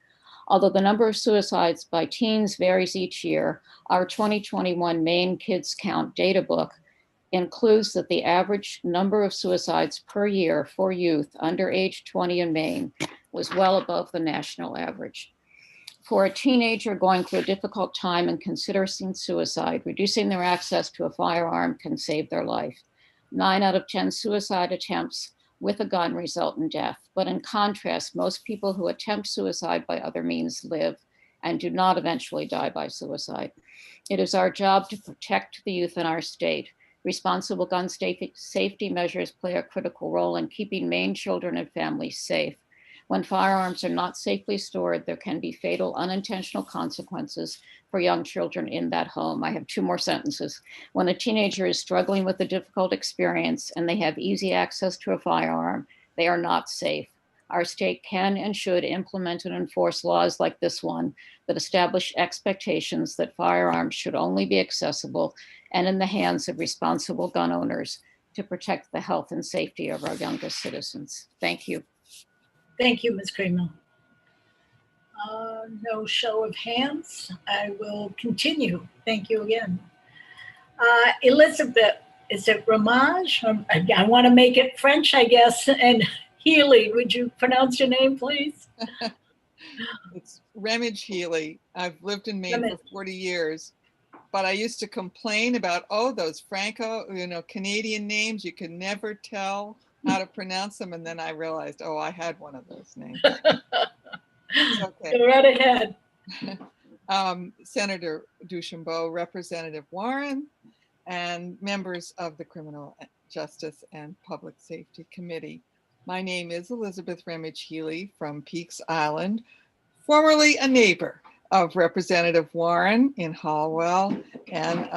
Although the number of suicides by teens varies each year, our 2021 Maine Kids Count data book includes that the average number of suicides per year for youth under age 20 in Maine was well above the national average. For a teenager going through a difficult time and considering suicide, reducing their access to a firearm can save their life. 9 out of 10 suicide attempts with a gun result in death. But in contrast, most people who attempt suicide by other means live and do not eventually die by suicide. It is our job to protect the youth in our state. Responsible gun safety measures play a critical role in keeping Maine children and families safe. When firearms are not safely stored, there can be fatal unintentional consequences for young children in that home. I have 2 more sentences. When a teenager is struggling with a difficult experience and they have easy access to a firearm, they are not safe. Our state can and should implement and enforce laws like this one that establish expectations that firearms should only be accessible and in the hands of responsible gun owners to protect the health and safety of our youngest citizens. Thank you. Thank you, Ms. Kramer. No show of hands. I will continue. Thank you again. Elizabeth, is it Ramage? I want to make it French, I guess. And Healy, would you pronounce your name, please? It's Remage Healy. I've lived in Maine for 40 years, but I used to complain about, oh, those Franco, Canadian names, you can never tell how to pronounce them. And then I realized, oh, I had one of those names. Okay. Go right ahead. Senator Duchambeau, Representative Warren, and members of the Criminal Justice and Public Safety Committee. My name is Elizabeth Remage Healy from Peaks Island, formerly a neighbor of Representative Warren in Hallwell. And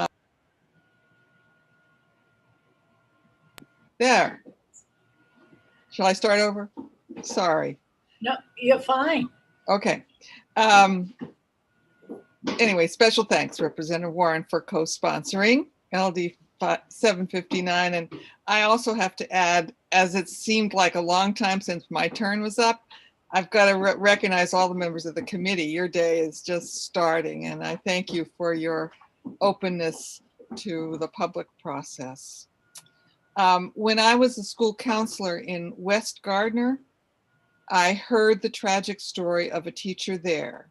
there. Shall I start over? Sorry. No, you're fine. Okay. Anyway, special thanks, Representative Warren, for co-sponsoring LD 759. And I also have to add, as it seemed like a long time since my turn was up, I've got to recognize all the members of the committee. Your day is just starting, and I thank you for your openness to the public process. When I was a school counselor in West Gardner, I heard the tragic story of a teacher there.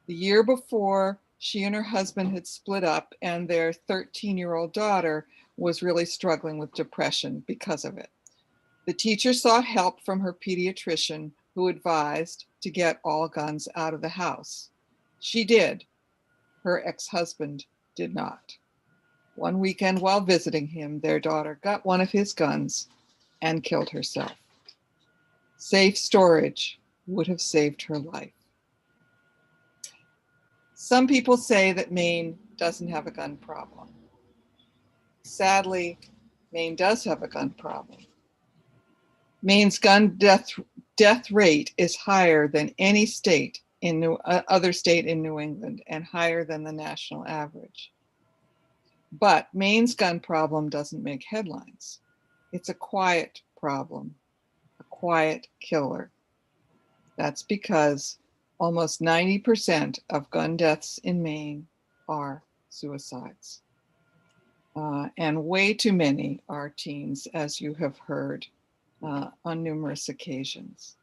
The year before, she and her husband had split up, and their 13-year-old daughter was really struggling with depression because of it. The teacher sought help from her pediatrician, who advised to get all guns out of the house. She did. Her ex-husband did not. One weekend while visiting him, their daughter got one of his guns and killed herself. Safe storage would have saved her life. Some people say that Maine doesn't have a gun problem. Sadly, Maine does have a gun problem. Maine's gun death rate is higher than any state in other state in New England and higher than the national average. But Maine's gun problem doesn't make headlines. It's a quiet problem, a quiet killer. That's because almost 90% of gun deaths in Maine are suicides. And way too many are teens, as you have heard on numerous occasions.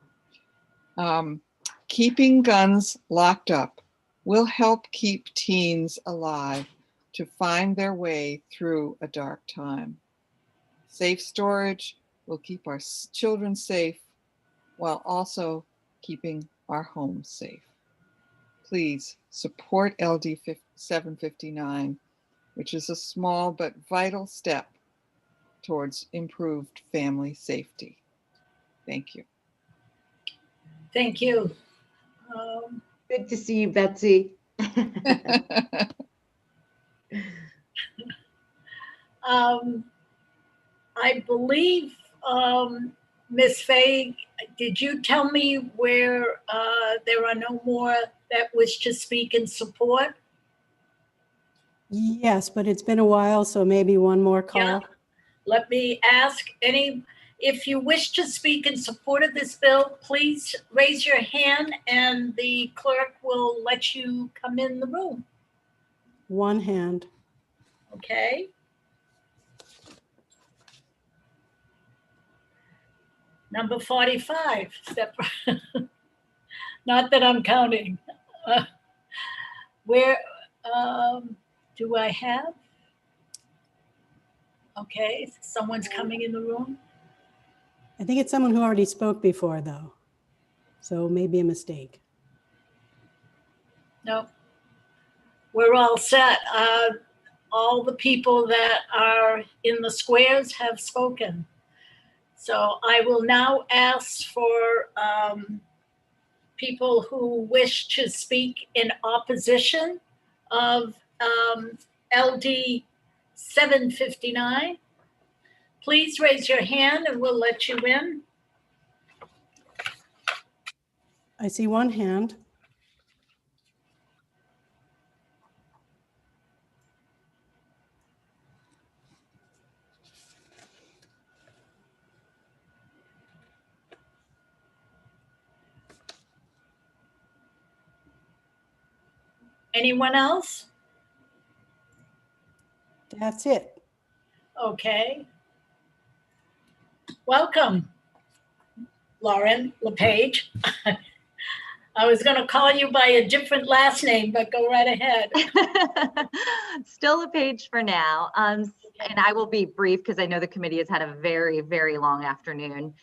Keeping guns locked up will help keep teens alive to find their way through a dark time. Safe storage will keep our children safe while also keeping our homes safe. Please support LD 759, which is a small but vital step towards improved family safety. Thank you. Thank you. Good to see you, Betsy. I believe, Ms. Fay, did you tell me where there are no more that wish to speak in support? Yes, but it's been a while, so maybe one more call. Yeah. Let me ask if you wish to speak in support of this bill, please raise your hand and the clerk will let you come in the room. One hand. Okay. Number 45, step. Not that I'm counting. Where do I have? Okay, someone's coming in the room. I think it's someone who already spoke before, though. So maybe a mistake. No, we're all set. All the people that are in the squares have spoken. So I will now ask for people who wish to speak in opposition of LD 759. Please raise your hand and we'll let you in. I see one hand. Anyone else? That's it. Okay. Welcome, Lauren LePage. I was going to call you by a different last name, but go right ahead. Still LePage for now. And I will be brief because I know the committee has had a very, very long afternoon.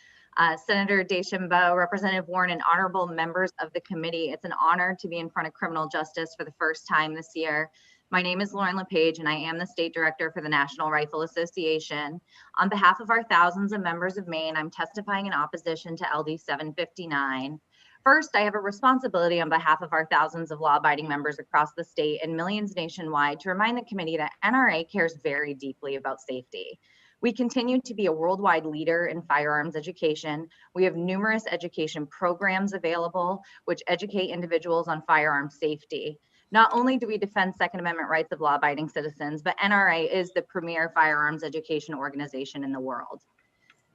Senator Deschambault, Representative Warren, and honorable members of the committee, it's an honor to be in front of criminal justice for the first time this year. My name is Lauren LePage, and I am the state director for the National Rifle Association. On behalf of our thousands of members of Maine, I'm testifying in opposition to LD 759. First, I have a responsibility on behalf of our thousands of law-abiding members across the state and millions nationwide to remind the committee that NRA cares very deeply about safety. We continue to be a worldwide leader in firearms education. We have numerous education programs available which educate individuals on firearm safety. Not only do we defend Second Amendment rights of law-abiding citizens, but NRA is the premier firearms education organization in the world.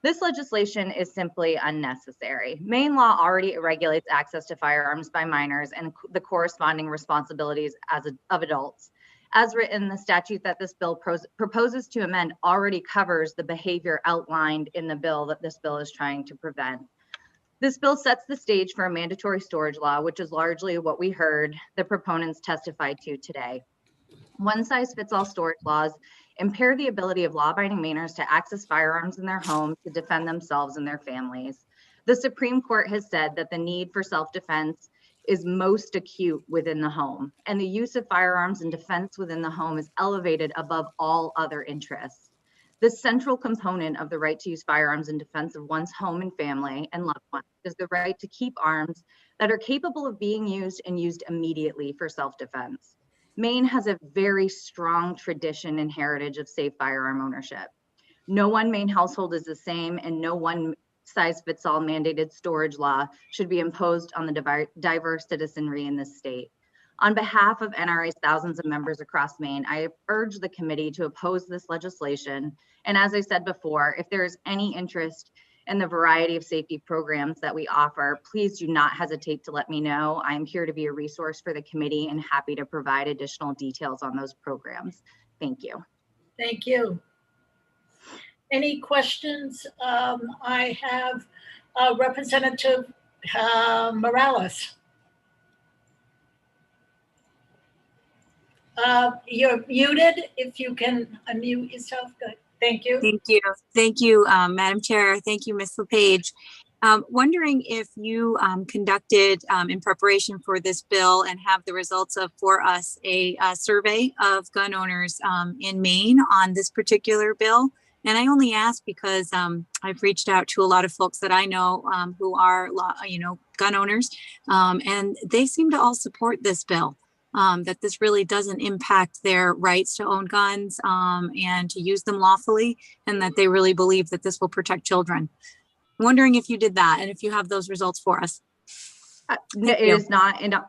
This legislation is simply unnecessary. Maine law already regulates access to firearms by minors and the corresponding responsibilities of adults. As written, the statute that this bill proposes to amend already covers the behavior outlined in the bill that this bill is trying to prevent. This bill sets the stage for a mandatory storage law, which is largely what we heard the proponents testify to today. One-size-fits-all storage laws impair the ability of law-abiding Mainers to access firearms in their home to defend themselves and their families. The Supreme Court has said that the need for self-defense is most acute within the home, and the use of firearms and defense within the home is elevated above all other interests. The central component of the right to use firearms in defense of one's home and family and loved ones is the right to keep arms that are capable of being used and used immediately for self-defense. Maine has a very strong tradition and heritage of safe firearm ownership. No one Maine household is the same, and no one-size-fits-all mandated storage law should be imposed on the diverse citizenry in this state. On behalf of NRA's thousands of members across Maine, I urge the committee to oppose this legislation. And as I said before, if there is any interest in the variety of safety programs that we offer, please do not hesitate to let me know. I am here to be a resource for the committee and happy to provide additional details on those programs. Thank you. Thank you. Any questions? I have Representative Morales. You're muted. If you can unmute yourself, good. Thank you. Thank you. Thank you, Madam Chair. Thank you, Ms. LePage. Wondering if you conducted in preparation for this bill and have the results of for us a survey of gun owners in Maine on this particular bill And I only ask because I've reached out to a lot of folks that I know who are, gun owners, and they seem to all support this bill. That this really doesn't impact their rights to own guns and to use them lawfully, and that they really believe that this will protect children. I'm wondering if you did that and if you have those results for us. No, it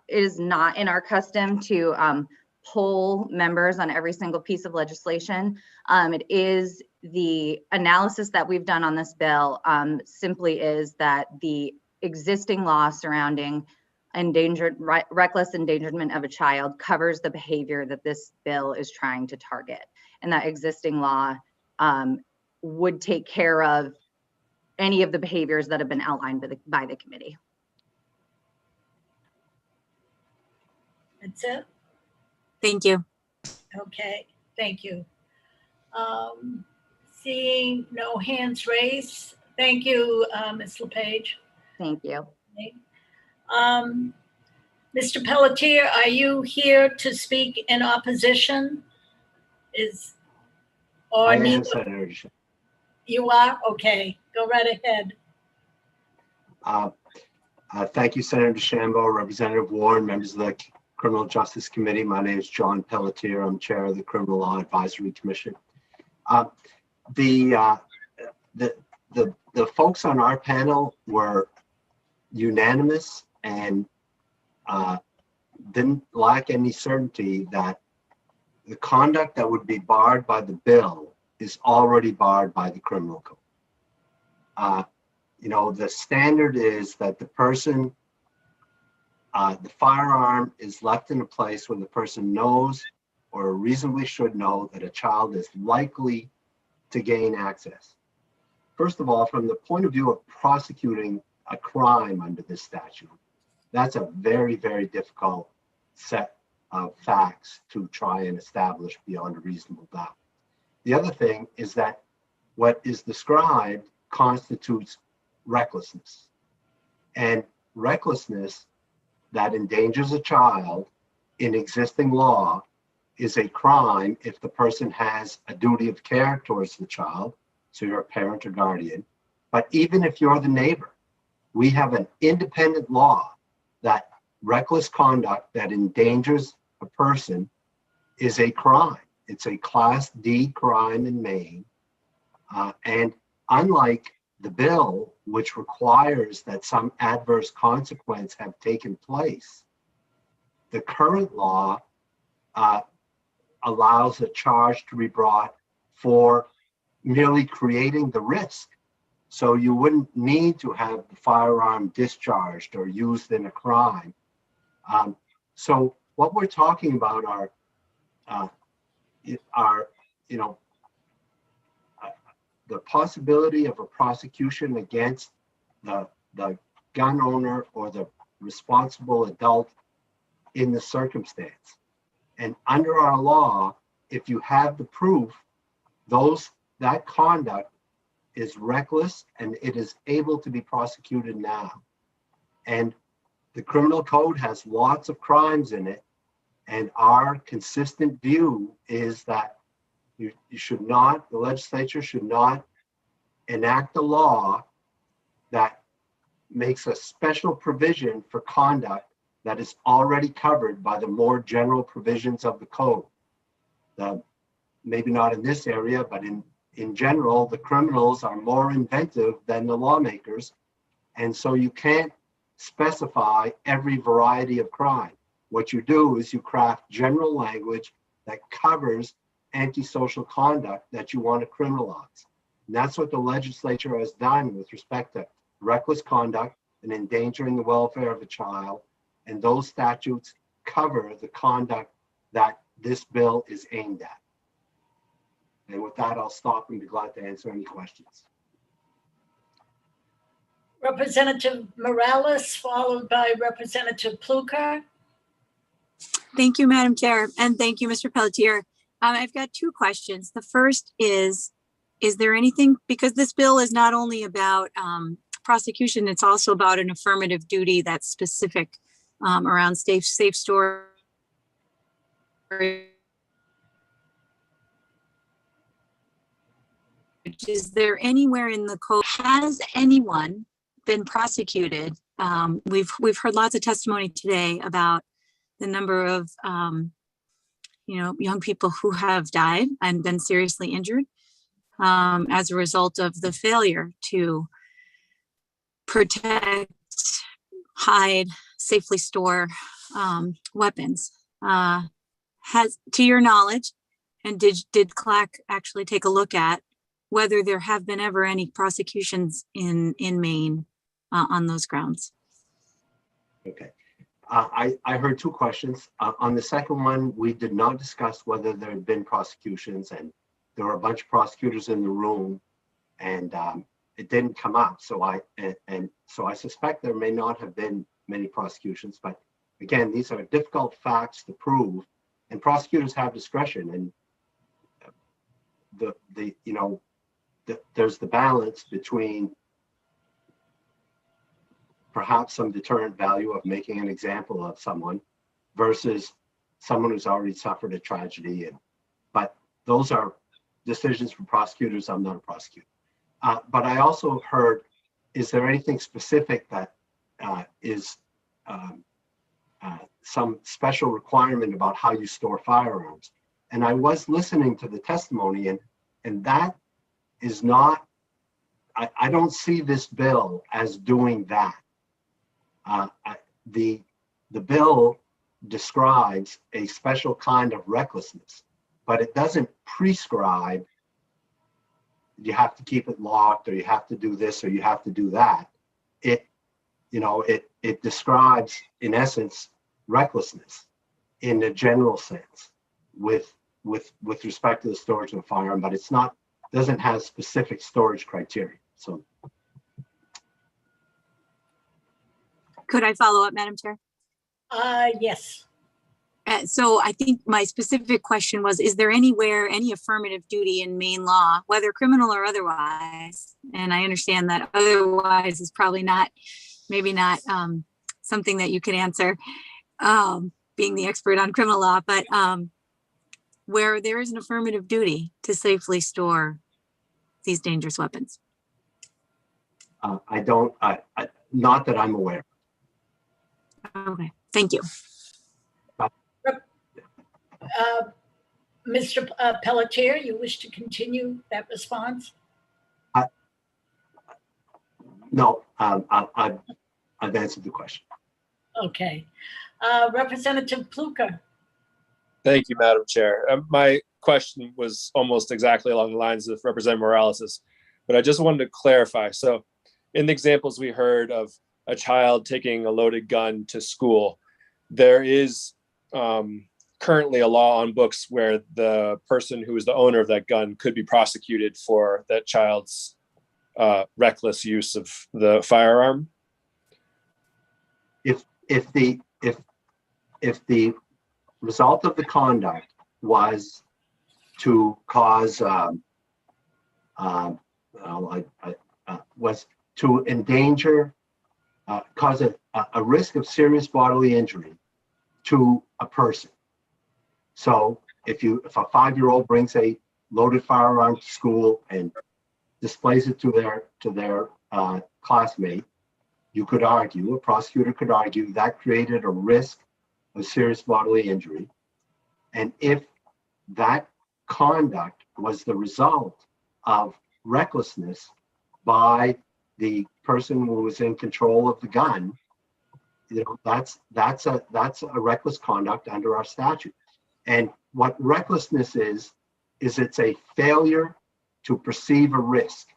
is not in our custom to poll members on every single piece of legislation. It is the analysis that we've done on this bill simply is that the existing law surrounding reckless endangerment of a child covers the behavior that this bill is trying to target. And that existing law would take care of any of the behaviors that have been outlined by the committee. That's it? Thank you. Okay, thank you. Seeing no hands raised, thank you, Ms. LePage. Thank you. Mr. Pelletier, are you here to speak in opposition? I am, Senator. You are? Okay, go right ahead. Thank you, Senator DeChambeau, Representative Warren, members of the Criminal Justice Committee. My name is John Pelletier. I'm chair of the Criminal Law Advisory Commission. The folks on our panel were unanimous and didn't lack any certainty that the conduct that would be barred by the bill is already barred by the criminal code. The standard is that the person, the firearm is left in a place where the person knows or reasonably should know that a child is likely to gain access. First of all, from the point of view of prosecuting a crime under this statute, that's a very, very difficult set of facts to try and establish beyond a reasonable doubt. The other thing is that what is described constitutes recklessness. And recklessness that endangers a child in existing law is a crime if the person has a duty of care towards the child, so you're a parent or guardian. But even if you're the neighbor, we have an independent law that reckless conduct that endangers a person is a crime. It's a Class D crime in Maine. And unlike the bill, which requires that some adverse consequence have taken place, the current law allows a charge to be brought for merely creating the risk. So you wouldn't need to have the firearm discharged or used in a crime. So what we're talking about are the possibility of a prosecution against the gun owner or the responsible adult in the circumstance. And under our law, if you have the proof, that conduct is reckless and it is able to be prosecuted now. And the criminal code has lots of crimes in it. And our consistent view is that the legislature should not enact a law that makes a special provision for conduct that is already covered by the more general provisions of the code. Maybe not in this area, but in general, the criminals are more inventive than the lawmakers. And so you can't specify every variety of crime. What you do is you craft general language that covers antisocial conduct that you want to criminalize. And that's what the legislature has done with respect to reckless conduct and endangering the welfare of a child. And those statutes cover the conduct that this bill is aimed at. And with that, I'll stop and be glad to answer any questions. Representative Morales, followed by Representative Pluker. Thank you, Madam Chair, and thank you, Mr. Pelletier. I've got two questions. The first is there anything, because this bill is not only about prosecution, it's also about an affirmative duty that's specific around safe storage. is there anywhere in the code, has anyone been prosecuted? We've heard lots of testimony today about the number of young people who have died and been seriously injured as a result of the failure to protect, hide, safely store weapons. To your knowledge, and did CLAC actually take a look at whether there have been ever any prosecutions in Maine on those grounds? Okay. I heard two questions. On the second one, we did not discuss whether there had been prosecutions, and there were a bunch of prosecutors in the room, and it didn't come up. So I suspect there may not have been many prosecutions, but again, these are difficult facts to prove, and prosecutors have discretion, and there's the balance between perhaps some deterrent value of making an example of someone versus someone who's already suffered a tragedy. But those are decisions for prosecutors. I'm not a prosecutor. But I also heard, is there anything specific that is some special requirement about how you store firearms? And I was listening to the testimony, and that is not, I don't see this bill as doing that. The bill describes a special kind of recklessness, but it doesn't prescribe you have to keep it locked, or you have to do this, or you have to do that. It describes, in essence, recklessness in a general sense with respect to the storage of the firearm, but it's not, doesn't have specific storage criteria. So could I follow up, Madam Chair? Yes. So I think my specific question was, is there anywhere any affirmative duty in Maine law, whether criminal or otherwise? And I understand that otherwise is probably maybe not something that you can answer, being the expert on criminal law, but where there is an affirmative duty to safely store these dangerous weapons. Not that I'm aware. Okay, thank you. Mr. Pelletier, you wish to continue that response? No, I've answered the question. Okay. Representative Pluker. Thank you, Madam Chair. My question was almost exactly along the lines of Representative Morales's, but I just wanted to clarify. So in the examples we heard of a child taking a loaded gun to school, there is currently a law on books where the person who is the owner of that gun could be prosecuted for that child's reckless use of the firearm. If the result of the conduct was to cause was to endanger, cause a risk of serious bodily injury to a person. So if a 5-year-old brings a loaded firearm to school and displays it to their classmate, you could argue, a prosecutor could argue, that created a risk of serious bodily injury. And if that conduct was the result of recklessness by the person who was in control of the gun, that's a reckless conduct under our statute. And what recklessness is it's a failure to perceive a risk.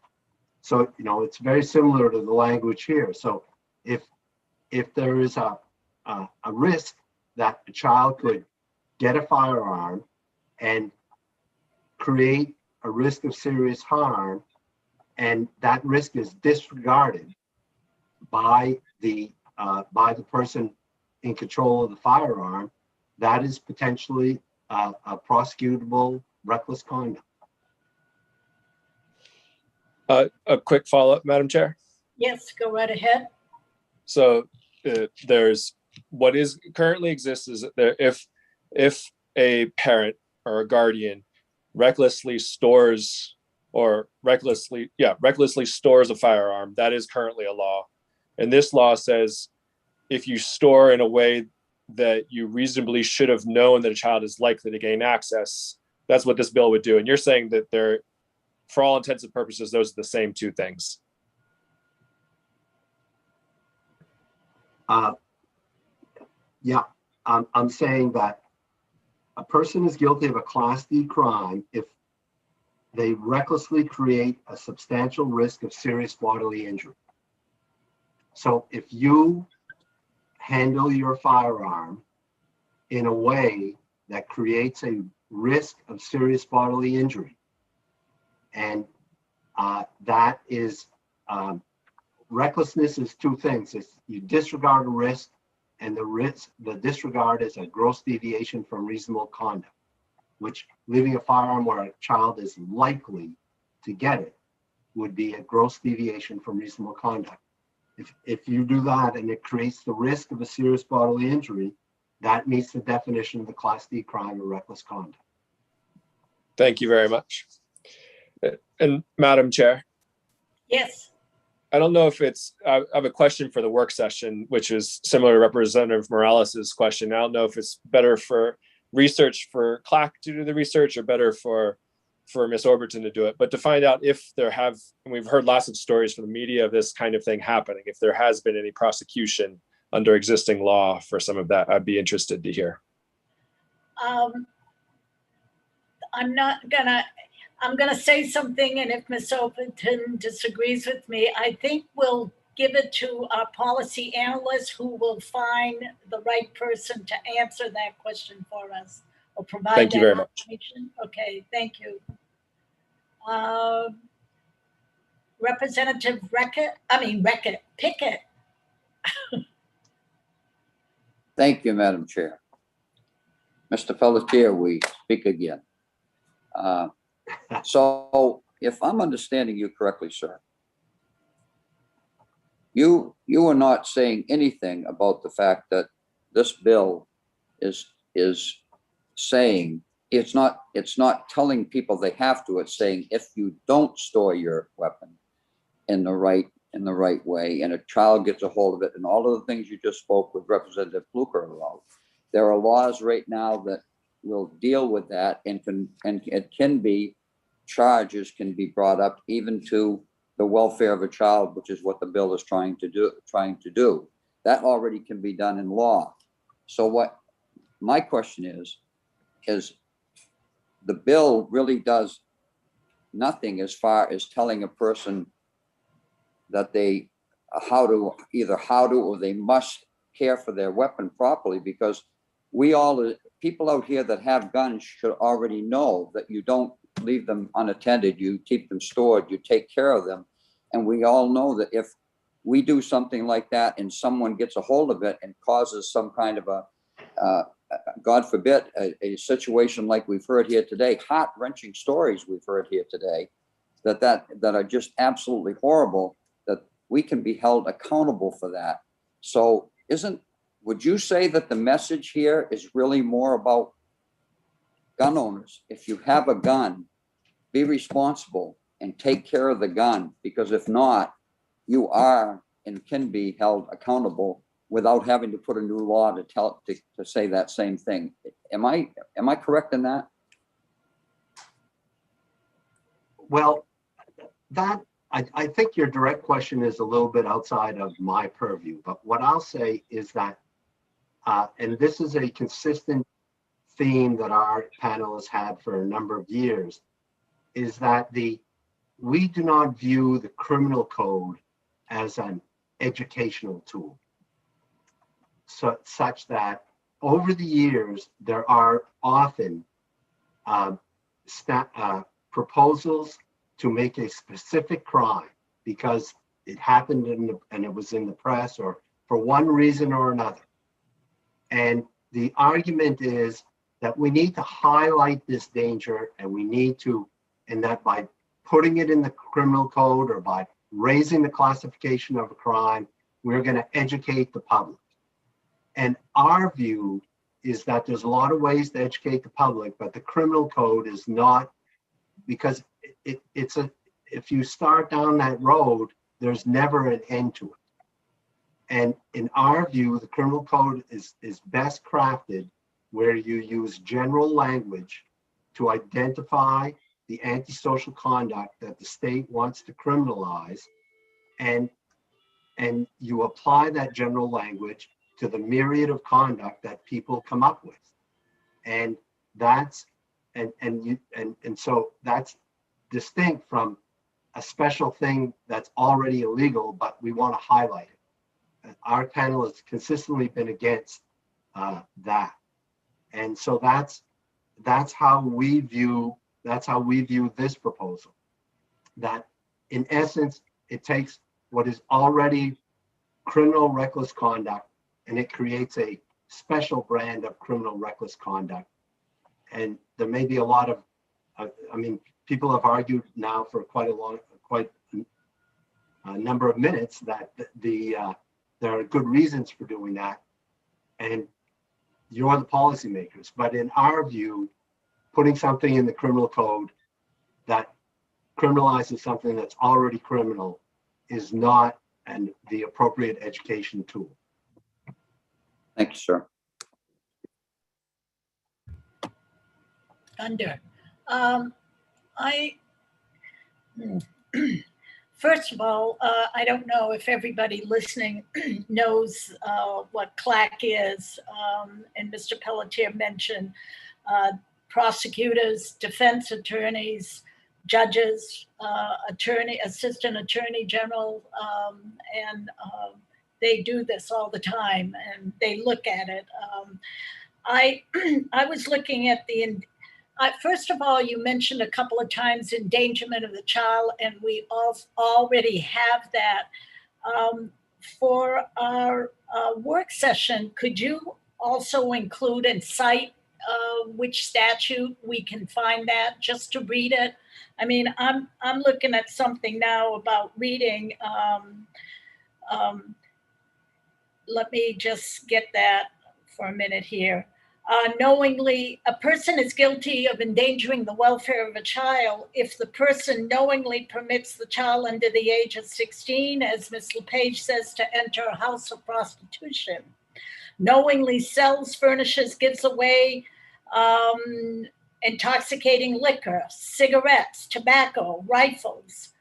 So, it's very similar to the language here. So if there is a risk that a child could get a firearm and create a risk of serious harm, and that risk is disregarded by the person in control of the firearm, that is potentially a prosecutable reckless conduct. A quick follow-up, Madam Chair. Yes, go right ahead. So there's what is currently exists is that if a parent or a guardian recklessly stores or recklessly stores a firearm, that is currently a law. And this law says if you store in a way that you reasonably should have known that a child is likely to gain access, that's what this bill would do. And you're saying that they're, for all intents and purposes, those are the same two things. Yeah, I'm saying that a person is guilty of a Class D crime if they recklessly create a substantial risk of serious bodily injury. So if you handle your firearm in a way that creates a risk of serious bodily injury, and that is recklessness is two things. It's you disregard a risk, and the disregard is a gross deviation from reasonable conduct, which leaving a firearm where a child is likely to get it would be a gross deviation from reasonable conduct. If you do that and it creates the risk of a serious bodily injury, that meets the definition of the Class D crime of reckless conduct. Thank you very much. And Madam Chair. Yes. I don't know if I have a question for the work session, which is similar to Representative Morales's question. I don't know if it's better for research for CLAC to do the research or better for Ms. Overton to do it, but to find out if there have, and we've heard lots of stories from the media of this kind of thing happening, if there has been any prosecution under existing law for some of that, I'd be interested to hear. I'm gonna say something, and if Ms. Overton disagrees with me, I think we'll give it to our policy analyst who will find the right person to answer that question for us or provide Thank you that very much. information. Okay, thank you. Representative Pickett. Thank you, Madam Chair. Mr. Pelletier, we speak again. So if I'm understanding you correctly, sir, you are not saying anything about the fact that this bill is saying it's not telling people they have to. It's saying if you don't store your weapon in the right way and a child gets a hold of it, and all of the things you just spoke with Representative Fluker about, there are laws right now that will deal with that, and it can be charges can be brought up even to the welfare of a child, which is what the bill is trying to do. That already can be done in law. So what my question is the bill really does nothing as far as telling a person that they how to or they must care for their weapon properly, because people out here that have guns should already know that you don't leave them unattended, you keep them stored, you take care of them. And we all know that if we do something like that and someone gets a hold of it and causes some kind of God forbid, a situation like we've heard here today, heart-wrenching stories we've heard here today, that are just absolutely horrible, that we can be held accountable for that. So would you say that the message here is really more about gun owners? If you have a gun, be responsible and take care of the gun, because if not, you are and can be held accountable without having to put a new law to say that same thing. Am I correct in that? Well, I think your direct question is a little bit outside of my purview, but what I'll say is that, and this is a consistent theme that our panel has had for a number of years, is that we do not view the criminal code as an educational tool, such that over the years there are often proposals to make a specific crime because it happened and it was in the press or for one reason or another. And the argument is that we need to highlight this danger, and we need to, and that by putting it in the criminal code or by raising the classification of a crime, we're going to educate the public. And our view is that there's a lot of ways to educate the public, but the criminal code is not, because if you start down that road, there's never an end to it. And in our view, the criminal code is best crafted where you use general language to identify the antisocial conduct that the state wants to criminalize, and you apply that general language to the myriad of conduct that people come up with. And that's so that's distinct from a special thing that's already illegal, but we want to highlight it. Our panel has consistently been against that, and so that's how we view this proposal. That in essence, it takes what is already criminal reckless conduct and it creates a special brand of criminal reckless conduct. And there may be a lot of, I mean, people have argued now for quite a number of minutes that there are good reasons for doing that, and you're the policymakers. But in our view, putting something in the criminal code that criminalizes something that's already criminal is not the appropriate education tool. Thank you, sir. Under. First of all, I don't know if everybody listening knows what CLAC is, and Mr. Pelletier mentioned prosecutors, defense attorneys, judges, assistant attorney general, and they do this all the time and they look at it. I was looking at first of all, you mentioned a couple of times endangerment of the child, and we already have that. For our work session, could you also include and cite which statute we can find that, just to read it? I mean, I'm looking at something now about reading. Let me just get that for a minute here. Knowingly, a person is guilty of endangering the welfare of a child if the person knowingly permits the child under the age of 16, as Ms. LePage says, to enter a house of prostitution, knowingly sells, furnishes, gives away intoxicating liquor, cigarettes, tobacco, rifles.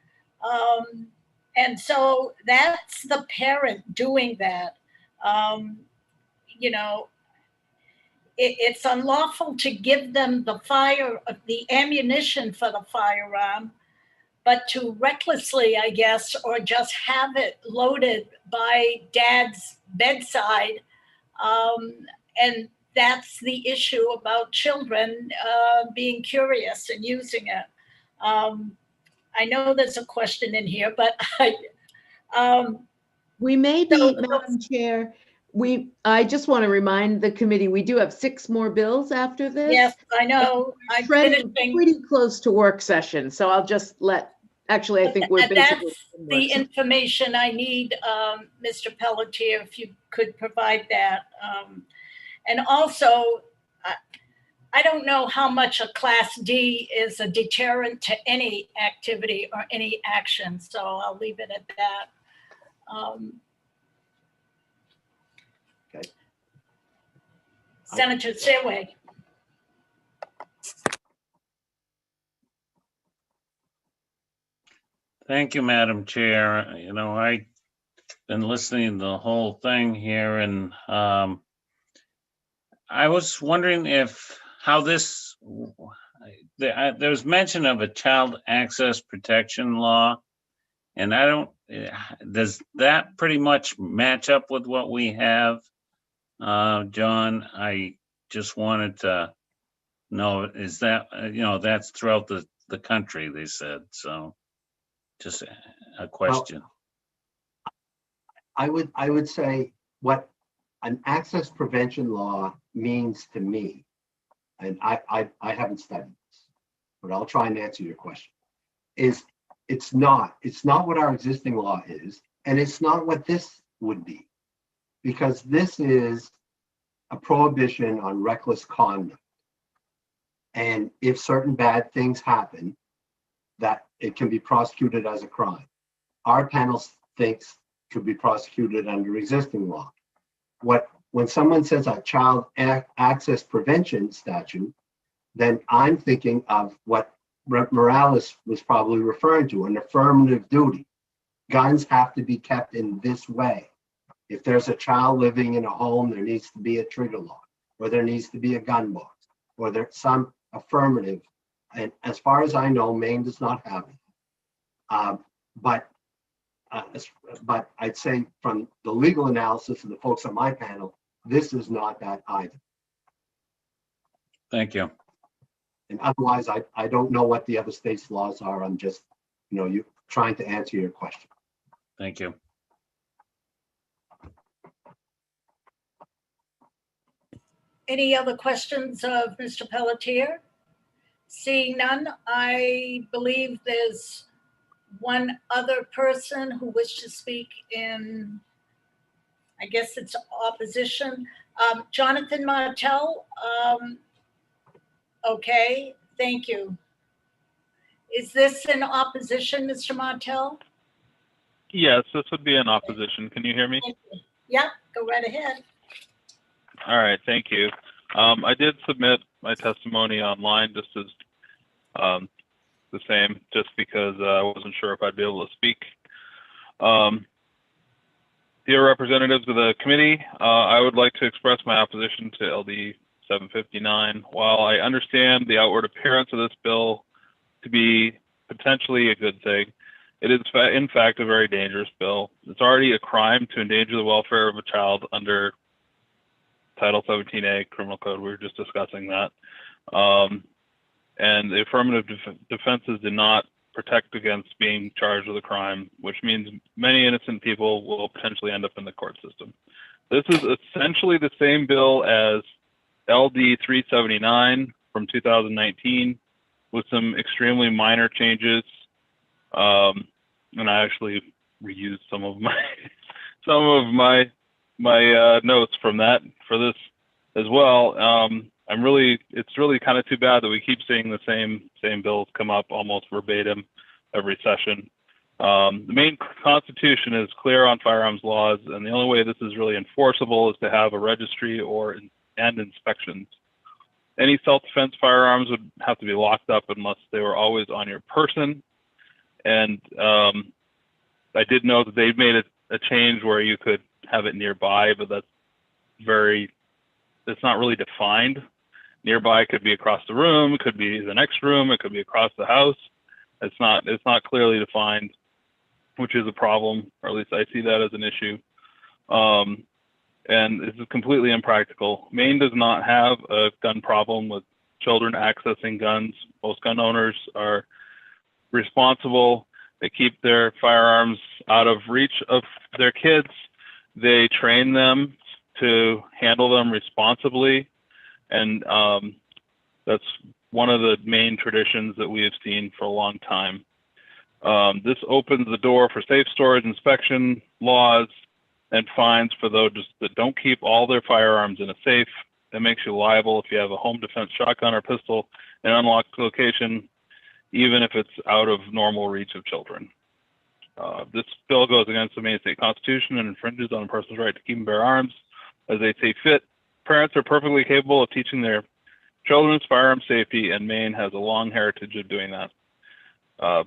And so that's the parent doing that. You know, it's unlawful to give them the ammunition for the firearm, but to recklessly, I guess, or just have it loaded by dad's bedside. And that's the issue about children being curious and using it. I know there's a question in here, but we may be, Madam Chair, I just want to remind the committee, we do have 6 more bills after this. Yes, I know. I'm pretty close to work session, so I'll just actually, I think we're basically. That's the information I need, Mr. Pelletier, if you could provide that. And also, I don't know how much a Class D is a deterrent to any activity or any action, so I'll leave it at that. Okay. Senator Seaway. Thank you, Madam Chair. You know, I've been listening to the whole thing here, and I was wondering how this, there's mention of a child access protection law, and does that pretty much match up with what we have, John? I just wanted to know, is that, that's throughout the country, they said, so just a question. Well, I would say what an access prevention law means to me, and I haven't studied this, but I'll try and answer your question, is it's not what our existing law is, and it's not what this would be, because this is a prohibition on reckless conduct. And if certain bad things happen, that it can be prosecuted as a crime. Our panel thinks could be prosecuted under existing law. When someone says a child access prevention statute, then I'm thinking of what Rep. Morales was probably referring to, an affirmative duty. Guns have to be kept in this way. If there's a child living in a home, there needs to be a trigger lock, or there needs to be a gun box, or there's some affirmative. And as far as I know, Maine does not have it. But I'd say from the legal analysis of the folks on my panel, this is not that either. Thank you. And otherwise, I don't know what the other states' laws are. I'm just, you trying to answer your question. Thank you. Any other questions of Mr. Pelletier? Seeing none, I believe there's one other person who wished to speak in, I guess it's opposition. Jonathan Martell. Okay, thank you. Is this in opposition, Mr. Martell? Yes, this would be in opposition. Can you hear me? Yep, go right ahead. All right, thank you. I did submit my testimony online just as the same, just because I wasn't sure if I'd be able to speak. Dear representatives of the committee, I would like to express my opposition to LD 759. While I understand the outward appearance of this bill to be potentially a good thing, it is in fact a very dangerous bill. It's already a crime to endanger the welfare of a child under Title 17A Criminal Code. We were just discussing that. And the affirmative defenses did not protect against being charged with a crime, which means many innocent people will potentially end up in the court system. This is essentially the same bill as LD 379 from 2019 with some extremely minor changes. And I actually reused some of my notes from that for this as well. It's really kind of too bad that we keep seeing the same bills come up almost verbatim every session. The Maine Constitution is clear on firearms laws, and the only way this is really enforceable is to have a registry and inspections. Any self-defense firearms would have to be locked up unless they were always on your person. And I did know that they made a change where you could have it nearby, but it's not really defined. Nearby could be across the room, it could be the next room, it could be across the house. It's not clearly defined, which is a problem, or at least I see that as an issue. And this is completely impractical. Maine does not have a gun problem with children accessing guns. Most gun owners are responsible. They keep their firearms out of reach of their kids. They train them to handle them responsibly. And that's one of the main traditions that we have seen for a long time. This opens the door for safe storage inspection laws and fines for those that don't keep all their firearms in a safe. That makes you liable if you have a home defense shotgun or pistol in an unlocked location, even if it's out of normal reach of children. This bill goes against the Maine State Constitution and infringes on a person's right to keep and bear arms as they see fit. Parents are perfectly capable of teaching their children's firearm safety, and Maine has a long heritage of doing that.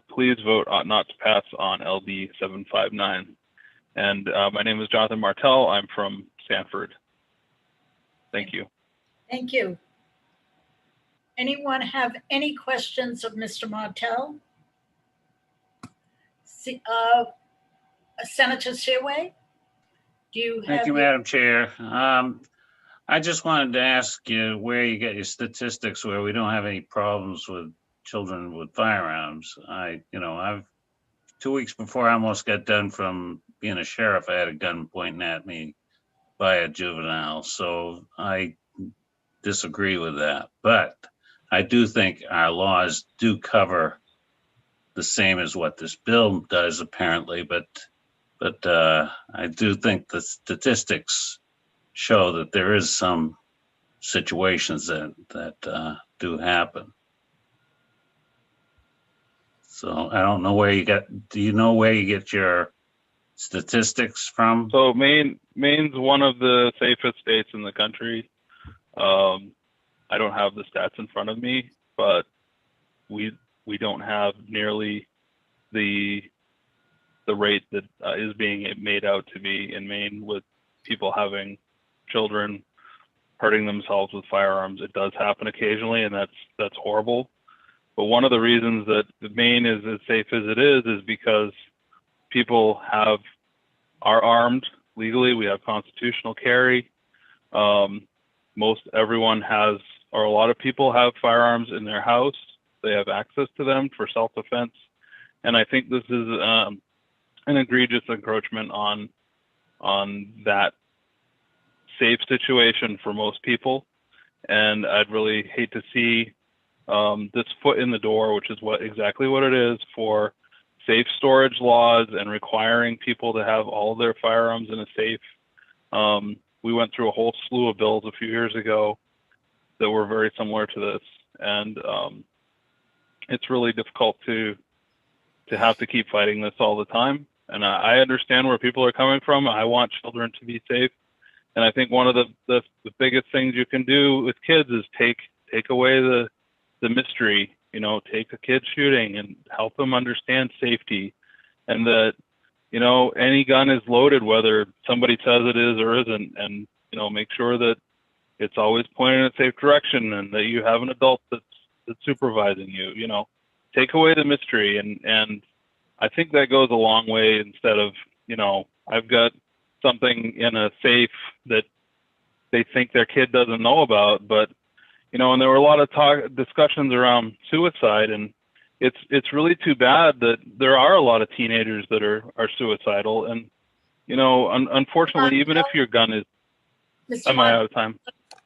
Please vote not to pass on LD 759. And my name is Jonathan Martell. I'm from Sanford. Thank you. Thank you. Anyone have any questions of Mr. Martell? Senator Seaway, do you have? Thank you, Madam Chair. I just wanted to ask you where you get your statistics where we don't have any problems with children with firearms. I've 2 weeks before I almost got done from being a sheriff, I had a gun pointing at me by a juvenile. So I disagree with that. But I do think our laws do cover the same as what this bill does, apparently. But I do think the statistics show that there is some situations that do happen. So I don't know where you do you know where you get your statistics from? So Maine's one of the safest states in the country. I don't have the stats in front of me, but we don't have nearly the rate that is being made out to be in Maine, with people having children hurting themselves with firearms. It does happen occasionally, and that's horrible. But one of the reasons that Maine is as safe as it is because people are armed legally. We have constitutional carry. Most everyone has, or a lot of people have firearms in their house. They have access to them for self-defense. And I think this is an egregious encroachment on that safe situation for most people. And I'd really hate to see this foot in the door, which is exactly what it is, for safe storage laws and requiring people to have all of their firearms in a safe. We went through a whole slew of bills a few years ago that were very similar to this. And it's really difficult to have to keep fighting this all the time. And I understand where people are coming from. I want children to be safe. And I think one of the biggest things you can do with kids is take away the mystery, take a kid shooting and help them understand safety, and that, any gun is loaded, whether somebody says it is or isn't, and, make sure that it's always pointed in a safe direction and that you have an adult that's supervising you, take away the mystery. And I think that goes a long way, instead of, I've got something in a safe that they think their kid doesn't know about, but and there were a lot of discussions around suicide, and it's really too bad that there are a lot of teenagers that are suicidal. And unfortunately, even if your gun is, am I out of time?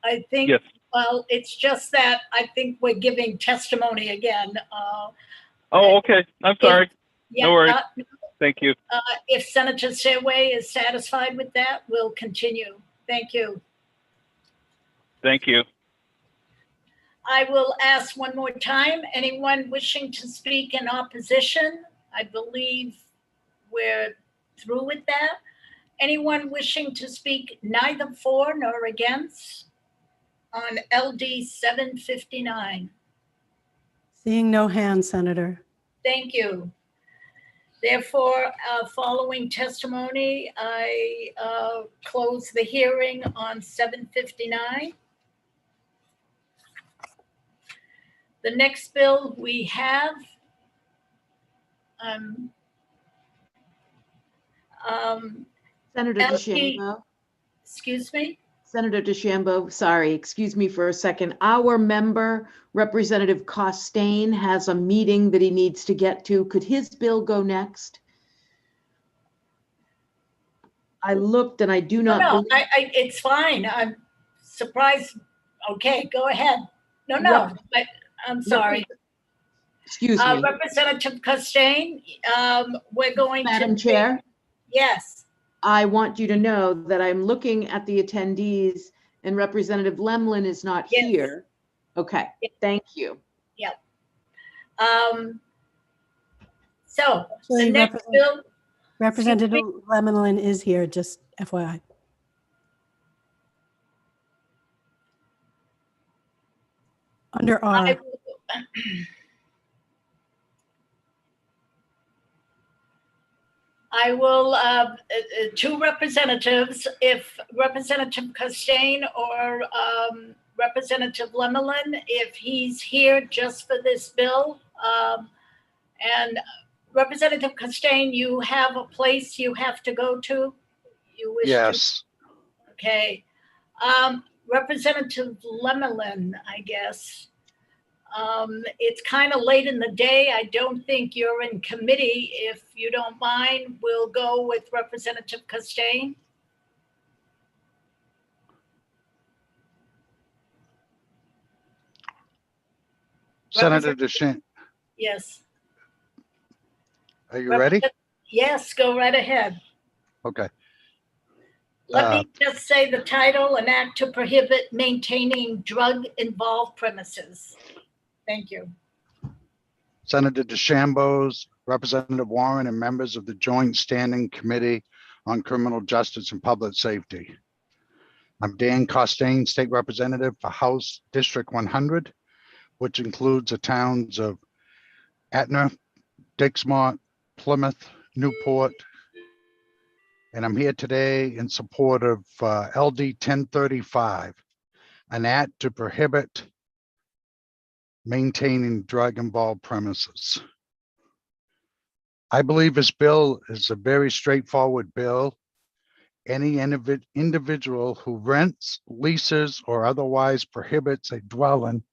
I think, yes. Well, it's just that I think we're giving testimony again. Oh, okay. I'm sorry. Yeah, no worries. Thank you. If Senator Serway is satisfied with that, we'll continue. Thank you. Thank you. I will ask one more time, anyone wishing to speak in opposition? I believe we're through with that. Anyone wishing to speak neither for nor against on LD 759? Seeing no hands, Senator. Thank you. Therefore, following testimony, I close the hearing on 759. The next bill we have Senator DeChambeau. Excuse me? Senator DeChambeau, sorry, excuse me for a second. Our member, Representative Costain, has a meeting that he needs to get to. Could his bill go next? I looked and I do not No, believe... it's fine. I'm surprised. Okay, go ahead. No, I'm sorry. Excuse me. Representative Costain, we're going to... Madam Chair? Yes. I want you to know that I'm looking at the attendees and Representative Lemlin is not here. Okay, thank you. Yep. So the next bill... Representative Lemlin is here, just FYI. Under R. I will, two representatives, if Representative Costain or Representative Lemelin, if he's here just for this bill. And Representative Costain, you have a place you have to go to? You wish yes. To? Okay. Representative Lemelin, I guess. It's kind of late in the day. I don't think you're in committee. If you don't mind, we'll go with Representative Costain. Senator DeChambeau. Yes. Are you ready? Yes, go right ahead. Okay. Let me just say the title: An Act to Prohibit Maintaining Drug-Involved Premises. Thank you. Senator DeChambeau's, Representative Warren, and members of the Joint Standing Committee on Criminal Justice and Public Safety. I'm Dan Costain, State Representative for House District 100, which includes the towns of Etna, Dixmont, Plymouth, Newport, and I'm here today in support of LD 1035, an act to prohibit maintaining drug-involved premises. I believe this bill is a very straightforward bill. Any individual who rents, leases, or otherwise prohibits a dwelling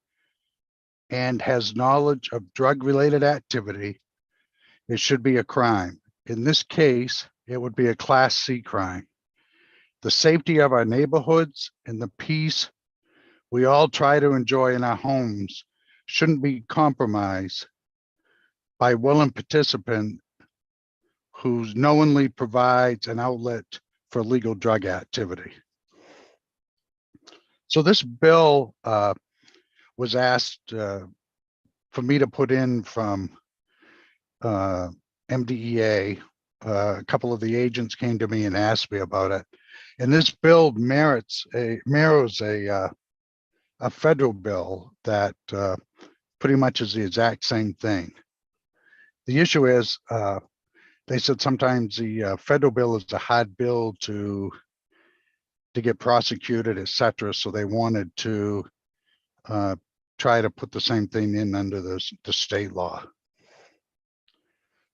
and has knowledge of drug-related activity, it should be a crime. In this case, it would be a Class C crime. The safety of our neighborhoods and the peace we all try to enjoy in our homes shouldn't be compromised by a willing participant who knowingly provides an outlet for illegal drug activity. So this bill was asked for me to put in from MDEA. A couple of the agents came to me and asked me about it. And this bill mirrors a federal bill that pretty much is the exact same thing. The issue is, they said sometimes the federal bill is a hard bill to get prosecuted, et cetera. So they wanted to try to put the same thing in under the state law.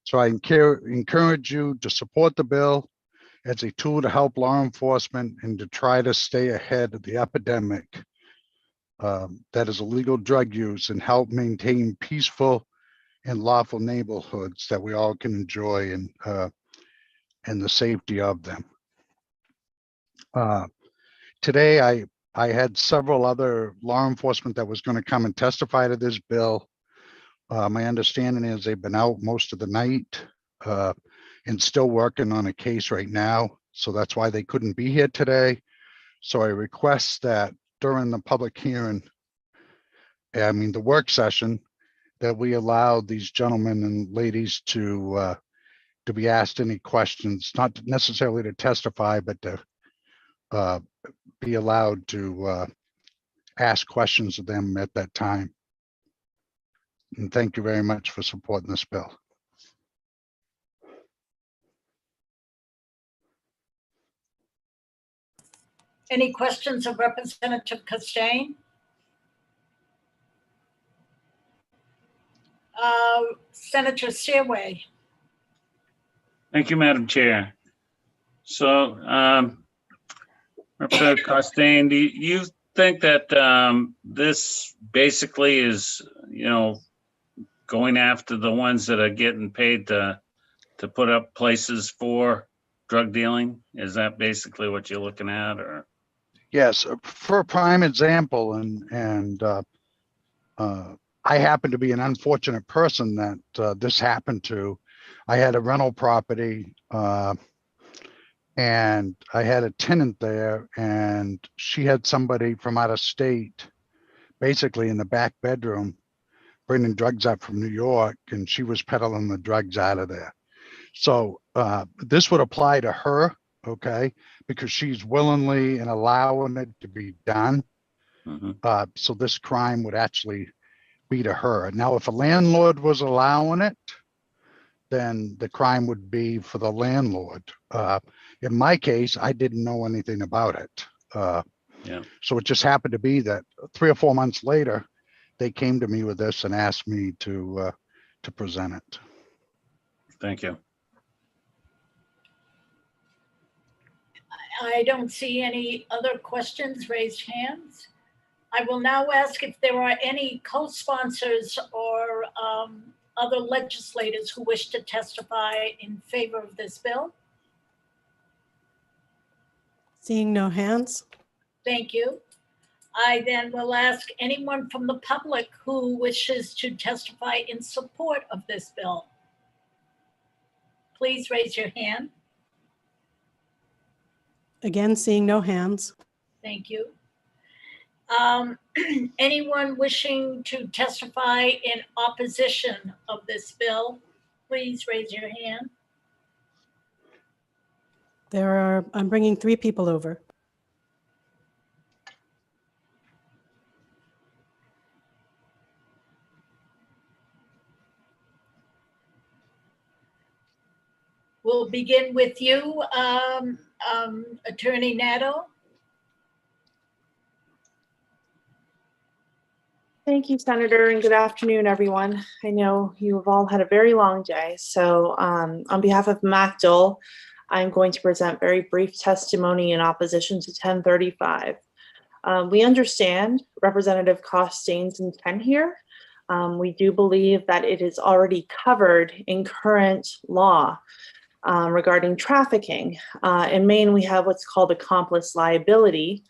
So I encourage you to support the bill as a tool to help law enforcement and to try to stay ahead of the epidemic that is illegal drug use and help maintain peaceful and lawful neighborhoods that we all can enjoy and the safety of them. Today, I had several other law enforcement that was going to come and testify to this bill. My understanding is they've been out most of the night and still working on a case right now. So that's why they couldn't be here today. So I request that during the public hearing, the work session, that we allow these gentlemen and ladies to be asked any questions, not necessarily to testify, but to be allowed to ask questions of them at that time. And thank you very much for supporting this bill. Any questions of Representative Costain? Senator Seaway. Thank you, Madam Chair. So, Representative Costain, do you think that this basically is, going after the ones that are getting paid to put up places for drug dealing? Is that basically what you're looking at, or? Yes, for a prime example, and I happen to be an unfortunate person that this happened to. I had a rental property and I had a tenant there, and she had somebody from out of state basically in the back bedroom bringing drugs up from New York, and she was peddling the drugs out of there. So this would apply to her, okay, because she's willingly and allowing it to be done. So this crime would actually be to her. Now, if a landlord was allowing it, then the crime would be for the landlord. In my case, I didn't know anything about it. So it just happened to be that 3 or 4 months later, they came to me with this and asked me to present it. Thank you. I don't see any other questions, raised hands. I will now ask if there are any co-sponsors or other legislators who wish to testify in favor of this bill. Seeing no hands. Thank you. I then will ask anyone from the public who wishes to testify in support of this bill. Please raise your hand. Again, seeing no hands. Thank you. Anyone wishing to testify in opposition of this bill, please raise your hand. I'm bringing 3 people over. We'll begin with you, Attorney Nato. Thank you, Senator, and good afternoon, everyone. I know you have all had a very long day, so on behalf of MACDL, I'm going to present very brief testimony in opposition to 1035. We understand Representative Costain's intent here. We do believe that it is already covered in current law regarding trafficking. In Maine, we have what's called accomplice liability,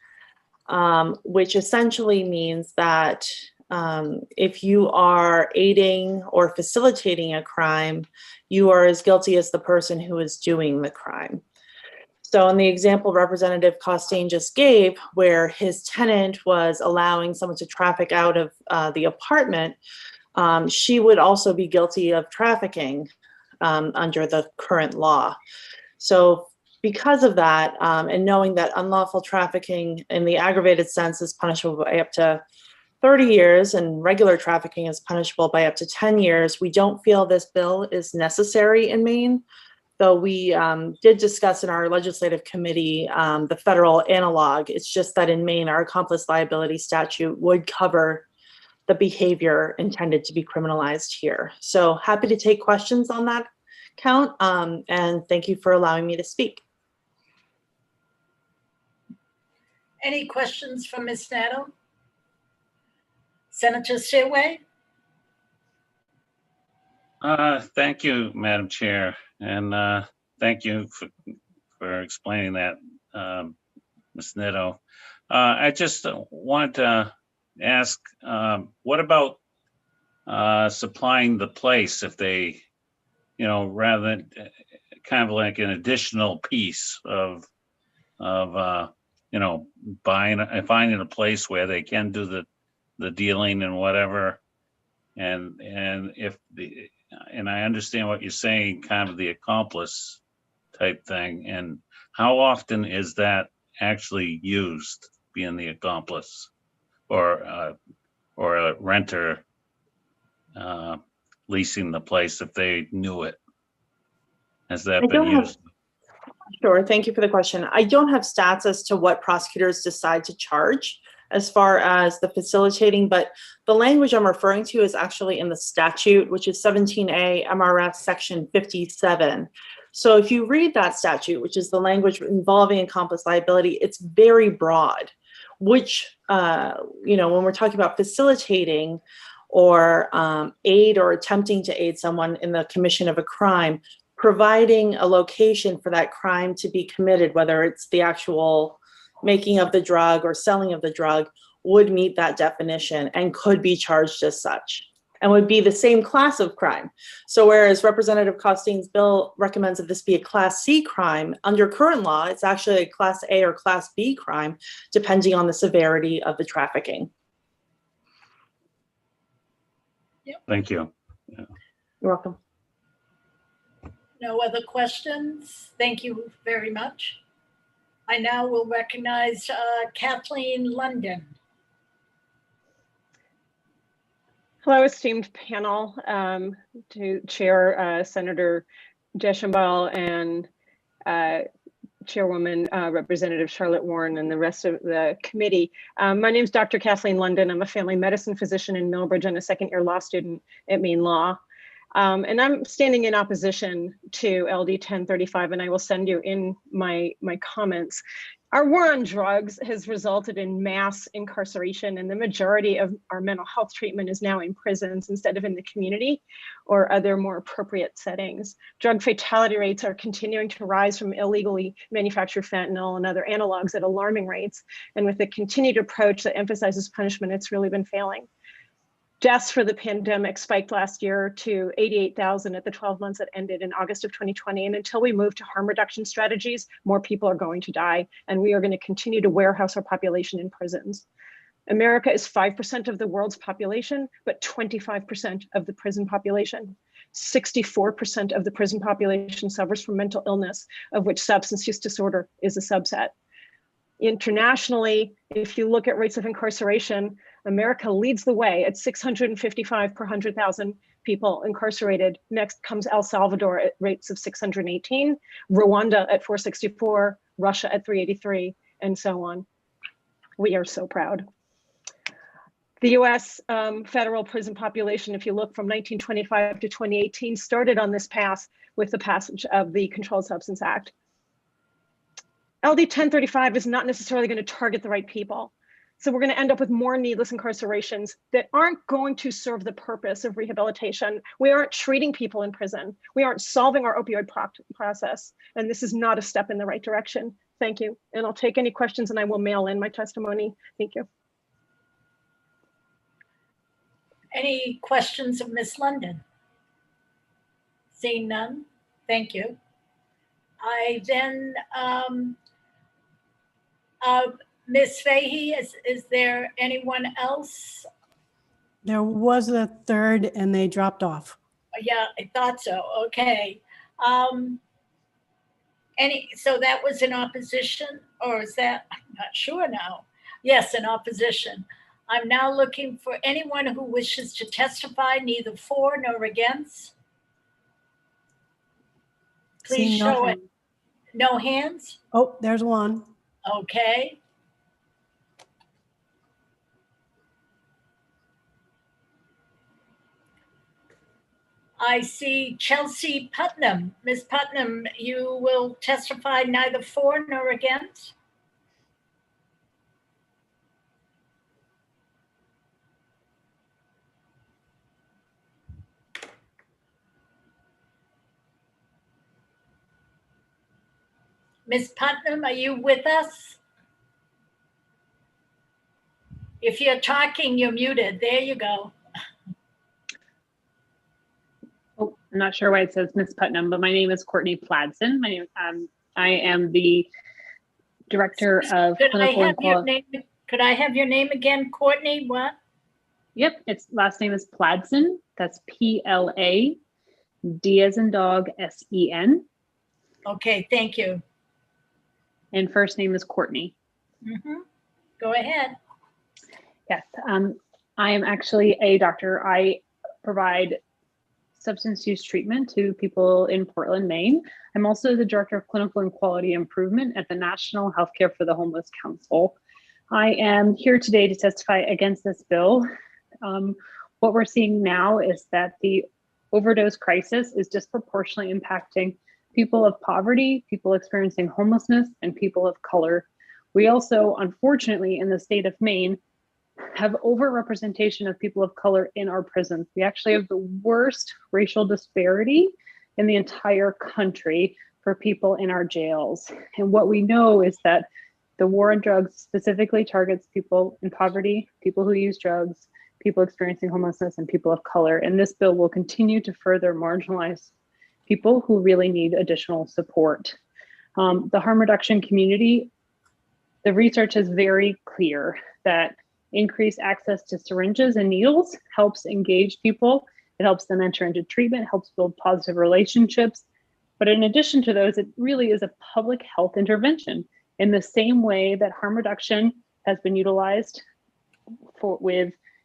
which essentially means that if you are aiding or facilitating a crime, you are as guilty as the person who is doing the crime. So in the example Representative Costain just gave, where his tenant was allowing someone to traffic out of the apartment, she would also be guilty of trafficking under the current law. So because of that, and knowing that unlawful trafficking in the aggravated sense is punishable by up to 30 years and regular trafficking is punishable by up to 10 years, we don't feel this bill is necessary in Maine. Though we did discuss in our legislative committee the federal analog. It's just that in Maine, our accomplice liability statute would cover the behavior intended to be criminalized here. So happy to take questions on that count, and thank you for allowing me to speak. Any questions from Ms. Nato? Senator Seaway? Thank you, Madam Chair, and thank you for explaining that, Ms. Nato. I just wanted to ask, what about supplying the place if they, rather than kind of like an additional piece of finding a place where they can do the dealing and whatever, and I understand what you're saying, kind of the accomplice type thing, and how often is that actually used, being the accomplice or a renter leasing the place if they knew it? Has that been used? Sure, thank you for the question. I don't have stats as to what prosecutors decide to charge as far as the facilitating, but the language I'm referring to is actually in the statute, which is 17A MRS section 57. So if you read that statute, which is the language involving accomplice liability, it's very broad, which, when we're talking about facilitating or aid or attempting to aid someone in the commission of a crime, providing a location for that crime to be committed, whether it's the actual making of the drug or selling of the drug, would meet that definition and could be charged as such and would be the same class of crime. So whereas Representative Costain's bill recommends that this be a Class C crime, under current law, it's actually a Class A or Class B crime, depending on the severity of the trafficking. Thank you. You're welcome. No other questions? Thank you very much. I now will recognize Kathleen London. Hello, esteemed panel, to Chair Senator Deschambault and Chairwoman Representative Charlotte Warren and the rest of the committee. My name is Dr. Kathleen London. I'm a family medicine physician in Millbridge and a second-year law student at Maine Law. And I'm standing in opposition to LD 1035, and I will send you in my comments. Our war on drugs has resulted in mass incarceration, and the majority of our mental health treatment is now in prisons instead of in the community or other more appropriate settings. Drug fatality rates are continuing to rise from illegally manufactured fentanyl and other analogs at alarming rates. And with the continued approach that emphasizes punishment, it's really been failing. Deaths for the pandemic spiked last year to 88,000 at the 12 months that ended in August of 2020. And until we move to harm reduction strategies, more people are going to die, and we are going to continue to warehouse our population in prisons. America is 5% of the world's population, but 25% of the prison population. 64% of the prison population suffers from mental illness, of which substance use disorder is a subset. Internationally, if you look at rates of incarceration, America leads the way at 655 per 100,000 people incarcerated. Next comes El Salvador at rates of 618, Rwanda at 464, Russia at 383, and so on. We are so proud. The US federal prison population, if you look from 1925 to 2018, started on this path with the passage of the Controlled Substance Act. LD 1035 is not necessarily going to target the right people. So we're going to end up with more needless incarcerations that aren't going to serve the purpose of rehabilitation. We aren't treating people in prison. We aren't solving our opioid process. And this is not a step in the right direction. Thank you. And I'll take any questions and I will mail in my testimony. Thank you. Any questions of Ms. London? Seeing none, thank you. I then, Ms. Fahey, is there anyone else? There was a third and they dropped off. Yeah, I thought so. Okay. So that was in opposition, or is that, I'm not sure now. Yes, in opposition. I'm now looking for anyone who wishes to testify neither for nor against. Please show it. No hands? Oh, there's one. Okay. I see Chelsea Putnam. Ms. Putnam, you will testify neither for nor against? Ms. Putnam, are you with us? If you're talking, you're muted. There you go. Oh, I'm not sure why it says Miss Putnam, but my name is Courtney Pladsen. I am the director of clinical and quality. Could I have your name again, Courtney? What? Yep, its last name is Pladsen. That's P-L-A, D as in dog, S-E-N. Okay, thank you. And first name is Courtney. Mm-hmm. Go ahead. Yes, I am actually a doctor. I provide substance use treatment to people in Portland, Maine. I'm also the director of clinical and quality improvement at the National Healthcare for the Homeless Council. I am here today to testify against this bill. What we're seeing now is that the overdose crisis is disproportionately impacting people of poverty, people experiencing homelessness, and people of color. We also, unfortunately, in the state of Maine, have overrepresentation of people of color in our prisons. We actually have the worst racial disparity in the entire country for people in our jails. And what we know is that the war on drugs specifically targets people in poverty, people who use drugs, people experiencing homelessness, and people of color. And this bill will continue to further marginalize people who really need additional support. The harm reduction community, the research is very clear that increased access to syringes and needles helps engage people. It helps them enter into treatment, helps build positive relationships. But in addition to those, it really is a public health intervention in the same way that harm reduction has been utilized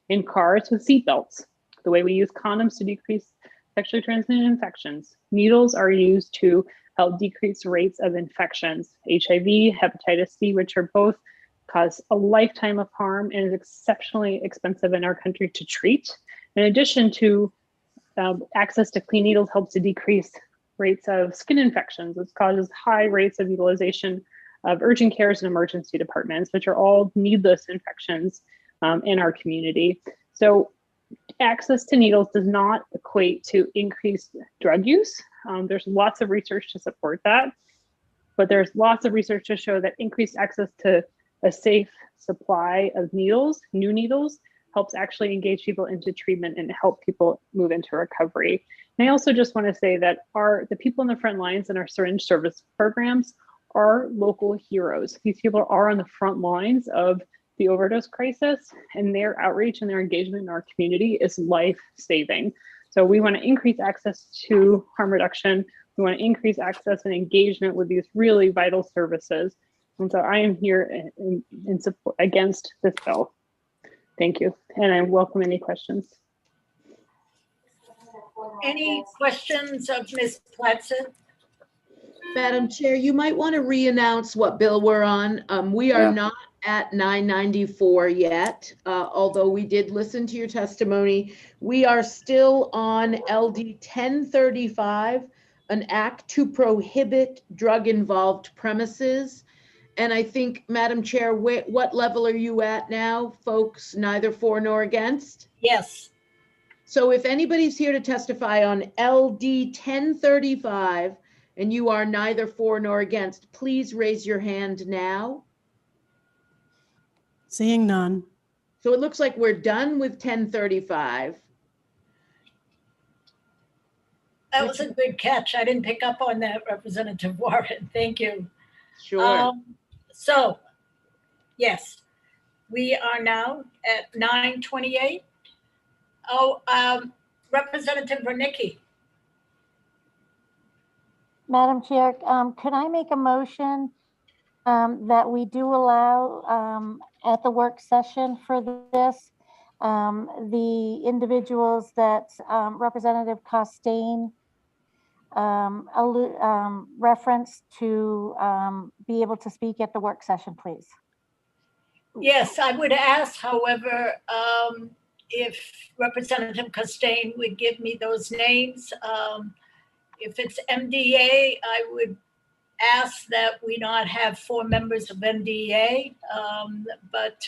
in cars with seatbelts, the way we use condoms to decrease sexually transmitted infections. Needles are used to help decrease rates of infections, HIV, hepatitis C, which are both cause a lifetime of harm and is exceptionally expensive in our country to treat. In addition to access to clean needles helps to decrease rates of skin infections, which causes high rates of utilization of urgent cares and emergency departments, which are all needless infections in our community. So access to needles does not equate to increased drug use. There's lots of research to support that, but there's lots of research to show that increased access to a safe supply of needles, new needles, helps actually engage people into treatment and help people move into recovery. And I also just want to say that the people in the front lines in our syringe service programs are local heroes. These people are on the front lines of the overdose crisis, and their outreach and their engagement in our community is life-saving. So we want to increase access to harm reduction. We want to increase access and engagement with these really vital services. And so I am here in support against this bill. Thank you. And I welcome any questions. Any questions of Ms. Platzett? Madam Chair, you might want to re-announce what bill we're on. We are not at 994 yet, although we did listen to your testimony. We are still on LD 1035, an act to prohibit drug-involved premises. And I think, Madam Chair, what level are you at now, folks? Neither for nor against? Yes. So if anybody's here to testify on LD 1035 and you are neither for nor against, please raise your hand now. Seeing none. So it looks like we're done with 1035. That was a good catch. I didn't pick up on that, Representative Warren. Thank you. Sure. So, yes, we are now at 9:28. Oh, Representative Wernicke. Madam Chair, could I make a motion that we do allow at the work session for this, the individuals that Representative Costain referenced to be able to speak at the work session, please? Yes, I would ask, however, if Representative Costain would give me those names. If it's MDA, I would ask that we not have 4 members of MDA, but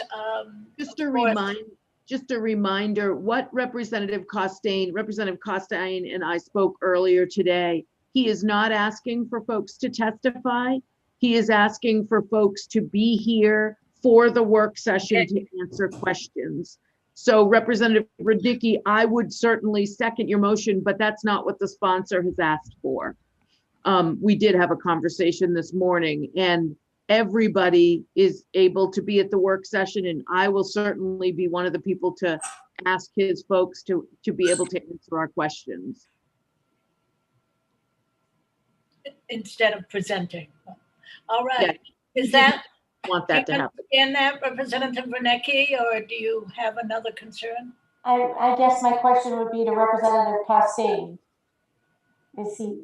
just a reminder, what Representative Costain and I spoke earlier today. He is not asking for folks to testify. He is asking for folks to be here for the work session to answer questions. So Representative Radicki, I would certainly second your motion, but that's not what the sponsor has asked for. We did have a conversation this morning and everybody is able to be at the work session, and I will certainly be one of the people to ask his folks to be able to answer our questions. Instead of presenting. All right. Yeah. Is that? Want that to happen. And that, Representative Wernicke, or do you have another concern? I guess my question would be to Representative Costain. Is he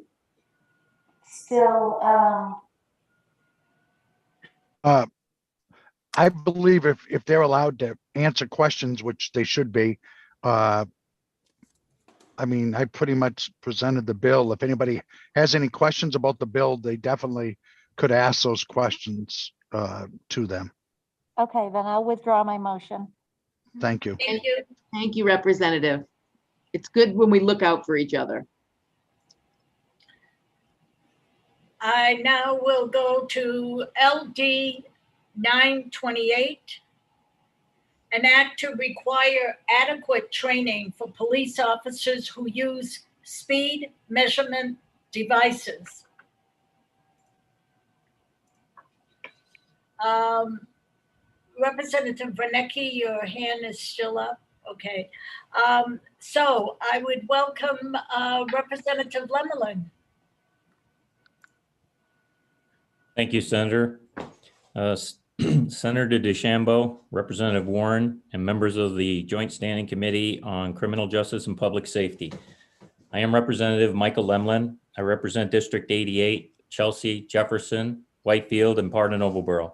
still? I believe if they're allowed to answer questions, which they should be, I mean, I pretty much presented the bill. If anybody has any questions about the bill, they definitely could ask those questions to them. Okay, then I'll withdraw my motion. Thank you. Thank you. Thank you, Representative. It's good when we look out for each other. I now will go to LD 928, an act to require adequate training for police officers who use speed measurement devices. Representative Wernicke, your hand is still up. Okay. So I would welcome Representative Lemelin. Thank you, Senator. Senator DeChambeau, Representative Warren, and members of the Joint Standing Committee on Criminal Justice and Public Safety. I am Representative Michael Lemelin. I represent District 88, Chelsea, Jefferson, Whitefield, and part of Noblesboro.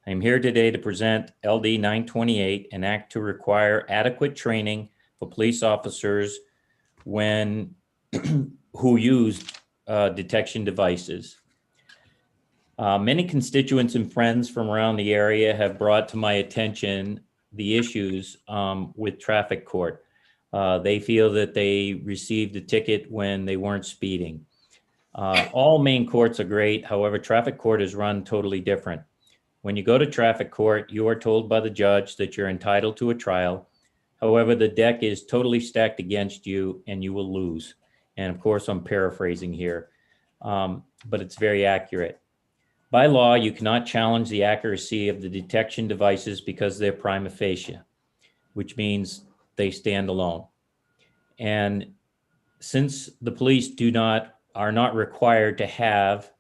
I am here today to present LD 928, an act to require adequate training for police officers when who use detection devices. Many constituents and friends from around the area have brought to my attention the issues with traffic court. They feel that they received a ticket when they weren't speeding. All main courts are great. However, traffic court is run totally different. When you go to traffic court, you are told by the judge that you're entitled to a trial. However, the deck is totally stacked against you and you will lose. And of course, I'm paraphrasing here, but it's very accurate. By law, you cannot challenge the accuracy of the detection devices because they're prima facie, which means they stand alone. And since the police are not required to have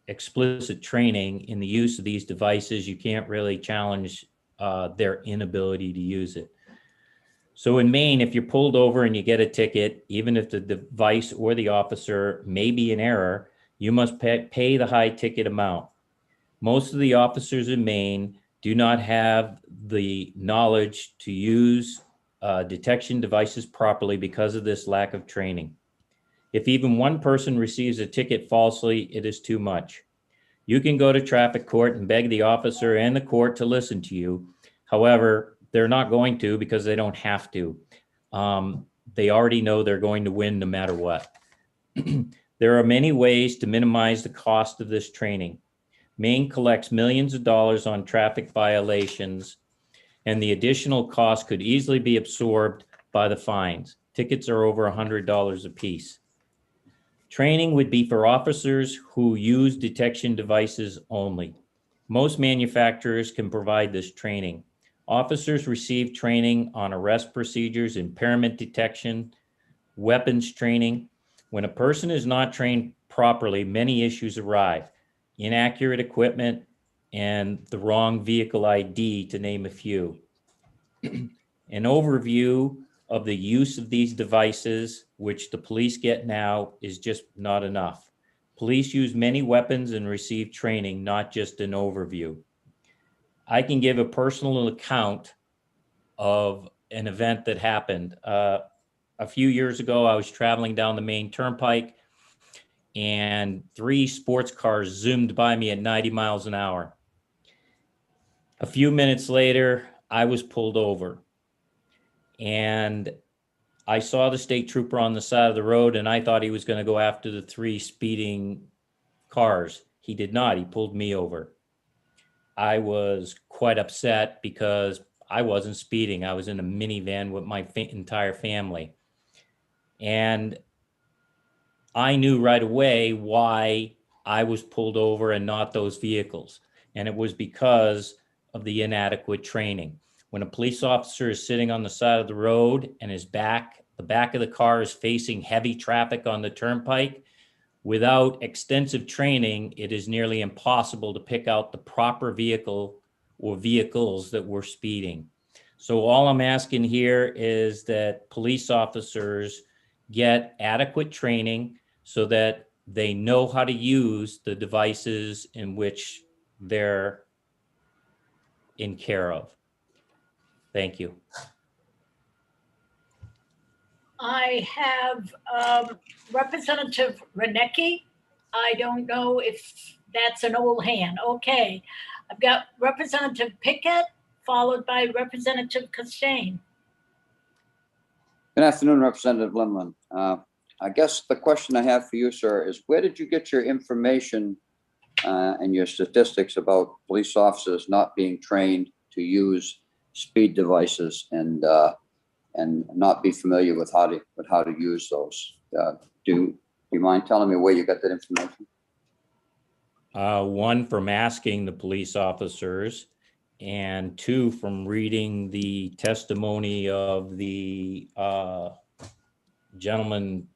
explicit training in the use of these devices, you can't really challenge their inability to use it. So in Maine, if you're pulled over and you get a ticket, even if the device or the officer may be in error, you must pay the high ticket amount. Most of the officers in Maine do not have the knowledge to use detection devices properly because of this lack of training. If even one person receives a ticket falsely, it is too much. You can go to traffic court and beg the officer and the court to listen to you. However, they're not going to because they don't have to. They already know they're going to win no matter what. There are many ways to minimize the cost of this training. Maine collects millions of dollars on traffic violations, and the additional cost could easily be absorbed by the fines. Tickets are over $100 a piece. Training would be for officers who use detection devices only. Most manufacturers can provide this training. Officers receive training on arrest procedures, impairment detection, weapons training. When a person is not trained properly, many issues arise. Inaccurate equipment and the wrong vehicle ID, to name a few. An overview of the use of these devices, which the police get now, is just not enough. Police use many weapons and receive training, not just an overview. I can give a personal account of an event that happened. A few years ago, I was traveling down the Maine Turnpike and 3 sports cars zoomed by me at 90 miles an hour. A few minutes later, I was pulled over and I saw the state trooper on the side of the road and I thought he was going to go after the 3 speeding cars. He did not. He pulled me over. I was quite upset because I wasn't speeding. I was in a minivan with my entire family. And I knew right away why I was pulled over and not those vehicles. And it was because of the inadequate training. When a police officer is sitting on the side of the road and the back of the car is facing heavy traffic on the turnpike, without extensive training, it is nearly impossible to pick out the proper vehicle or vehicles that were speeding. So all I'm asking here is that police officers get adequate training so that they know how to use the devices in which they're in care of. Thank you. I have Representative Renecki. I don't know if that's an old hand. Okay. I've got Representative Pickett, followed by Representative Costain. Good afternoon, Representative Limlin. I guess the question I have for you, sir, is where did you get your information and your statistics about police officers not being trained to use speed devices and not be familiar with how to use those? Do you mind telling me where you got that information? One, from asking the police officers, and 2, from reading the testimony of the gentleman,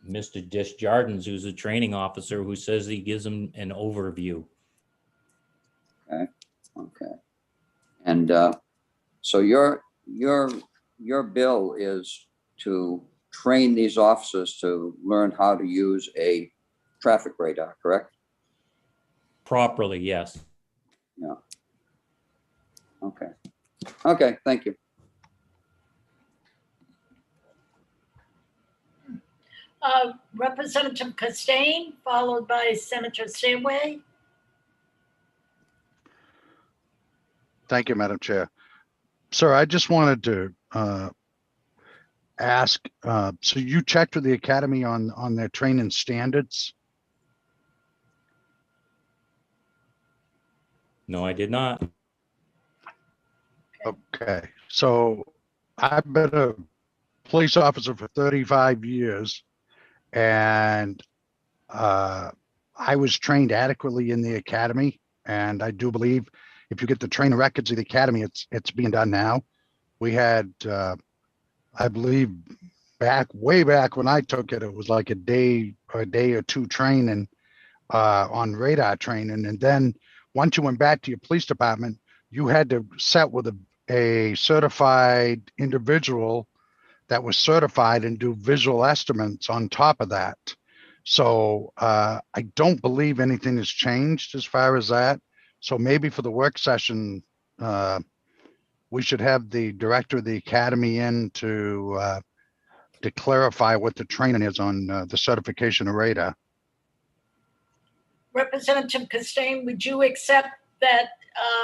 Mr. Desjardins, who's a training officer, who says he gives them an overview. Okay. And so your bill is to train these officers to learn how to use a traffic radar, correct? Properly, yes. Yeah. Okay. Okay, thank you. Representative Costain, followed by Senator Samway. Thank you, Madam Chair. Sir, I just wanted to ask, so you checked with the Academy on their training standards? No, I did not. Okay, so I've been a police officer for 35 years, and I was trained adequately in the academy, and I do believe if you get the trainer records of the academy, it's being done now. We had, I believe, way back when I took it, it was like a day or two training on radar training, and then once you went back to your police department, you had to set with a certified individual that was certified and do visual estimates on top of that. So I don't believe anything has changed as far as that. So maybe for the work session, we should have the director of the academy in to clarify what the training is on the certification of radar. Representative Costain, would you accept that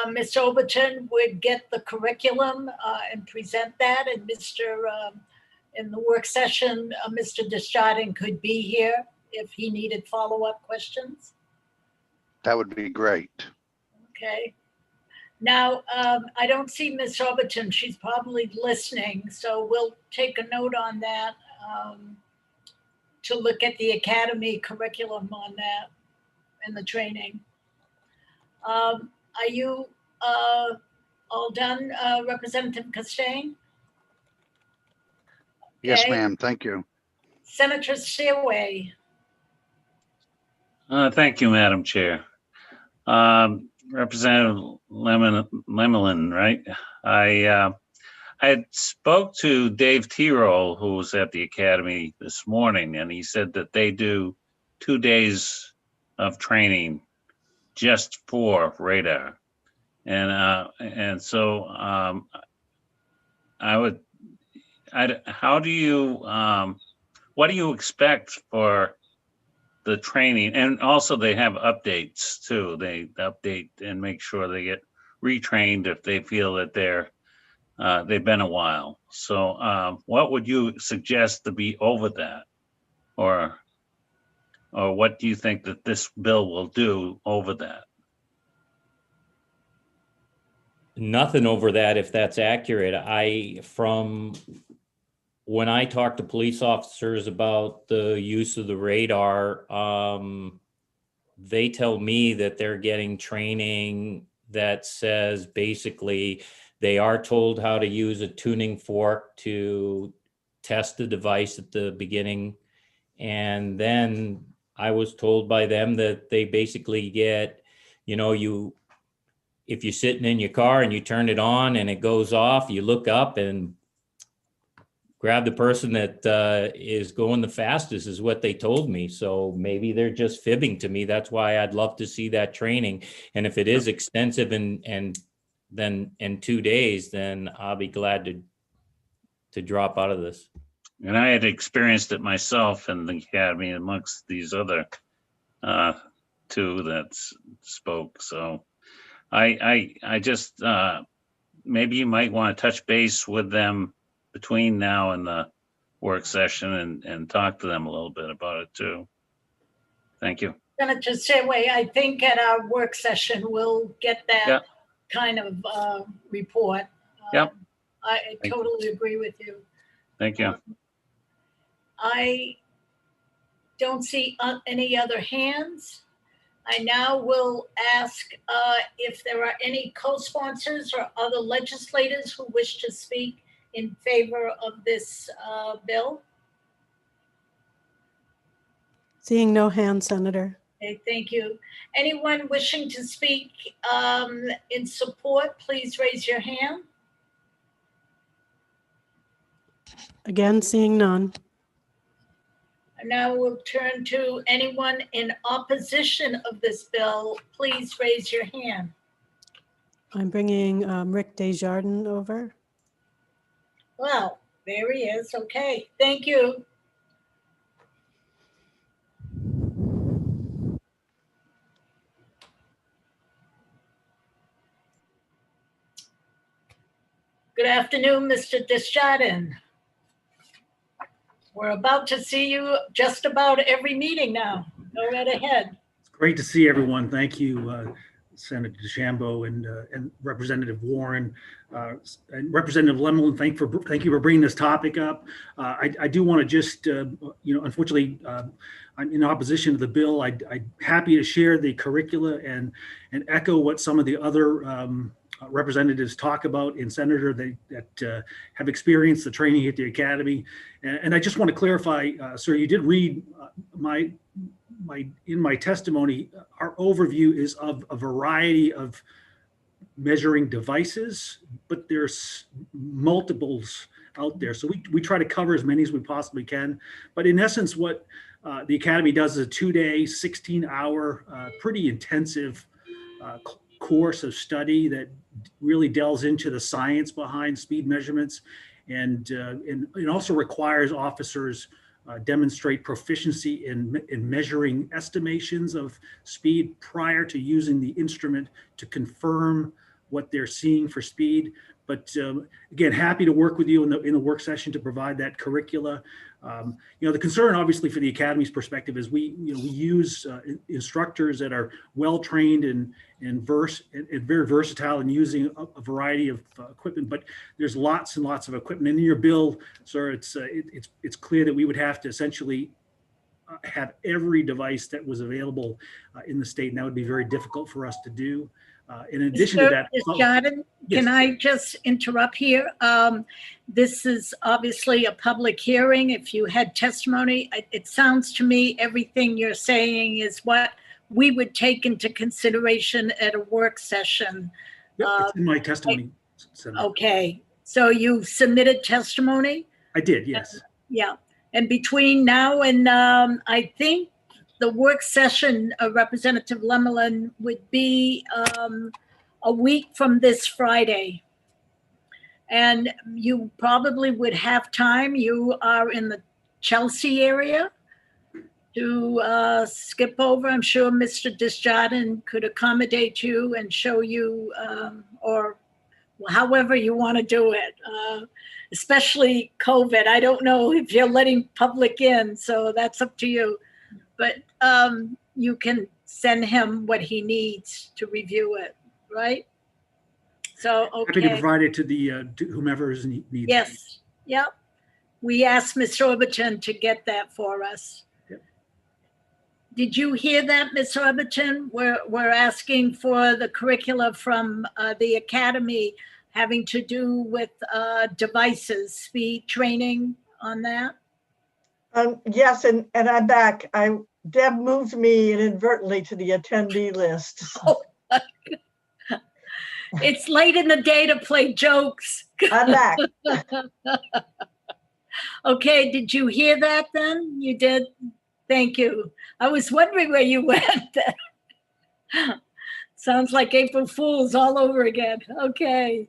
Ms. Overton would get the curriculum and present that, and in the work session, Mr. Desjardins could be here if he needed follow-up questions? That would be great. Okay. Now, I don't see Ms. Overton. She's probably listening, so we'll take a note on that to look at the academy curriculum on that and the training. Are you all done, Representative Costain? Yes, Okay. ma'am. Thank you. Senator Seaway. Thank you, Madam Chair. Representative Lemelin, right? I had spoke to Dave Tyrol, who was at the Academy this morning, and he said that they do 2 days of training just for radar. And so how do you, what do you expect for the training? And also they have updates too. They update and make sure they get retrained if they feel that they've been a while. So what would you suggest to be over that? Or what do you think that this bill will do over that? Nothing over that, if that's accurate. From when I talk to police officers about the use of the radar, they tell me that they're getting training that says basically they are told how to use a tuning fork to test the device at the beginning. And then I was told by them that they basically get, if you're sitting in your car and you turn it on and it goes off, you look up and grab the person that is going the fastest, is what they told me. So maybe they're just fibbing to me. That's why I'd love to see that training. And if it is extensive and then in 2 days, then I'll be glad to drop out of this. And I had experienced it myself in the academy amongst these other two that spoke. So I just, maybe you might want to touch base with them between now and the work session and talk to them a little bit about it too. Thank you. Senator Seaway, I think at our work session, we'll get that kind of report. Yep. I totally agree with you. Thank you. I don't see any other hands. I now will ask if there are any co-sponsors or other legislators who wish to speak in favor of this bill. Seeing no hands, Senator. Okay, thank you. Anyone wishing to speak in support, please raise your hand. Again, seeing none. And now we'll turn to anyone in opposition of this bill. Please raise your hand. I'm bringing Rick Desjardins over. Well, there he is. Okay, thank you. Good afternoon, Mr. Desjardins. We're about to see you just about every meeting now. Go right ahead. It's great to see everyone. Thank you, Senator DeChambeau and Representative Warren and Representative Lemlin. Thank you for bringing this topic up. I do want to just, unfortunately, I'm in opposition to the bill. I'm happy to share the curricula and echo what some of the other representatives talk about in Senator that have experienced the training at the Academy. And I just want to clarify, sir, you did read in my testimony, our overview is of a variety of measuring devices, but there's multiples out there. So we try to cover as many as we possibly can. But in essence, what the Academy does is a 2-day, 16-hour, pretty intensive course of study that really delves into the science behind speed measurements, and it also requires officers demonstrate proficiency in measuring estimations of speed prior to using the instrument to confirm what they're seeing for speed. But again, happy to work with you in the work session to provide that curricula. The concern, obviously, for the Academy's perspective is we use instructors that are well trained and very versatile in using a variety of equipment. But there's lots and lots of equipment in your bill, sir. It's clear that we would have to essentially have every device that was available in the state, and that would be very difficult for us to do. In addition to that, Jordan, yes. Can I just interrupt here? This is obviously a public hearing. If you had testimony, it sounds to me everything you're saying is what we would take into consideration at a work session. It's in my testimony. Okay, so you submitted testimony? I did, yes. Yeah, and between now and I think the work session, Representative Lemlin, would be a week from this Friday. And you probably would have time. You are in the Chelsea area to skip over. I'm sure Mr. Desjardins could accommodate you and show you, or however you want to do it, especially COVID. I don't know if you're letting public in, so that's up to you. But you can send him what he needs to review it, right? So, okay. Happy to provide it to the to whomever is needs. Yes, yep. We asked Ms. Orbiton to get that for us. Yep. Did you hear that, Ms. Orbiton? We're asking for the curricula from the Academy having to do with devices, speed training on that. Yes, and I'm back. Deb moved me inadvertently to the attendee list. Oh, it's late in the day to play jokes. I'm back. Okay, did you hear that then? You did? Thank you. I was wondering where you went. Sounds like April Fools all over again. Okay.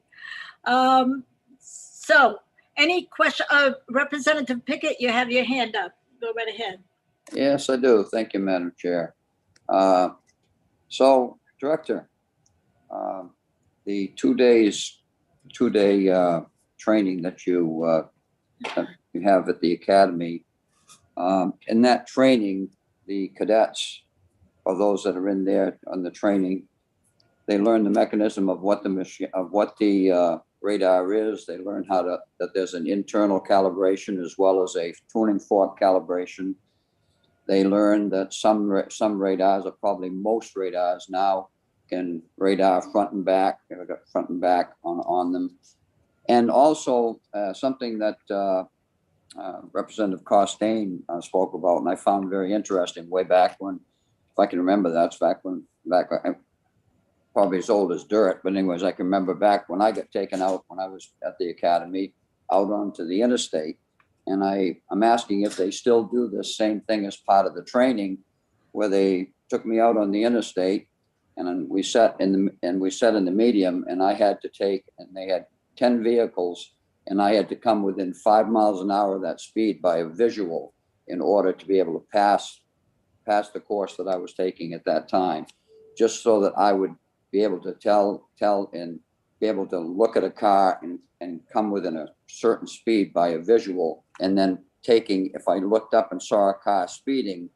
So any question? Representative Pickett, you have your hand up. Go right ahead. Yes, I do. Thank you, Madam Chair. So, Director, the 2-day training that you have at the Academy, in that training, the cadets, or those that are in there on the training, they learn the mechanism of what the machine, of what the radar is. They learn that there's an internal calibration as well as a tuning fork calibration. They learn that some radars, or probably most radars now, can radar front and back on them. And also something that Representative Costain spoke about, and I found very interesting way back when, if I can remember, that's back probably as old as dirt, but anyways, I can remember back when I got taken out when I was at the Academy out onto the interstate. And I'm asking if they still do the same thing as part of the training, where they took me out on the interstate and we sat in the medium, and I had to take, and they had 10 vehicles, and I had to come within 5 miles an hour of that speed by a visual in order to be able to pass the course that I was taking at that time, just so that I would be able to tell and be able to look at a car and come within a certain speed by a visual. And then if I looked up and saw a car speeding,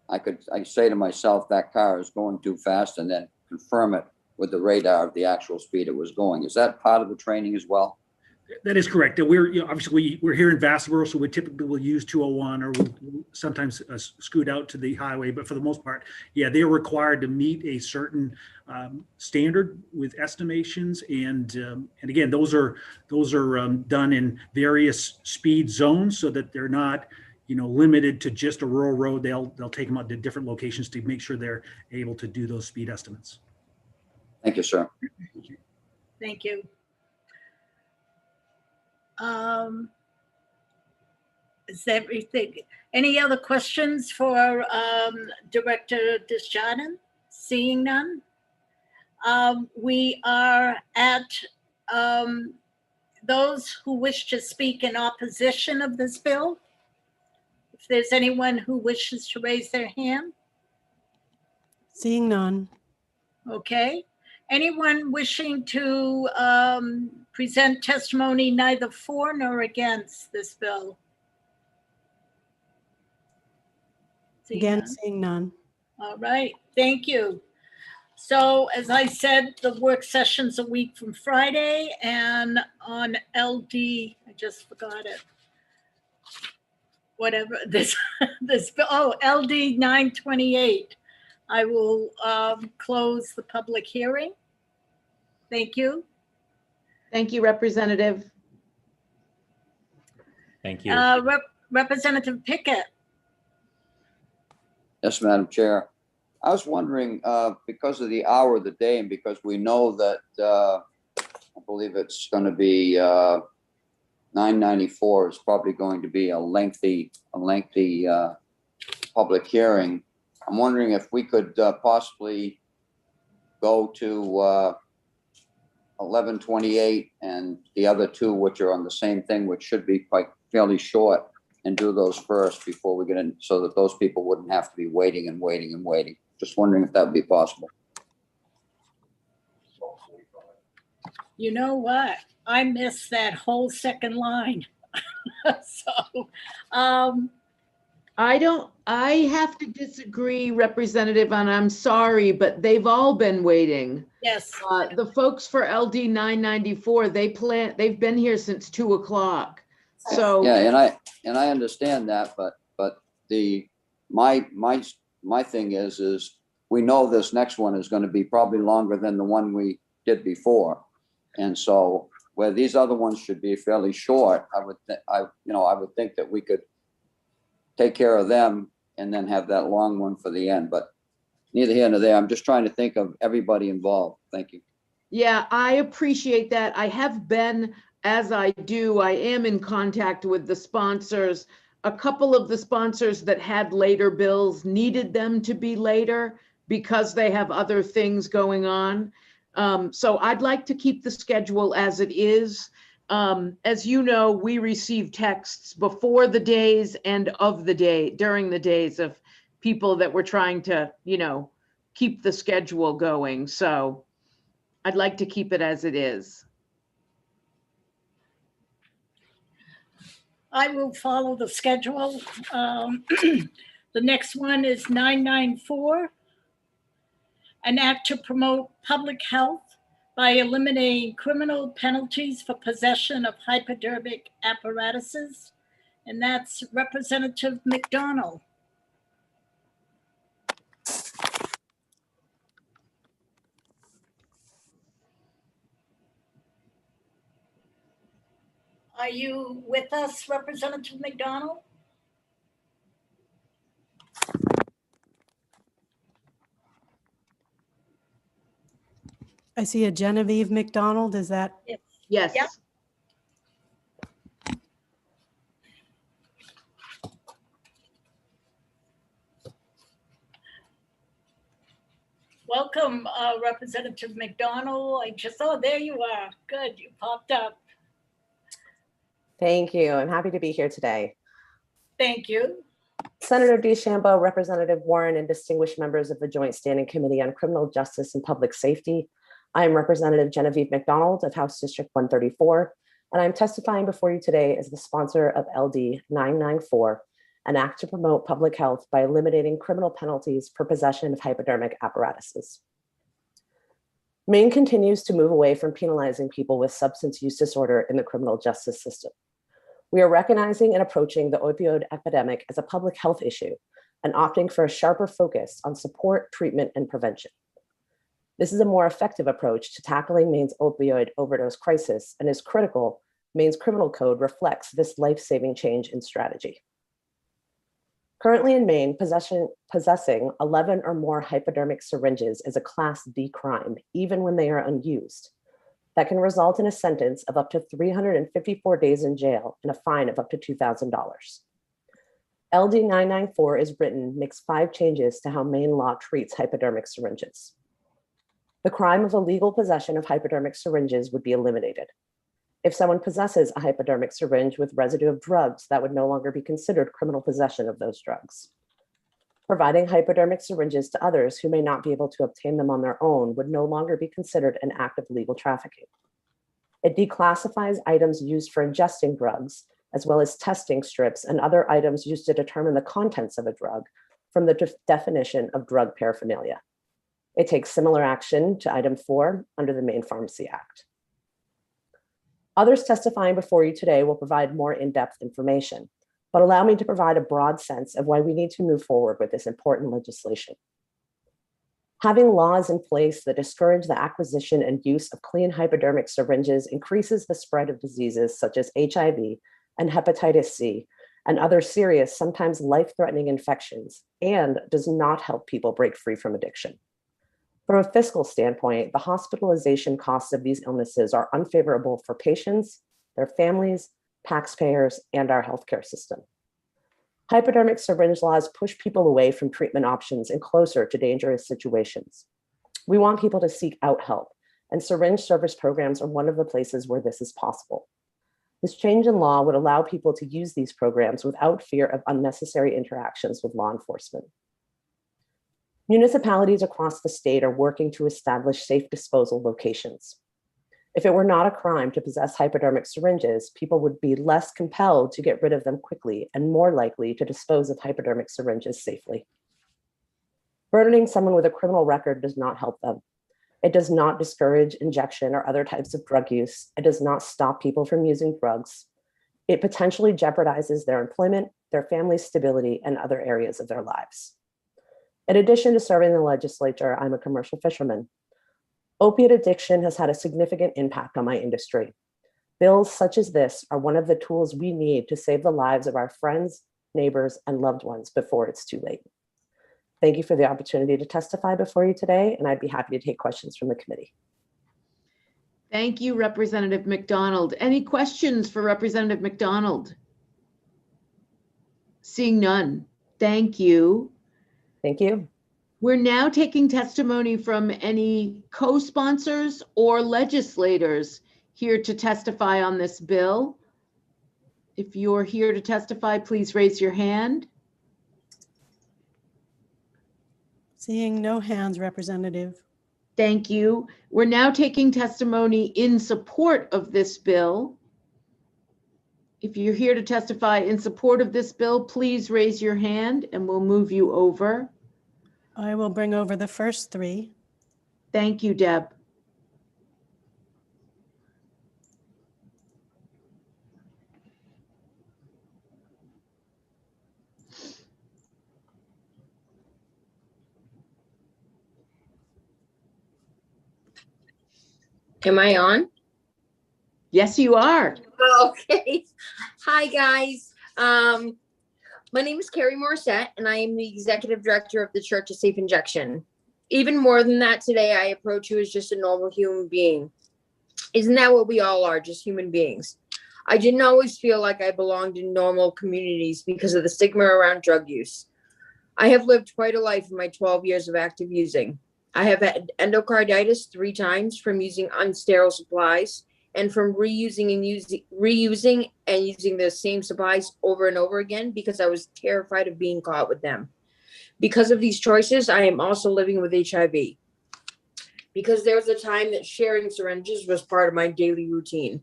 I say to myself, that car is going too fast, and then confirm it with the radar of the actual speed it was going. Is that part of the training as well? That is correct. We're, obviously we're here in Vassarboro, so we typically will use 201 or we'll sometimes scoot out to the highway. But for the most part, yeah, they're required to meet a certain standard with estimations, and again, those are done in various speed zones so that they're not, limited to just a rural road. They'll take them out to different locations to make sure they're able to do those speed estimates. Thank you, sir. Thank you. Is everything? Any other questions for Director Desjardins? Seeing none. We are at those who wish to speak in opposition of this bill. If there's anyone who wishes to raise their hand. Seeing none. Okay. Anyone wishing to present testimony neither for nor against this bill? Again, seeing none. All right, thank you. So as I said, the work session's a week from Friday, and on LD, I just forgot it. Whatever this, LD 928. I will close the public hearing. Thank you. Thank you, Representative. Thank you. Representative Pickett. Yes, Madam Chair. I was wondering, because of the hour of the day and because we know that I believe it's going to be 994 is probably going to be a lengthy public hearing. I'm wondering if we could possibly go to 1128 and the other two, which are on the same thing, which should be quite fairly short, and do those first before we get in, so that those people wouldn't have to be waiting and waiting and waiting. Just wondering if that would be possible. You know what? I missed that whole second line. So, I have to disagree, Representative, and I'm sorry, but they've all been waiting. Yes. The folks for LD 994, they've been here since 2 o'clock. So yeah, and I understand that, but my thing is we know this next one is going to be probably longer than the one we did before, and so where these other ones should be fairly short, I would think that we could take care of them and then have that long one for the end. But neither here nor there. I'm just trying to think of everybody involved. Thank you. yeah, I appreciate that. I have been, as I am in contact with the sponsors. A couple of the sponsors that had later bills needed them to be later because they have other things going on. So I'd like to keep the schedule as it is. As you know, we receive texts before the days and of the day, during the days of people that were trying to, keep the schedule going. So I'd like to keep it as it is. I will follow the schedule. The next one is 994. An act to promote public health by eliminating criminal penalties for possession of hypodermic apparatuses. And that's Representative McDonald. Are you with us, Representative McDonald? I see a Genevieve McDonald. Is that? Yes. Yep. Welcome, Representative McDonald. There you are. Good, you popped up. Thank you. I'm happy to be here today. Thank you. Senator DeChambeau, Representative Warren, and distinguished members of the Joint Standing Committee on Criminal Justice and Public Safety. I am Representative Genevieve McDonald of House District 134, and I'm testifying before you today as the sponsor of LD 994, an act to promote public health by eliminating criminal penalties for possession of hypodermic apparatuses. Maine continues to move away from penalizing people with substance use disorder in the criminal justice system. We are recognizing and approaching the opioid epidemic as a public health issue and opting for a sharper focus on support, treatment, and prevention. This is a more effective approach to tackling Maine's opioid overdose crisis and is critical. Maine's criminal code reflects this life-saving change in strategy. Currently in Maine, possessing 11 or more hypodermic syringes is a Class D crime, even when they are unused. That can result in a sentence of up to 354 days in jail and a fine of up to $2,000. LD 994 is written, makes 5 changes to how Maine law treats hypodermic syringes. The crime of illegal possession of hypodermic syringes would be eliminated. If someone possesses a hypodermic syringe with residue of drugs, that would no longer be considered criminal possession of those drugs. Providing hypodermic syringes to others who may not be able to obtain them on their own would no longer be considered an act of illegal trafficking. It declassifies items used for ingesting drugs, as well as testing strips and other items used to determine the contents of a drug from the definition of drug paraphernalia. It takes similar action to item 4 under the Maine Pharmacy Act. Others testifying before you today will provide more in-depth information, but allow me to provide a broad sense of why we need to move forward with this important legislation. Having laws in place that discourage the acquisition and use of clean hypodermic syringes increases the spread of diseases such as HIV and hepatitis C and other serious, sometimes life-threatening infections, and does not help people break free from addiction. From a fiscal standpoint, the hospitalization costs of these illnesses are unfavorable for patients, their families, taxpayers, and our healthcare system. Hypodermic syringe laws push people away from treatment options and closer to dangerous situations. We want people to seek out help, and syringe service programs are one of the places where this is possible. This change in law would allow people to use these programs without fear of unnecessary interactions with law enforcement. Municipalities across the state are working to establish safe disposal locations. If it were not a crime to possess hypodermic syringes, people would be less compelled to get rid of them quickly and more likely to dispose of hypodermic syringes safely. Burdening someone with a criminal record does not help them. It does not discourage injection or other types of drug use. It does not stop people from using drugs. It potentially jeopardizes their employment, their family's stability, and other areas of their lives. In addition to serving in the legislature, I'm a commercial fisherman. Opiate addiction has had a significant impact on my industry. Bills such as this are one of the tools we need to save the lives of our friends, neighbors, and loved ones before it's too late. Thank you for the opportunity to testify before you today, and I'd be happy to take questions from the committee. Thank you, Representative McDonald. Any questions for Representative McDonald? Seeing none. Thank you. Thank you. We're now taking testimony from any co-sponsors or legislators here to testify on this bill. If you're here to testify, please raise your hand. Seeing no hands, Representative. Thank you. We're now taking testimony in support of this bill. If you're here to testify in support of this bill, please raise your hand and we'll move you over. I will bring over the first 3. Thank you, Deb. Am I on? Yes, you are. Okay. Hi, guys. My name is Carrie Morissette, and I am the Executive Director of the Church of Safe Injection. Even more than that, today I approach you as just a normal human being. Isn't that what we all are, just human beings? I didn't always feel like I belonged in normal communities because of the stigma around drug use. I have lived quite a life in my 12 years of active using. I have had endocarditis 3 times from using unsterile supplies and from reusing and using the same supplies over and over again because I was terrified of being caught with them. Because of these choices, I am also living with HIV. Because there was a time that sharing syringes was part of my daily routine.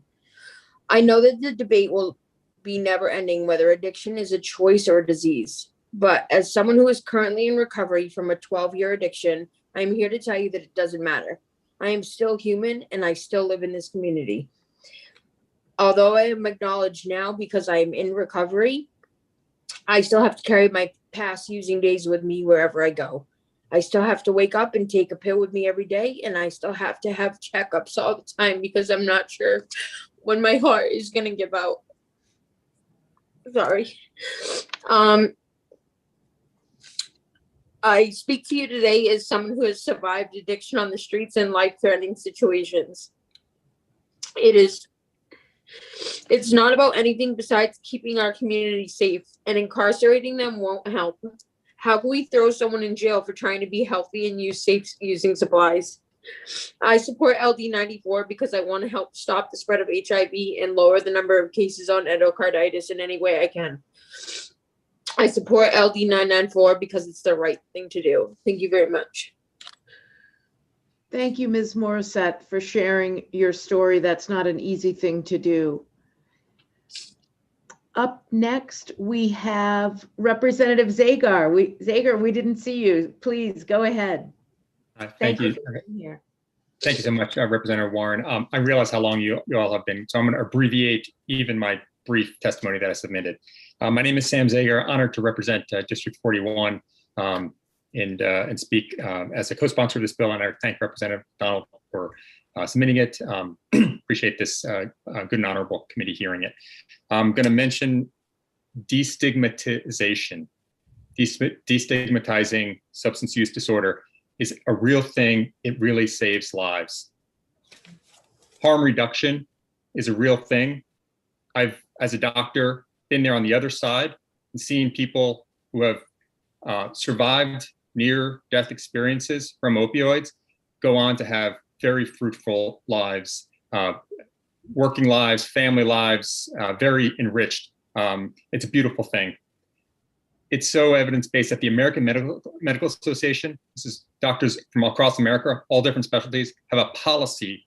I know that the debate will be never ending whether addiction is a choice or a disease. But as someone who is currently in recovery from a 12-year addiction, I'm here to tell you that it doesn't matter. I am still human and I still live in this community. Although I am acknowledged now because I am in recovery, I still have to carry my past using days with me wherever I go. I still have to wake up and take a pill with me every day, and I still have to have checkups all the time because I'm not sure when my heart is going to give out. Sorry. I speak to you today as someone who has survived addiction on the streets and life-threatening situations. It's not about anything besides keeping our community safe, and incarcerating them won't help. How can we throw someone in jail for trying to be healthy and use safe using supplies? I support LD 94 because I want to help stop the spread of HIV and lower the number of cases on endocarditis in any way I can. I support LD 994 because it's the right thing to do. Thank you very much. Thank you, Ms. Morissette, for sharing your story. That's not an easy thing to do. Up next, we have Representative Zagar. Zagar, we didn't see you. Please go ahead. Thank you. For being here. Thank you so much, Representative Warren. I realize how long you all have been, so I'm going to abbreviate even my brief testimony that I submitted. My name is Sam Zagar, honored to represent District 41 and speak as a co-sponsor of this bill, and I thank Representative Donald for submitting it. Appreciate this good and honorable committee hearing it. I'm going to mention destigmatization. Destigmatizing substance use disorder is a real thing. It really saves lives. Harm reduction is a real thing. I've, as a doctor, been there on the other side and seen people who have survived near-death experiences from opioids go on to have very fruitful lives, working lives, family lives, very enriched. It's a beautiful thing. It's so evidence-based that the American Medical Association, this is doctors from across America, all different specialties, have a policy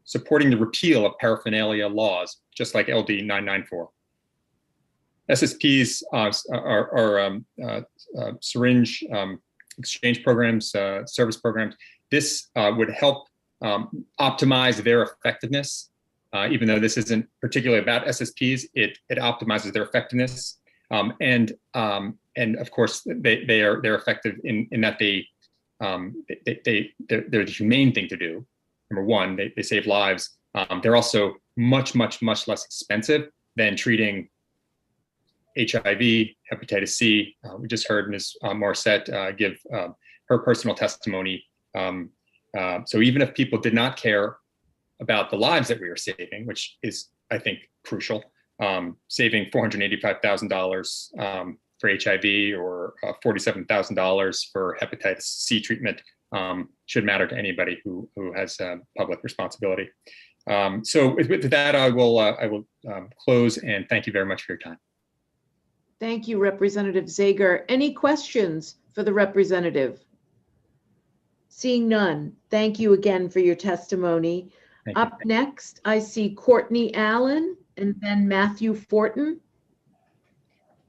supporting the repeal of paraphernalia laws, just like LD 994. SSPs are syringe exchange programs, service programs. This would help optimize their effectiveness. Even though this isn't particularly about SSPs, it optimizes their effectiveness. And of course, they're effective in that they're the humane thing to do. Number one, they save lives. They're also much less expensive than treating HIV, hepatitis C. We just heard Ms. Morissette give her personal testimony. So even if people did not care about the lives that we are saving, which is, I think, crucial, saving $485,000 for HIV or $47,000 for hepatitis C treatment should matter to anybody who has public responsibility. So with that, I will close and thank you very much for your time. Thank you, Representative Zagar. Any questions for the representative? Seeing none, thank you again for your testimony. Up next, I see Courtney Allen and then Matthew Fortin.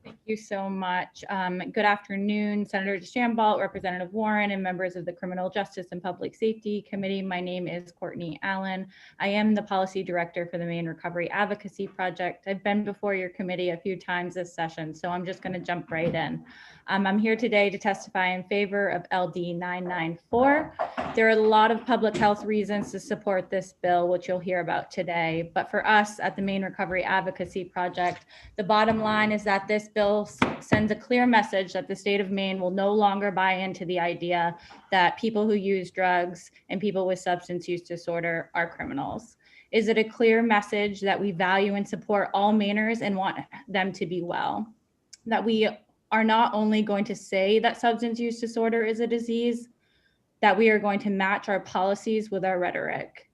Thank you so much. Good afternoon, Senator DeChambeau, Representative Warren, and members of the Criminal Justice and Public Safety Committee. My name is Courtney Allen. I am the Policy Director for the Maine Recovery Advocacy Project. I've been before your committee a few times this session, so I'm just going to jump right in. I'm here today to testify in favor of LD 994. There are a lot of public health reasons to support this bill, which you'll hear about today. But for us at the Maine Recovery Advocacy Project, the bottom line is that this bill sends a clear message that the state of Maine will no longer buy into the idea that people who use drugs and people with substance use disorder are criminals. Is it a clear message that we value and support all Mainers and want them to be well? That we are not only going to say that substance use disorder is a disease, that we are going to match our policies with our rhetoric.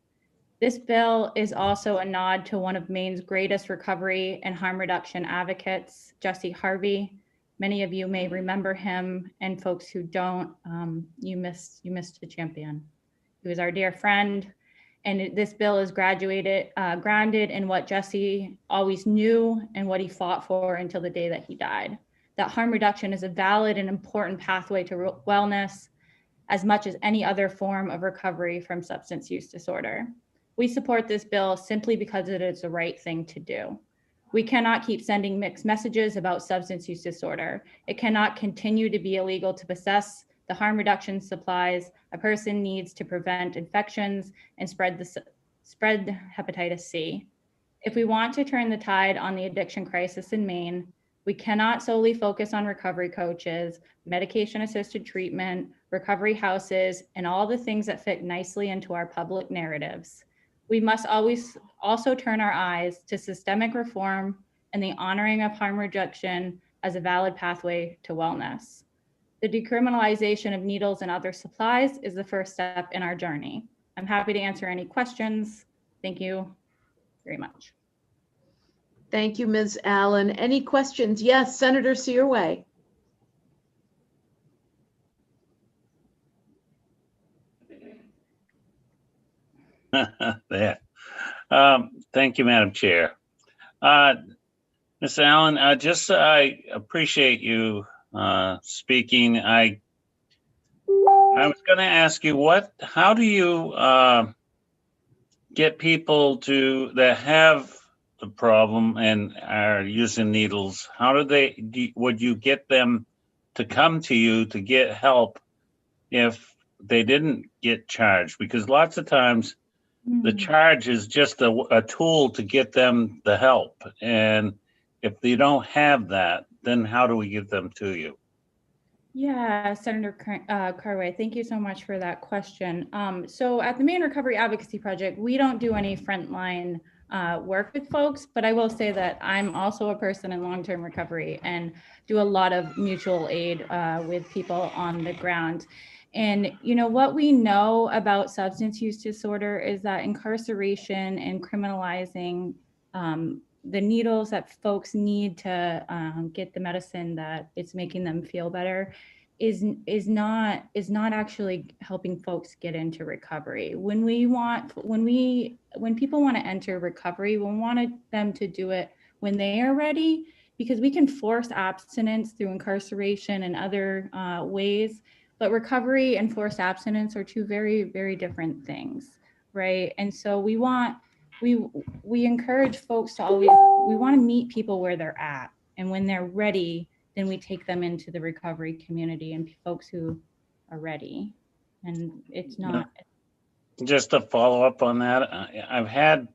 This bill is also a nod to one of Maine's greatest recovery and harm reduction advocates, Jesse Harvey. Many of you may remember him, and folks who don't, you missed a champion. He was our dear friend, and this bill is grounded in what Jesse always knew and what he fought for until the day that he died. That harm reduction is a valid and important pathway to wellness, as much as any other form of recovery from substance use disorder. We support this bill simply because it is the right thing to do. We cannot keep sending mixed messages about substance use disorder. It cannot continue to be illegal to possess the harm reduction supplies a person needs to prevent infections and spread hepatitis C. If we want to turn the tide on the addiction crisis in Maine, we cannot solely focus on recovery coaches, medication-assisted treatment, recovery houses, and all the things that fit nicely into our public narratives. We must always also turn our eyes to systemic reform and the honoring of harm reduction as a valid pathway to wellness. The decriminalization of needles and other supplies is the first step in our journey. I'm happy to answer any questions. Thank you very much. Thank you, Ms. Allen. Any questions? Yes, Senator Searway. There. Thank you, Madam Chair. Ms. Allen, I appreciate you speaking. I was going to ask you how do you get people that have the problem and are using needles? How would you get them to come to you to get help if they didn't get charged? Because lots of times the charge is just a tool to get them the help. And if they don't have that, then how do we get them to you? Yeah, Senator Carway, thank you so much for that question. So at the Maine Recovery Advocacy Project, we don't do any frontline work with folks, but I will say that I'm also a person in long-term recovery and do a lot of mutual aid with people on the ground. And what we know about substance use disorder is that incarceration and criminalizing the needles that folks need to get the medicine that it's making them feel better is not actually helping folks get into recovery. When people want to enter recovery, we want them to do it when they are ready, because we can force abstinence through incarceration and other ways, but recovery and forced abstinence are two very, very different things, right? And so we encourage folks to we want to meet people where they're at, and when they're ready, then we take them into the recovery community and folks who are ready. And it's not. Just to follow up on that, I've had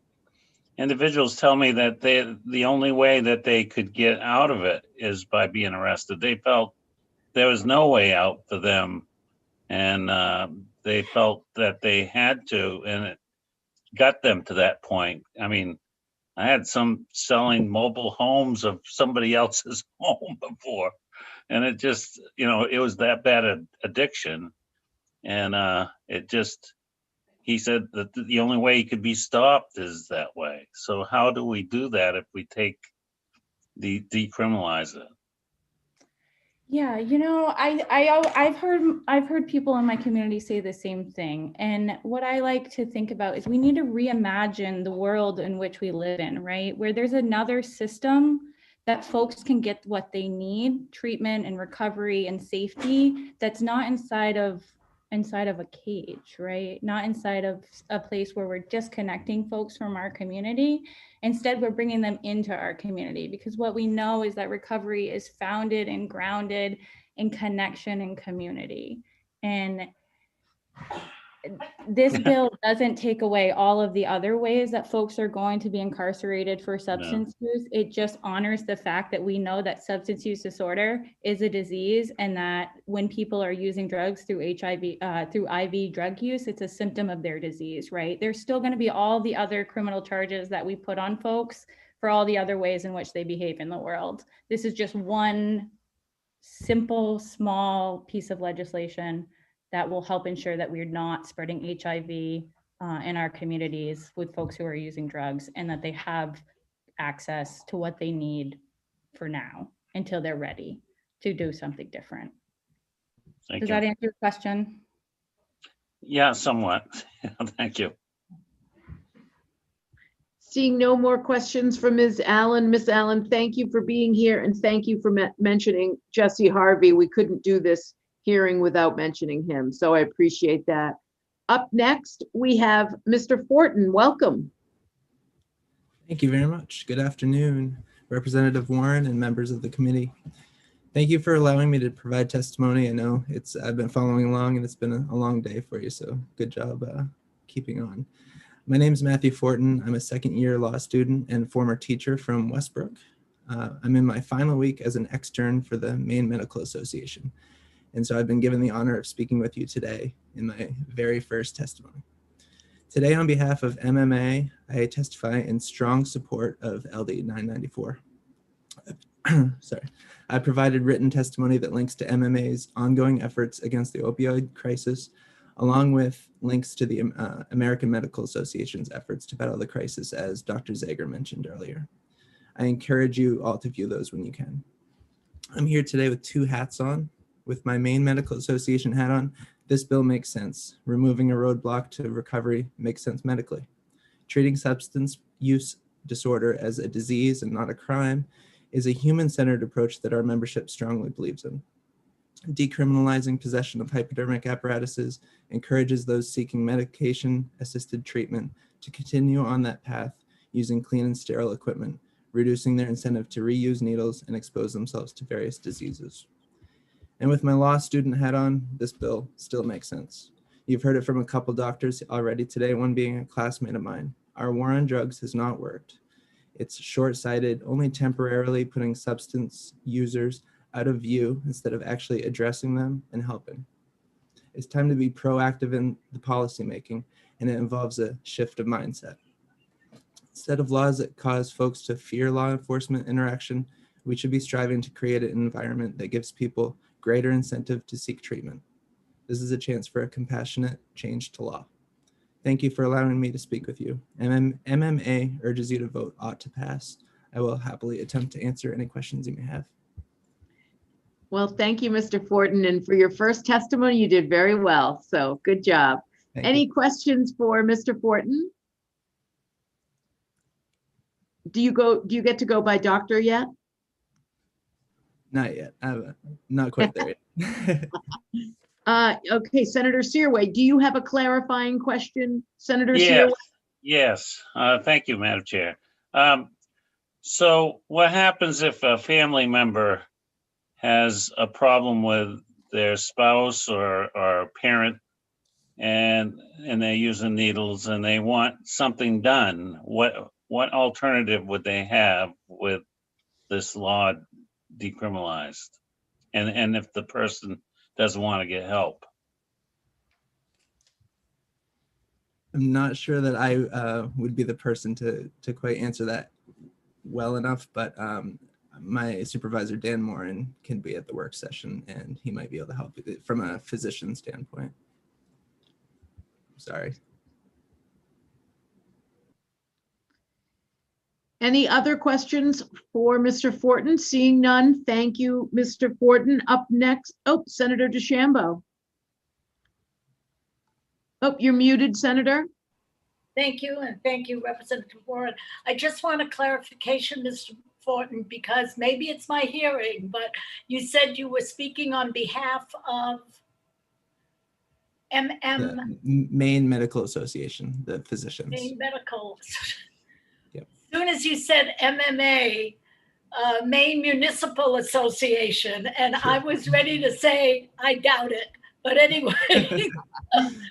individuals tell me that the only way that they could get out of it is by being arrested. They felt there was no way out for them, and they felt that they had to, and it got them to that point. I mean, I had some selling mobile homes of somebody else's home before, and it just, it was that bad addiction. And he said that the only way he could be stopped is that way. So how do we do that if we decriminalize it? Yeah, I've heard people in my community say the same thing. And what I like to think about is we need to reimagine the world in which we live in, right? Where there's another system that folks can get what they need, treatment and recovery and safety, that's not inside of a cage, right? Not inside of a place where we're disconnecting folks from our community. Instead, we're bringing them into our community, because what we know is that recovery is founded and grounded in connection and community. And this bill doesn't take away all of the other ways that folks are going to be incarcerated for substance use. It just honors the fact that we know that substance use disorder is a disease, and that when people are using drugs through IV drug use, it's a symptom of their disease, right? There's still going to be all the other criminal charges that we put on folks for all the other ways in which they behave in the world. This is just one simple, small piece of legislation that will help ensure that we're not spreading HIV in our communities with folks who are using drugs, and that they have access to what they need for now until they're ready to do something different. Does that answer your question? Yeah, somewhat. Thank you. Seeing no more questions from Ms. Allen. Ms. Allen, thank you for being here, and thank you for mentioning Jesse Harvey. We couldn't do this hearing without mentioning him, so I appreciate that. Up next, we have Mr. Fortin. Welcome. Thank you very much. Good afternoon, Representative Warren and members of the committee. Thank you for allowing me to provide testimony. I know I've been following along and it's been a long day for you, so good job keeping on. My name is Matthew Fortin. I'm a second-year law student and former teacher from Westbrook. I'm in my final week as an extern for the Maine Medical Association, and so I've been given the honor of speaking with you today in my very first testimony. Today, on behalf of MMA, I testify in strong support of LD 994. Sorry. I provided written testimony that links to MMA's ongoing efforts against the opioid crisis, along with links to the American Medical Association's efforts to battle the crisis, as Dr. Zager mentioned earlier. I encourage you all to view those when you can. I'm here today with two hats on. With my Maine Medical Association hat on, this bill makes sense. Removing a roadblock to recovery makes sense medically. Treating substance use disorder as a disease and not a crime is a human-centered approach that our membership strongly believes in. Decriminalizing possession of hypodermic apparatuses encourages those seeking medication-assisted treatment to continue on that path using clean and sterile equipment, reducing their incentive to reuse needles and expose themselves to various diseases. And with my law student hat on, this bill still makes sense. You've heard it from a couple doctors already today, one being a classmate of mine. Our war on drugs has not worked. It's short-sighted, only temporarily putting substance users out of view instead of actually addressing them and helping. It's time to be proactive in the policymaking, and it involves a shift of mindset. Instead of laws that cause folks to fear law enforcement interaction, we should be striving to create an environment that gives people greater incentive to seek treatment. This is a chance for a compassionate change to law. Thank you for allowing me to speak with you. MMA urges you to vote ought to pass. I will happily attempt to answer any questions you may have. Well, thank you, Mr. Fortin, and for your first testimony, you did very well, so good job. Any questions for Mr. Fortin? Do you get to go by doctor yet? Not yet. Not quite there yet. Okay, Senator Searway, do you have a clarifying question, Senator Yes, Searway? yes. Thank you, Madam Chair. So what happens if a family member has a problem with their spouse or parent and they're using needles and they want something done? What alternative would they have with this law decriminalized? And if the person doesn't want to get help? I'm not sure that I would be the person to quite answer that well enough, but my supervisor, Dan Morin, can be at the work session and he might be able to help with it from a physician standpoint. Sorry. Any other questions for Mr. Fortin? Seeing none, thank you, Mr. Fortin. Up next, Senator DeChambeau. You're muted, Senator. Thank you, and thank you, Representative Warren. I just want a clarification, Mr. Fortin, because maybe it's my hearing, but you said you were speaking on behalf of Maine Medical Association, the physicians. Maine Medical. Yep. As soon as you said MMA, Maine Municipal Association, and I was ready to say, I doubt it. But anyway.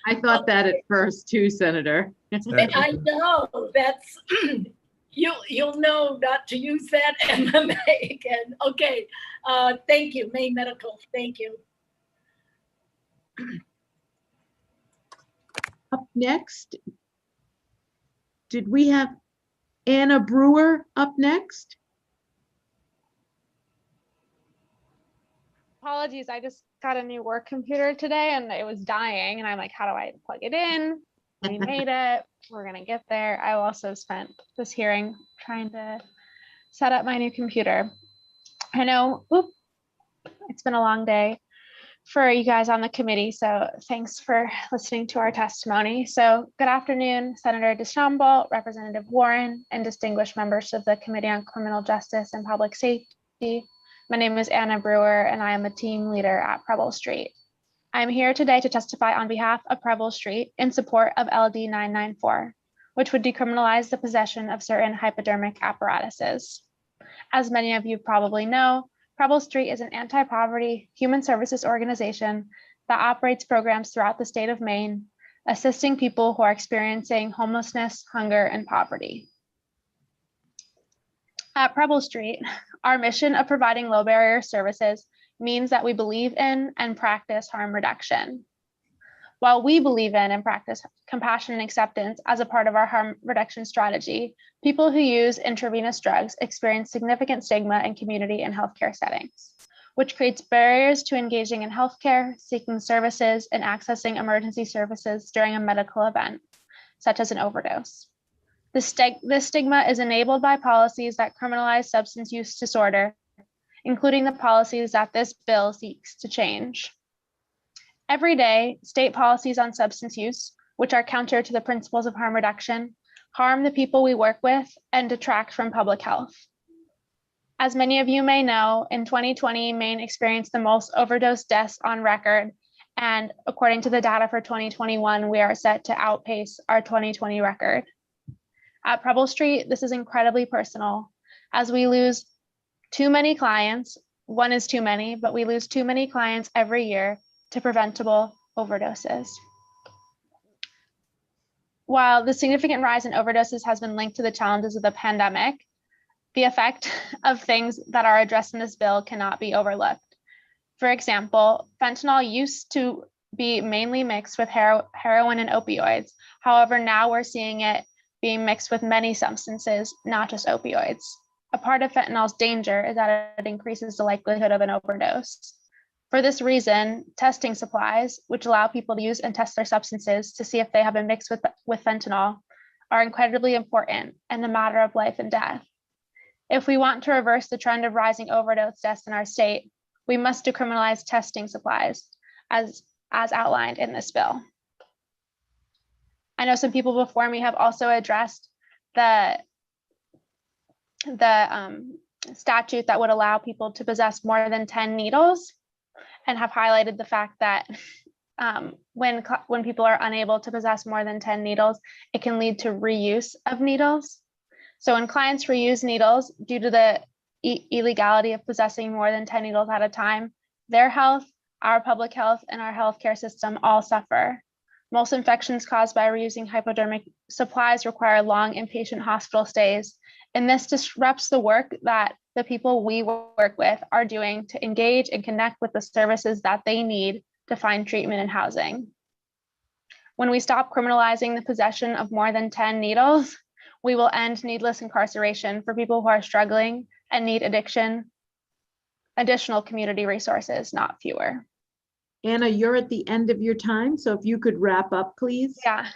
I thought that at first too, Senator. I know, that's, you'll know not to use that MMA again. Okay, thank you, Maine Medical, thank you. Up next, did we have Anna Brewer up next? Apologies, I just got a new work computer today and it was dying and I'm like, how do I plug it in? We made it, we're gonna get there. I also spent this hearing trying to set up my new computer. I know, it's been a long day for you guys on the committee, so thanks for listening to our testimony. So good afternoon, Senator DeChambeau, Representative Warren, and distinguished members of the Committee on Criminal Justice and Public Safety. My name is Anna Brewer, and I am a team leader at Preble Street. I'm here today to testify on behalf of Preble Street in support of LD 994, which would decriminalize the possession of certain hypodermic apparatuses. As many of you probably know, Preble Street is an anti-poverty human services organization that operates programs throughout the state of Maine, assisting people who are experiencing homelessness, hunger, and poverty. At Preble Street, our mission of providing low barrier services means that we believe in and practice harm reduction. While we believe in and practice compassion and acceptance as a part of our harm reduction strategy, people who use intravenous drugs experience significant stigma in community and healthcare settings, which creates barriers to engaging in healthcare, seeking services, and accessing emergency services during a medical event, such as an overdose. This stigma is enabled by policies that criminalize substance use disorder, including the policies that this bill seeks to change. Every day, state policies on substance use, which are counter to the principles of harm reduction, harm the people we work with and detract from public health. As many of you may know, in 2020, Maine experienced the most overdose deaths on record, and according to the data for 2021, we are set to outpace our 2020 record. At Preble Street, this is incredibly personal, as we lose too many clients. One is too many, but we lose too many clients every year to preventable overdoses. While the significant rise in overdoses has been linked to the challenges of the pandemic, the effect of things that are addressed in this bill cannot be overlooked. For example, fentanyl used to be mainly mixed with heroin and opioids. However, now we're seeing it being mixed with many substances, not just opioids. A part of fentanyl's danger is that it increases the likelihood of an overdose. For this reason, testing supplies, which allow people to use and test their substances to see if they have been mixed with fentanyl, are incredibly important and a matter of life and death. If we want to reverse the trend of rising overdose deaths in our state, we must decriminalize testing supplies as outlined in this bill. I know some people before me have also addressed the statute that would allow people to possess more than 10 needles, and have highlighted the fact that when people are unable to possess more than 10 needles, it can lead to reuse of needles. So when clients reuse needles due to the illegality of possessing more than 10 needles at a time, their health, our public health, and our healthcare system all suffer. Most infections caused by reusing hypodermic supplies require long inpatient hospital stays, and this disrupts the work that the people we work with are doing to engage and connect with the services that they need to find treatment and housing. When we stop criminalizing the possession of more than 10 needles, we will end needless incarceration for people who are struggling and need additional community resources, not fewer. Anna, you're at the end of your time, so if you could wrap up, please. Yeah.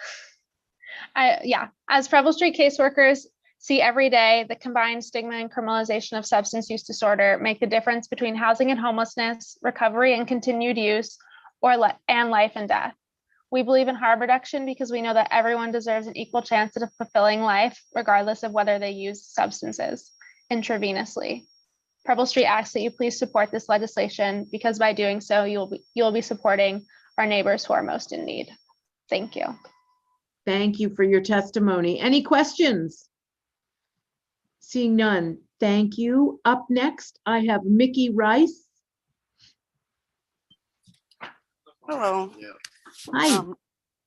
As Preble Street caseworkers see every day, the combined stigma and criminalization of substance use disorder make the difference between housing and homelessness, recovery and continued use, and life and death. We believe in harm reduction because we know that everyone deserves an equal chance at a fulfilling life, regardless of whether they use substances intravenously. Preble Street asks that you please support this legislation, because by doing so, you'll be supporting our neighbors who are most in need. Thank you. Thank you for your testimony. Any questions? Seeing none, thank you. Up next, I have Mickey Rice. Hello. Hi.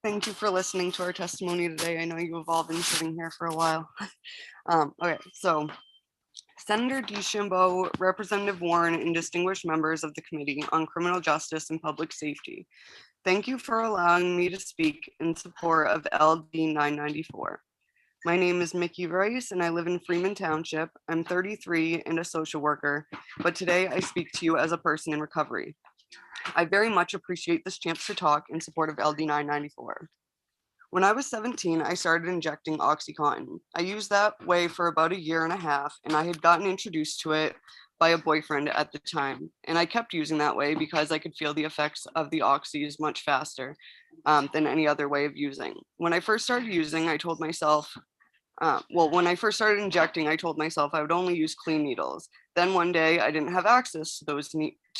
Thank you for listening to our testimony today. I know you have all been sitting here for a while. Okay, so Senator DeChambeau, Representative Warren, and distinguished members of the Committee on Criminal Justice and Public Safety, thank you for allowing me to speak in support of LD 994. My name is Mickey Rice and I live in Freeman Township. I'm 33 and a social worker, but today I speak to you as a person in recovery. I very much appreciate this chance to talk in support of LD 994. When I was 17, I started injecting OxyContin. I used that way for about a year and a half, and I had gotten introduced to it by a boyfriend at the time. And I kept using that way because I could feel the effects of the oxys much faster than any other way of using. When I first started using, I told myself, when I first started injecting, I told myself I would only use clean needles. Then one day I didn't have access to those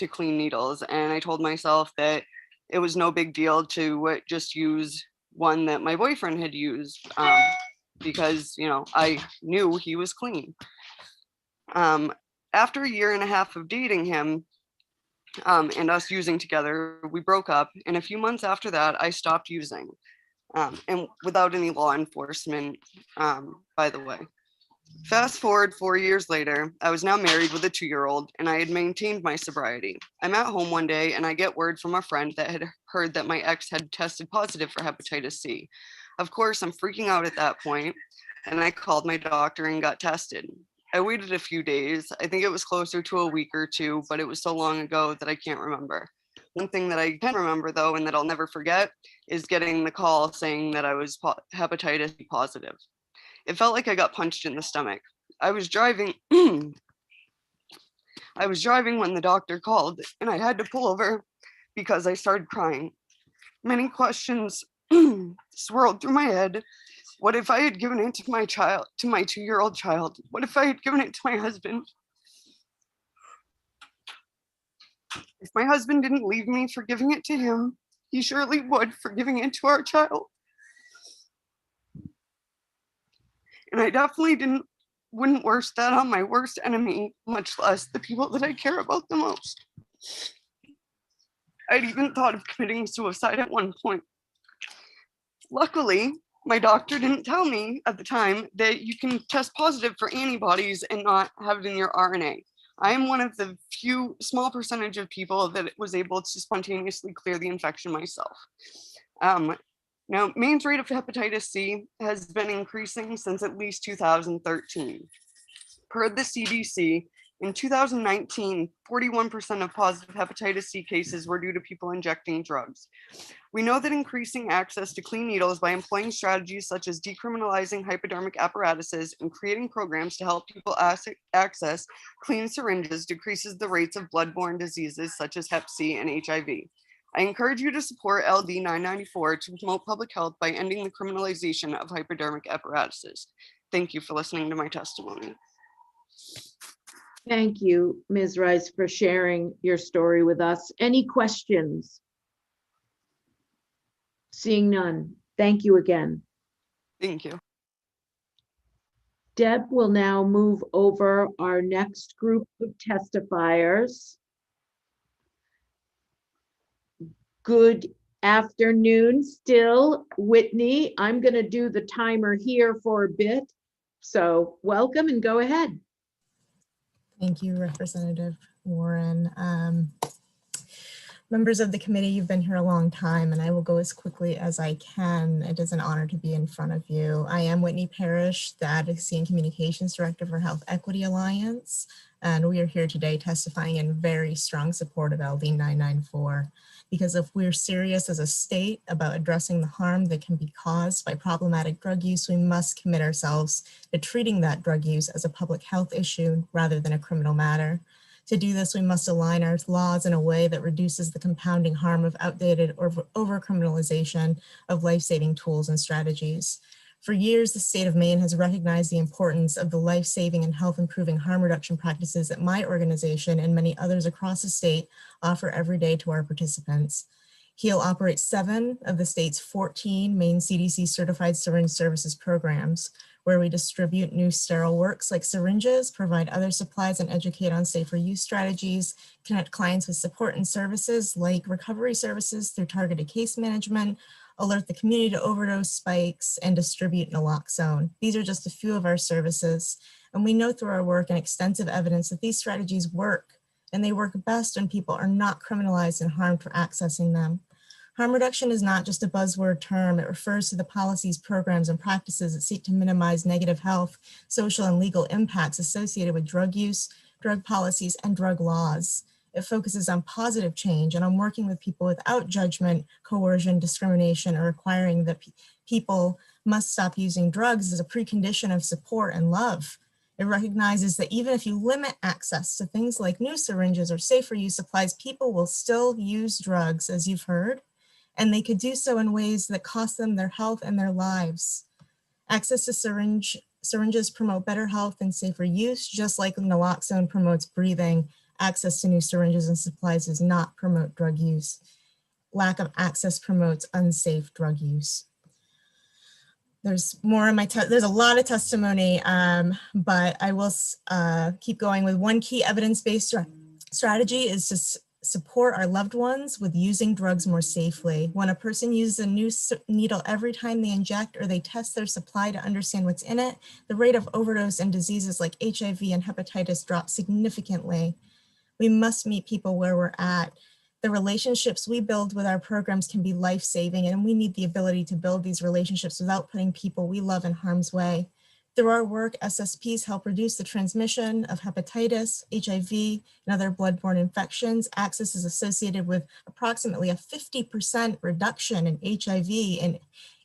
clean needles, and I told myself that it was no big deal to just use one that my boyfriend had used because, you know, I knew he was clean. After a year and a half of dating him and us using together, we broke up. And a few months after that, I stopped using and without any law enforcement, by the way. Fast forward 4 years later, I was now married with a 2-year-old and I had maintained my sobriety. I'm at home one day and I get word from a friend that had heard that my ex had tested positive for hepatitis C. Of course, I'm freaking out at that point and I called my doctor and got tested. I waited a few days. I think it was closer to a week or two, but it was so long ago that I can't remember. One thing that I can remember though, and that I'll never forget, is getting the call saying that I was hepatitis C positive. It felt like I got punched in the stomach. I was driving when the doctor called and I had to pull over because I started crying. Many questions swirled through my head. What if I had given it to my child, to my 2-year-old child? What if I had given it to my husband? If my husband didn't leave me for giving it to him, he surely would for giving it to our child. And I definitely wouldn't wish that on my worst enemy, much less the people that I care about the most. I'd even thought of committing suicide at one point. Luckily, my doctor didn't tell me at the time that you can test positive for antibodies and not have it in your RNA. I am one of the few small percentage of people that was able to spontaneously clear the infection myself. Now, Maine's rate of hepatitis C has been increasing since at least 2013. Per the CDC, in 2019, 41% of positive hepatitis C cases were due to people injecting drugs. We know that increasing access to clean needles by employing strategies such as decriminalizing hypodermic apparatuses and creating programs to help people access clean syringes decreases the rates of bloodborne diseases such as Hep C and HIV. I encourage you to support LD 994 to promote public health by ending the criminalization of hypodermic apparatuses. Thank you for listening to my testimony. Thank you, Ms. Rice, for sharing your story with us. Any questions? Seeing none. Thank you again. Thank you. Deb will now move over our next group of testifiers. Good afternoon still, Whitney. I'm going to do the timer here for a bit. So welcome and go ahead. Thank you, Representative Warren. Members of the committee, you've been here a long time and I will go as quickly as I can. It is an honor to be in front of you. I am Whitney Parrish, the Advocacy and Communications Director for Health Equity Alliance, and we are here today testifying in very strong support of LD 994. Because if we're serious as a state about addressing the harm that can be caused by problematic drug use, we must commit ourselves to treating that drug use as a public health issue rather than a criminal matter. To do this, we must align our laws in a way that reduces the compounding harm of outdated or over-criminalization of life-saving tools and strategies. For years, the state of Maine has recognized the importance of the life-saving and health-improving harm reduction practices that my organization and many others across the state offer every day to our participants. HEAL operates 7 of the state's 14 Maine CDC certified syringe services programs, where we distribute new sterile works like syringes, provide other supplies, and educate on safer use strategies, connect clients with support and services like recovery services through targeted case management, alert the community to overdose spikes, and distribute naloxone. These are just a few of our services, and we know through our work and extensive evidence that these strategies work, and they work best when people are not criminalized and harmed for accessing them. Harm reduction is not just a buzzword term. It refers to the policies, programs, and practices that seek to minimize negative health, social, and legal impacts associated with drug use, drug policies, and drug laws. It focuses on positive change and on working with people without judgment, coercion, discrimination, or requiring that people must stop using drugs as a precondition of support and love. It recognizes that even if you limit access to things like new syringes or safer use supplies, people will still use drugs, as you've heard, and they could do so in ways that cost them their health and their lives. Access to syringes promote better health and safer use, just like naloxone promotes breathing. Access to new syringes and supplies does not promote drug use. lack of access promotes unsafe drug use. There's more in my, there's a lot of testimony, but I will keep going with one key evidence-based strategy is to support our loved ones with using drugs more safely. When a person uses a new needle every time they inject or they test their supply to understand what's in it, the rate of overdose and diseases like HIV and hepatitis drops significantly. We must meet people where we're at. The relationships we build with our programs can be life-saving, and we need the ability to build these relationships without putting people we love in harm's way. Through our work, SSPs help reduce the transmission of hepatitis, HIV, and other bloodborne infections. Access is associated with approximately a 50% reduction in HIV and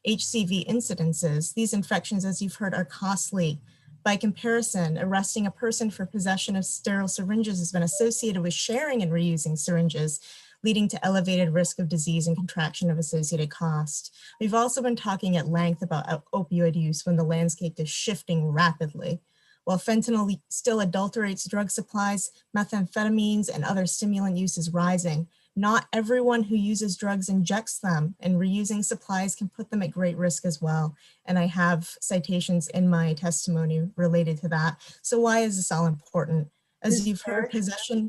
HCV incidences. These infections, as you've heard, are costly. By comparison, arresting a person for possession of sterile syringes has been associated with sharing and reusing syringes, leading to elevated risk of disease and contraction of associated cost. We've also been talking at length about opioid use when the landscape is shifting rapidly. While fentanyl still adulterates drug supplies, methamphetamines and other stimulant use is rising. Not everyone who uses drugs injects them, and reusing supplies can put them at great risk as well. And I have citations in my testimony related to that. So why is this all important? As you've heard, possession,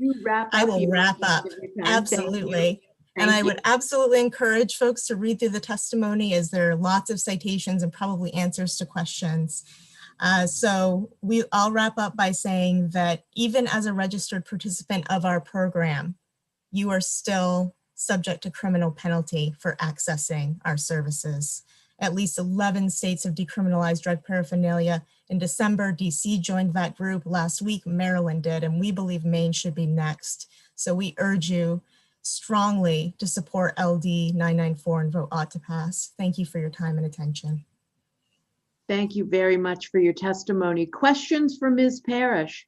I will wrap up, absolutely. And I would absolutely encourage folks to read through the testimony, as there are lots of citations and probably answers to questions. So I'll wrap up by saying that even as a registered participant of our program, you are still subject to criminal penalty for accessing our services. At least 11 states have decriminalized drug paraphernalia. In December, DC joined that group. Last week, Maryland did, and we believe Maine should be next. So we urge you strongly to support LD 994 and vote ought to pass. Thank you for your time and attention. Thank you very much for your testimony. Questions for Ms. Parrish?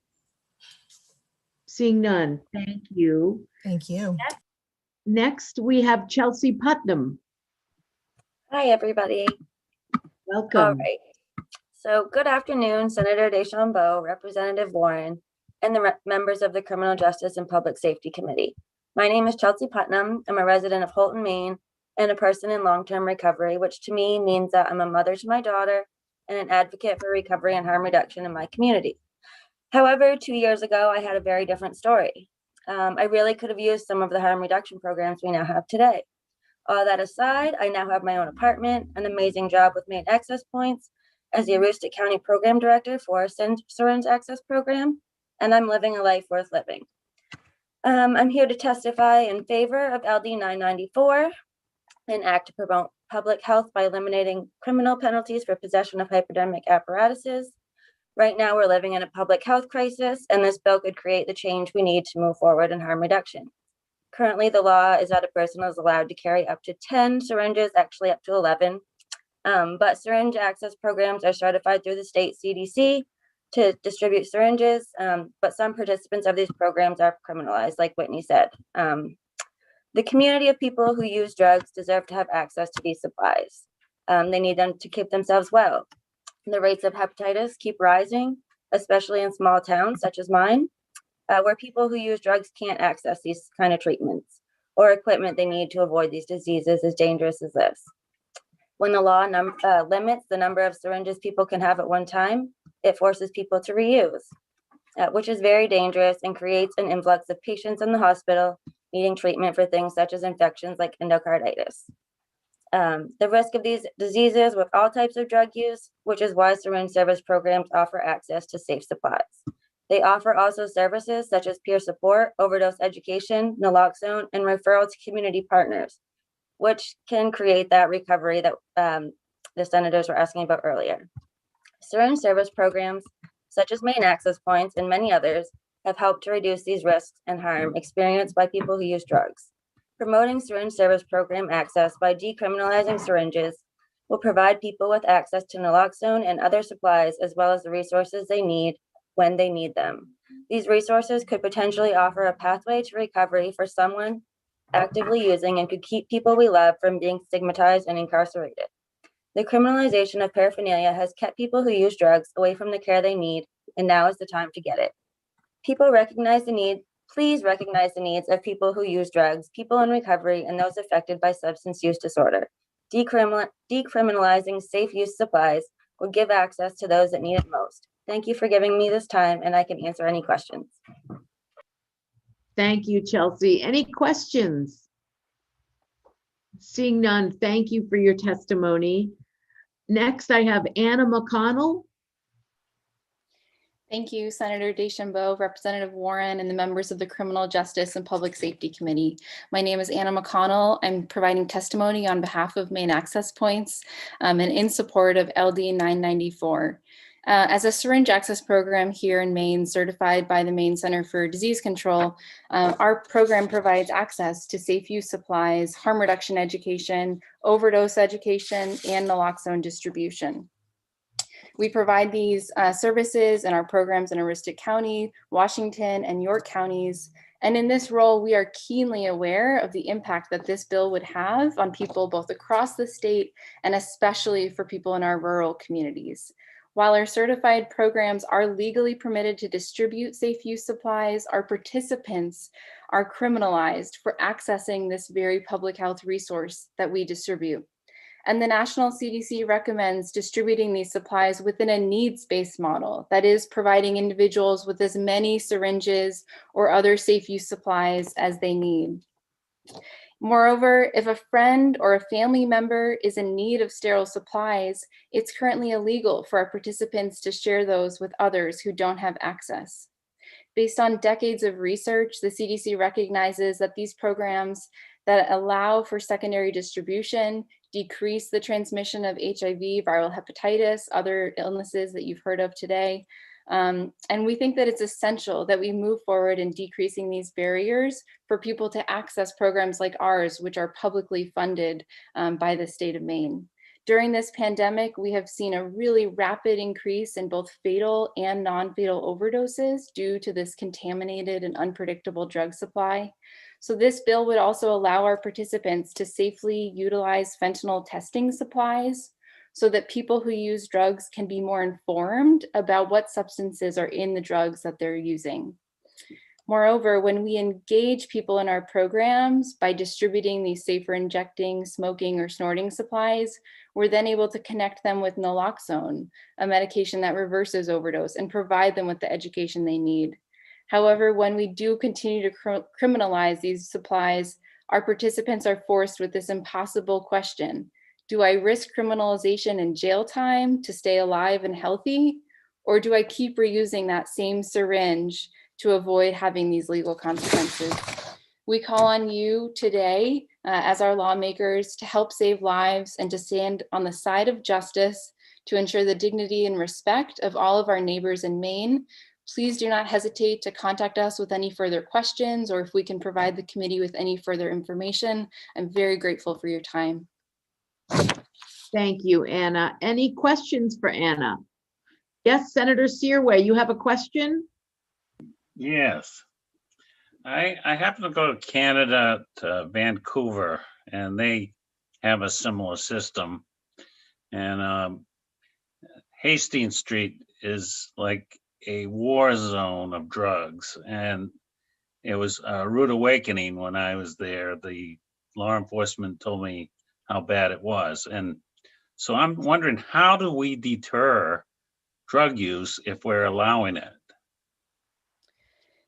Seeing none, thank you. Thank you. Next, we have Chelsea Putnam. Hi, everybody. Welcome. All right. So good afternoon, Senator Deschambault, Representative Warren, and the members of the Criminal Justice and Public Safety Committee. My name is Chelsea Putnam. I'm a resident of Holton, Maine, and a person in long-term recovery, which to me means that I'm a mother to my daughter and an advocate for recovery and harm reduction in my community. However, 2 years ago, I had a very different story. I really could have used some of the harm reduction programs we now have today. All that aside, I now have my own apartment, an amazing job with Maine Access Points as the Aroostook County Program Director for a Syringe Access Program, and I'm living a life worth living. I'm here to testify in favor of LD 994, an act to promote public health by eliminating criminal penalties for possession of hypodermic apparatuses. Right now, we're living in a public health crisis, and this bill could create the change we need to move forward in harm reduction. Currently, the law is that a person is allowed to carry up to 10 syringes, actually up to 11. But syringe access programs are certified through the state CDC to distribute syringes, but some participants of these programs are criminalized, like Whitney said. The community of people who use drugs deserve to have access to these supplies. They need them to keep themselves well. The rates of hepatitis keep rising, especially in small towns such as mine, where people who use drugs can't access these kind of treatments or equipment they need to avoid these diseases as dangerous as this. When the law limits the number of syringes people can have at one time, it forces people to reuse, which is very dangerous and creates an influx of patients in the hospital needing treatment for things such as infections like endocarditis. The risk of these diseases with all types of drug use, which is why syringe service programs offer access to safe supplies. They offer also services such as peer support, overdose education, naloxone, and referral to community partners, which can create that recovery that the senators were asking about earlier. Syringe service programs, such as Maine Access Points and many others, have helped to reduce these risks and harm experienced by people who use drugs. Promoting syringe service program access by decriminalizing syringes will provide people with access to naloxone and other supplies, as well as the resources they need when they need them. These resources could potentially offer a pathway to recovery for someone actively using and could keep people we love from being stigmatized and incarcerated. The criminalization of paraphernalia has kept people who use drugs away from the care they need, and now is the time to get it. People recognize the need Please recognize the needs of people who use drugs, people in recovery, and those affected by substance use disorder. Decriminalizing safe use supplies will give access to those that need it most. Thank you for giving me this time, and I can answer any questions. Thank you, Chelsea. Any questions? Seeing none, thank you for your testimony. Next, I have Anna McConnell. Thank you, Senator DeChambeau, Representative Warren, and the members of the Criminal Justice and Public Safety Committee. My name is Anna McConnell. I'm providing testimony on behalf of Maine Access Points and in support of LD 994. As a syringe access program here in Maine, certified by the Maine Center for Disease Control, our program provides access to safe use supplies, harm reduction education, overdose education, and naloxone distribution. We provide these services in our programs in Aroostook County, Washington, and York counties. And in this role, we are keenly aware of the impact that this bill would have on people both across the state and especially for people in our rural communities. While our certified programs are legally permitted to distribute safe use supplies, our participants are criminalized for accessing this very public health resource that we distribute. And the National CDC recommends distributing these supplies within a needs-based model, that is, providing individuals with as many syringes or other safe use supplies as they need. Moreover, if a friend or a family member is in need of sterile supplies, it's currently illegal for our participants to share those with others who don't have access. Based on decades of research, the CDC recognizes that these programs that allow for secondary distribution decrease the transmission of HIV, viral hepatitis, other illnesses that you've heard of today. And we think that it's essential that we move forward in decreasing these barriers for people to access programs like ours, which are publicly funded by the state of Maine. During this pandemic, we have seen a really rapid increase in both fatal and non-fatal overdoses due to this contaminated and unpredictable drug supply. So this bill would also allow our participants to safely utilize fentanyl testing supplies so that people who use drugs can be more informed about what substances are in the drugs that they're using. Moreover, when we engage people in our programs by distributing these safer injecting, smoking, or snorting supplies, we're then able to connect them with naloxone, a medication that reverses overdose, and provide them with the education they need. However, when we do continue to criminalize these supplies, our participants are forced with this impossible question. Do I risk criminalization and jail time to stay alive and healthy? Or do I keep reusing that same syringe to avoid having these legal consequences? We call on you today as our lawmakers to help save lives and to stand on the side of justice to ensure the dignity and respect of all of our neighbors in Maine. Please do not hesitate to contact us with any further questions or if we can provide the committee with any further information. I'm very grateful for your time. Thank you, Anna. Any questions for Anna? Yes, Senator Searway, you have a question? Yes. I happen to go to Canada, to Vancouver, and they have a similar system. And Hastings Street is like a war zone of drugs. And it was a rude awakening when I was there. The law enforcement told me how bad it was. And so I'm wondering, how do we deter drug use if we're allowing it?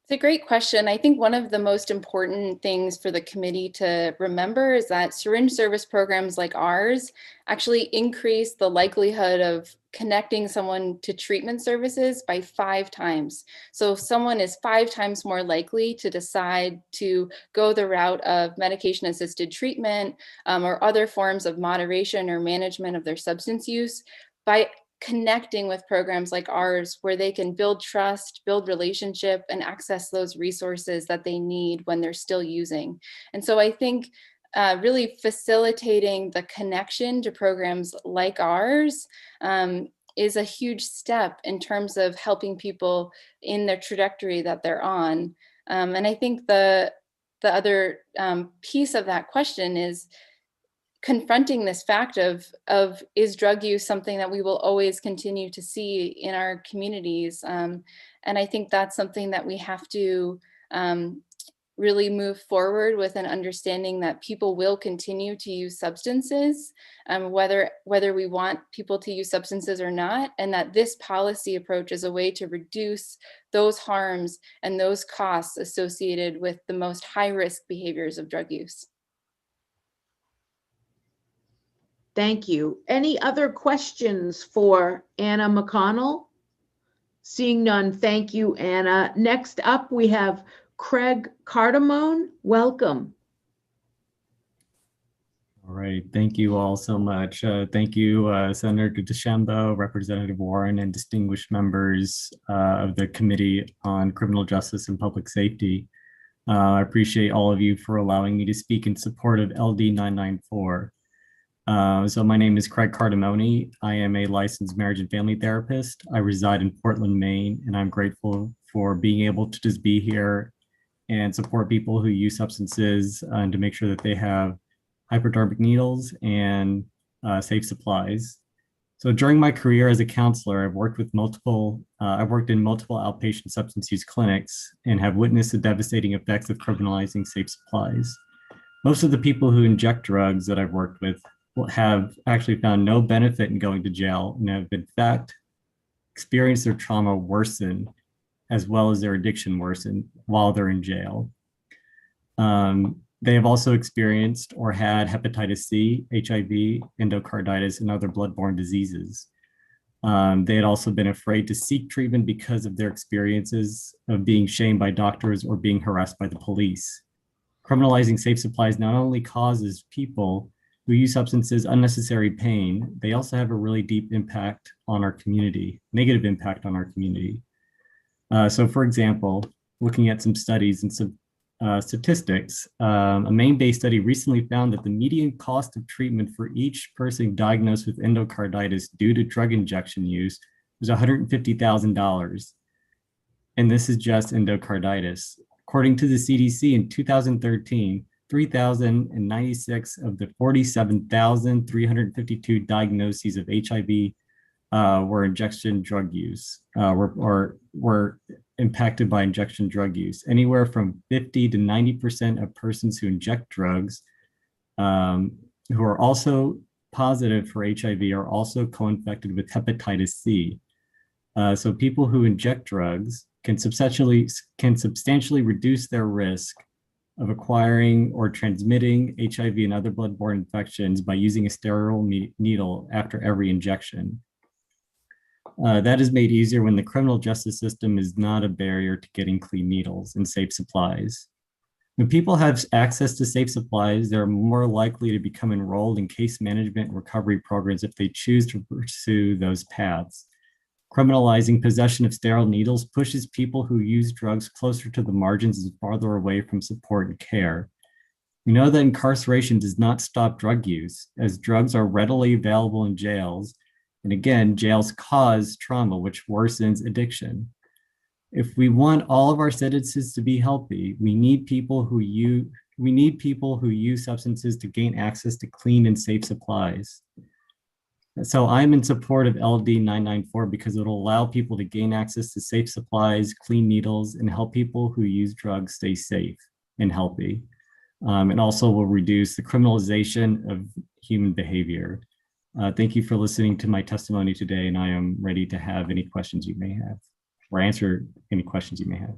It's a great question. I think one of the most important things for the committee to remember is that syringe service programs like ours actually increase the likelihood of connecting someone to treatment services by 5 times. So someone is 5 times more likely to decide to go the route of medication-assisted treatment or other forms of moderation or management of their substance use by connecting with programs like ours where they can build trust, build relationship, and access those resources that they need when they're still using. And so I think really facilitating the connection to programs like ours is a huge step in terms of helping people in their trajectory that they're on. And I think the other piece of that question is confronting this fact of is drug use something that we will always continue to see in our communities? And I think that's something that we have to really move forward with an understanding that people will continue to use substances, whether we want people to use substances or not, and that this policy approach is a way to reduce those harms and those costs associated with the most high-risk behaviors of drug use. Thank you. Any other questions for Anna McConnell? Seeing none, thank you, Anna. Next up, we have Craig Cardamone. Welcome. All right, thank you all so much. Thank you, Senator DeChambeau, Representative Warren, and distinguished members of the Committee on Criminal Justice and Public Safety. I appreciate all of you for allowing me to speak in support of LD 994. So my name is Craig Cardamone. I am a licensed marriage and family therapist. I reside in Portland, Maine, and I'm grateful for being able to just be here and support people who use substances and to make sure that they have hypodermic needles and safe supplies. So during my career as a counselor, I've worked in multiple outpatient substance use clinics and have witnessed the devastating effects of criminalizing safe supplies. Most of the people who inject drugs that I've worked with have actually found no benefit in going to jail and have in fact experienced their trauma worsen as well as their addiction worsen while they're in jail. They have also experienced or had hepatitis C, HIV, endocarditis, and other bloodborne diseases. They had also been afraid to seek treatment because of their experiences of being shamed by doctors or being harassed by the police. Criminalizing safe supplies not only causes people who use substances unnecessary pain, they also have a really deep impact on our community, negative impact on our community. So for example, looking at some studies and some statistics, a Maine-based study recently found that the median cost of treatment for each person diagnosed with endocarditis due to drug injection use was $150,000. And this is just endocarditis. According to the CDC in 2013, 3,096 of the 47,352 diagnoses of HIV were injection drug use, were impacted by injection drug use. Anywhere from 50 to 90% of persons who inject drugs who are also positive for HIV are also co-infected with hepatitis C. So people who inject drugs can substantially reduce their risk of acquiring or transmitting HIV and other bloodborne infections by using a sterile needle after every injection. That is made easier when the criminal justice system is not a barrier to getting clean needles and safe supplies. When people have access to safe supplies, they're more likely to become enrolled in case management and recovery programs if they choose to pursue those paths. Criminalizing possession of sterile needles pushes people who use drugs closer to the margins and farther away from support and care. We know that incarceration does not stop drug use, as drugs are readily available in jails. And again, jails cause trauma, which worsens addiction. If we want all of our citizens to be healthy, we need people who use substances to gain access to clean and safe supplies. So I'm in support of LD 994 because it'll allow people to gain access to safe supplies, clean needles, and help people who use drugs stay safe and healthy. And also will reduce the criminalization of human behavior. Thank you for listening to my testimony today, and I am ready to have any questions you may have or answer any questions you may have.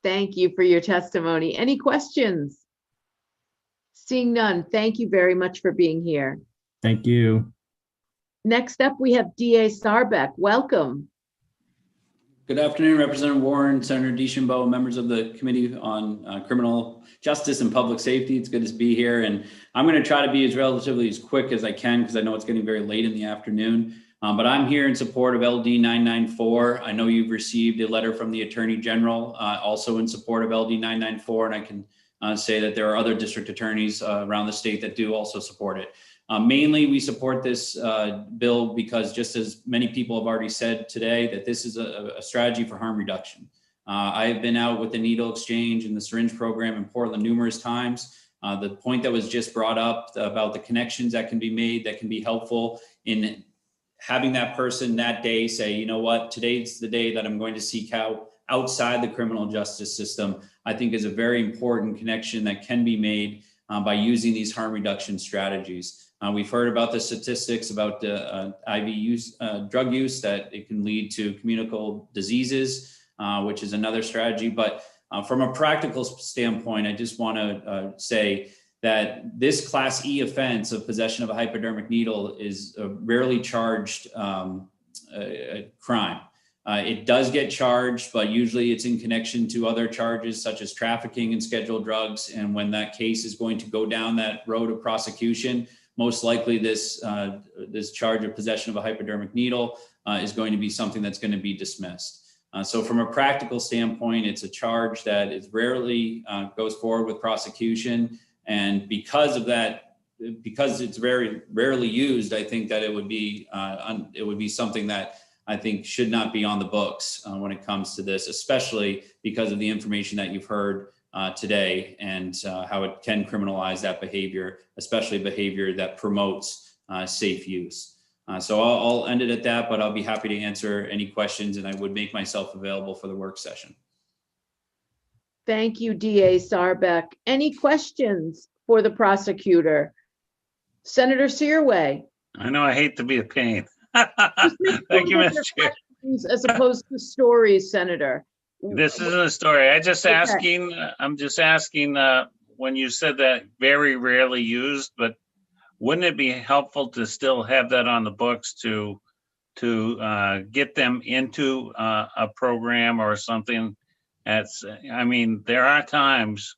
Thank you for your testimony. Any questions? Seeing none, thank you very much for being here. Thank you. Next up, we have DA Sarbeck. Welcome. Good afternoon, Representative Warren, Senator DeChambeau, members of the Committee on Criminal Justice and Public Safety. It's good to be here, and I'm going to try to be as relatively as quick as I can because I know it's getting very late in the afternoon. But I'm here in support of LD 994. I know you've received a letter from the Attorney General also in support of LD 994, and I can say that there are other district attorneys around the state that do also support it. Mainly, we support this bill because, just as many people have already said today, that this is a strategy for harm reduction. I have been out with the needle exchange and the syringe program in Portland numerous times. The point that was just brought up about the connections that can be made, that can be helpful in having that person that day say, you know what, today's the day that I'm going to seek out outside the criminal justice system, I think is a very important connection that can be made by using these harm reduction strategies. We've heard about the statistics about IV use, drug use, that it can lead to communicable diseases, which is another strategy. But from a practical standpoint, I just want to say that this Class E offense of possession of a hypodermic needle is a rarely charged crime. It does get charged, but usually it's in connection to other charges such as trafficking and scheduled drugs. And when that case is going to go down that road of prosecution, most likely this charge of possession of a hypodermic needle is going to be something that's going to be dismissed. So from a practical standpoint, it's a charge that is rarely goes forward with prosecution. And because of that, because it's very rarely used, I think that it would be something that I think should not be on the books when it comes to this, especially because of the information that you've heard today and how it can criminalize that behavior, especially behavior that promotes safe use. So I'll end it at that, but I'll be happy to answer any questions, and I would make myself available for the work session. Thank you, DA Sarbeck. Any questions for the prosecutor? Senator Searway. I know I hate to be a pain. Thank you, Mr. Chair. As opposed to stories, Senator. This isn't a story. I'm just asking when you said that very rarely used, but wouldn't it be helpful to still have that on the books to get them into a program or something? I mean, there are times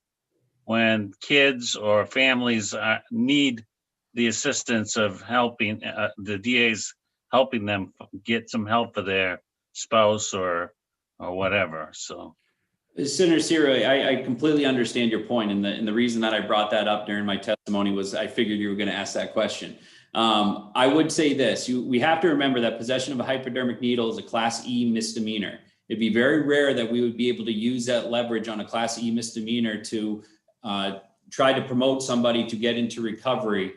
when kids or families need the assistance of helping the DAs helping them get some help for their spouse or whatever. So, Senator Searway, I completely understand your point, and the reason that I brought that up during my testimony was I figured you were going to ask that question. I would say this: we have to remember that possession of a hypodermic needle is a Class E misdemeanor. It'd be very rare that we would be able to use that leverage on a Class E misdemeanor to try to promote somebody to get into recovery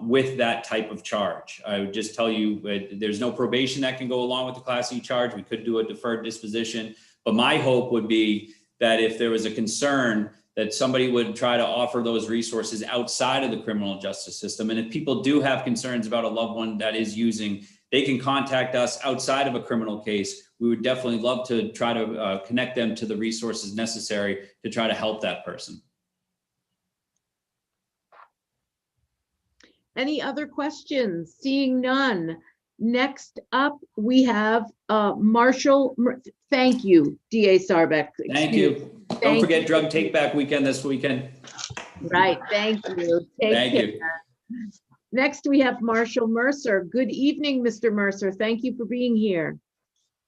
with that type of charge. I would just tell you there's no probation that can go along with the Class E charge. We could do a deferred disposition, but my hope would be that if there was a concern that somebody would try to offer those resources outside of the criminal justice system. And if people do have concerns about a loved one that is using, they can contact us outside of a criminal case. We would definitely love to try to connect them to the resources necessary to try to help that person. Any other questions? Seeing none. Next up, we have Marshall. Thank you, DA Sarbeck. Thank you. Don't forget Drug Take Back Weekend this weekend. Right. Thank you. Thank you. Next, we have Marshall Mercer. Good evening, Mr. Mercer. Thank you for being here.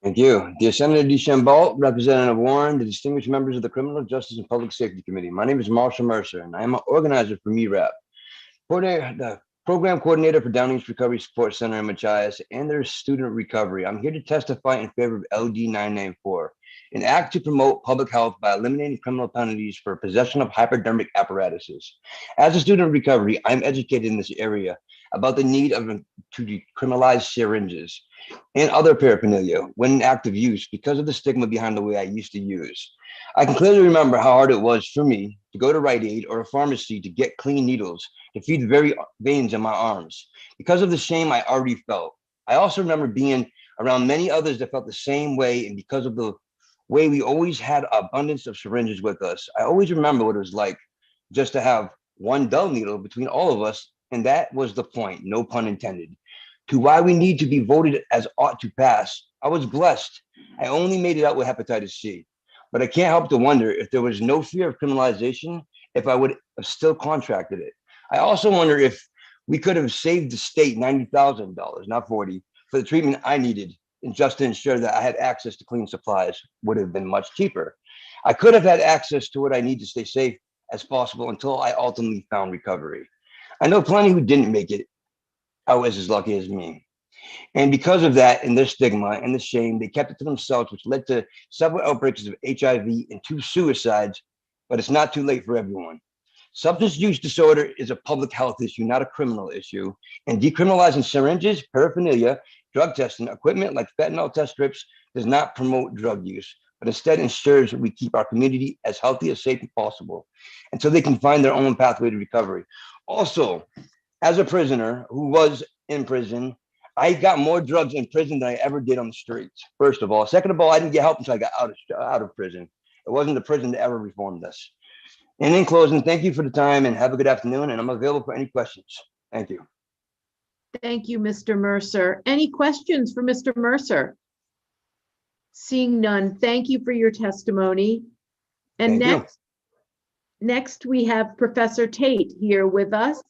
Thank you. Dear Senator DeChambeau, Representative Warren, the distinguished members of the Criminal Justice and Public Safety Committee. My name is Marshall Mercer, and I am an organizer for MERAP, the Program Coordinator for Downing's Recovery Support Center in Machias and their student recovery. I'm here to testify in favor of LD 994, an act to promote public health by eliminating criminal penalties for possession of hypodermic apparatuses. As a student of recovery, I'm educated in this area about the need to decriminalize syringes and other paraphernalia when in active use because of the stigma behind the way I used to use. I can clearly remember how hard it was for me to go to Rite Aid or a pharmacy to get clean needles to feed the very veins in my arms because of the shame I already felt. I also remember being around many others that felt the same way, and because of the way we always had abundance of syringes with us, I always remember what it was like just to have one dull needle between all of us, and that was the point, no pun intended, to why we need to be voted as ought to pass. I was blessed. I only made it out with hepatitis C, but I can't help to wonder if there was no fear of criminalization, if I would have still contracted it. I also wonder if we could have saved the state $90,000, not 40, for the treatment I needed, and just to ensure that I had access to clean supplies would have been much cheaper. I could have had access to what I need to stay safe as possible until I ultimately found recovery. I know plenty who didn't make it out as lucky as me. And because of that and their stigma and the shame, they kept it to themselves, which led to several outbreaks of HIV and 2 suicides, but it's not too late for everyone. Substance use disorder is a public health issue, not a criminal issue. And decriminalizing syringes, paraphernalia, drug testing, equipment like fentanyl test strips does not promote drug use, but instead ensures that we keep our community as healthy, as safe as possible, and so they can find their own pathway to recovery. Also, as a prisoner who was in prison, I got more drugs in prison than I ever did on the streets, first of all. Second of all, I didn't get help until I got out of prison. It wasn't the prison that ever reformed this. And in closing, thank you for the time and have a good afternoon. And I'm available for any questions. Thank you. Thank you, Mr. Mercer. Any questions for Mr. Mercer? Seeing none, thank you for your testimony. And Thank you. next we have Professor Tate here with us.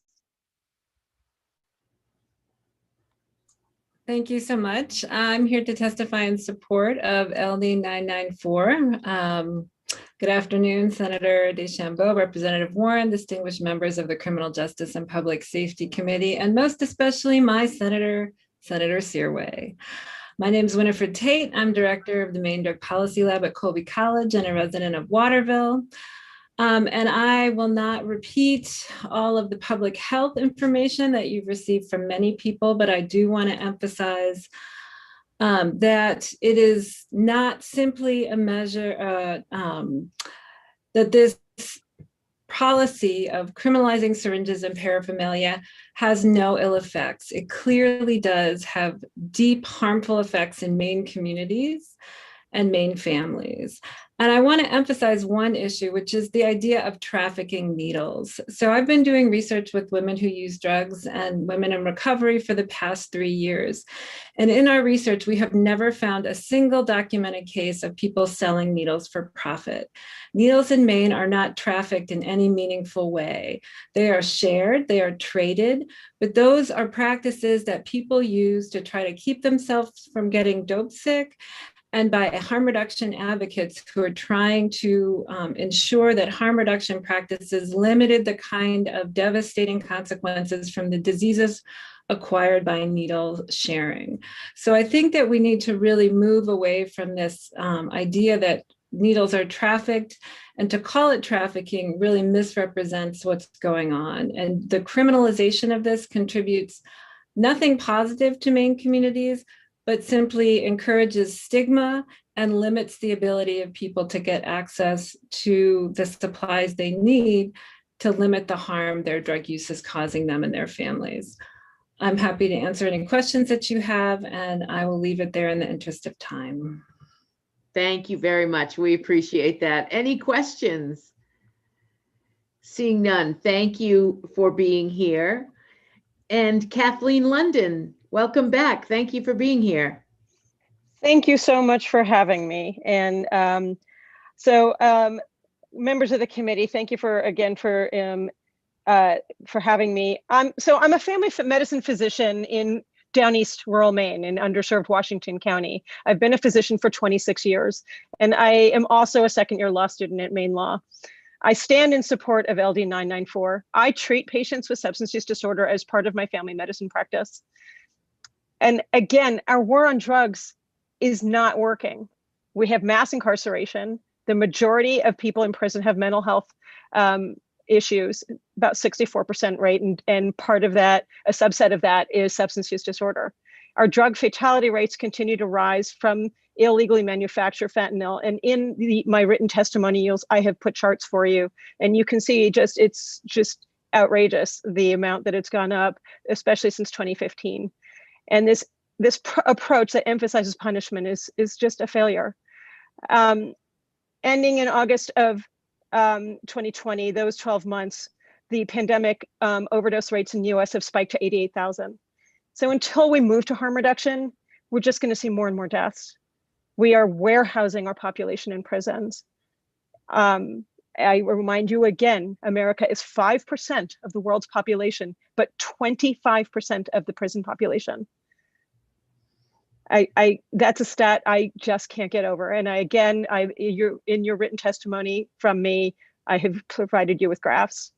Thank you so much. I'm here to testify in support of LD 994. Good afternoon, Senator DeChambeau, Representative Warren, distinguished members of the Criminal Justice and Public Safety Committee, and most especially my Senator Searway. My name is Winifred Tate. I'm director of the Maine Drug Policy Lab at Colby College and a resident of Waterville. And I will not repeat all of the public health information that you've received from many people, but I do want to emphasize that it is not simply a measure that this policy of criminalizing syringes and paraphernalia has no ill effects. It clearly does have deep harmful effects in Maine communities and Maine families. And I want to emphasize one issue, which is the idea of trafficking needles. So I've been doing research with women who use drugs and women in recovery for the past 3 years. And in our research, we have never found a single documented case of people selling needles for profit. Needles in Maine are not trafficked in any meaningful way. They are shared, they are traded, but those are practices that people use to try to keep themselves from getting dope sick, and by harm reduction advocates who are trying to ensure that harm reduction practices limited the kind of devastating consequences from the diseases acquired by needle sharing. So I think that we need to really move away from this idea that needles are trafficked, and to call it trafficking really misrepresents what's going on. And the criminalization of this contributes nothing positive to Maine communities, but simply encourages stigma and limits the ability of people to get access to the supplies they need to limit the harm their drug use is causing them and their families. I'm happy to answer any questions that you have, and I will leave it there in the interest of time. Thank you very much. We appreciate that. Any questions? Seeing none, thank you for being here. And Kathleen London, welcome back. Thank you for being here. Thank you so much for having me. And members of the committee, thank you for having me. I'm a family medicine physician in down east rural Maine in underserved Washington County. I've been a physician for 26 years, and I am also a second-year law student at Maine Law. I stand in support of LD 994. I treat patients with substance use disorder as part of my family medicine practice. And again, our war on drugs is not working. We have mass incarceration. The majority of people in prison have mental health issues, about 64% rate, and part of that, a subset of that, is substance use disorder. Our drug fatality rates continue to rise from illegally manufactured fentanyl. And in my written testimonials, I have put charts for you, and you can see it's just outrageous the amount that it's gone up, especially since 2015. And this approach that emphasizes punishment is just a failure. Ending in August of 2020, those 12 months, the pandemic overdose rates in the US have spiked to 88,000. So until we move to harm reduction, we're just going to see more and more deaths. We are warehousing our population in prisons. I remind you again, America is 5% of the world's population, but 25% of the prison population. That's a stat I just can't get over. And in your written testimony from me, I have provided you with graphs.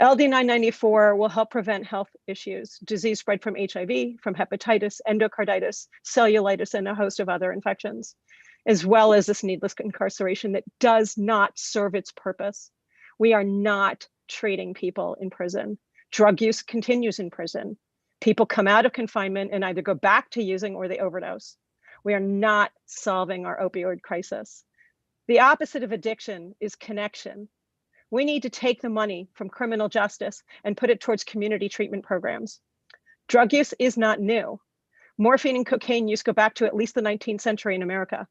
LD 994 will help prevent health issues, disease spread from HIV, from hepatitis, endocarditis, cellulitis, and a host of other infections, as well as this needless incarceration that does not serve its purpose. We are not treating people in prison. Drug use continues in prison. People come out of confinement and either go back to using or they overdose. We are not solving our opioid crisis. The opposite of addiction is connection. We need to take the money from criminal justice and put it towards community treatment programs. Drug use is not new. Morphine and cocaine use go back to at least the 19th century in America.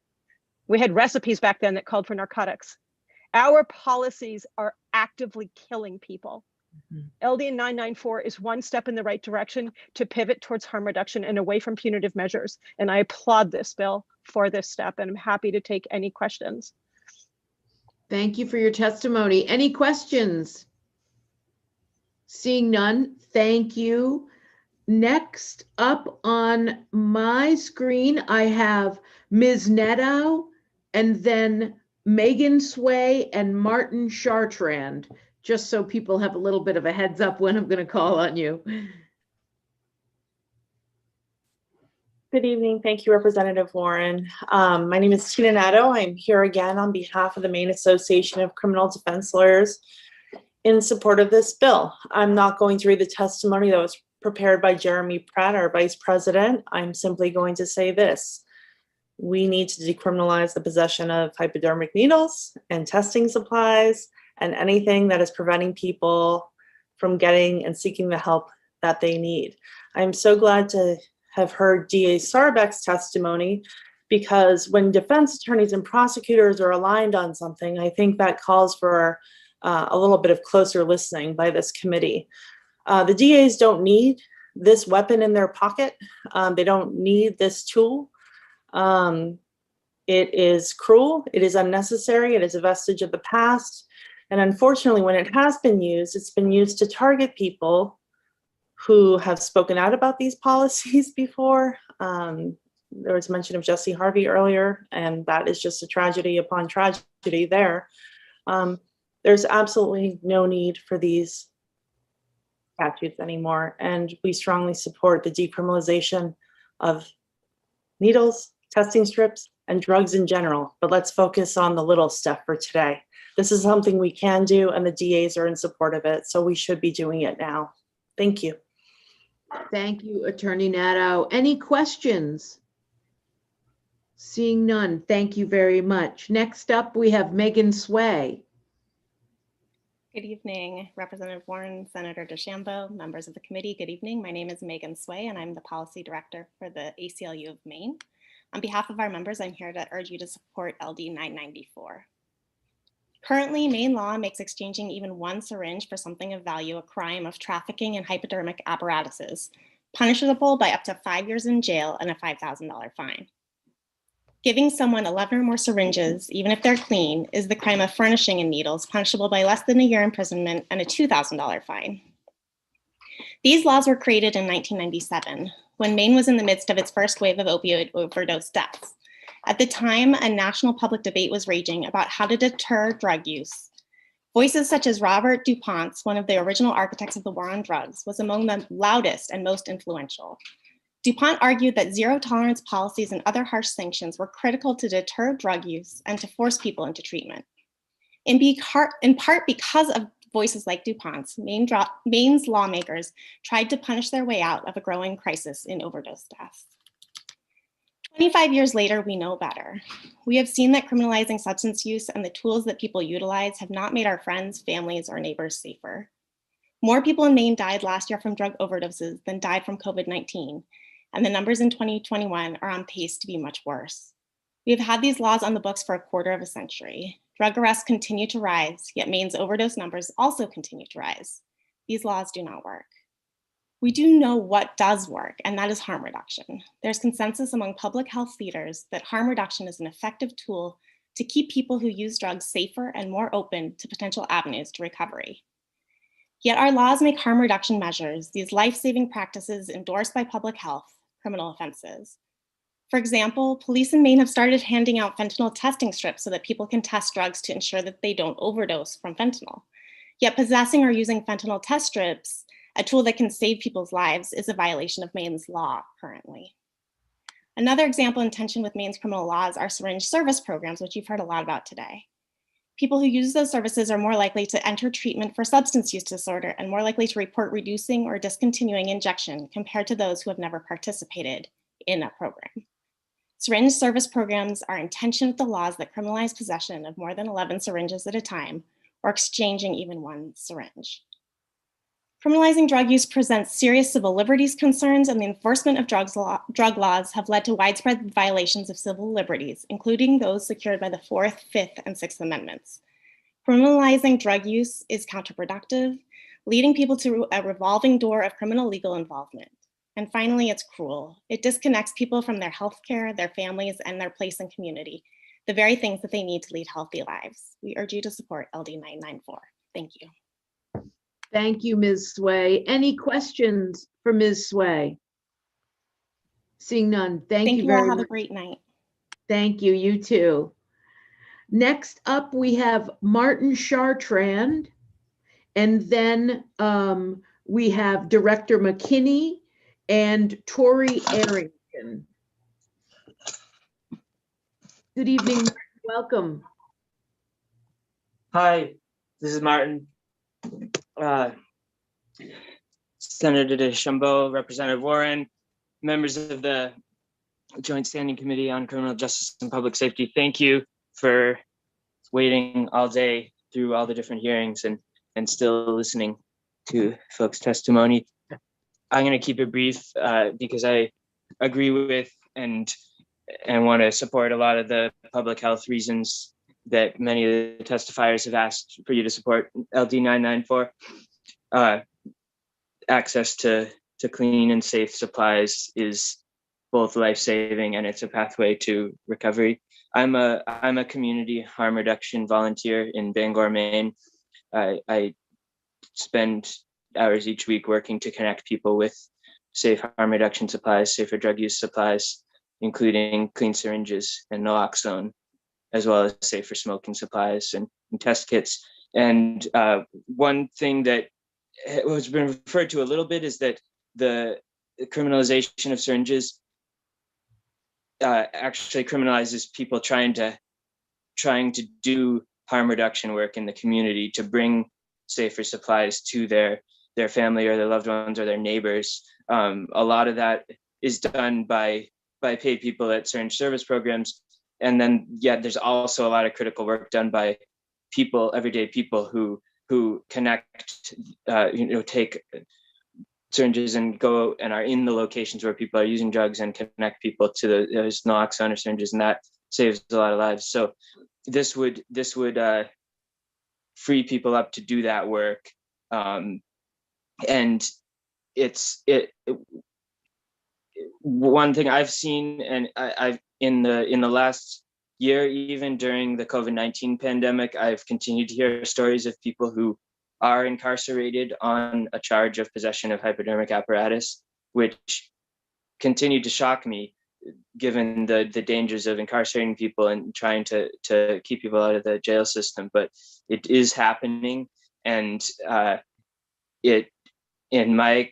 We had recipes back then that called for narcotics. Our policies are actively killing people. LD 994 is one step in the right direction to pivot towards harm reduction and away from punitive measures. And I applaud this bill for this step, and I'm happy to take any questions. Thank you for your testimony. Any questions? Seeing none, thank you. Next up on my screen, I have Ms. Neto and then Megan Sway and Martin Chartrand, just so people have a little bit of a heads up when I'm going to call on you. Good evening. Thank you, Representative Warren. My name is Tina Nato. I'm here again on behalf of the Maine Association of Criminal Defense Lawyers in support of this bill. I'm not going to read the testimony that was prepared by Jeremy Pratt, our Vice President. I'm simply going to say this. We need to decriminalize the possession of hypodermic needles and testing supplies and anything that is preventing people from getting and seeking the help that they need. I'm so glad to have heard DA Sarbeck's testimony, because when defense attorneys and prosecutors are aligned on something, I think that calls for a little bit of closer listening by this committee. The DAs don't need this weapon in their pocket. They don't need this tool. It is cruel, it is unnecessary, it is a vestige of the past. And unfortunately, when it has been used, it's been used to target people who have spoken out about these policies before. There was mention of Jesse Harvey earlier, and that is just a tragedy upon tragedy there. There's absolutely no need for these statutes anymore, and we strongly support the decriminalization of needles, testing strips, and drugs in general. But let's focus on the little stuff for today. This is something we can do, and the DAs are in support of it, so we should be doing it now. Thank you. Thank you, Attorney Nato. Any questions? Seeing none, thank you very much. Next up, we have Megan Sway. Good evening, Representative Warren, Senator DeChambeau, members of the committee. Good evening. My name is Megan Sway, and I'm the Policy Director for the ACLU of Maine. On behalf of our members, I'm here to urge you to support LD 994. Currently, Maine law makes exchanging even one syringe for something of value a crime of trafficking in hypodermic apparatuses, punishable by up to 5 years in jail and a $5,000 fine. Giving someone 11 or more syringes, even if they're clean, is the crime of furnishing in needles, punishable by less than a year imprisonment and a $2,000 fine. These laws were created in 1997, when Maine was in the midst of its first wave of opioid overdose deaths. At the time, a national public debate was raging about how to deter drug use. Voices such as Robert DuPont, one of the original architects of the war on drugs, was among the loudest and most influential. DuPont argued that zero tolerance policies and other harsh sanctions were critical to deter drug use and to force people into treatment. In part because of voices like DuPont's, Maine's lawmakers tried to punish their way out of a growing crisis in overdose deaths. 25 years later, we know better. We have seen that criminalizing substance use and the tools that people utilize have not made our friends, families, or neighbors safer. More people in Maine died last year from drug overdoses than died from COVID-19, and the numbers in 2021 are on pace to be much worse. We have had these laws on the books for a quarter of a century. Drug arrests continue to rise, yet Maine's overdose numbers also continue to rise. These laws do not work. We do know what does work, and that is harm reduction. There's consensus among public health leaders that harm reduction is an effective tool to keep people who use drugs safer and more open to potential avenues to recovery. Yet our laws make harm reduction measures, these life-saving practices endorsed by public health, criminal offenses. For example, police in Maine have started handing out fentanyl testing strips so that people can test drugs to ensure that they don't overdose from fentanyl. Yet possessing or using fentanyl test strips, a tool that can save people's lives, is a violation of Maine's law currently. Another example in tension with Maine's criminal laws are syringe service programs, which you've heard a lot about today. People who use those services are more likely to enter treatment for substance use disorder and more likely to report reducing or discontinuing injection compared to those who have never participated in a program. Syringe service programs are in tension with the laws that criminalize possession of more than 11 syringes at a time or exchanging even one syringe. Criminalizing drug use presents serious civil liberties concerns, and the enforcement of drug laws have led to widespread violations of civil liberties, including those secured by the 4th, 5th, and 6th Amendments. Criminalizing drug use is counterproductive, leading people to a revolving door of criminal legal involvement. And finally, it's cruel. It disconnects people from their healthcare, their families, and their place in community, the very things that they need to lead healthy lives. We urge you to support LD 994. Thank you. Thank you, Ms. Sway. Any questions for Ms. Sway? Seeing none, thank you all. very Have much. a great night. Thank you, you too. Next up, we have Martin Chartrand, and then we have Director McKinney and Tori Arrington. Good evening, Martin. Welcome. Hi, this is Martin. Senator DeChambeau, Representative Warren, members of the Joint Standing Committee on Criminal Justice and Public Safety. Thank you for waiting all day through all the different hearings and still listening to folks' testimony. I'm going to keep it brief because I agree with and want to support a lot of the public health reasons that many of the testifiers have asked for you to support LD 994. Access to clean and safe supplies is both life-saving and it's a pathway to recovery. I'm a community harm reduction volunteer in Bangor, Maine. I spend hours each week working to connect people with safe harm reduction supplies, safer drug use supplies, including clean syringes and naloxone, as well as safer smoking supplies and test kits. And one thing that has been referred to a little bit is that the criminalization of syringes actually criminalizes people trying to do harm reduction work in the community to bring safer supplies to their family or their loved ones or their neighbors. A lot of that is done by paid people at syringe service programs. And then, yeah, there's also a lot of critical work done by people, everyday people who connect, take syringes and go and are in the locations where people are using drugs and connect people to those naloxone or syringes, and that saves a lot of lives. So this would free people up to do that work, and one thing I've seen, and I've in the last year, even during the COVID-19 pandemic, I've continued to hear stories of people who are incarcerated on a charge of possession of hypodermic apparatus, which continued to shock me, given the dangers of incarcerating people and trying to keep people out of the jail system. But it is happening, and it, in my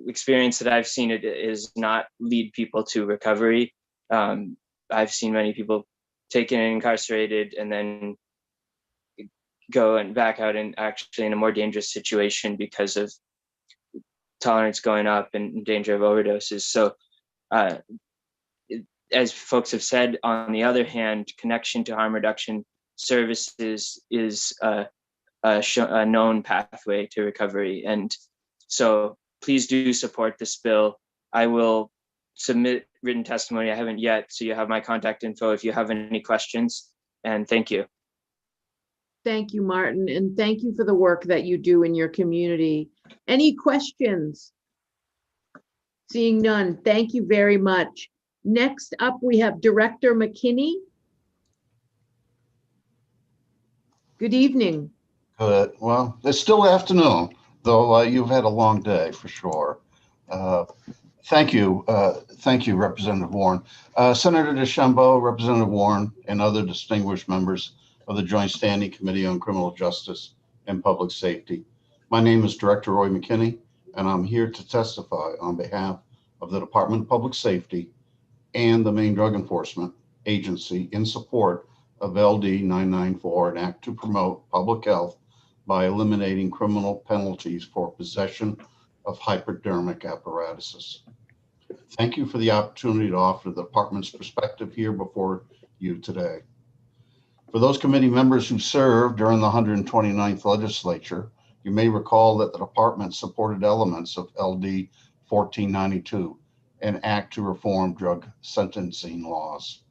experience that I've seen, it is not lead people to recovery. I've seen many people taken and incarcerated and then go and back out and actually in a more dangerous situation because of tolerance going up and danger of overdoses. So as folks have said, on the other hand, connection to harm reduction services is a known pathway to recovery. And so please do support this bill. I will submit written testimony. I haven't yet, so you have my contact info if you have any questions. And thank you. Thank you, Martin, and thank you for the work that you do in your community. Any questions? Seeing none, thank you very much. Next up, we have Director McKinney. Good evening. Good. Well, it's still afternoon, though you've had a long day for sure. Thank you, Representative Warren. Senator DeChambeau, Representative Warren, and other distinguished members of the Joint Standing Committee on Criminal Justice and Public Safety. My name is Director Roy McKinney, and I'm here to testify on behalf of the Department of Public Safety and the Maine Drug Enforcement Agency in support of LD 994, an act to promote public health by eliminating criminal penalties for possession of hypodermic apparatuses. Thank you for the opportunity to offer the department's perspective here before you today. For those committee members who served during the 129th legislature, you may recall that the department supported elements of LD 1492, an act to reform drug sentencing laws.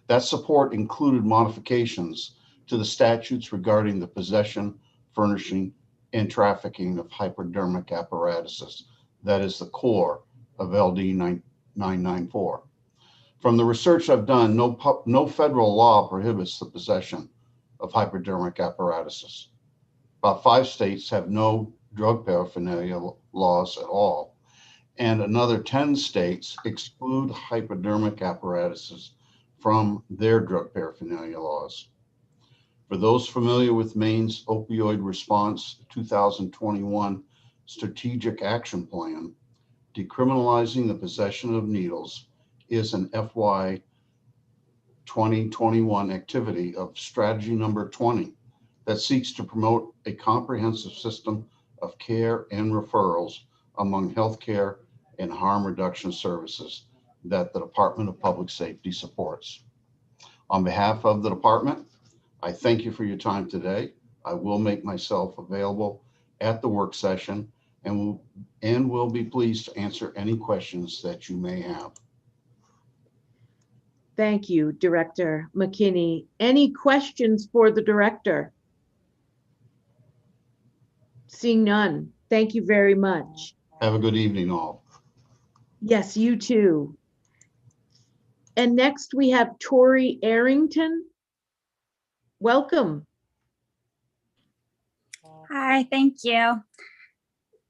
That support included modifications to the statutes regarding the possession, furnishing, and trafficking of hypodermic apparatuses. That is the core of LD 994. From the research I've done, no federal law prohibits the possession of hypodermic apparatuses. About 5 states have no drug paraphernalia laws at all, and another 10 states exclude hypodermic apparatuses from their drug paraphernalia laws. For those familiar with Maine's opioid response 2021 strategic action plan, decriminalizing the possession of needles is an FY 2021 activity of strategy number 20 that seeks to promote a comprehensive system of care and referrals among healthcare and harm reduction services that the Department of Public Safety supports. On behalf of the department, I thank you for your time today. I will make myself available at the work session and will be pleased to answer any questions that you may have. Thank you, Director McKinney. Any questions for the director? Seeing none, thank you very much. Have a good evening, all. Yes, you too. And next we have Tori Arrington. Welcome. Hi, thank you.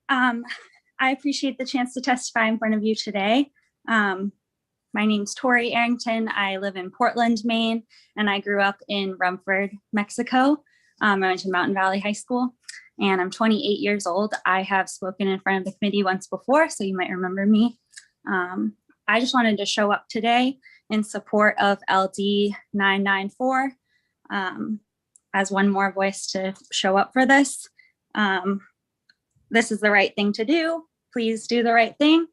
I appreciate the chance to testify in front of you today. My name's Tori Arrington. I live in Portland, Maine, and I grew up in Rumford, Mexico. I went to Mountain Valley High School, and I'm 28 years old. I have spoken in front of the committee once before, so you might remember me. I just wanted to show up today in support of LD 994 as one more voice to show up for this. This is the right thing to do. Please do the right thing.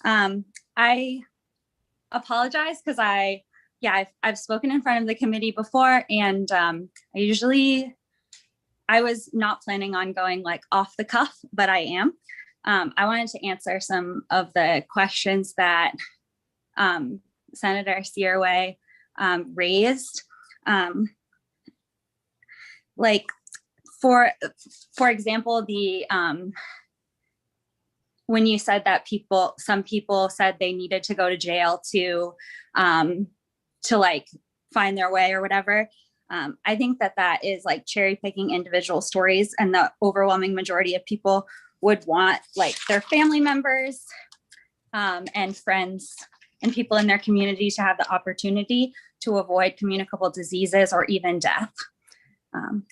I apologize because I've spoken in front of the committee before, and I was not planning on going like off the cuff, but I am. I wanted to answer some of the questions that Senator Searway raised. Like for example, the when you said that some people said they needed to go to jail to like find their way or whatever. I think that is like cherry picking individual stories, and the overwhelming majority of people would want like their family members and friends and people in their community to have the opportunity to avoid communicable diseases or even death.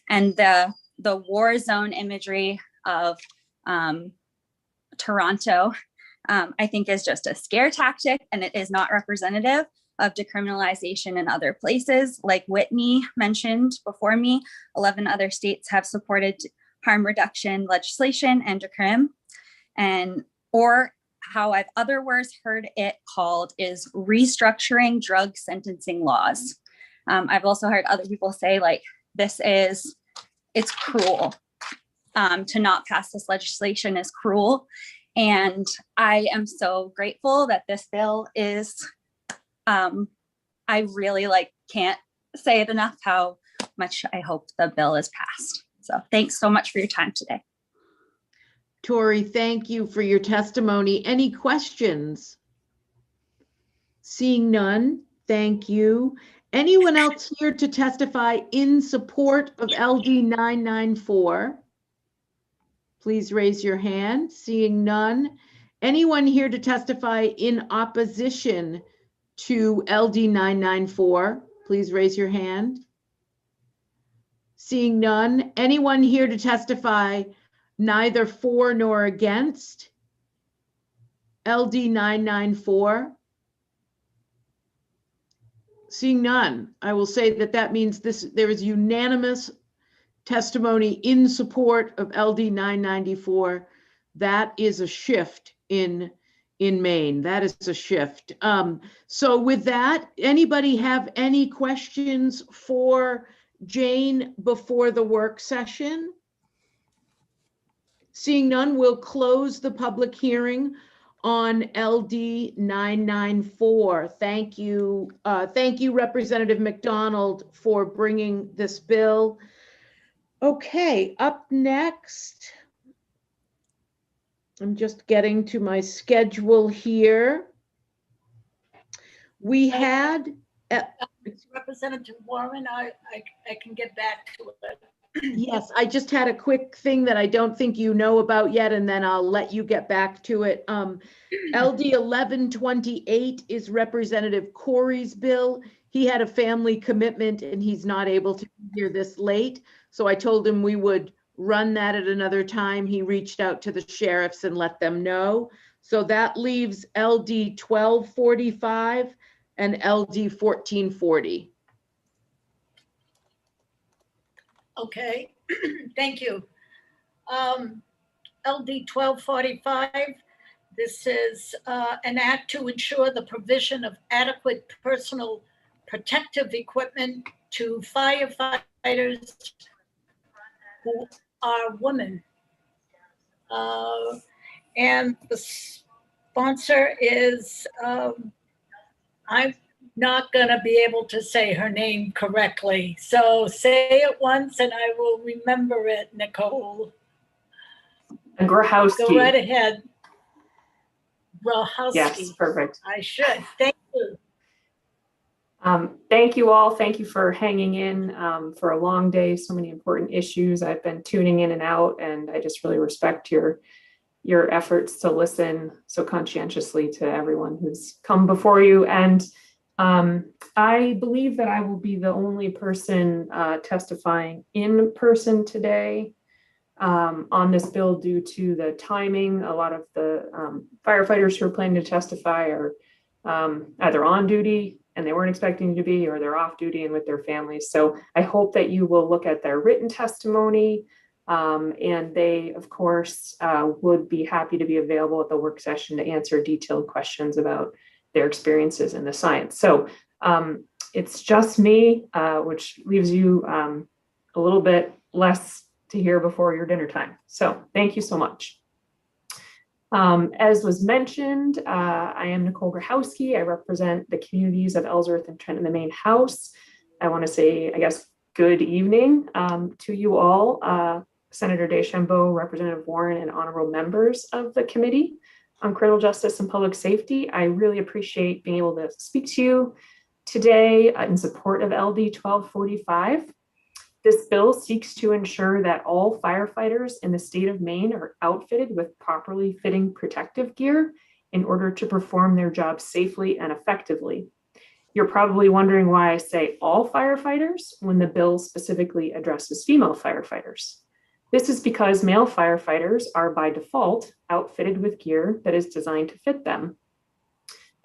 And the war zone imagery of Toronto, I think is just a scare tactic, and it is not representative of decriminalization in other places. Like Whitney mentioned before me, 11 other states have supported harm reduction legislation and decrim, or how I've other words heard it called is restructuring drug sentencing laws. I've also heard other people say like, it's cruel. To not pass this legislation is cruel. And I am so grateful that this bill is, I really can't say it enough how much I hope the bill is passed. So thanks so much for your time today. Tori, thank you for your testimony. Any questions? Seeing none, thank you. Anyone else here to testify in support of LD 994? Please raise your hand. Seeing none. Anyone here to testify in opposition to LD 994? Please raise your hand. Seeing none. Anyone here to testify neither for nor against LD 994? Seeing none, I will say that means there is unanimous testimony in support of LD 994. That is a shift in in Maine. That is a shift. So with that, anybody have any questions for Jane before the work session? Seeing none, we'll close the public hearing on LD 994. Thank you. Thank you, Representative McDonald, for bringing this bill. Okay, up next, I'm just getting to my schedule here. We had Representative Warren, I can get back to it. Yes, I just had a quick thing that I don't think you know about yet, and then I'll let you get back to it. LD 1128 is Representative Corey's bill. He had a family commitment and he's not able to be here this late. So I told him we would run that at another time. He reached out to the sheriffs and let them know. So that leaves LD 1245 and LD 1440. Okay, thank you. LD 1245, this is an act to ensure the provision of adequate personal protective equipment to firefighters who are women. And the sponsor is, I'm not going to be able to say her name correctly. So say it once and I will remember it, Nicole. Grahowski. Go right ahead. Grahowski. Yes, perfect. I should. Thank you. Thank you all. Thank you for hanging in for a long day. So many important issues. I've been tuning in and out, and I just really respect your efforts to listen so conscientiously to everyone who's come before you. And I believe that I will be the only person testifying in person today on this bill due to the timing. A lot of the firefighters who are planning to testify are either on duty and they weren't expecting to be, or they're off duty and with their families. So I hope that you will look at their written testimony, and they, of course, would be happy to be available at the work session to answer detailed questions about their experiences in the science. So it's just me, which leaves you a little bit less to hear before your dinner time. So thank you so much. As was mentioned, I am Nicole Grahowski. I represent the communities of Ellsworth and Trenton in the Maine House. I want to say, I guess, good evening to you all, Senator DeChambeau, Representative Warren, and honorable members of the Committee on Criminal Justice and Public Safety. I really appreciate being able to speak to you today in support of LD 1245. This bill seeks to ensure that all firefighters in the state of Maine are outfitted with properly fitting protective gear in order to perform their jobs safely and effectively. You're probably wondering why I say all firefighters when the bill specifically addresses female firefighters. This is because male firefighters are by default outfitted with gear that is designed to fit them.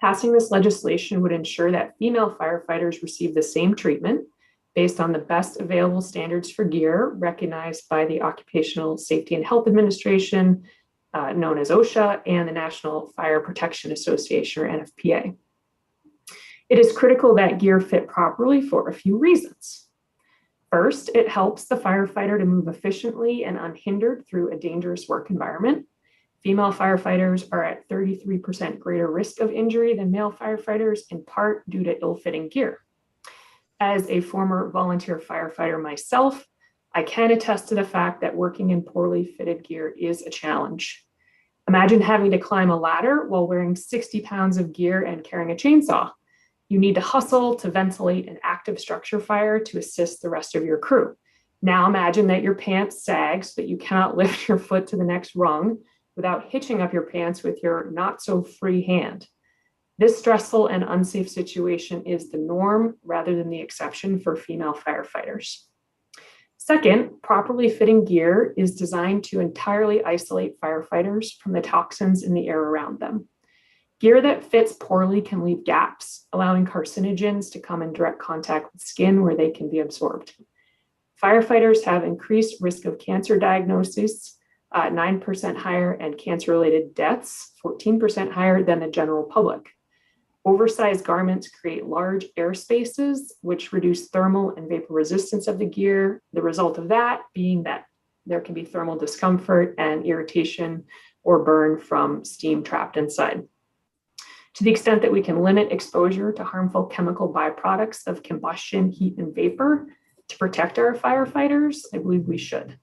Passing this legislation would ensure that female firefighters receive the same treatment based on the best available standards for gear recognized by the Occupational Safety and Health Administration, known as OSHA, and the National Fire Protection Association, or NFPA. It is critical that gear fit properly for a few reasons. First, it helps the firefighter to move efficiently and unhindered through a dangerous work environment. Female firefighters are at 33% greater risk of injury than male firefighters, in part due to ill-fitting gear. As a former volunteer firefighter myself, I can attest to the fact that working in poorly fitted gear is a challenge. Imagine having to climb a ladder while wearing 60 pounds of gear and carrying a chainsaw. You need to hustle to ventilate an active structure fire to assist the rest of your crew. Now imagine that your pants sag so that you cannot lift your foot to the next rung without hitching up your pants with your not so free hand. This stressful and unsafe situation is the norm rather than the exception for female firefighters. Second, properly fitting gear is designed to entirely isolate firefighters from the toxins in the air around them. Gear that fits poorly can leave gaps, allowing carcinogens to come in direct contact with skin where they can be absorbed. Firefighters have increased risk of cancer diagnosis, 9% higher, and cancer-related deaths 14% higher than the general public. Oversized garments create large air spaces, which reduce thermal and vapor resistance of the gear. The result of that being that there can be thermal discomfort and irritation or burn from steam trapped inside. To the extent that we can limit exposure to harmful chemical byproducts of combustion, heat, and vapor to protect our firefighters, I believe we should.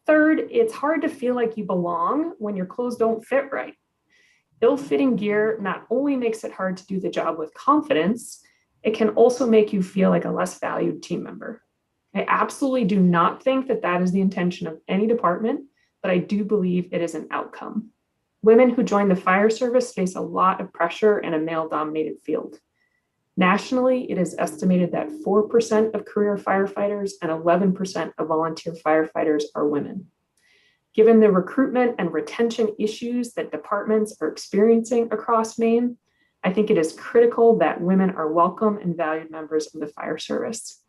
Third, it's hard to feel like you belong when your clothes don't fit right. Ill-fitting gear not only makes it hard to do the job with confidence, it can also make you feel like a less valued team member. I absolutely do not think that that is the intention of any department, but I do believe it is an outcome. Women who join the fire service face a lot of pressure in a male-dominated field. Nationally, it is estimated that 4% of career firefighters and 11% of volunteer firefighters are women. Given the recruitment and retention issues that departments are experiencing across Maine, I think it is critical that women are welcome and valued members of the fire service.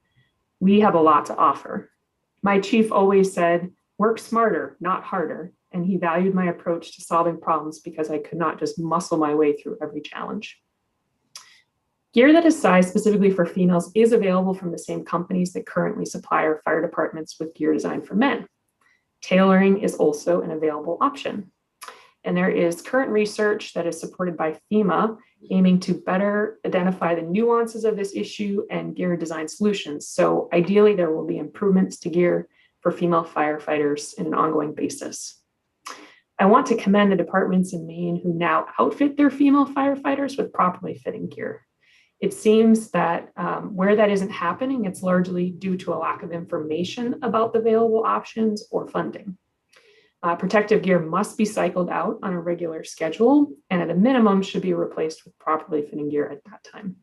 We have a lot to offer. My chief always said, work smarter, not harder, and he valued my approach to solving problems because I could not just muscle my way through every challenge. Gear that is sized specifically for females is available from the same companies that currently supply our fire departments with gear designed for men. Tailoring is also an available option. And there is current research that is supported by FEMA aiming to better identify the nuances of this issue and gear design solutions. So ideally, there will be improvements to gear for female firefighters in an ongoing basis. I want to commend the departments in Maine who now outfit their female firefighters with properly fitting gear. It seems that where that isn't happening, it's largely due to a lack of information about the available options or funding. Protective gear must be cycled out on a regular schedule, and at a minimum should be replaced with properly fitting gear at that time.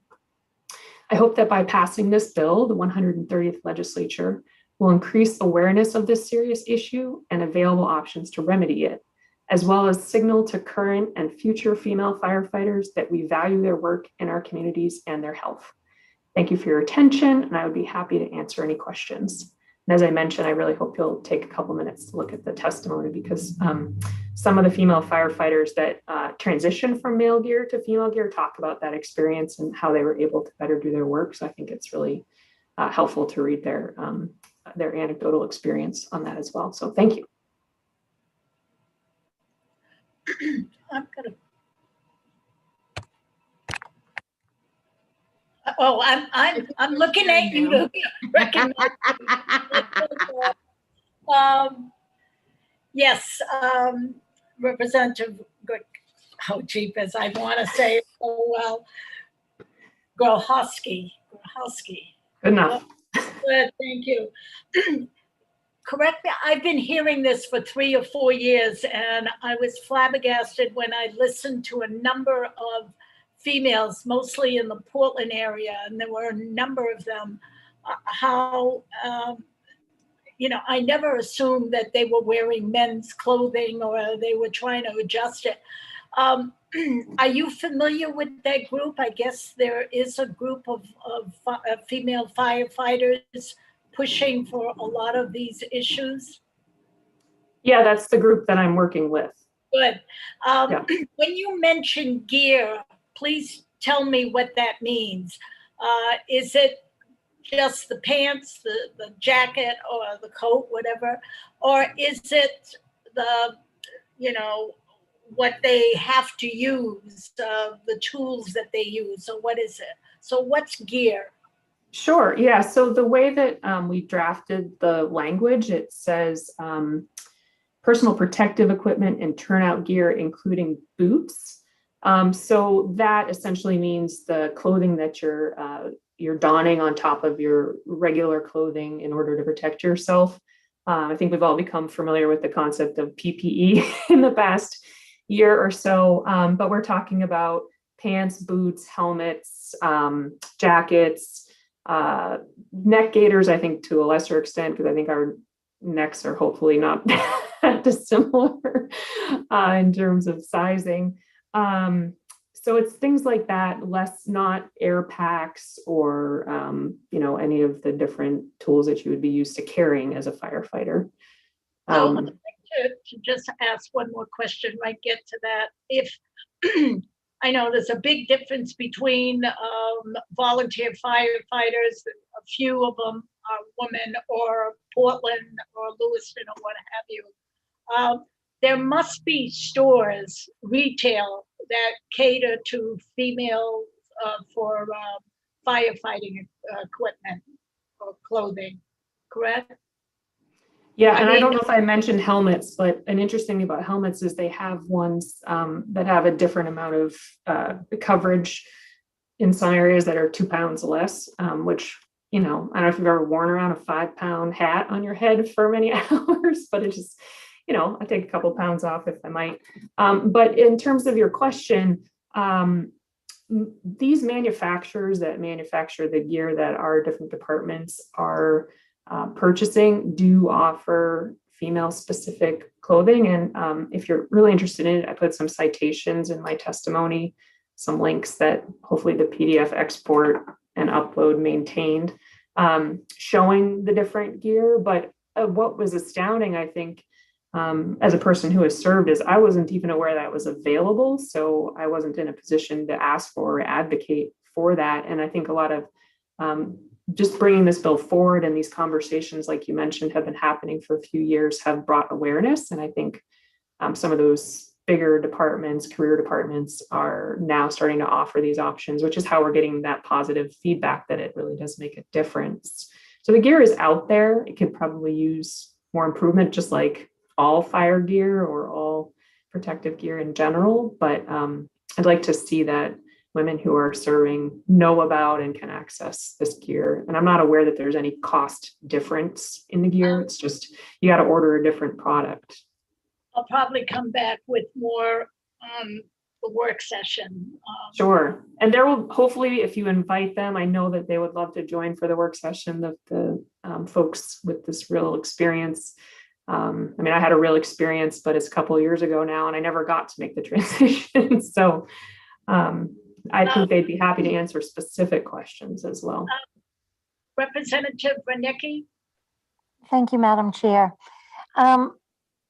I hope that by passing this bill, the 130th legislature will increase awareness of this serious issue and available options to remedy it, as well as signal to current and future female firefighters that we value their work in our communities and their health. Thank you for your attention, and I would be happy to answer any questions. And as I mentioned, I really hope you'll take a couple minutes to look at the testimony because some of the female firefighters that transition from male gear to female gear talk about that experience and how they were able to better do their work. So I think it's really helpful to read their anecdotal experience on that as well. So thank you. I'm gonna. Oh, I'm looking at you to recognize. Yes, Representative. Oh, jeepers, I want to say it so well. Grohowski. Good enough. Good, thank you. Correct me, I've been hearing this for 3 or 4 years, and I was flabbergasted when I listened to a number of females, mostly in the Portland area, and there were a number of them, how, I never assumed that they were wearing men's clothing or they were trying to adjust it. Are you familiar with that group? I guess there is a group of female firefighters pushing for a lot of these issues? Yeah, that's the group that I'm working with. Good. Yeah. When you mention gear, please tell me what that means. Is it just the pants, the jacket, or the coat, whatever? Or is it the, what they have to use, the tools that they use, or what is it? So what's gear? Sure. Yeah. So the way that we drafted the language, it says personal protective equipment and turnout gear, including boots. So that essentially means the clothing that you're donning on top of your regular clothing in order to protect yourself. I think we've all become familiar with the concept of PPE in the past year or so, but we're talking about pants, boots, helmets, jackets, neck gaiters, I think to a lesser extent, because I think our necks are hopefully not that dissimilar in terms of sizing. So it's things like that, not air packs or, any of the different tools that you would be used to carrying as a firefighter. So to just ask one more question, right, get to that. If I know there's a big difference between volunteer firefighters, a few of them are women, or Portland or Lewiston or what have you. There must be stores, retail, that cater to females for firefighting equipment or clothing, correct? Yeah, I and I mean- don't know if I mentioned helmets, but an interesting thing about helmets is they have ones that have a different amount of coverage in some areas that are 2 pounds less, which, you know, I don't know if you've ever worn around a 5-pound hat on your head for many hours, but it just, you know, I take a couple pounds off if I might. But in terms of your question, these manufacturers that manufacture the gear that our different departments are purchasing do offer female specific clothing. And if you're really interested in it, I put some citations in my testimony, some links that hopefully the PDF export and upload maintained, showing the different gear. But what was astounding, I think, as a person who has served, is I wasn't even aware that was available. So I wasn't in a position to ask for or advocate for that. And I think a lot of just bringing this bill forward and these conversations, like you mentioned, have been happening for a few years, have brought awareness. And I think some of those bigger departments, career departments, are now starting to offer these options, which is how we're getting that positive feedback that it really does make a difference. So the gear is out there. It could probably use more improvement, just like all fire gear or all protective gear in general. But I'd like to see that women who are serving know about and can access this gear. And I'm not aware that there's any cost difference in the gear. It's just, you got to order a different product. I'll probably come back with more the work session. Sure. And there will, hopefully, if you invite them, I know that they would love to join for the work session, the folks with this real experience. I mean, I had a real experience, but it's a couple of years ago now, and I never got to make the transition. So I think they'd be happy to answer specific questions as well. Representative Wernicke? Thank you, Madam Chair.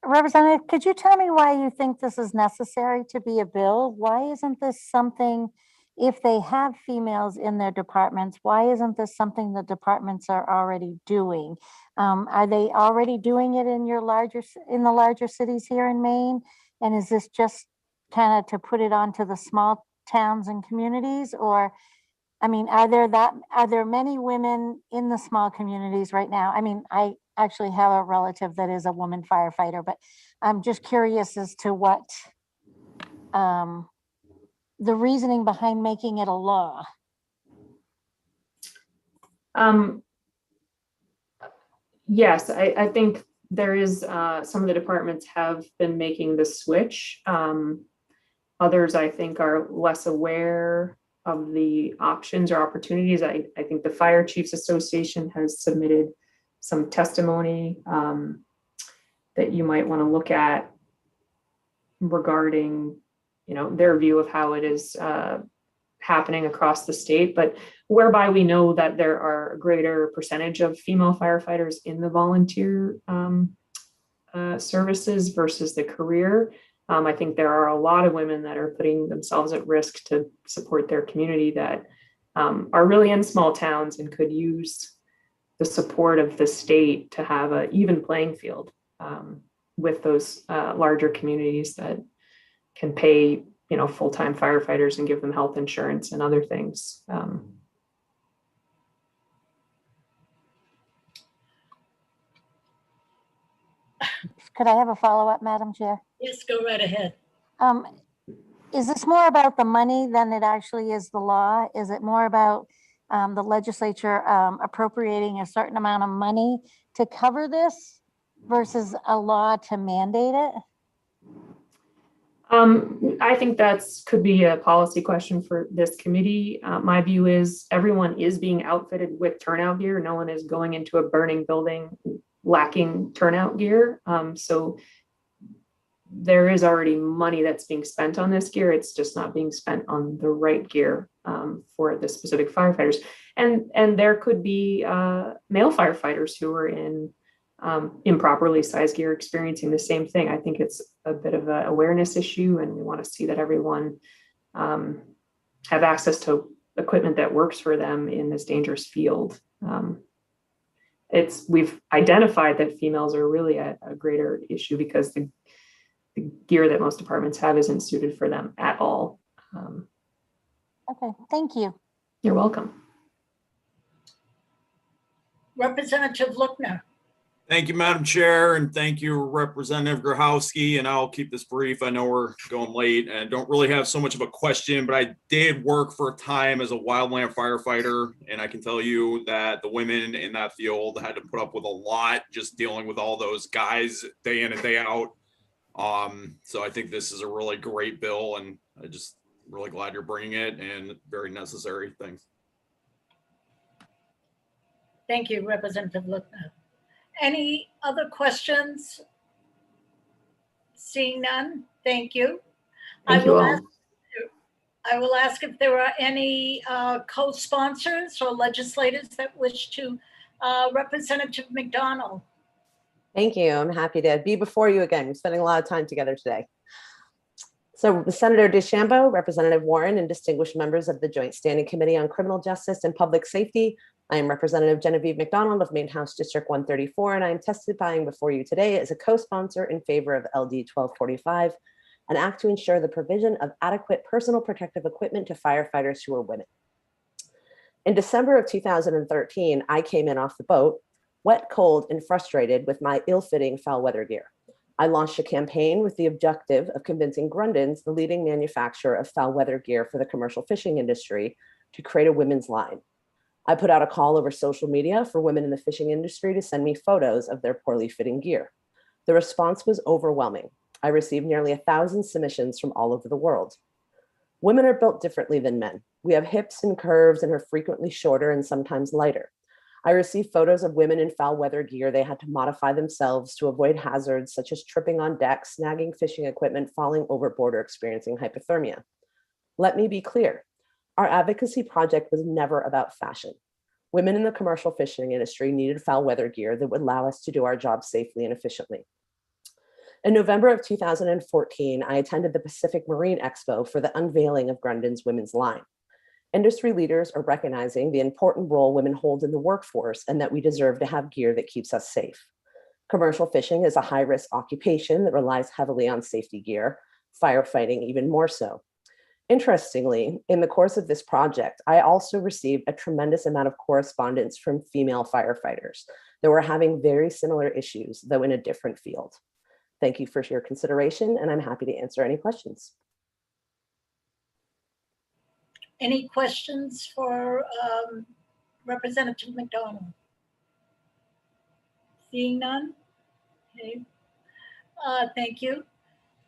Representative, could you tell me why you think this is necessary to be a bill? Why isn't this something, if they have females in their departments, why isn't this something the departments are already doing? Are they already doing it in the larger cities here in Maine? And is this just kind of to put it onto the small towns and communities? Or, I mean, are there many women in the small communities right now? I mean, I actually have a relative that is a woman firefighter, but I'm just curious as to what the reasoning behind making it a law. Yes, I think there is, some of the departments have been making the switch. Others, I think, are less aware of the options or opportunities. I think the Fire Chiefs Association has submitted some testimony that you might want to look at regarding, you know, their view of how it is happening across the state, but whereby we know that there are a greater percentage of female firefighters in the volunteer services versus the career. I think there are a lot of women that are putting themselves at risk to support their community that are really in small towns and could use the support of the state to have an even playing field with those larger communities that can pay, you know, full-time firefighters and give them health insurance and other things. Could I have a follow-up, Madam Chair? Yes, go right ahead. Is this more about the money than it actually is the law? Is it more about the legislature appropriating a certain amount of money to cover this versus a law to mandate it? I think that's could be a policy question for this committee. My view is everyone is being outfitted with turnout gear. No one is going into a burning building lacking turnout gear. So there is already money that's being spent on this gear. It's just not being spent on the right gear for the specific firefighters. And there could be male firefighters who are in improperly sized gear experiencing the same thing. I think it's a bit of an awareness issue, and we want to see that everyone have access to equipment that works for them in this dangerous field. We've identified that females are really a greater issue because the gear that most departments have isn't suited for them at all. Okay, thank you. You're welcome. Representative Lookner. Thank you, Madam Chair, and thank you, Representative Grochowski, and I'll keep this brief. I know we're going late and don't really have so much of a question, but I did work for a time as a wildland firefighter, and I can tell you that the women in that field had to put up with a lot just dealing with all those guys day in and day out. So I think this is a really great bill, and I just really glad you're bringing it, and very necessary. Thanks. Thank you, Representative Lookner. Any other questions? Seeing none, thank you. Thank you all. I will ask if there are any co-sponsors or legislators that wish to, Representative McDonald. Thank you. I'm happy to be before you again. We're spending a lot of time together today. So Senator DeChambeau, Representative Warren, and distinguished members of the Joint Standing Committee on Criminal Justice and Public Safety, I am Representative Genevieve McDonald of Maine House District 134, and I am testifying before you today as a co-sponsor in favor of LD 1245, an act to ensure the provision of adequate personal protective equipment to firefighters who are women. In December of 2013, I came in off the boat, wet, cold, and frustrated with my ill-fitting foul weather gear. I launched a campaign with the objective of convincing Grundens, the leading manufacturer of foul weather gear for the commercial fishing industry, to create a women's line. I put out a call over social media for women in the fishing industry to send me photos of their poorly fitting gear. The response was overwhelming. I received nearly 1,000 submissions from all over the world. Women are built differently than men. We have hips and curves and are frequently shorter and sometimes lighter. I received photos of women in foul weather gear. They had to modify themselves to avoid hazards such as tripping on deck, snagging fishing equipment, falling overboard, or experiencing hypothermia. Let me be clear. Our advocacy project was never about fashion. Women in the commercial fishing industry needed foul weather gear that would allow us to do our job safely and efficiently. In November of 2014, I attended the Pacific Marine Expo for the unveiling of Grundens Women's Line. Industry leaders are recognizing the important role women hold in the workforce and that we deserve to have gear that keeps us safe. Commercial fishing is a high-risk occupation that relies heavily on safety gear, firefighting even more so. Interestingly, in the course of this project, I also received a tremendous amount of correspondence from female firefighters that were having very similar issues, though in a different field. Thank you for your consideration, and I'm happy to answer any questions. Any questions for Representative McDonald? Seeing none? Okay. Thank you.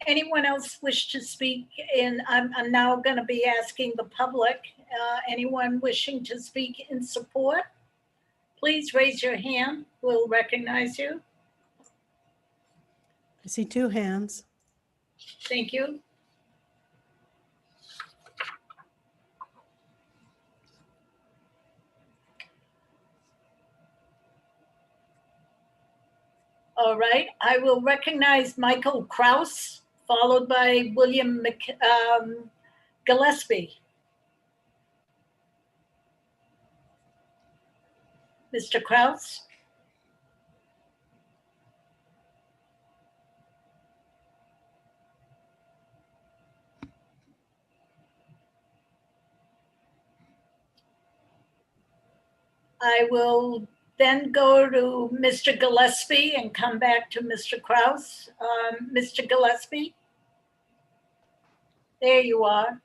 Anyone else wish to speak in? I'm now going to be asking the public. Anyone wishing to speak in support? Please raise your hand. We'll recognize you. I see 2 hands. Thank you. All right, I will recognize Michael Kraus, followed by William Gillespie. Mr. Kraus? I will then go to Mr. Gillespie and come back to Mr. Kraus. Mr. Gillespie? There you are.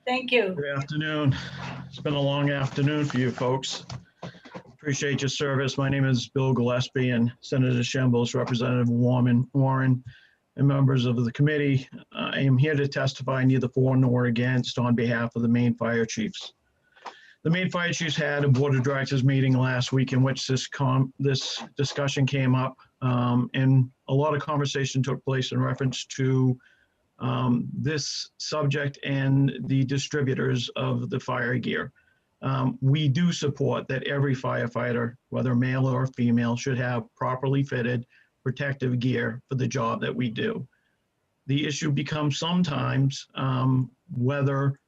Thank you. Good afternoon. It's been a long afternoon for you folks. Appreciate your service. My name is Bill Gillespie, and Senator DeChambeau's Representative Warren and members of the committee. I am here to testify neither for nor against on behalf of the Maine Fire Chiefs. The Maine Fire Chiefs had a Board of Directors meeting last week in which this discussion came up, and a lot of conversation took place in reference to this subject and the distributors of the fire gear. we do support that every firefighter, whether male or female, should have properly fitted protective gear for the job that we do. The issue becomes sometimes whether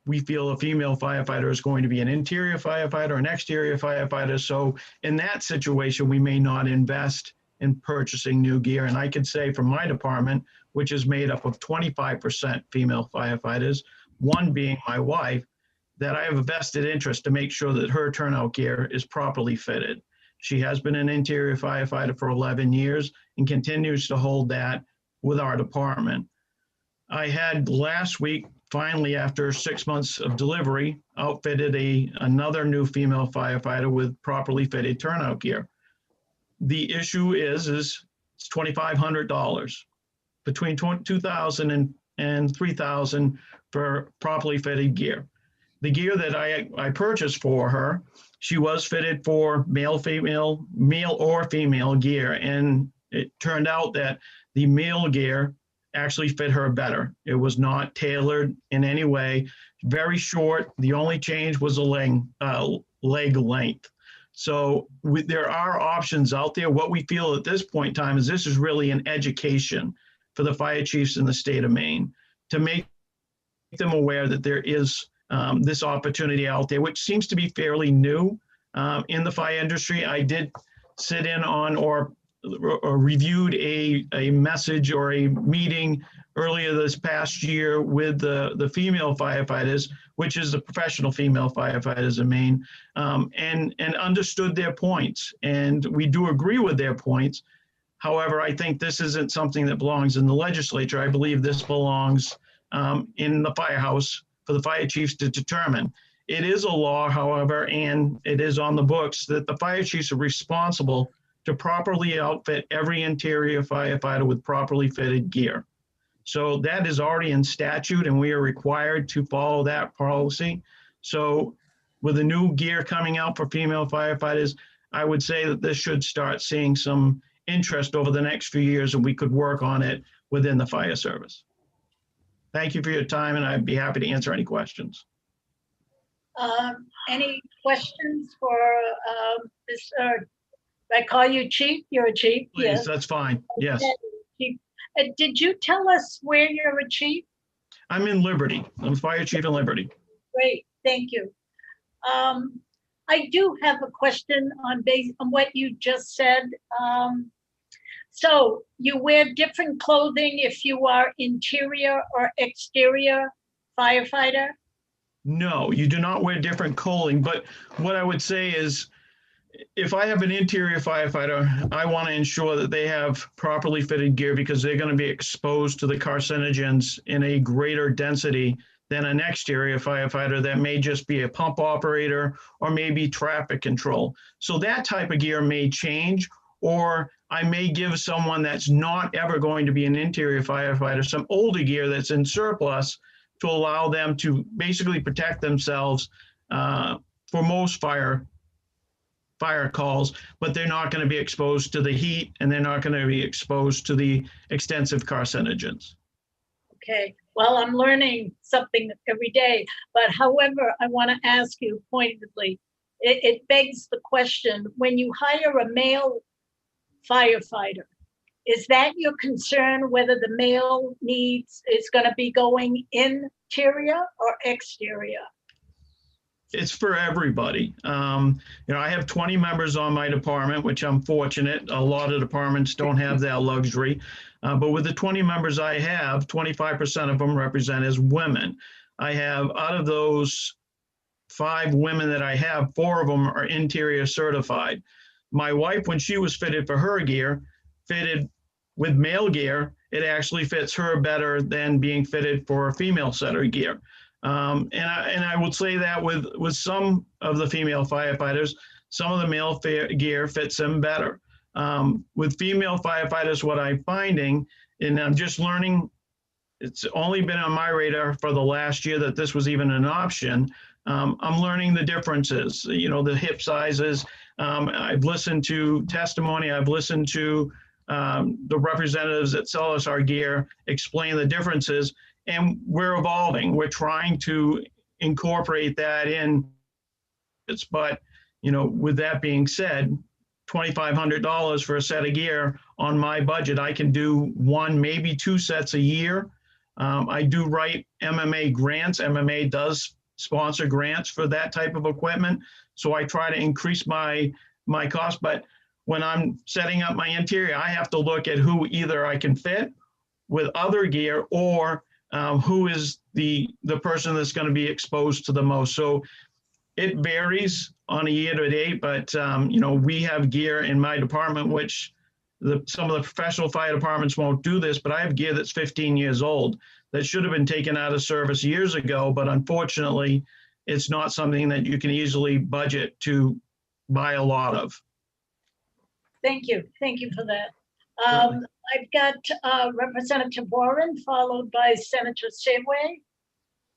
we feel a female firefighter is going to be an interior firefighter, an exterior firefighter. So in that situation, we may not invest in purchasing new gear. And I could say from my department, which is made up of 25% female firefighters, one being my wife, that I have a vested interest to make sure that her turnout gear is properly fitted. She has been an interior firefighter for 11 years and continues to hold that with our department. I had last week, finally, after 6 months of delivery, outfitted another new female firefighter with properly fitted turnout gear. The issue is it's $2,500, between $2,000 and $3,000 for properly fitted gear. The gear that I purchased for her, she was fitted for male or female gear, and it turned out that the male gear actually fit her better. It was not tailored in any way, very short. The only change was a leg length. So there are options out there. What we feel at this point in time is this is really an education for the fire chiefs in the state of Maine to make them aware that there is this opportunity out there, which seems to be fairly new in the fire industry. I did sit in on or reviewed a message or a meeting earlier this past year with the female firefighters, which is the professional female firefighters in Maine, and understood their points. And we do agree with their points. However, I think this isn't something that belongs in the legislature. I believe this belongs in the firehouse for the fire chiefs to determine. It is a law, however, and it is on the books that the fire chiefs are responsible to properly outfit every interior firefighter with properly fitted gear. So that is already in statute, and we are required to follow that policy. So with the new gear coming out for female firefighters, I would say that this should start seeing some interest over the next few years, and we could work on it within the fire service. Thank you for your time, and I'd be happy to answer any questions. Any questions for Mr. I call you chief? You're a chief? Please, Yes. that's fine. Yes. Chief. Did you tell us where you're a chief? I'm in Liberty. I'm fire chief in Liberty. Great, thank you. I do have a question on what you just said. So you wear different clothing if you are interior or exterior firefighter? No, you do not wear different clothing, but what I would say is if I have an interior firefighter, I want to ensure that they have properly fitted gear because they're going to be exposed to the carcinogens in a greater density than an exterior firefighter that may just be a pump operator or maybe traffic control. So that type of gear may change, or I may give someone that's not ever going to be an interior firefighter some older gear that's in surplus to allow them to basically protect themselves for most fire calls, but they're not going to be exposed to the heat and they're not going to be exposed to the extensive carcinogens. Okay, well, I'm learning something every day, but however, I want to ask you pointedly, it begs the question, when you hire a male firefighter, is that your concern whether the male is going to be going interior or exterior? It's for everybody. I have 20 members on my department, which I'm fortunate. A lot of departments don't have that luxury. But with the 20 members I have, 25% of them represent as women. I have, out of those 5 women that I have, 4 of them are interior certified. My wife, when she was fitted for her gear, fitted with male gear, it actually fits her better than being fitted for female setter gear. And I would say that with some of the female firefighters, some of the male gear fits them better. With female firefighters, what I'm finding, and I'm just learning, it's only been on my radar for the last year that this was even an option. I'm learning the differences, the hip sizes. I've listened to testimony. I've listened to the representatives that sell us our gear explain the differences, and we're evolving. We're trying to incorporate that in. But, you know, with that being said, $2,500 for a set of gear on my budget, I can do 1, maybe 2 sets a year. I do write MMA grants. MMA does sponsor grants for that type of equipment. So I try to increase my cost. But when I'm setting up my interior, I have to look at who either I can fit with other gear or who is the person that's going to be exposed to the most. So it varies on a year to date, but you know, we have gear in my department, which some of the professional fire departments won't do this, but I have gear that's 15 years old that should have been taken out of service years ago, but unfortunately, it's not something that you can easily budget to buy a lot of. Thank you for that. I've got Representative Warren, followed by Senator Sheway.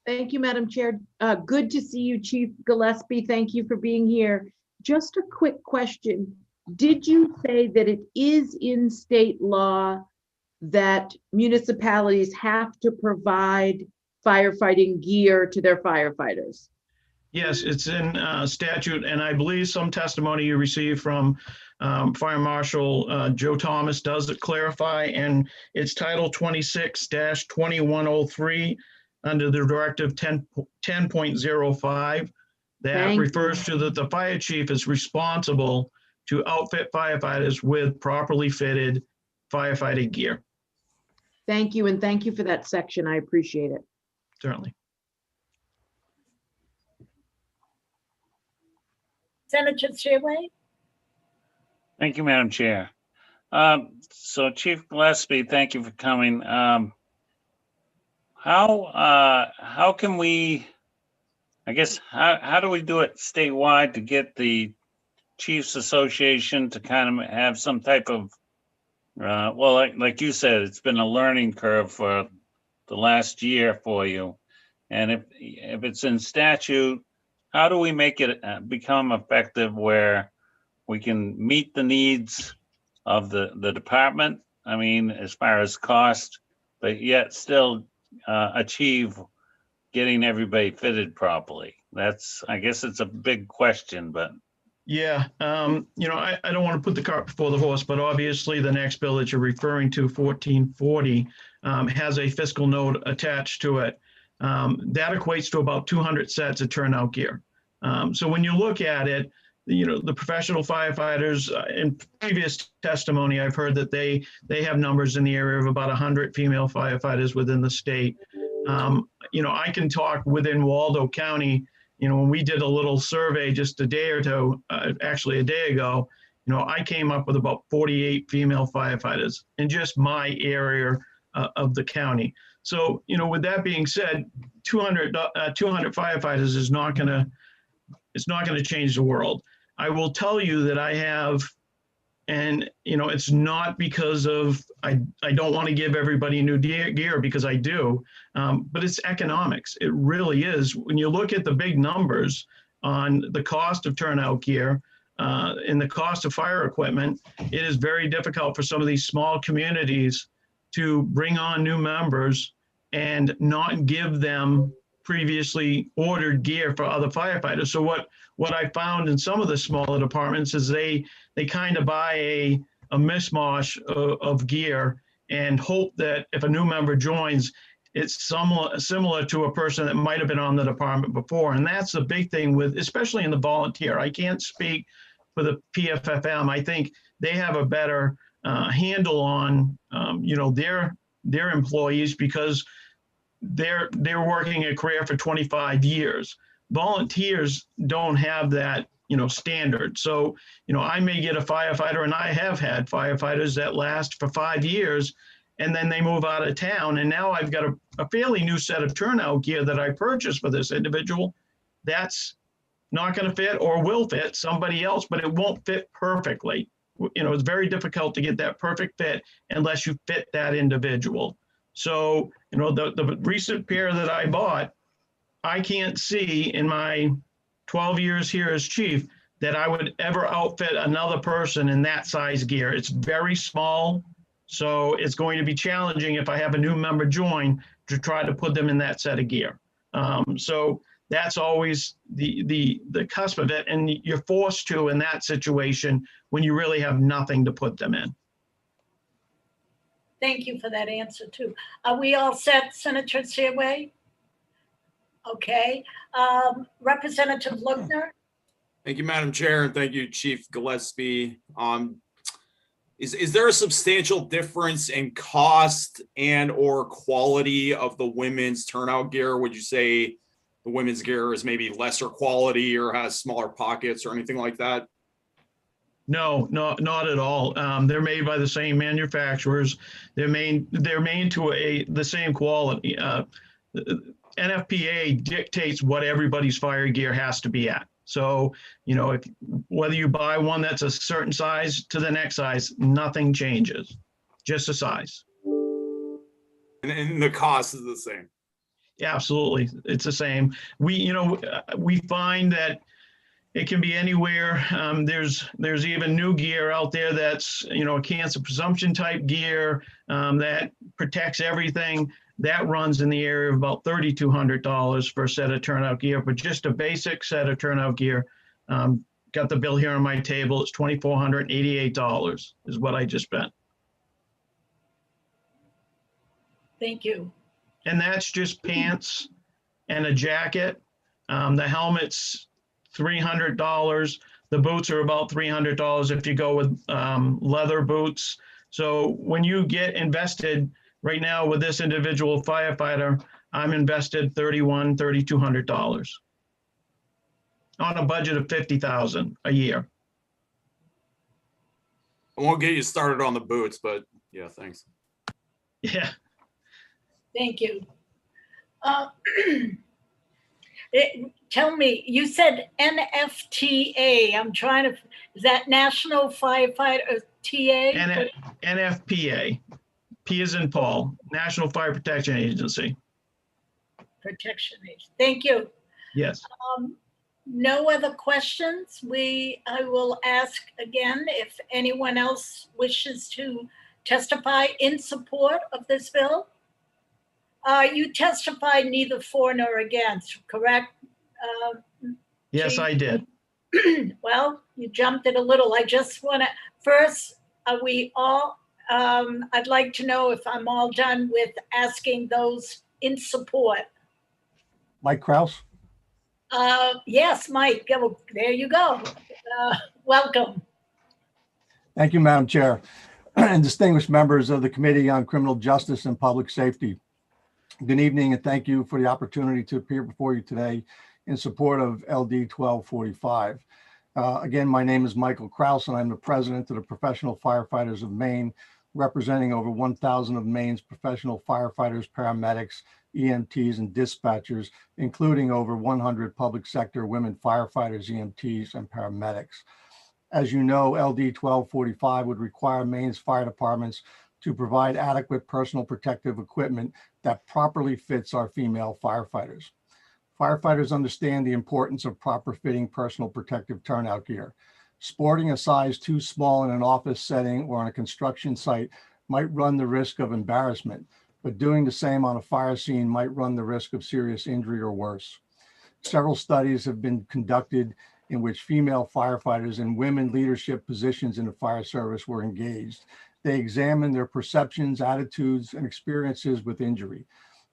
Thank you, Madam Chair. Good to see you, Chief Gillespie. Thank you for being here. Just a quick question. Did you say that it is in state law that municipalities have to provide firefighting gear to their firefighters? Yes, it's in statute, and I believe some testimony you received from Fire Marshal Joe Thomas does it clarify, and it's Title 26-2103 under the Directive 10.05 that refers to that the fire chief is responsible to outfit firefighters with properly fitted firefighting gear. Thank you, and thank you for that section. I appreciate it. Certainly. Senator Sheway. Thank you, Madam Chair. So Chief Gillespie, thank you for coming. How can we, I guess, how do we do it statewide to get the Chiefs Association to kind of have some type of, well, like you said, it's been a learning curve for the last year for you. And if it's in statute, how do we make it become effective where we can meet the needs of the department? I mean, as far as cost, but yet still achieve getting everybody fitted properly. I guess it's a big question, but. Yeah, you know, I don't want to put the cart before the horse, but obviously the next bill that you're referring to, 1440, has a fiscal note attached to it. That equates to about 200 sets of turnout gear. So when you look at it, you know, the professional firefighters, in previous testimony, I've heard that they have numbers in the area of about 100 female firefighters within the state. You know, I can talk within Waldo County. You know, when we did a little survey just a day or two, actually a day ago, you know, I came up with about 48 female firefighters in just my area of the county. So, you know, with that being said, 200 firefighters is not going to change the world. I will tell you that I have, and you know, it's not because of I don't want to give everybody new gear, because I do, but it's economics. It really is. When you look at the big numbers on the cost of turnout gear and the cost of fire equipment, it is very difficult for some of these small communities to bring on new members and not give them previously ordered gear for other firefighters. So what I found in some of the smaller departments is they kind of buy a mishmash of gear and hope that if a new member joins, it's similar to a person that might have been on the department before. And that's the big thing with, especially in the volunteer. I can't speak for the PFFM. I think they have a better handle on, you know, their employees, because they're working a career for 25 years. Volunteers don't have that, you know, standard. So, you know, I may get a firefighter, and I have had firefighters that last for 5 years, and then they move out of town. And now I've got a fairly new set of turnout gear that I purchased for this individual that's not going to fit or will fit somebody else, but it won't fit perfectly. You know, it's very difficult to get that perfect fit unless you fit that individual. So, you know, the recent pair that I bought, I can't see in my 12 years here as chief that I would ever outfit another person in that size gear. It's very small, so it's going to be challenging if I have a new member join to try to put them in that set of gear. So That's always the cusp of it. And you're forced to in that situation when you really have nothing to put them in. Thank you for that answer too. Are we all set, Senator Seaway? Okay. Representative Lookner? Thank you, Madam Chair, and thank you, Chief Gillespie. Is there a substantial difference in cost and or quality of the women's turnout gear? Would you say the women's gear is maybe lesser quality or has smaller pockets or anything like that? No, not at all. They're made by the same manufacturers. They're made to the same quality. NFPA dictates what everybody's fire gear has to be at. So, you know, whether you buy one that's a certain size to the next size, nothing changes, just the size. And the cost is the same. Yeah, absolutely. It's the same. We find that it can be anywhere. There's even new gear out there that's, a cancer presumption type gear that protects everything. That runs in the area of about $3,200 for a set of turnout gear, but just a basic set of turnout gear. Got the bill here on my table. It's $2,488 is what I just spent. Thank you. And that's just pants and a jacket. The helmet's $300. The boots are about $300 if you go with leather boots. So when you get invested right now with this individual firefighter, I'm invested $3,200 on a budget of $50,000 a year. I won't get you started on the boots, but yeah, thanks. Yeah. Thank you. Tell me, you said NFTA. I'm trying to, is that National Firefighter TA? NFPA. P as in Paul, National Fire Protection Agency. Protection Agency. Thank you. Yes. No other questions. I will ask again if anyone else wishes to testify in support of this bill. You testified neither for nor against, correct? Yes, I did. Well, you jumped it a little. I just want to, first, are we all, I'd like to know if I'm all done with asking those in support. Mike Kraus? Yes, Mike, there you go. Welcome. Thank you, Madam Chair, and distinguished members of the Committee on Criminal Justice and Public Safety. Good evening, and thank you for the opportunity to appear before you today in support of LD 1245. Again, my name is Michael Kraus, and I'm the president of the Professional Firefighters of Maine, representing over 1,000 of Maine's professional firefighters, paramedics, EMTs, and dispatchers, including over 100 public sector women firefighters, EMTs, and paramedics. As you know, LD 1245 would require Maine's fire departments to provide adequate personal protective equipment that properly fits our female firefighters. Firefighters understand the importance of proper fitting personal protective turnout gear. Sporting a size too small in an office setting or on a construction site might run the risk of embarrassment, but doing the same on a fire scene might run the risk of serious injury or worse. Several studies have been conducted in which female firefighters in women leadership positions in the fire service were engaged. They examined their perceptions, attitudes, and experiences with injury.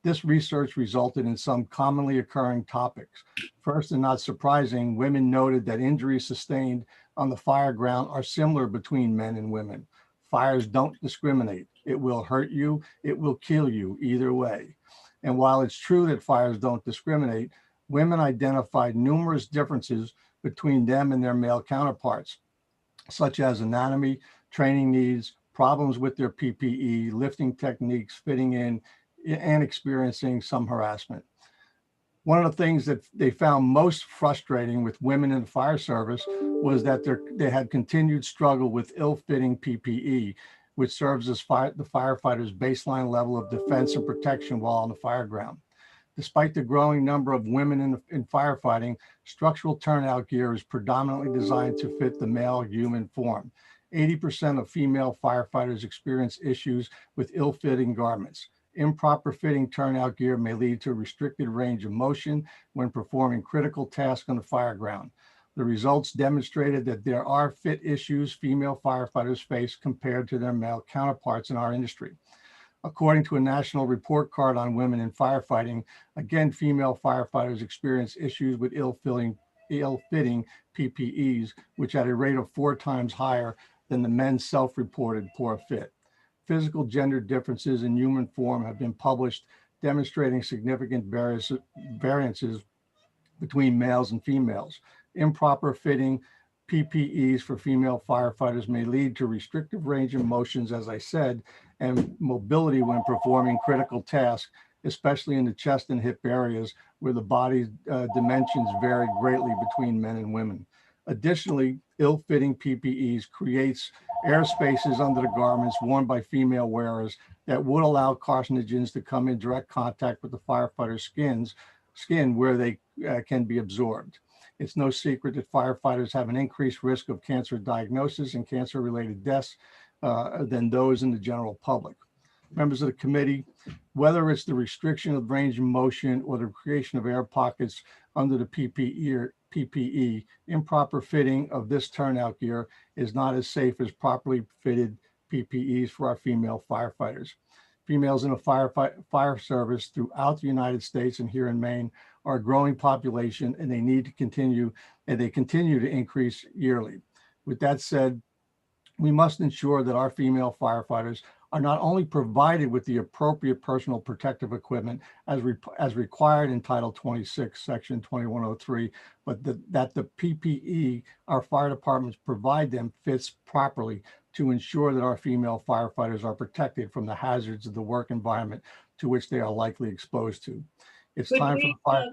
This research resulted in some commonly occurring topics. First, and not surprising, women noted that injuries sustained on the fire ground are similar between men and women. Fires don't discriminate. It will hurt you, it will kill you either way. And while it's true that fires don't discriminate, women identified numerous differences between them and their male counterparts, such as anatomy, training needs, problems with their PPE, lifting techniques, fitting in, and experiencing some harassment. One of the things that they found most frustrating with women in the fire service was that they had continued struggle with ill-fitting PPE, which serves as the firefighter's baseline level of defense and protection while on the fire ground. Despite the growing number of women in firefighting, structural turnout gear is predominantly designed to fit the male human form. 80% of female firefighters experience issues with ill-fitting garments. Improper fitting turnout gear may lead to a restricted range of motion when performing critical tasks on the fire ground. The results demonstrated that there are fit issues female firefighters face compared to their male counterparts in our industry. According to a national report card on women in firefighting, again, female firefighters experience issues with ill-fitting PPEs, which at a rate of 4 times higher than the men's self-reported poor fit. Physical gender differences in human form have been published, demonstrating significant variances between males and females. Improper fitting PPEs for female firefighters may lead to restrictive range of motions, as I said, and mobility when performing critical tasks, especially in the chest and hip areas where the body's dimensions vary greatly between men and women. Additionally, ill-fitting PPEs creates air spaces under the garments worn by female wearers that would allow carcinogens to come in direct contact with the firefighter's skin where they can be absorbed. It's no secret that firefighters have an increased risk of cancer diagnosis and cancer-related deaths than those in the general public. Members of the committee, whether it's the restriction of range of motion or the creation of air pockets under the PPE, improper fitting of this turnout gear is not as safe as properly fitted PPEs for our female firefighters. Females in the fire service throughout the United States and here in Maine are a growing population, and they continue to increase yearly. With that said, we must ensure that our female firefighters are not only provided with the appropriate personal protective equipment as required in Title 26, Section 2103, but that the PPE our fire departments provide them fits properly to ensure that our female firefighters are protected from the hazards of the work environment to which they are likely exposed to. It's time for the fire.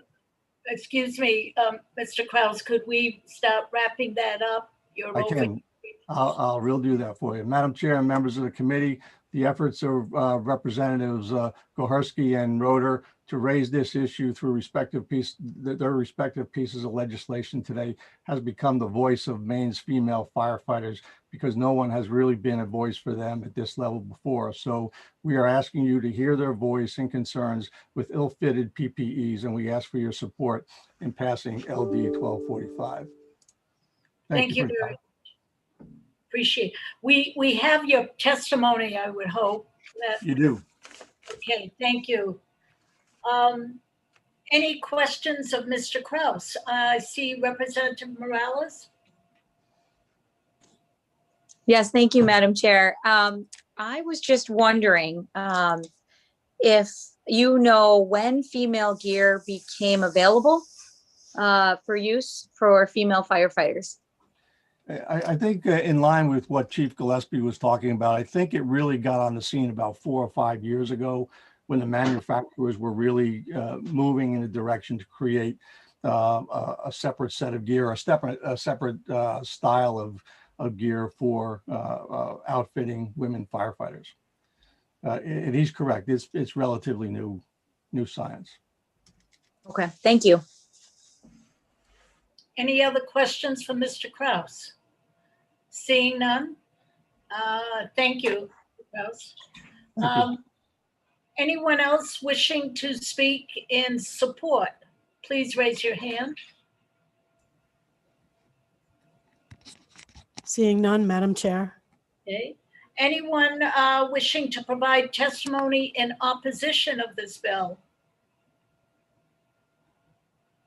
Excuse me, Mr. Kraus, could we start wrapping that up? I can. I'll do that for you. Madam Chair and members of the committee, the efforts of Representatives Gohersky and Roeder to raise this issue through their respective pieces of legislation today has become the voice of Maine's female firefighters, because no one has really been a voice for them at this level before. So we are asking you to hear their voice and concerns with ill-fitted PPEs, and we ask for your support in passing LD 1245. Thank you very much. Appreciate it. We have your testimony, I would hope. You do. Okay, thank you. Any questions of Mr. Kraus? I see Representative Morales. Yes, thank you, Madam Chair. I was just wondering if you know when female gear became available for use for female firefighters. I think in line with what Chief Gillespie was talking about, I think it really got on the scene about 4 or 5 years ago when the manufacturers were really moving in a direction to create a separate set of gear, a separate style of gear for outfitting women firefighters. And he's correct. It's relatively new science. Okay, thank you. Any other questions for Mr. Kraus? Seeing none. Thank you, Kraus. Anyone else wishing to speak in support, please raise your hand. Seeing none, Madam Chair. Okay. Anyone wishing to provide testimony in opposition of this bill?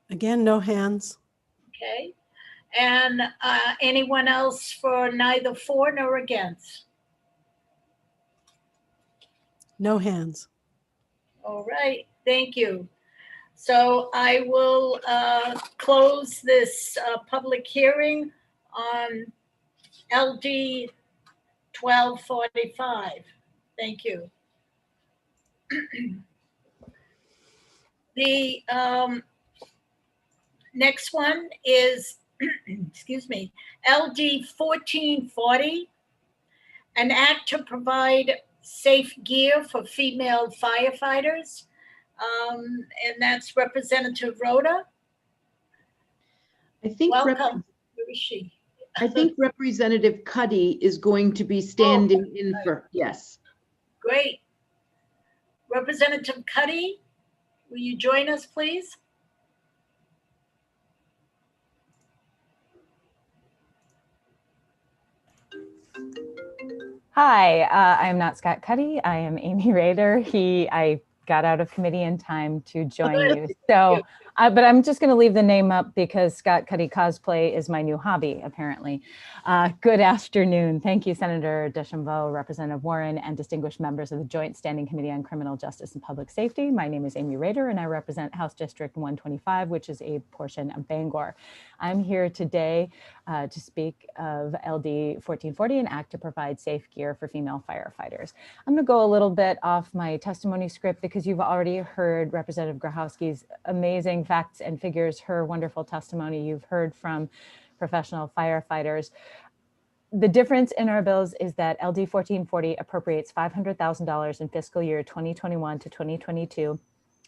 Again, no hands. Okay. And anyone else for neither for nor against? No hands. All right, thank you. So I will close this public hearing on LD 1245. Thank you. The next one is, excuse me, LD 1440, an act to provide safe gear for female firefighters. And that's Representative Roeder. I think welcome. Where is she? I think Representative Cuddy is going to be standing in for, yes. Great. Representative Cuddy, will you join us, please? Hi, I'm not Scott Cuddy. I am Amy Rader. I got out of committee in time to join you. So, but I'm just going to leave the name up because Scott Cuddy cosplay is my new hobby, apparently. Good afternoon. Thank you, Senator Deschambault, Representative Warren, and distinguished members of the Joint Standing Committee on Criminal Justice and Public Safety. My name is Amy Rader, and I represent House District 125, which is a portion of Bangor. I'm here today to speak of LD 1440, an act to provide safe gear for female firefighters. I'm going to go a little bit off my testimony script because you've already heard Representative Grochowski's amazing facts and figures, her wonderful testimony. You've heard from professional firefighters. The difference in our bills is that LD 1440 appropriates $500,000 in fiscal year 2021 to 2022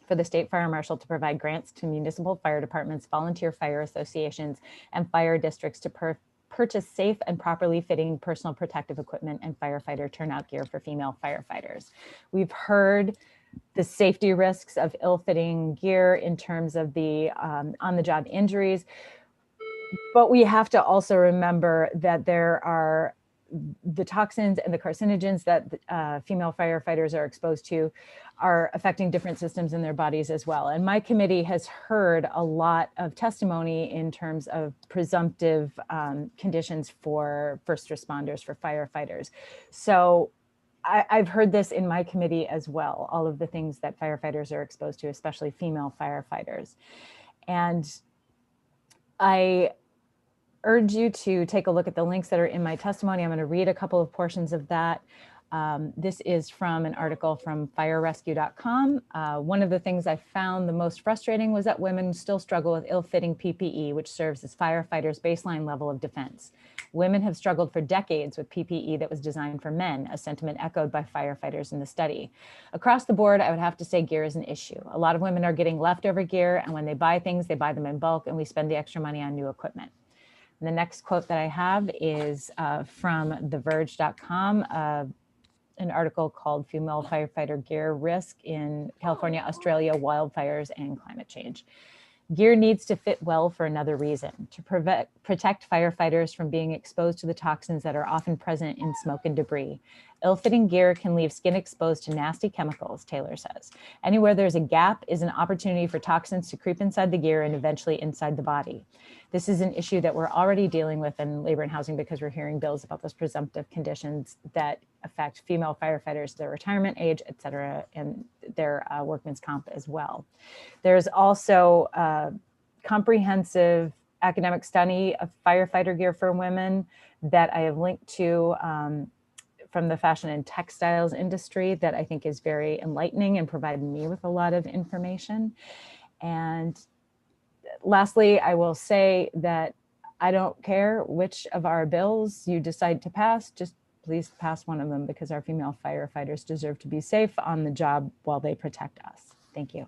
for the state fire marshal to provide grants to municipal fire departments, volunteer fire associations, and fire districts to purchase safe and properly fitting personal protective equipment and firefighter turnout gear for female firefighters. We've heard the safety risks of ill-fitting gear in terms of the on-the-job injuries, but we have to also remember that there are the toxins and the carcinogens that female firefighters are exposed to are affecting different systems in their bodies as well. And my committee has heard a lot of testimony in terms of presumptive conditions for first responders, for firefighters. So I've heard this in my committee as well, all of the things that firefighters are exposed to, especially female firefighters. And I urge you to take a look at the links that are in my testimony. I'm going to read a couple of portions of that. This is from an article from firerescue.com. One of the things I found the most frustrating was that women still struggle with ill-fitting PPE, which serves as firefighters' baseline level of defense. Women have struggled for decades with PPE that was designed for men, a sentiment echoed by firefighters in the study. Across the board, I would have to say gear is an issue. A lot of women are getting leftover gear, and when they buy things, they buy them in bulk, and we spend the extra money on new equipment. And the next quote that I have is from theverge.com, an article called Female Firefighter Gear Risk in California, Australia, Wildfires and Climate Change. Gear needs to fit well for another reason, to protect firefighters from being exposed to the toxins that are often present in smoke and debris. Ill-fitting gear can leave skin exposed to nasty chemicals, Taylor says. Anywhere there's a gap is an opportunity for toxins to creep inside the gear and eventually inside the body. This is an issue that we're already dealing with in labor and housing because we're hearing bills about those presumptive conditions that affect female firefighters, their retirement age, et cetera, and their workman's comp as well. There's also a comprehensive academic study of firefighter gear for women that I have linked to from the fashion and textiles industry that I think is very enlightening and provided me with a lot of information. And lastly, I will say that I don't care which of our bills you decide to pass, just please pass one of them because our female firefighters deserve to be safe on the job while they protect us. Thank you.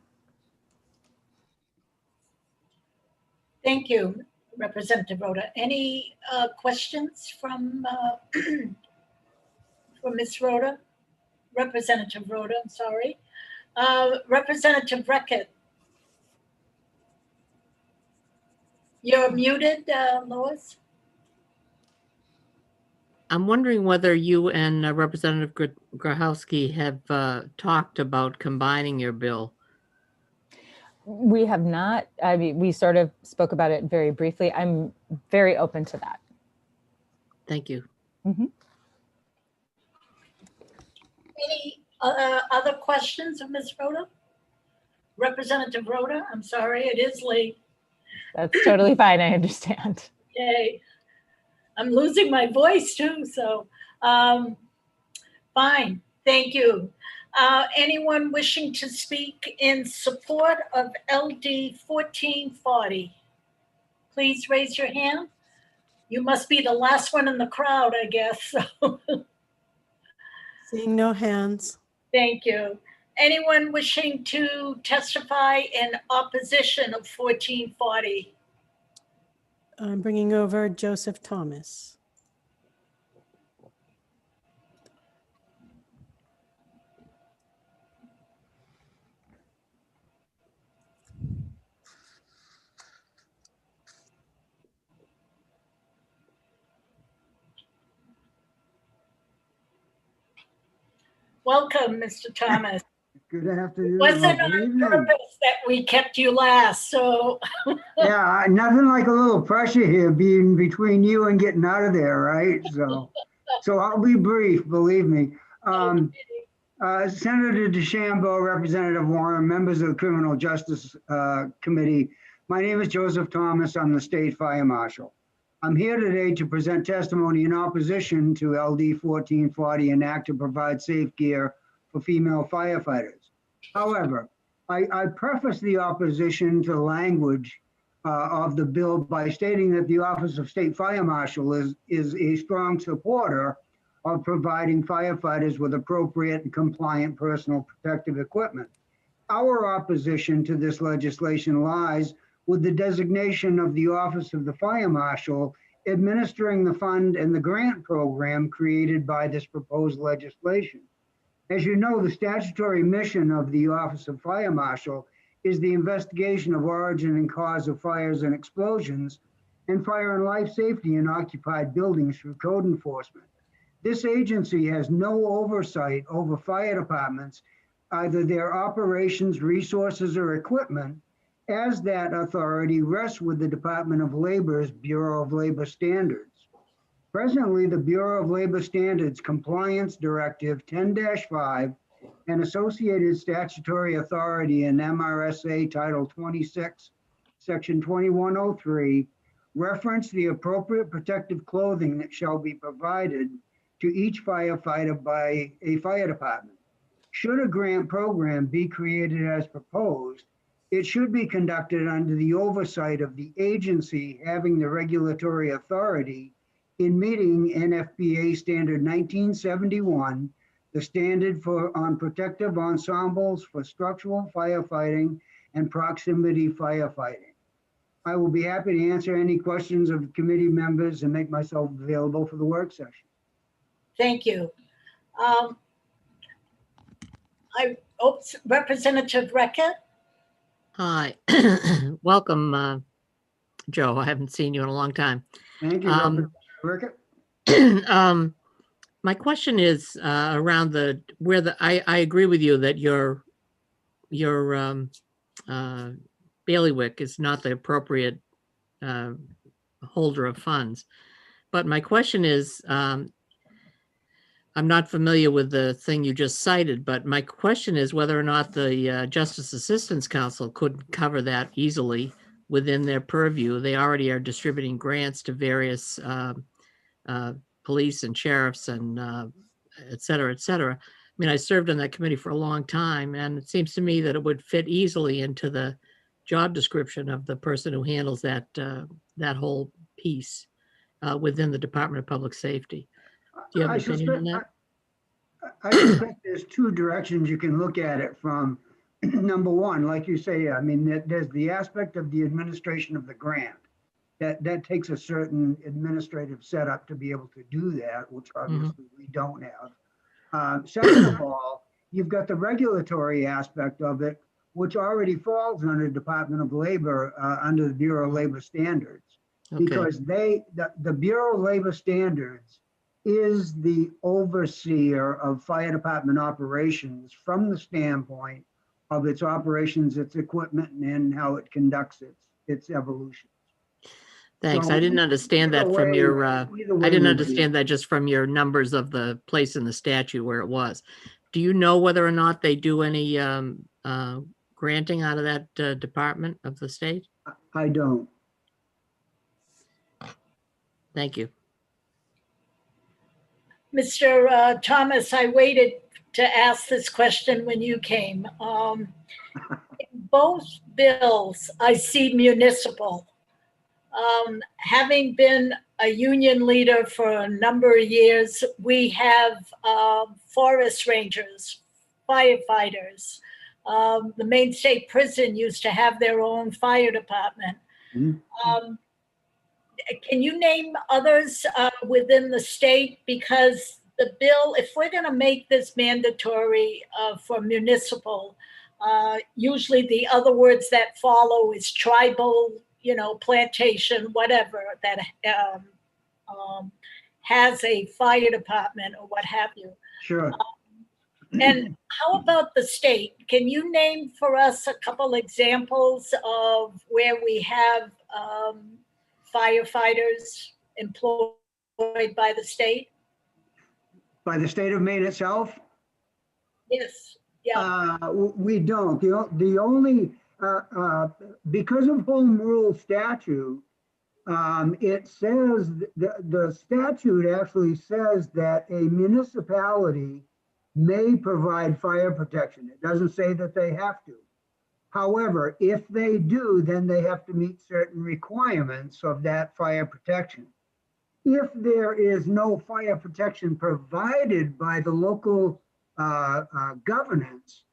Thank you, Representative Rhoda. Any questions from Ms. Rhoda? Representative Rhoda, I'm sorry. Representative Reckett. You're muted, Lois. I'm wondering whether you and Representative Grochowski have talked about combining your bill. We have not. I mean, we sort of spoke about it very briefly. I'm very open to that. Thank you. Mm-hmm. Any other questions of Ms. Rhoda? Representative Rhoda, I'm sorry, it is late. That's totally fine. I understand. Yay. I'm losing my voice too, so fine. Thank you. Anyone wishing to speak in support of LD 1440? Please raise your hand. You must be the last one in the crowd, I guess. So. Seeing no hands. Thank you. Anyone wishing to testify in opposition of 1440? I'm bringing over Joseph Thomas. Welcome, Mr. Thomas. Good afternoon. Wasn't Good on evening. purpose that we kept you last, so. Yeah, nothing like a little pressure here being between you and getting out of there, right? So I'll be brief, believe me. Senator DeChambeau, Representative Warren, members of the Criminal Justice Committee. My name is Joseph Thomas. I'm the State Fire Marshal. I'm here today to present testimony in opposition to LD 1440, an act to provide safe gear for female firefighters. However, I preface the opposition to the language of the bill by stating that the Office of State Fire Marshal is a strong supporter of providing firefighters with appropriate and compliant personal protective equipment. Our opposition to this legislation lies with the designation of the Office of the Fire Marshal administering the fund and the grant program created by this proposed legislation. As you know, the statutory mission of the Office of Fire Marshal is the investigation of origin and cause of fires and explosions and fire and life safety in occupied buildings through code enforcement. This agency has no oversight over fire departments, either their operations, resources, or equipment, as that authority rests with the Department of Labor's Bureau of Labor Standards. Presently, the Bureau of Labor Standards Compliance Directive 10-5 and associated statutory authority in MRSA Title 26, Section 2103, reference the appropriate protective clothing that shall be provided to each firefighter by a fire department. Should a grant program be created as proposed, it should be conducted under the oversight of the agency having the regulatory authority in meeting NFPA Standard 1971, the standard on protective ensembles for structural firefighting and proximity firefighting. I will be happy to answer any questions of committee members and make myself available for the work session. Thank you. Representative Reckitt. Hi, welcome, Joe. I haven't seen you in a long time. Thank you, Representative Reckitt. My question is around I agree with you that your bailiwick is not the appropriate holder of funds. But my question is, I'm not familiar with the thing you just cited, but my question is whether or not the Justice Assistance Council could cover that easily within their purview. They already are distributing grants to various police and sheriffs and et cetera, et cetera. I mean, I served on that committee for a long time, and it seems to me that it would fit easily into the job description of the person who handles that that whole piece within the Department of Public Safety. Do you have an opinion on that? I suspect there's two directions you can look at it from. Number one, like you say, I mean, there's the aspect of the administration of the grant. That takes a certain administrative setup to be able to do that, which obviously we don't have. Second of all, you've got the regulatory aspect of it, which already falls under Department of Labor, under the Bureau of Labor Standards. Okay. Because the Bureau of Labor Standards is the overseer of fire department operations from the standpoint of its operations, its equipment, and how it conducts its evolution. Thanks. So I didn't understand that from your, I didn't understand that just from your numbers of the place in the statute where it was. Do you know whether or not they do any granting out of that department of the state? I don't. Thank you. Mr. Thomas, I waited to ask this question when you came. In both bills, I see municipal. Having been a union leader for a number of years, we have forest rangers, firefighters. The Maine State Prison used to have their own fire department. Can you name others within the state? Because the bill, if we're going to make this mandatory for municipal, usually the other words that follow is tribal, plantation, whatever, that has a fire department or what have you. Sure. And how about the state? Can you name for us a couple examples of where we have firefighters employed by the state? By the state of Maine itself? Yes, yeah. We don't. The only, because of home rule statute, it says, the statute actually says that a municipality may provide fire protection. It doesn't say that they have to. However, if they do, then they have to meet certain requirements of that fire protection. If there is no fire protection provided by the local governance,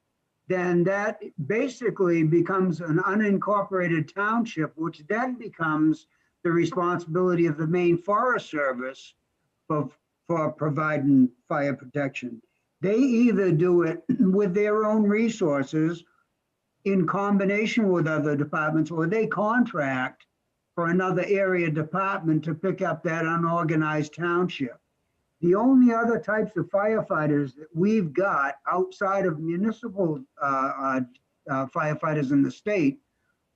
then that basically becomes an unincorporated township, which then becomes the responsibility of the Maine Forest Service for providing fire protection. They either do it with their own resources in combination with other departments, or they contract for another area department to pick up that unorganized township. The only other types of firefighters that we've got outside of municipal firefighters in the state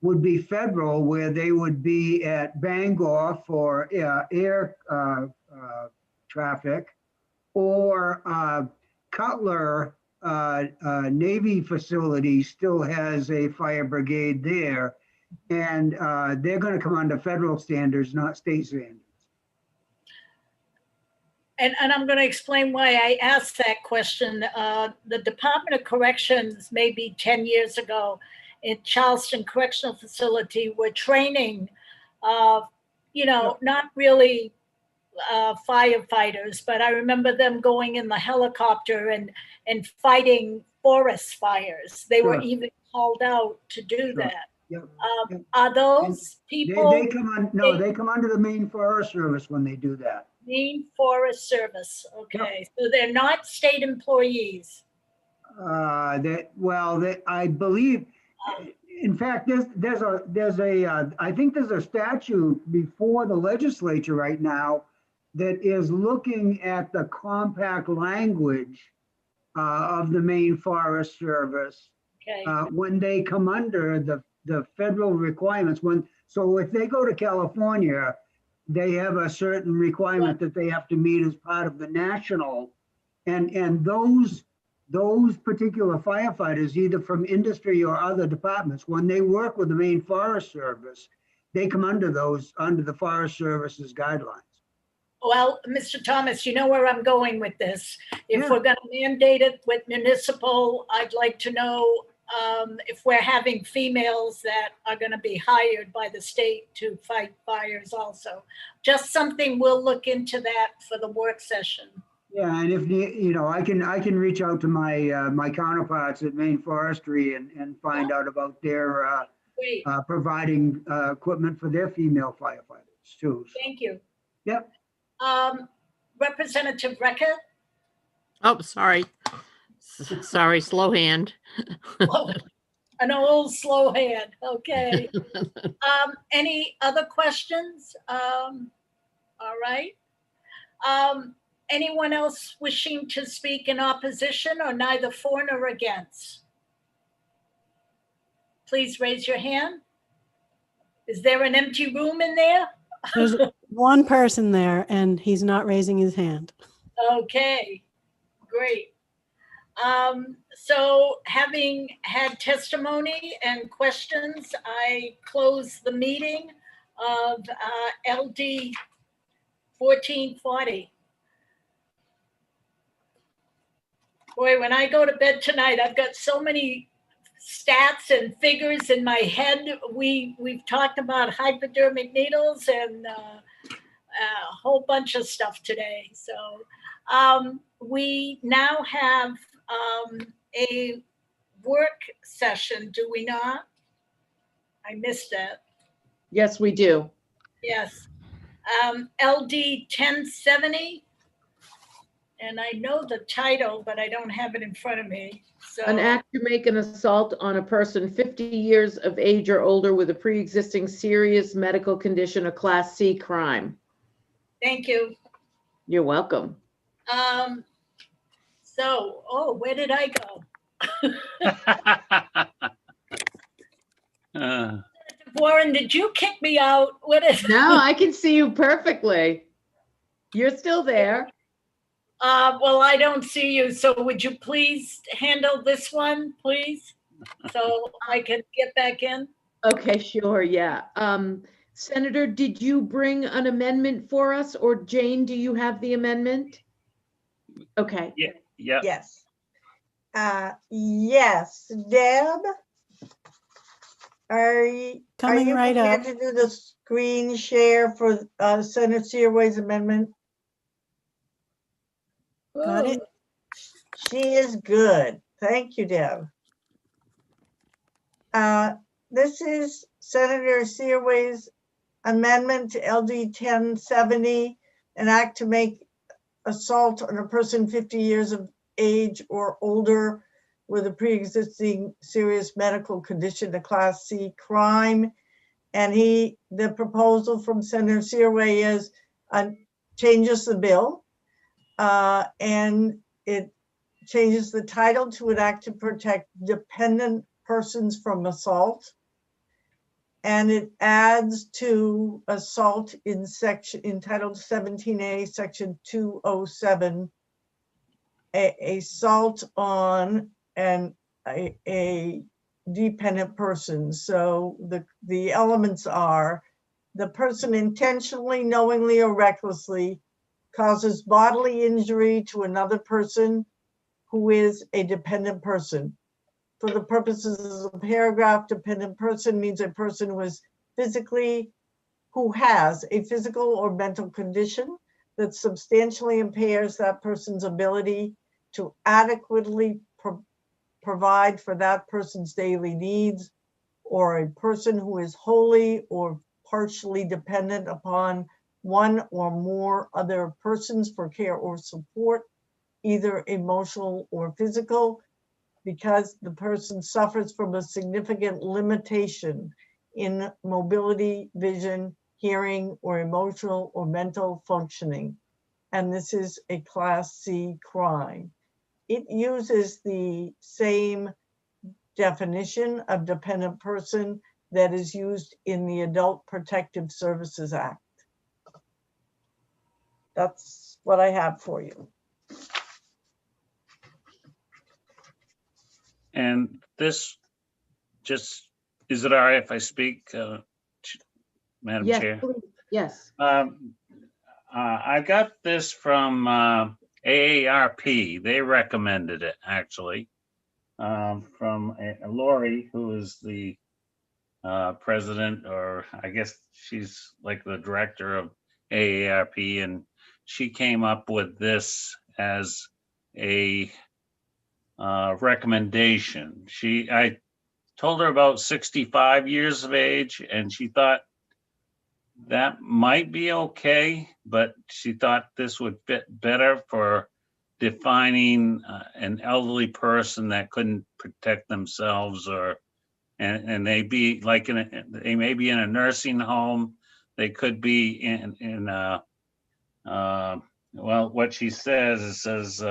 would be federal, where they would be at Bangor for air traffic, or Cutler Navy facility still has a fire brigade there, and they're going to come under federal standards, not state standards. And I'm going to explain why I asked that question. The Department of Corrections, maybe 10 years ago, in Charleston Correctional Facility, were training, not really firefighters, but I remember them going in the helicopter and fighting forest fires. They were even called out to do that. Are those people? They come on. No, they come under the Maine Forest Service when they do that. Maine Forest Service. Okay, so they're not state employees. I believe. In fact, I think there's a statute before the legislature right now that is looking at the compact language of the Maine Forest Service when they come under the federal requirements. So if they go to California, they have a certain requirement that they have to meet as part of the national, and those particular firefighters, either from industry or other departments, when they work with the Maine Forest Service, they come under the Forest Service's guidelines. Well, Mr. Thomas, you know where I'm going with this. If we're going to mandate it with municipal, I'd like to know if we're having females that are going to be hired by the state to fight fires also. Just something, we'll look into that for the work session. Yeah, and if I can reach out to my counterparts at Maine Forestry and find out about their providing equipment for their female firefighters too. Thank you. Yep. Representative Reckitt. Oh, sorry. Sorry, slow hand. An old slow hand. Okay. Any other questions? All right. Anyone else wishing to speak in opposition or neither for nor against? Please raise your hand. Is there an empty room in there? There's one person there and he's not raising his hand. Okay, great. So having had testimony and questions, I close the meeting of LD 1440. Boy, when I go to bed tonight, I've got so many stats and figures in my head. We've talked about hypodermic needles and a whole bunch of stuff today. So we now have a work session, do we not? I missed that. Yes, we do. Yes. LD 1070. And I know the title, but I don't have it in front of me. So An act to make an assault on a person 50 years of age or older with a pre-existing serious medical condition, a Class C crime. Thank you. You're welcome. So, oh, where did I go? Warren, did you kick me out? What is? No, I can see you perfectly. You're still there. Well, I don't see you, so would you please handle this one, please? So I can get back in? Okay, sure, yeah. Senator, did you bring an amendment for us, or Jane, do you have the amendment? Okay. Yeah, yeah. Yes. Yes, Deb? Are you Coming right prepared up. to do the screen share for Senator Searway's amendment? Got it? She is good. Thank you, Deb. This is Senator Searway's amendment to LD 1070, an act to make assault on a person 50 years of age or older with a pre-existing serious medical condition, a Class C crime. And the proposal from Senator Searway is changes the bill, and it changes the title to an act to protect dependent persons from assault. And it adds to assault in Title 17A, Section 207, assault on a dependent person. So the elements are: the person intentionally, knowingly, or recklessly causes bodily injury to another person who is a dependent person. For the purposes of the paragraph, dependent person means a person who has a physical or mental condition that substantially impairs that person's ability to adequately provide for that person's daily needs, or a person who is wholly or partially dependent upon one or more other persons for care or support, either emotional or physical, because the person suffers from a significant limitation in mobility, vision, hearing, or emotional or mental functioning. And this is a Class C crime. It uses the same definition of dependent person that is used in the Adult Protective Services Act. That's what I have for you. And this just, is it all right if I speak, Madam Yes, Chair? please. Yes. I got this from AARP. They recommended it, actually, from Lori, who is the president, or I guess she's like the director of AARP, and she came up with this as a recommendation. I told her about 65 years of age, and she thought that might be okay, but she thought this would fit better for defining an elderly person that couldn't protect themselves, or and they be like they may be in a nursing home, they could be in well, what she says, it says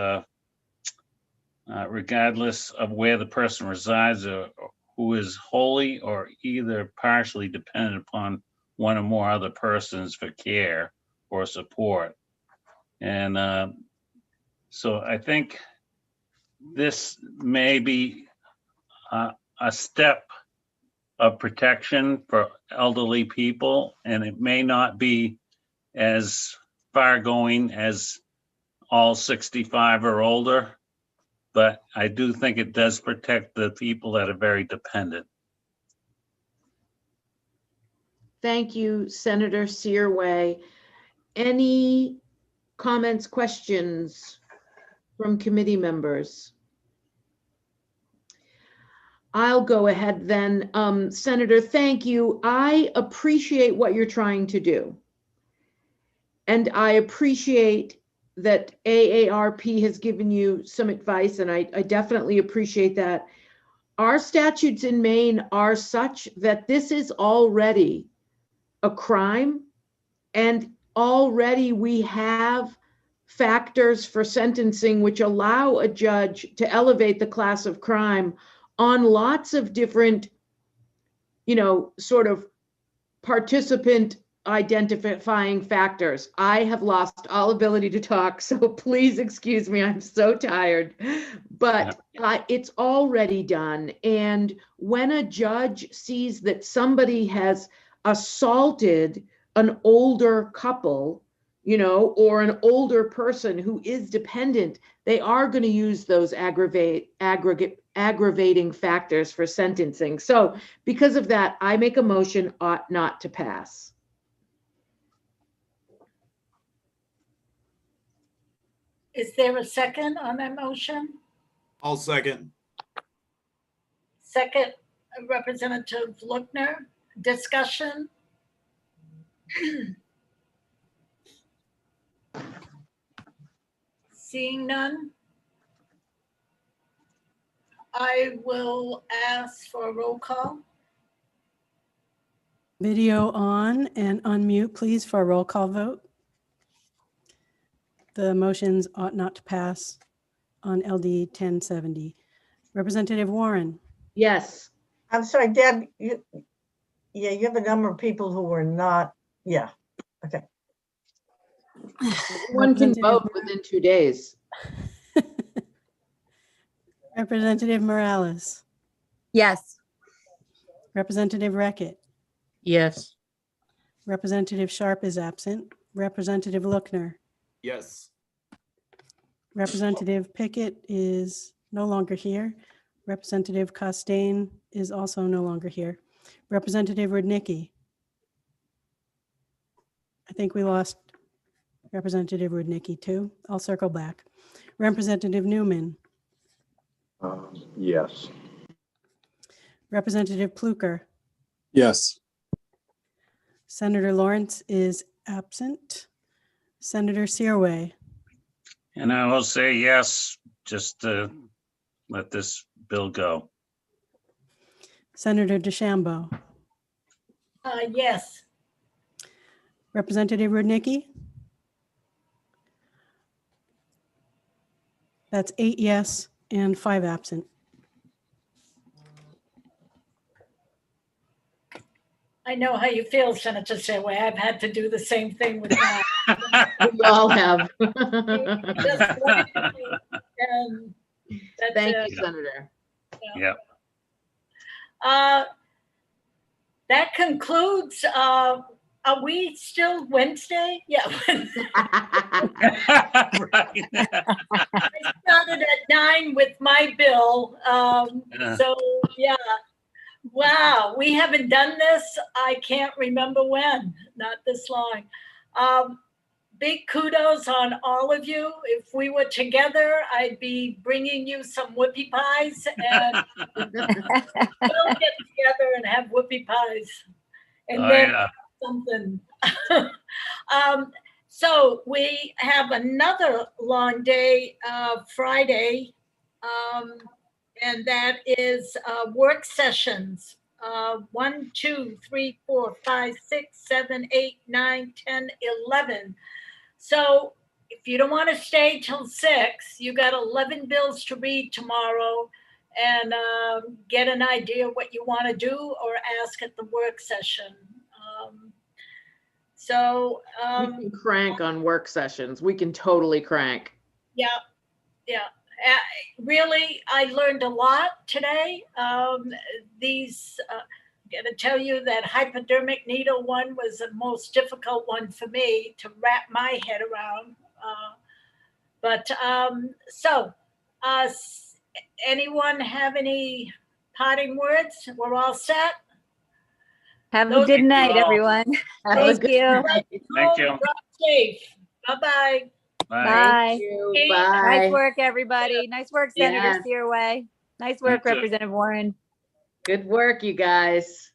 regardless of where the person resides, or who is wholly or either partially dependent upon one or more other persons for care or support. And so I think this may be a step of protection for elderly people, and it may not be as far going as all 65 or older, but I do think it does protect the people that are very dependent. Thank you, Senator Searway. Any comments, questions from committee members? I'll go ahead then. Senator, thank you. I appreciate what you're trying to do. And I appreciate that AARP has given you some advice, and I definitely appreciate that. Our statutes in Maine are such that this is already a crime, and already we have factors for sentencing which allow a judge to elevate the class of crime on lots of different, sort of participant identifying factors. I have lost all ability to talk, so please excuse me. I'm so tired, but it's already done. And when a judge sees that somebody has assaulted an older couple, or an older person who is dependent, they are going to use those aggravating factors for sentencing. So because of that, I make a motion ought not to pass. Is there a second on that motion? I'll second. Second, Representative Lookner, discussion? Seeing none, I will ask for a roll call. Video on and unmute, please, for a roll call vote. The motions ought not to pass on LD 1070. Representative Warren. Yes. I'm sorry, Deb, you have a number of people who were not, okay. One can vote within 2 days. Representative Morales. Yes. Representative Reckitt. Yes. Representative Sharp is absent. Representative Lookner. Yes. Representative Pickett is no longer here. Representative Costain is also no longer here. Representative Rudnicki. I think we lost Representative Rudnicki too. I'll circle back. Representative Newman. Yes. Representative Pluker. Yes. Senator Lawrence is absent. Senator Searway. And I will say yes, just to let this bill go. Senator DeChambeau. Yes. Representative Rudnicki. That's 8 yes and 5 absent. I know how you feel, Senator Seaway. I've had to do the same thing with mine. We all have. Thank you, Senator. Yep. That concludes, are we still Wednesday? Yeah. I started at 9 with my bill. So yeah. Wow, we haven't done this. I can't remember when, not this long. Big kudos on all of you. If we were together, I'd be bringing you some whoopie pies and we'll get together and have whoopie pies. And then something. So we have another long day, Friday. And that is work sessions, 1, 2, 3, 4, 5, 6, 7, 8, 9, 10, 11. So if you don't want to stay till 6, you got 11 bills to read tomorrow and get an idea what you want to do or ask at the work session. We can crank on work sessions. We can totally crank. Yeah. Really, I learned a lot today. I'm gonna tell you that hypodermic needle one was the most difficult one for me to wrap my head around. Anyone have any parting words? We're all set? Have a good night, everyone. Thank you. Thank you. Drive safe. Bye-bye. Bye. Bye. Nice work, everybody. Nice work, Senator Yes. Searway. Nice work, You too. Representative Warren. Good work, you guys.